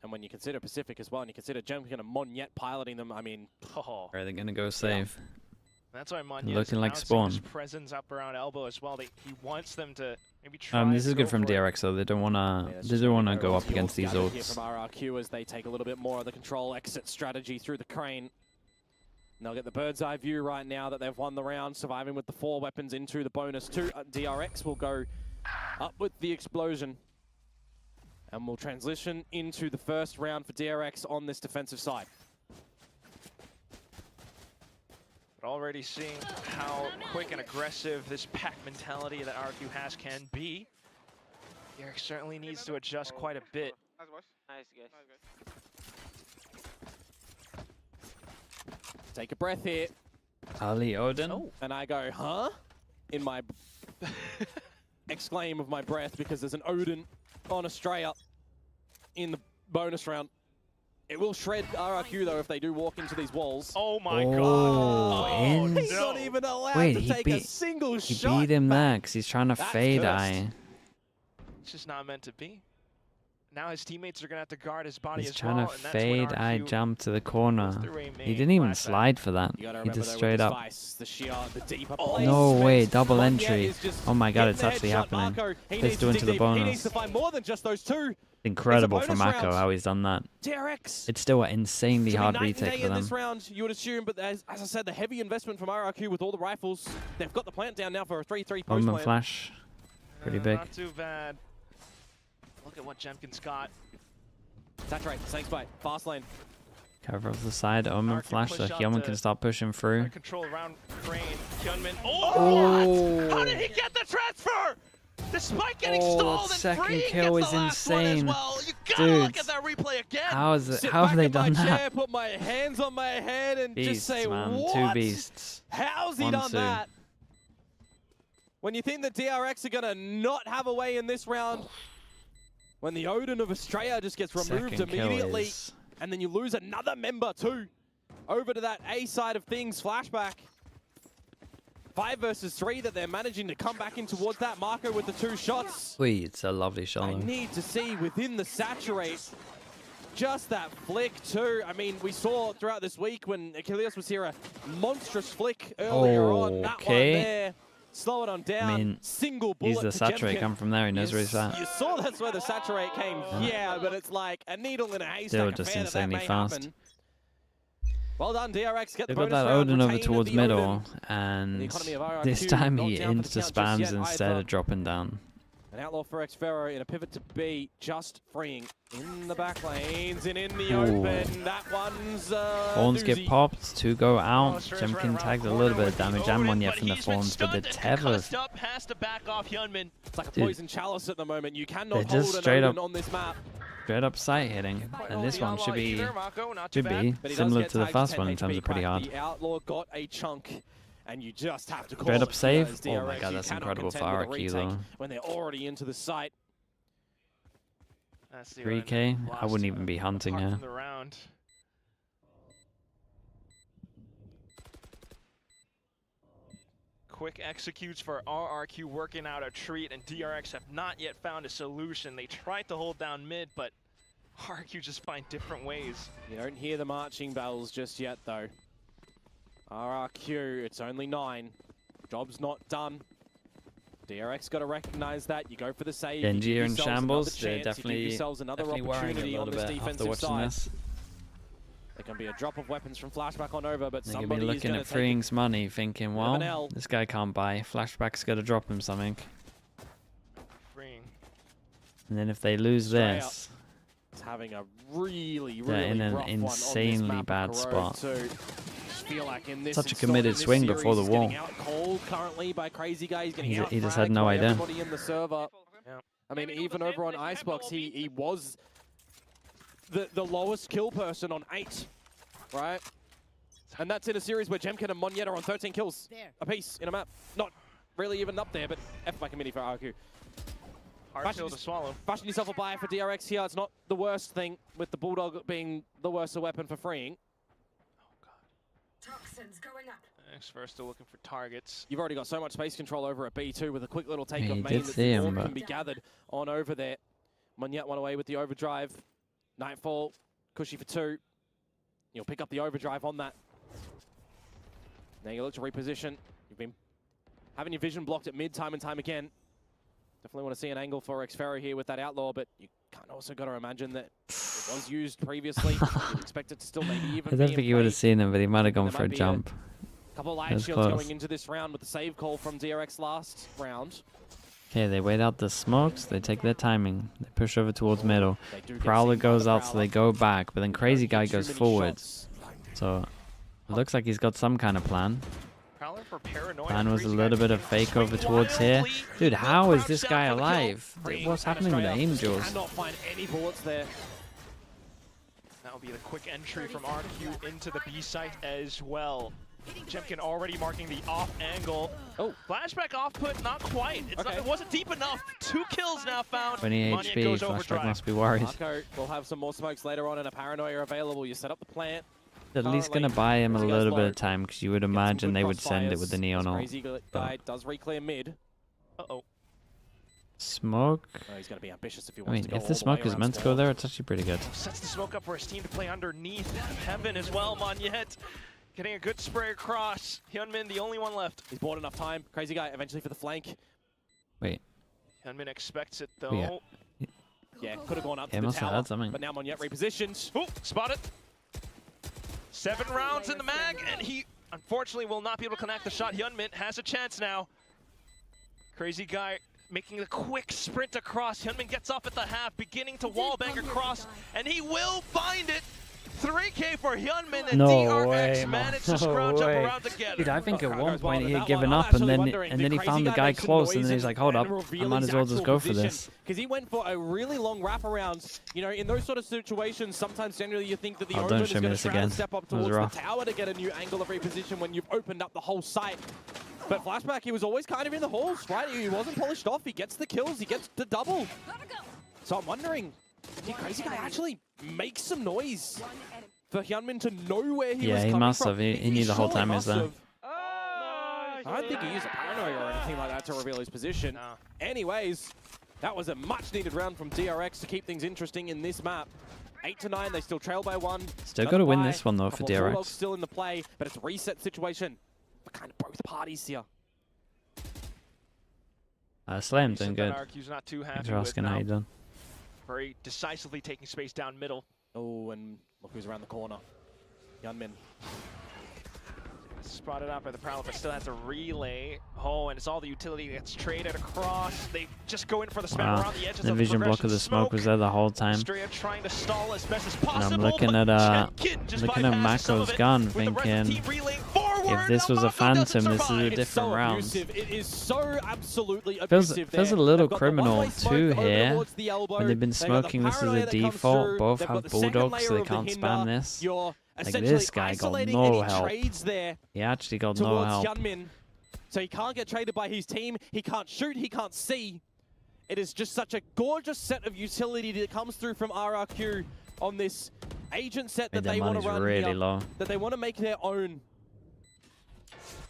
And when you consider Pacific as well, and you consider Gemkin and Monyet piloting them, I mean... Where are they going to go save? Yeah. That's why Monyet looking like Spawn. His presence up around elbow as well. He wants them to maybe try. This is good from DRX, though. They don't want to. They don't want to go up against these Here ults. from RRQ as they take a little bit more of the control exit strategy through the crane. And they'll get the bird's eye view right now that they've won the round, surviving with the 4 weapons into the bonus 2. DRX will go up with the explosion. And we'll transition into the first round for DRX on this defensive side. Already seeing how quick and aggressive this pack mentality that RRQ has can be. DRX certainly needs to adjust quite a bit. Nice, guys. Take a breath here. Ali Odin. Oh, and I go, huh? In my exclaim of my breath because there's an Odin on Australia in the bonus round. It will shred RRQ though if they do walk into these walls. Oh my god! Oh, he's not even allowed to take a single shot. He beat him there because he's trying to fade eye. It's just not meant to be. Now his teammates are gonna have to guard his body He's as trying well. to fade eye jump to the corner. He didn't even slide for that. He just straight up. No way, double entry. Oh my god, it's actually happening. Let's do into the bonus. He needs to find more than just those 2. Incredible from Mako how he's done that. DRX. It's still an insanely hard retake for them. This round, you would assume, but as I said, the heavy investment from RRQ with all the rifles. They've got the plant down now for a 3-3 post plant. Flash, pretty big. Not too bad. Look at what Jemkin's got. Saturate, snake bite, fast lane. Cover off the side, Omen flash, so Hyunmin can start pushing through. Control around Crane. Hyunmin. Oh! How did he get the transfer? Despite getting stalled and second kill is insane. Well. You gotta Dude, look at that replay again. How have they done that? Chair, put my hands on my head and Beasts, just say, man. what? 2 beasts. How's he done that? When you think the DRX are gonna not have a way in this round, when the Odin of Australia just gets removed immediately, and then you lose another member too. Over to that A side of things, flashback. 5 versus 3 that they're managing to come back in towards that marker with the 2 shots. Wait, it's a lovely shot. I need to see within the saturate just that flick too. I mean, we saw throughout this week when Achilles was here a monstrous flick earlier on. That one there. Slow it on down. I mean, single bullet. he's the saturate come from there. He knows where he's at. You saw that's where the saturate came. Yeah, but it's like a needle in a haystack. Still just insanely fast. Happen. Well done, DRX. Get They've the got that Odin over towards middle, and this time he insta-spams instead of dropping down. An Outlaw for Xfero in a pivot to B, just freeing in the back lanes and in the open. That one's Horns get popped, 2 go out. Jemkin tagged a little bit of damage and Monyet from the Thorns, but the tether. Has to back off Hyunmin. It's like a poison chalice at the moment. You cannot just hold straight an Odin up on this map. Straight up sight hitting, and this one should be similar to the first one in terms of pretty hard. The Outlaw got a chunk, and you just have to call straight up it. save. Oh my god, that's incredible for RRQ though. When they're already into the site. 3K, I wouldn't even be hunting here. Quick executes for RRQ working out a treat, and DRX have not yet found a solution. They tried to hold down mid, but RRQ just find different ways. You don't hear the marching bells just yet, though. RRQ, it's only 9. Job's not done. DRX got to recognize that. You go for the save. Genji in shambles. They're definitely worrying a little bit after watching this. There can be a drop of weapons from Flashback on over, but they're somebody gonna be looking at Freeing's money, thinking, well, this guy can't buy. Flashback's got to drop him something. Freeing. And then if they lose this, it's having a really they're in an insanely bad spot. Feel like in this such a committed swing before the wall. Out cold currently by Crazy Guy. He just had no idea. In the server. Yeah. I mean, even over on Icebox, he was the lowest kill person on 8, right? And that's in a series where Jemkin and Monyet are on 13 kills apiece in a map. Not really even up there, but F by committee for RRQ. Hard pill to swallow. Fashion yourself a buy for DRX here. It's not the worst thing, with the Bulldog being the worst weapon for freeing. Oh, God. Toxins going up. X-Verse still looking for targets. You've already got so much space control over at B2 with a quick little take of he main did that see him, more but... can be gathered on over there. Monyet one away with the overdrive. Nightfall, Cushy for 2. You'll pick up the overdrive on that. Now you look to reposition. You've been having your vision blocked at mid time and time again. Definitely want to see an angle for Xferro here with that Outlaw, but you can't also got to imagine that it was used previously. You'd expect it to still maybe even I don't think he would have seen him, but he might have gone for a jump. Couple of light shields going into this round with the save call from DRX last round. Okay, they wait out the smokes, they take their timing, they push over towards middle. Prowler goes out, so they go back, but then Crazy Guy goes forwards. So, it looks like he's got some kind of plan. Plan was a little bit of fake over towards here. Dude, how is this guy alive? What's happening with the aim duels? Cannot find any bullets there. That'll be the quick entry from RRQ into the B site as well. Jemkin already marking the off angle. Oh, flashback off put, not quite. It wasn't deep enough. 2 kills now found. 20 HP, flashback must be worried. Marco will have some more smokes later on and a paranoia available. You set up the plant. At least gonna buy him a little bit of time, because you would imagine they would send it with the neon ult. Crazy Guy does re-clear mid. Uh-oh. Smoke. Oh, he's gonna be ambitious if he I wants mean, to go if the smoke is meant to go there, it's actually pretty good. Sets the smoke up for his team to play underneath Heaven as well. Monyet getting a good spray across. Hyunmin, the only one left. He's bought enough time. Crazy Guy eventually for the flank. Wait. Hyunmin expects it though. Yeah, could have gone up to the must have tower, had something. but now Monyet repositions. Oh, spotted. 7 rounds in the mag, and he unfortunately will not be able to connect the shot. Hyunmin has a chance now. Crazy Guy making the quick sprint across. Hyunmin gets off at the half, beginning to wallbang across, and he will find it. 3K for Hyunmin, and DRX managed to scrounge up around together. Dude, I think at one point he had given up, and then he found the guy close, and then he's like, hold up, I might as well just go for this. Because he went for a really long wraparound. You know, in those sort of situations, sometimes generally you think that the Omen is going to try and step up towards the tower to get a new angle of reposition when you've opened up the whole site. But Flashback, he was always kind of in the halls, right? He wasn't polished off. He gets the kills. He gets the double. So I'm wondering, did Crazy Guy actually make some noise for Hyunmin to know where he was coming from? Yeah, he must have. He knew the whole time he was there. I don't think he used a paranoia or anything like that to reveal his position. Anyways, that was a much-needed round from DRX to keep things interesting in this map. 8-9, they still trail by 1. Still got to win this one, though, for DRX. Still in the play, but it's a reset situation for kind of both parties here. Slam doing good. RRQ's not too happy Thanks for asking how you done. Very decisively taking space down middle. Oh, and look who's around the corner. Hyunmin. Spotted out by the Prowler, but still has a relay. Oh, and it's all the utility that's traded across. They just go in for the spam around the edges of the vision block of the smoke was there the whole time. Straight trying to stall as best as possible. And I'm looking at Mako's gun, thinking, if this was a Phantom, this is a different round. It is so absolutely abusive. Feels a little criminal too here. When they've been smoking, this is a default. Both have Bulldogs, so they can't spam this. Like, this guy got no help. He actually got no help. Hyunmin. So he can't get traded by his team. He can't shoot. He can't see. It is just such a gorgeous set of utility that comes through from RRQ on this agent set that they want to run really low. that they want to make their own.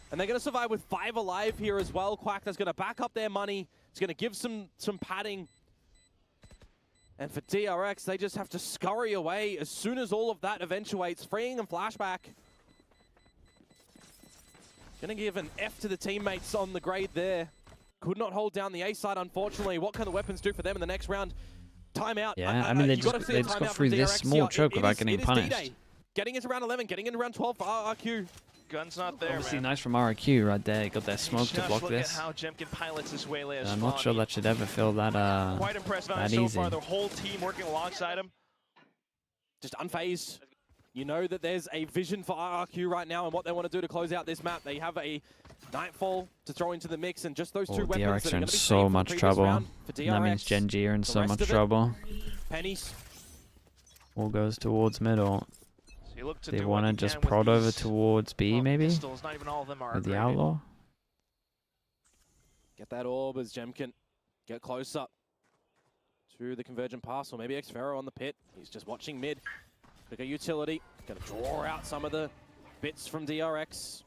And they're going to survive with 5 alive here as well. Quack's going to back up their money. It's going to give some padding. And for DRX, they just have to scurry away as soon as all of that eventuates, freeing them Flashback. Gonna give an F to the teammates on the grade there. Could not hold down the A side, unfortunately. What can the weapons do for them in the next round? Timeout. Yeah, I mean, they just got through this small choke without getting punished. Getting into round 11, getting into round 12 for RRQ. Gun's not there, Obviously nice from RRQ right there. Got their smoke to block this. How Jemkin pilots his waylay as I'm not sure that should ever feel that quite impressed by easy. so far. The whole team working alongside him. Just unfazed. You know that there's a vision for RRQ right now and what they want to do to close out this map. They have a Nightfall to throw into the mix, and just those 2 weapons DRX are in so much trouble. That means Gen G are in so much trouble. Pennies. All goes towards middle. So they want to just prod over towards B, maybe? Pistols, not even all of them are with the Outlaw? Get that orb as Jemkin. Get close up. to the convergent pass, or maybe Xfero on the pit. He's just watching mid. Quicker utility. Gonna draw out some of the bits from DRX.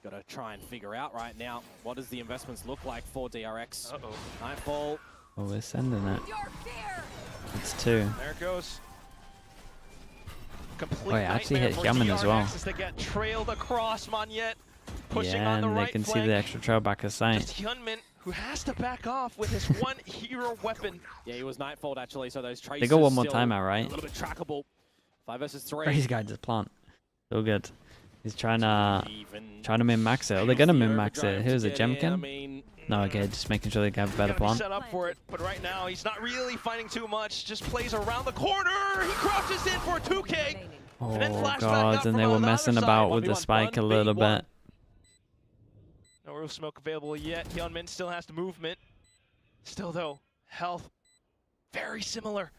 Gotta try and figure out right now, what does the investments look like for DRX? Uh-oh. Nightfall. Oh, we're sending it. It's 2. There it goes. Complete Oh, it actually nightmare hit for Yaman as well. DRX as they get trailed across. Monyet pushing Yeah, on the and they right can flank. see the extra trail back of sight. Just Hyunmin, who has to back off with his one hero weapon. Yeah, he was Nightfall actually, so those traces They got one more still timeout, right? a little bit trackable. 5 versus 3. Crazy guy just plant. So good. He's trying to min-max it. Oh, they're going to min-max it. Here's a Gemkin. No, okay, just making sure they can have a better plant. Set up for it, but right now he's not really finding too much. Just plays around the corner. He crouches in for a 2K. Oh and then flash back god, out and from they were on the messing other about side. with the spike a little 1v1. bit. No real smoke available yet. Hyunmin still has the movement. Still though, health very similar.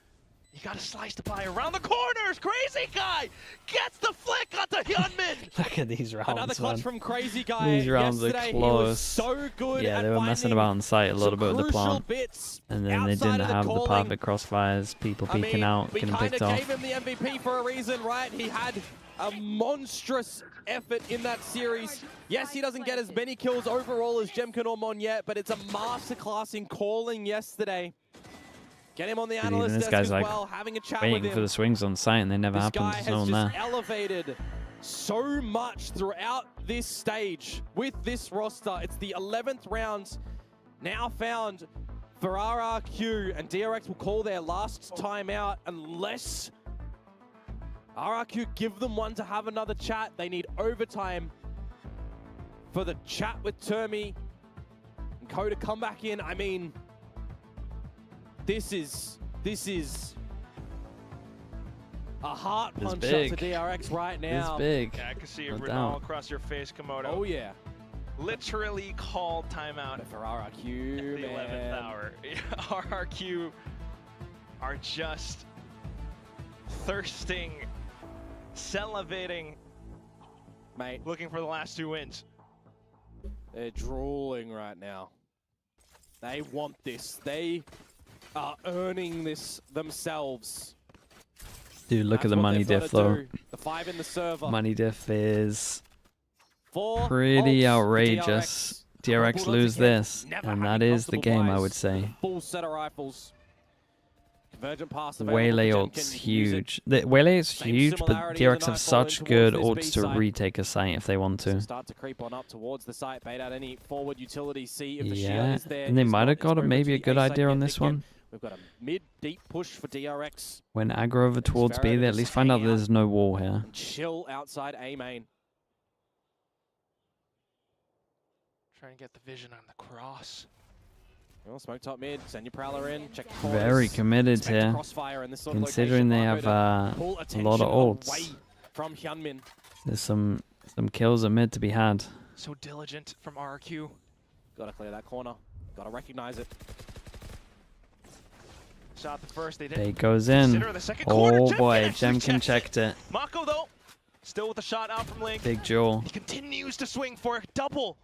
You gotta slice the pie around the corners. Crazy guy gets the flick onto Hyunmin. Look at these rounds, Another clutch man. from Crazy Guy. These rounds are Yesterday, he was close. so good Yeah, at they were messing finding about on site a little some bit with the crucial plant. bits And then they outside didn't of the have the calling. perfect crossfires, people peeking out, we getting kind picked of off. gave him the MVP for a reason, right? He had a monstrous effort in that series. Yes, he doesn't get as many kills overall as Gemkin or Monyet, but it's a masterclass in calling yesterday. Get him on the Dude, analyst even this desk guy's as like well, having a chat with waiting him. for the swings on site and they never This happen. guy There's has no one just there. elevated so much throughout this stage with this roster. It's the 11th round now found for RRQ, and DRX will call their last timeout unless RRQ give them one to have another chat. They need overtime for the chat with Termi and Ko to come back in. I mean, this is a heart It's punch up big. to DRX right now. It's big. Yeah, I can see it No written all doubt. across your face, Komodo. Oh yeah. Literally called timeout But for RRQ, at the 11th hour. RRQ are just thirsting, salivating, mate, looking for the last 2 wins. They're drooling right now. They want this. They are earning this themselves. Dude, look at That's the what money they've diff gotta though. do. The 5 in the server. Money diff is 4 pretty ults for outrageous. DRX Bulldogs lose again, this, never and that having is the comfortable game, I buys. would say. Full set of rifles. Convergent pass available Waylay for ult's Gemkin. He can use it. huge. The Waylay is Same huge, but similarity DRX as have a such Nightfall good in towards ults this to B-side. retake a site if they want to. Start to creep on up towards the site, bait out any forward utility, see if the shield Yeah, is there. and they If might not, have it's got over maybe a to good A-side, idea on get this the kill. one. We've got a mid-deep push for DRX. When aggro over towards B, Xfero they at just least find out hang out there's no wall here. and chill outside A main. Trying to get the vision on the cross. Well, smoke top mid, send your prowler in, check the corners. Very committed Expect here, crossfire in this sort of considering they location. have Marco to pull a lot of attention ults. away from Hyunmin. There's some kills are mid to be had. So diligent from RRQ. Gotta clear that corner. Gotta recognize it. Shot the first, they didn't Bait goes in. consider the second corner. Oh boy, actually Gemkin checks checked it. Mako though, still with a shot out from Link. Big jewel. He continues to swing for a double.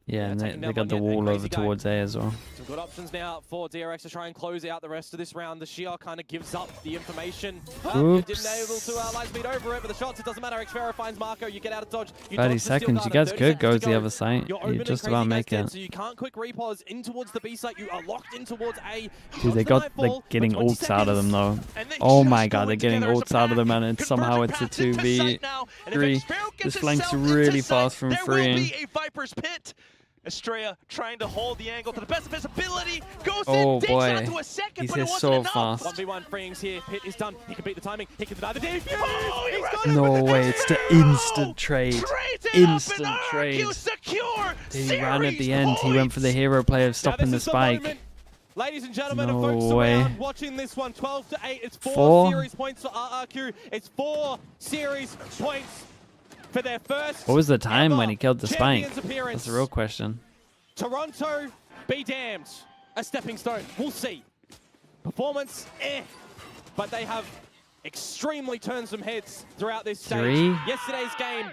Yeah, and they taking down got the Monyet and wall Crazy over Guy. towards A as well. Some good options now for DRX to try and close out the rest of this round. The Shia kind of gives up the information. You didn't able to light speed over it, but the shots, it doesn't matter. Xfero finds Marco, you get out of dodge. You 30 dodge the steel seconds, guard, you guys 30 could seconds go to to the other side. You're You open and just Crazy about Guy's make dead, it. So you can't quick repause in towards the B site. You are locked in towards A. Dude, they got like getting ults out of them though. Oh my god, they're getting ults out of them and it's somehow it's a 2v3. This flank's really fast from freeing. There will be a Viper's Pit. Estrella trying to hold the angle to the best of his ability. Goes Oh in, takes boy, it onto a second, he's but it here wasn't so enough. fast. 1v1 freeings here. Pit is done. He can beat the timing. He can deny the defuse. Oh, He's got it No with the way, it's the defuse. instant trade. Trades it Instant up and trade. RRQ secure He ran at the series end, he went for the points. hero play of stopping Now, the this is spike. moment. Ladies and gentlemen, No and folks way. around watching this one, 12-8. It's 4 4? series points for RRQ. It's 4 series points for their first. What was the time when he killed the spike? Champions appearance. That's the real question. Toronto, be damned. A stepping stone. We'll see. Performance, but they have extremely turned some heads throughout this stage. 3? Yesterday's game,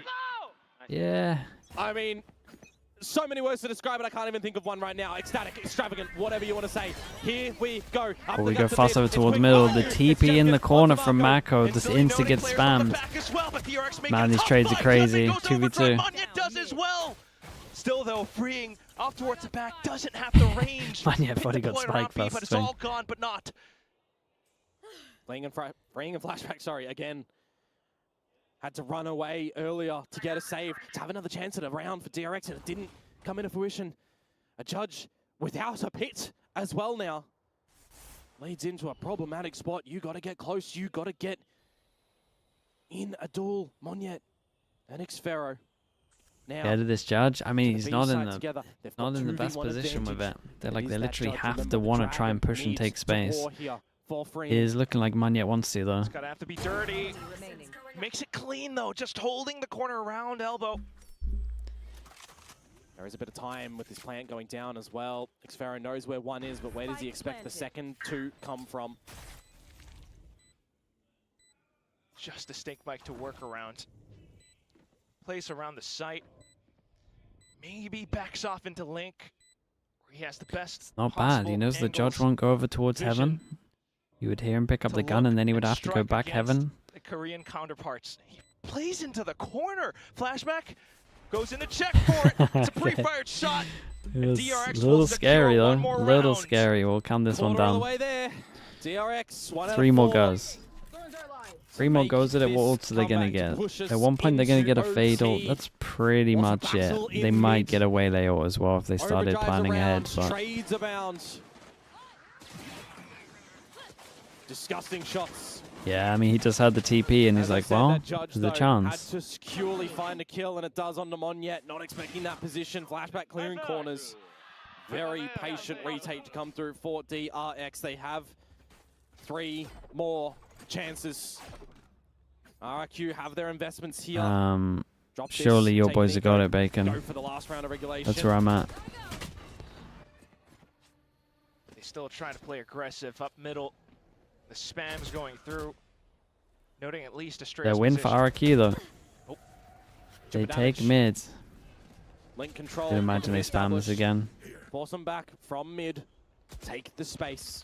Yeah. I mean, so many words to describe it, I can't even think of one right now. Ecstatic, extravagant, whatever you want to say. Here we go. Well, we go fast over towards the middle. The TP in the corner from Mako. Just insta gets spammed. Man, these trades are crazy. 2v2. does as well. Still, though, freeing off towards the back, doesn't have the range. Man, thought he got spiked B, first but it's swing. all gone, but not. Freeing and flashback, sorry, again. Had to run away earlier to get a save, to have another chance at a round for DRX, and it didn't come into fruition. A judge without a pit as well now. Leads into a problematic spot. You got to get close. You got to get in a duel. Monyet and Xfero. Now, Get to this judge. I mean, he's not in together. the best position with it. They literally have to want to try and push and take space. It is looking like Monyet wants to though. It's gonna have to be dirty. Makes it clean though, just holding the corner around elbow. There is a bit of time with this plant going down as well. Xfero knows where one is, but where does he expect the second to come from? Just a stink bike to work around. Plays around the site. Maybe backs off into Link, where he has the best. Not bad. He knows the judge won't go over towards heaven. You would hear him pick up the gun, and then he would have to go back heaven. The Korean counterparts. He plays into the corner. Flashback goes in to check for it. It's a pre-fired shot. It was a little scary though. A little scary. We'll count this one down. DRX, 3 more goes. 3 more goes at it. What ults are they gonna get? At one point they're gonna get a fade ult. That's pretty much it. They might get a Waylay ult as well if they started planning ahead. But trades abound. Disgusting shots. yeah, I mean, he just had the TP and he's like, well, there's a chance. Had to securely find a kill, and it does on Monyet. Not expecting that position. Flashback clearing corners. Very patient retake to come through for DRX. They have 3 more chances. RRQ have their investments here. Surely your boys have got it, Bacon. Go for the last round of regulation. That's where I'm at. They still trying to play aggressive up middle. The spam's going through. Noting at least a straight. They win for RRQ though. Oh. They take mids. Link control. Can imagine they spam this again. Force them back from mid. Take the space.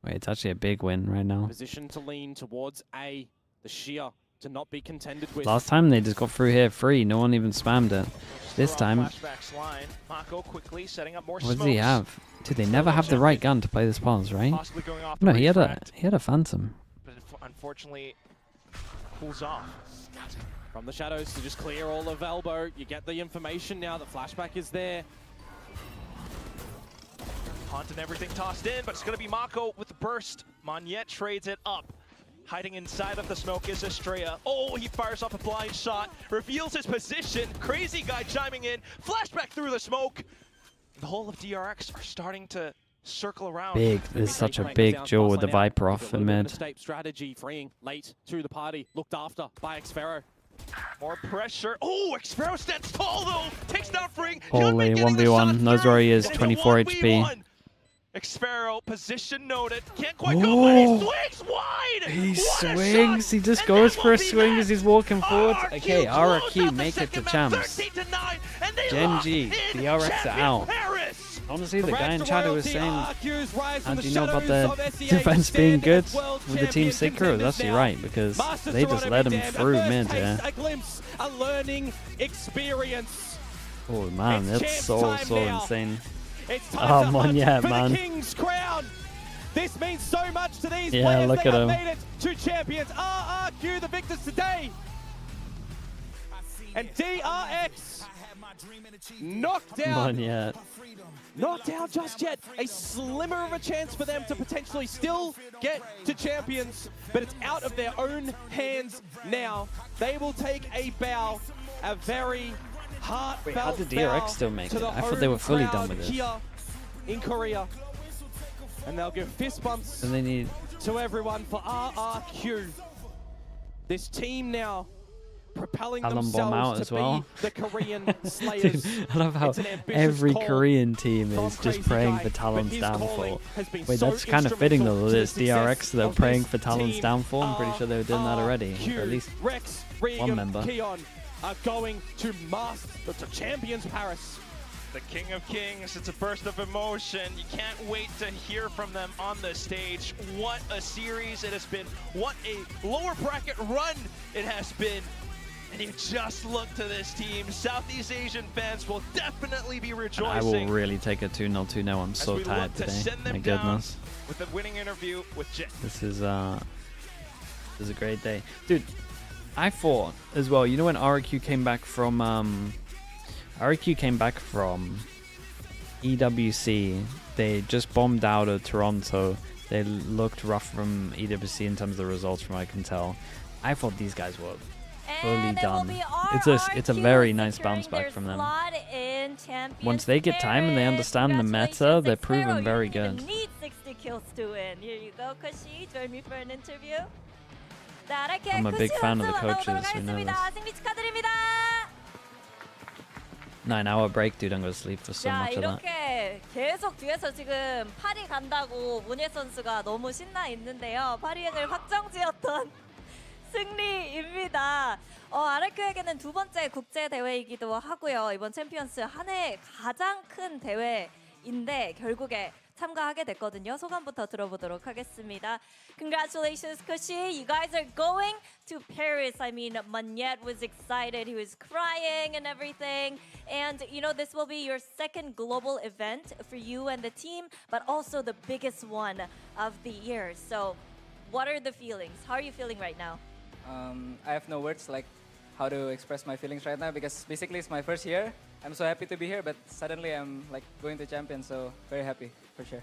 Wait, it's actually a big win right now. Position to lean towards A. The sheer to not be contended with. Last time they just got through here free. No one even spammed it. This time, Mako quickly setting up more what does he have? Dude, they never have the right gun to play this pause, right? No, he had a Phantom. But unfortunately, pulls off. From the shadows to just clear all of elbow. You get the information now that Flashback is there. Hunt and everything tossed in, but it's going to be Mako with the burst. Monyet trades it up. Hiding inside of the smoke is Estrella. Oh, he fires off a blind shot, reveals his position. Crazy guy chiming in. Flashback through the smoke. The whole of DRX are starting to circle around. Big. There's such a big duel with the Viper off in mid. Strategy freeing late to the party. Looked after by Xfero. More pressure. Oh, Xfero stands tall though. Takes down freeing. Holy 1v1. Knows where he is. 24 HP. Xfero, position noted. Can't quite go, but he swings wide! He swings! He just goes for a swing as he's walking forward. Okay, RRQ make it to champs. Genji, the RX are out. Honestly, the guy in chat was saying, how do you know about the defense being good with the Team Synchro? That's right, because they just let him through mid, yeah. A learning experience. Oh man, that's so insane. It's time to yeah, for man. The King's Crown. This means so much to these yeah, players. Look they at have him. made it to champions. RRQ the victors today. And DRX knocked out. Not out just yet. A slimmer of a chance for them to potentially still get to champions, but it's out of their own hands now. They will take a bow, a very heartfelt Wait, how did DRX still make it? I thought they were fully done with it. Here in Korea, and they'll give fist bumps And they need to everyone for RRQ. This team now propelling themselves as to well. be the Korean Slayers. Dude, I love how every Korean team is just praying for Talon's downfall. Wait, that's kind of fitting though. It's DRX, they're praying for Talon's downfall. I'm pretty sure they were doing that already. Or at least REX one REGUM member. QEON. are going to master the Champions Paris. The King of Kings, it's a burst of emotion. You can't wait to hear from them on the stage. What a series it has been. What a lower bracket run it has been. And you just look to this team. Southeast Asian fans will definitely be rejoicing. I will really take a 2-0, 2-0. I'm so tired today. My goodness. With the winning interview with Jit. This is a great day. Dude, I thought as well, you know when RRQ came back from EWC, they just bombed out of Toronto. They looked rough from EWC in terms of the results from what I can tell. I thought these guys were fully done. It's a very nice bounce back from them. Once they get time and they understand the meta, they're proven very good. Need 60 kills to win. Here you go, Kushi. Join me for an interview. I'm a big fan of the coaches. We know this. 9-hour break, dude. I'm gonna sleep for so much of that. 이렇게 계속 뒤에서 지금 파리 간다고 문예 선수가 너무 신나 있는데요. 파리행을 확정지었던 승리입니다. RRQ에게는 두 번째 국제 대회이기도 하고요. 이번 챔피언스 한 해 가장 큰 대회인데 결국에 참가하게 됐거든요. 소감부터 들어보도록 하겠습니다. Congratulations, Kushi. You guys are going to Paris. I mean, Magnet was excited. He was crying and everything. And, you know, this will be your second global event for you and the team, but also the biggest one of the year. So, what are the feelings? How are you feeling right now? I have no words like how to express my feelings right now because basically it's my first year. I'm so happy to be here, but suddenly I'm like going to champion, so very happy for sure.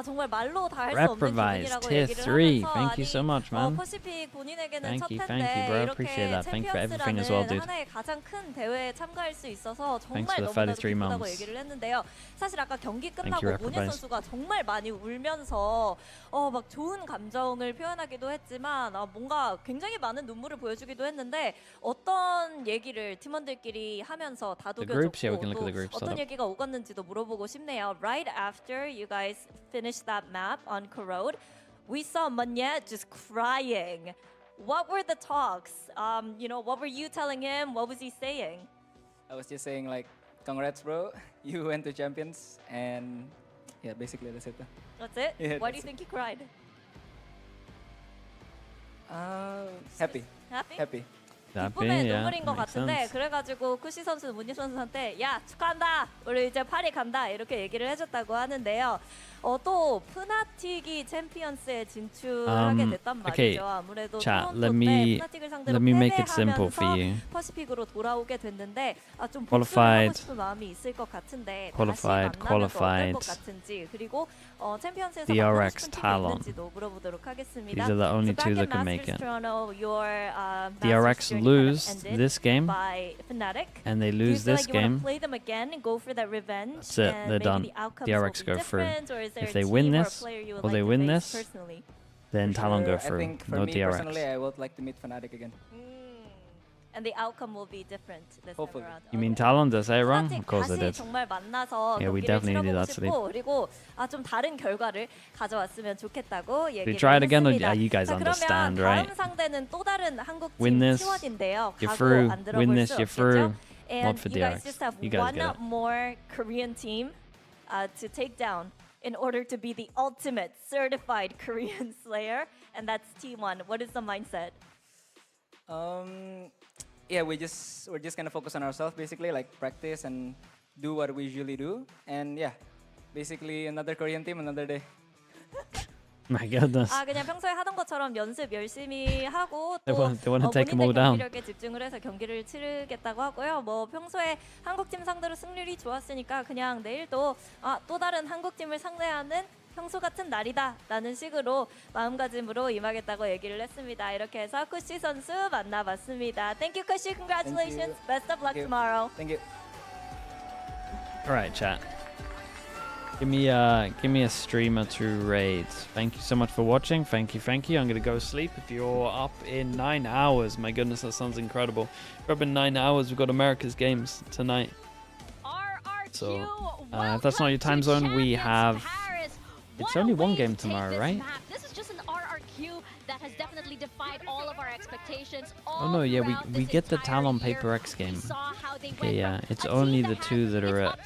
정말 말로 다 할 수 없는 기분이라고 얘기를 하면서 Thank you so much, man. 퍼시픽 본인에게는 Thank 첫 you, 해인데 bro. Appreciate that. Thank you for everything as well, dude. 하나의 가장 큰 대회에 참가할 수 있어서 정말 Thanks for the 너무나도 33 기쁘다고 months. 얘기를 했는데요. 사실 아까 경기 끝나고 you, 문예 선수가 정말 많이 울면서 막 좋은 감정을 표현하기도 했지만 뭔가 굉장히 많은 눈물을 보여주기도 했는데 어떤 얘기를 팀원들끼리 하면서 다독여줬고 또 어떤 얘기가 오갔는지도 물어보고 싶네요. Right after you guys finished that map on Corrode, we saw Magnet just crying. What were the talks? You know, what were you telling him? What was he saying? I was just saying like, congrats, bro. You went to champions, and yeah, basically that's it. That's it? Yeah, Why do you think he cried? Happy. Happy? Happy. 기쁨의 눈물인 것 같은데 그래가지고 쿠시 선수는 문예 선수한테 야 축하한다 우리 이제 파리 간다 이렇게 얘기를 해줬다고 하는데요. 또 푸나틱이 챔피언스에 진출하게 됐단 말이죠. 아무래도 토론토 때 푸나틱을 상대로 패배하면서 퍼시픽으로 돌아오게 됐는데 좀 복수를 하고 싶은 마음이 있을 것 같은데 다시 만나면 어떨 것 같은지 그리고 챔피언스에서 만나고 싶은 팀이 있는지도 물어보도록 하겠습니다. These are the only two that can make it. DRX lose this game and they lose this game. That's it, they're done. DRX go through. If they win this or they win this, then Talon go through. I think for no me DRX. personally, I would like to meet Fnatic again. And the outcome will be different this time around. You mean Talon? Did I say it wrong? Of course I did. Yeah, we definitely did that sleep. 그리고 좀 다른 결과를 가져왔으면 좋겠다고 얘기를 We try it again, or 했습니다. you guys understand, 그러면 right? 다음 상대는 또 다른 한국 Win 팀 this, T1인데요. you're 각오 through. 안 Win 들어볼 this, 수 you're 없겠죠? through. And Mod for you guys DRX. just have You guys one get it. more Korean team to take down in order to be the ultimate certified Korean Slayer, and that's T1. What is the mindset? Yeah, we're just gonna focus on ourselves basically, like practice and do what we usually do, and yeah, basically another Korean team, another day. My goodness. 그냥 평소에 하던 것처럼 연습 열심히 하고 또 They want to take them all down. 경기력에 집중을 해서 경기를 치르겠다고 하고요. 뭐 평소에 한국팀 상대로 승률이 좋았으니까 그냥 내일도 또 다른 한국팀을 상대하는 평소 같은 날이다라는 식으로 마음가짐으로 임하겠다고 얘기를 했습니다. 이렇게 해서 쿠시 선수 만나봤습니다. Thank you, Kushi. Congratulations. Best of luck tomorrow. Thank you. All right, chat. Give me a streamer to raid. Thank you so much for watching. Thank you. I'm gonna go sleep. If you're up in 9 hours, my goodness, that sounds incredible. If you're up in 9 hours, we've got America's games tonight. RRQ, so if that's not your time zone, we have. It's only one game tomorrow, right? This is just an RRQ that has definitely defied all of our expectations. Oh no, yeah, we get the Talon Paper X game. Okay, yeah, it's only the two that are at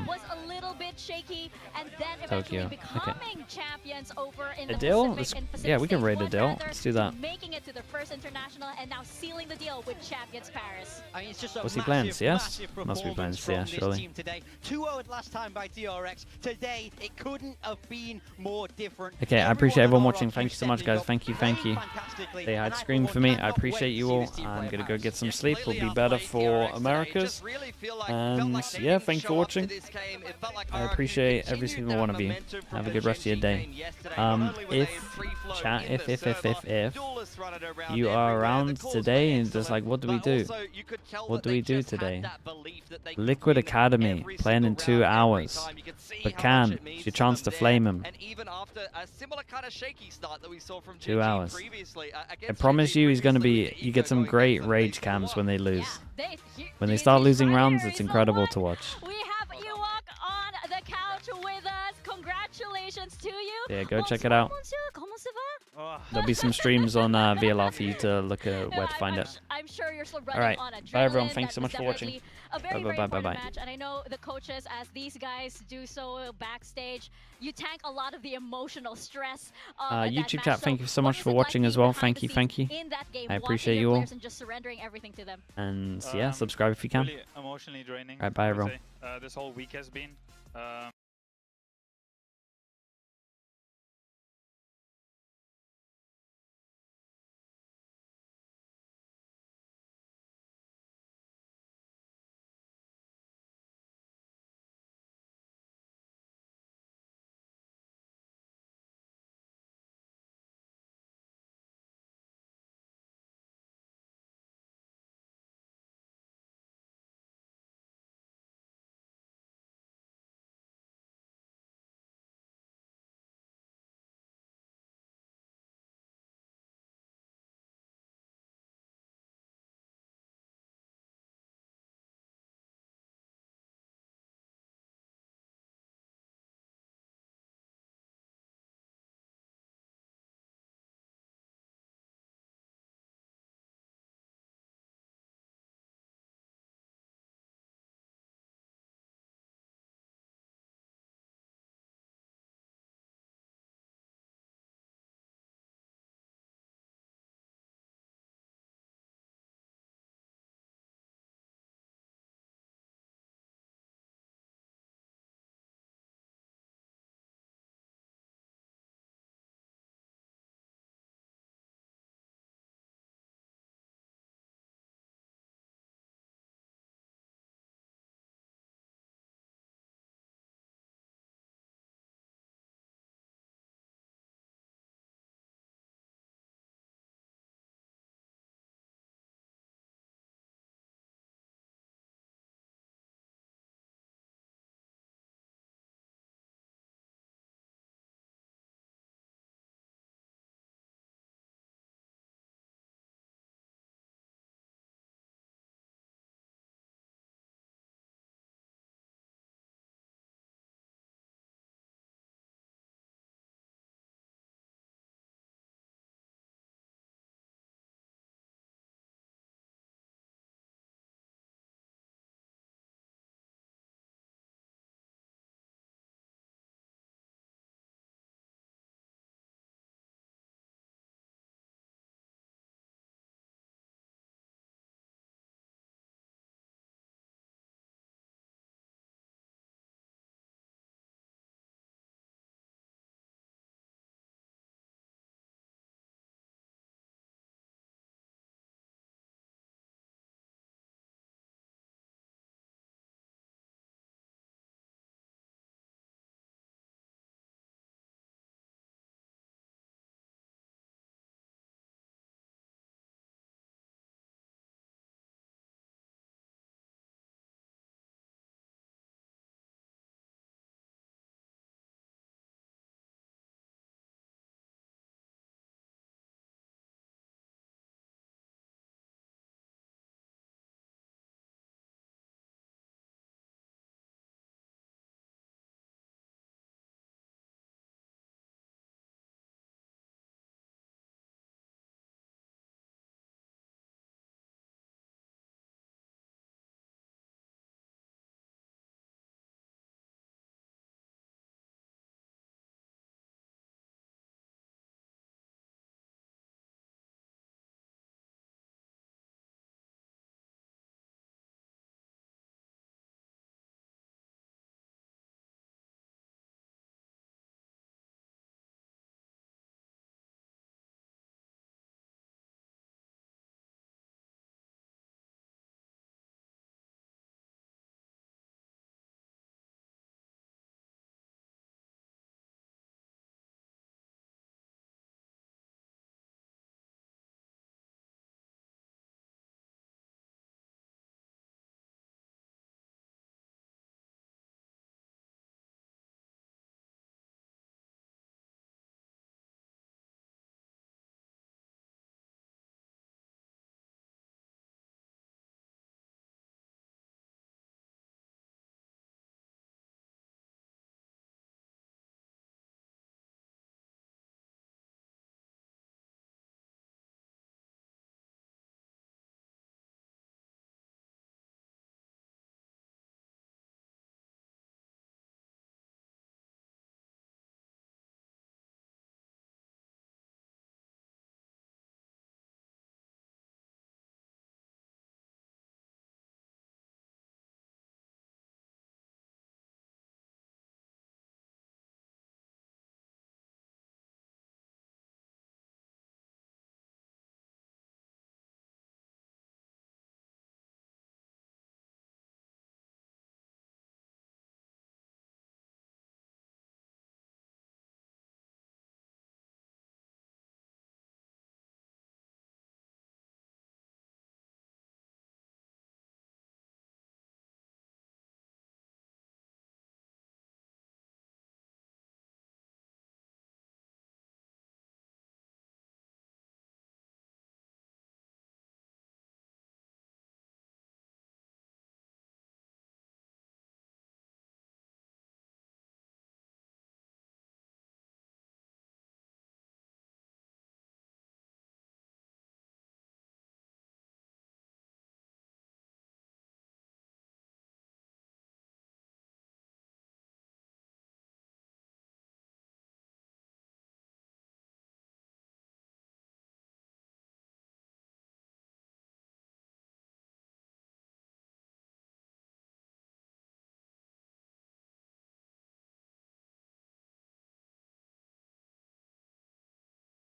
was a little bit shaky, and then Tokyo. becoming champions over in the Adele? Pacific, Yeah, we can raid Adele. Let's do that. Making it to the first international and now sealing the deal with champions Paris. I mean, it's just a Was he playing massive, CS? massive Must be playing performance from CS, this surely. team today. 2-0 last time by DRX. Today, it couldn't have been more different. Okay, I appreciate everyone watching. Thank you so much, guys. Thank you, thank you. They had scream for me. I appreciate you all. I'm gonna go get some sleep. We'll be better for Americas. And yeah, thanks for watching. I appreciate every single one of you. Have a good rest of your day. If you are around today and just like, what do we do? What do we do today? Liquid Academy playing in 2 hours. Bacan, it's your chance to flame him. 2 hours. I promise you, he's going to be. You get some great rage cams when they lose. When they start losing rounds, it's incredible to watch. We have Ewok on the couch with us. Congratulations to you. Yeah, go check it out. There'll be some streams on VLR for you to look at where to find it. I'm sure you're still running Alright, on adrenaline. bye everyone. Thanks so That much was for watching. definitely a very, very important Bye. match, and I know the coaches, as these guys do so backstage, you tank a lot of the emotional stress of that YouTube match. chat, thank you so much for watching as well. Thank you. In that game, I watching appreciate your you all. players and just surrendering everything to them. And yeah, subscribe if you can. Really emotionally draining. Alright, bye everyone. This whole week has been.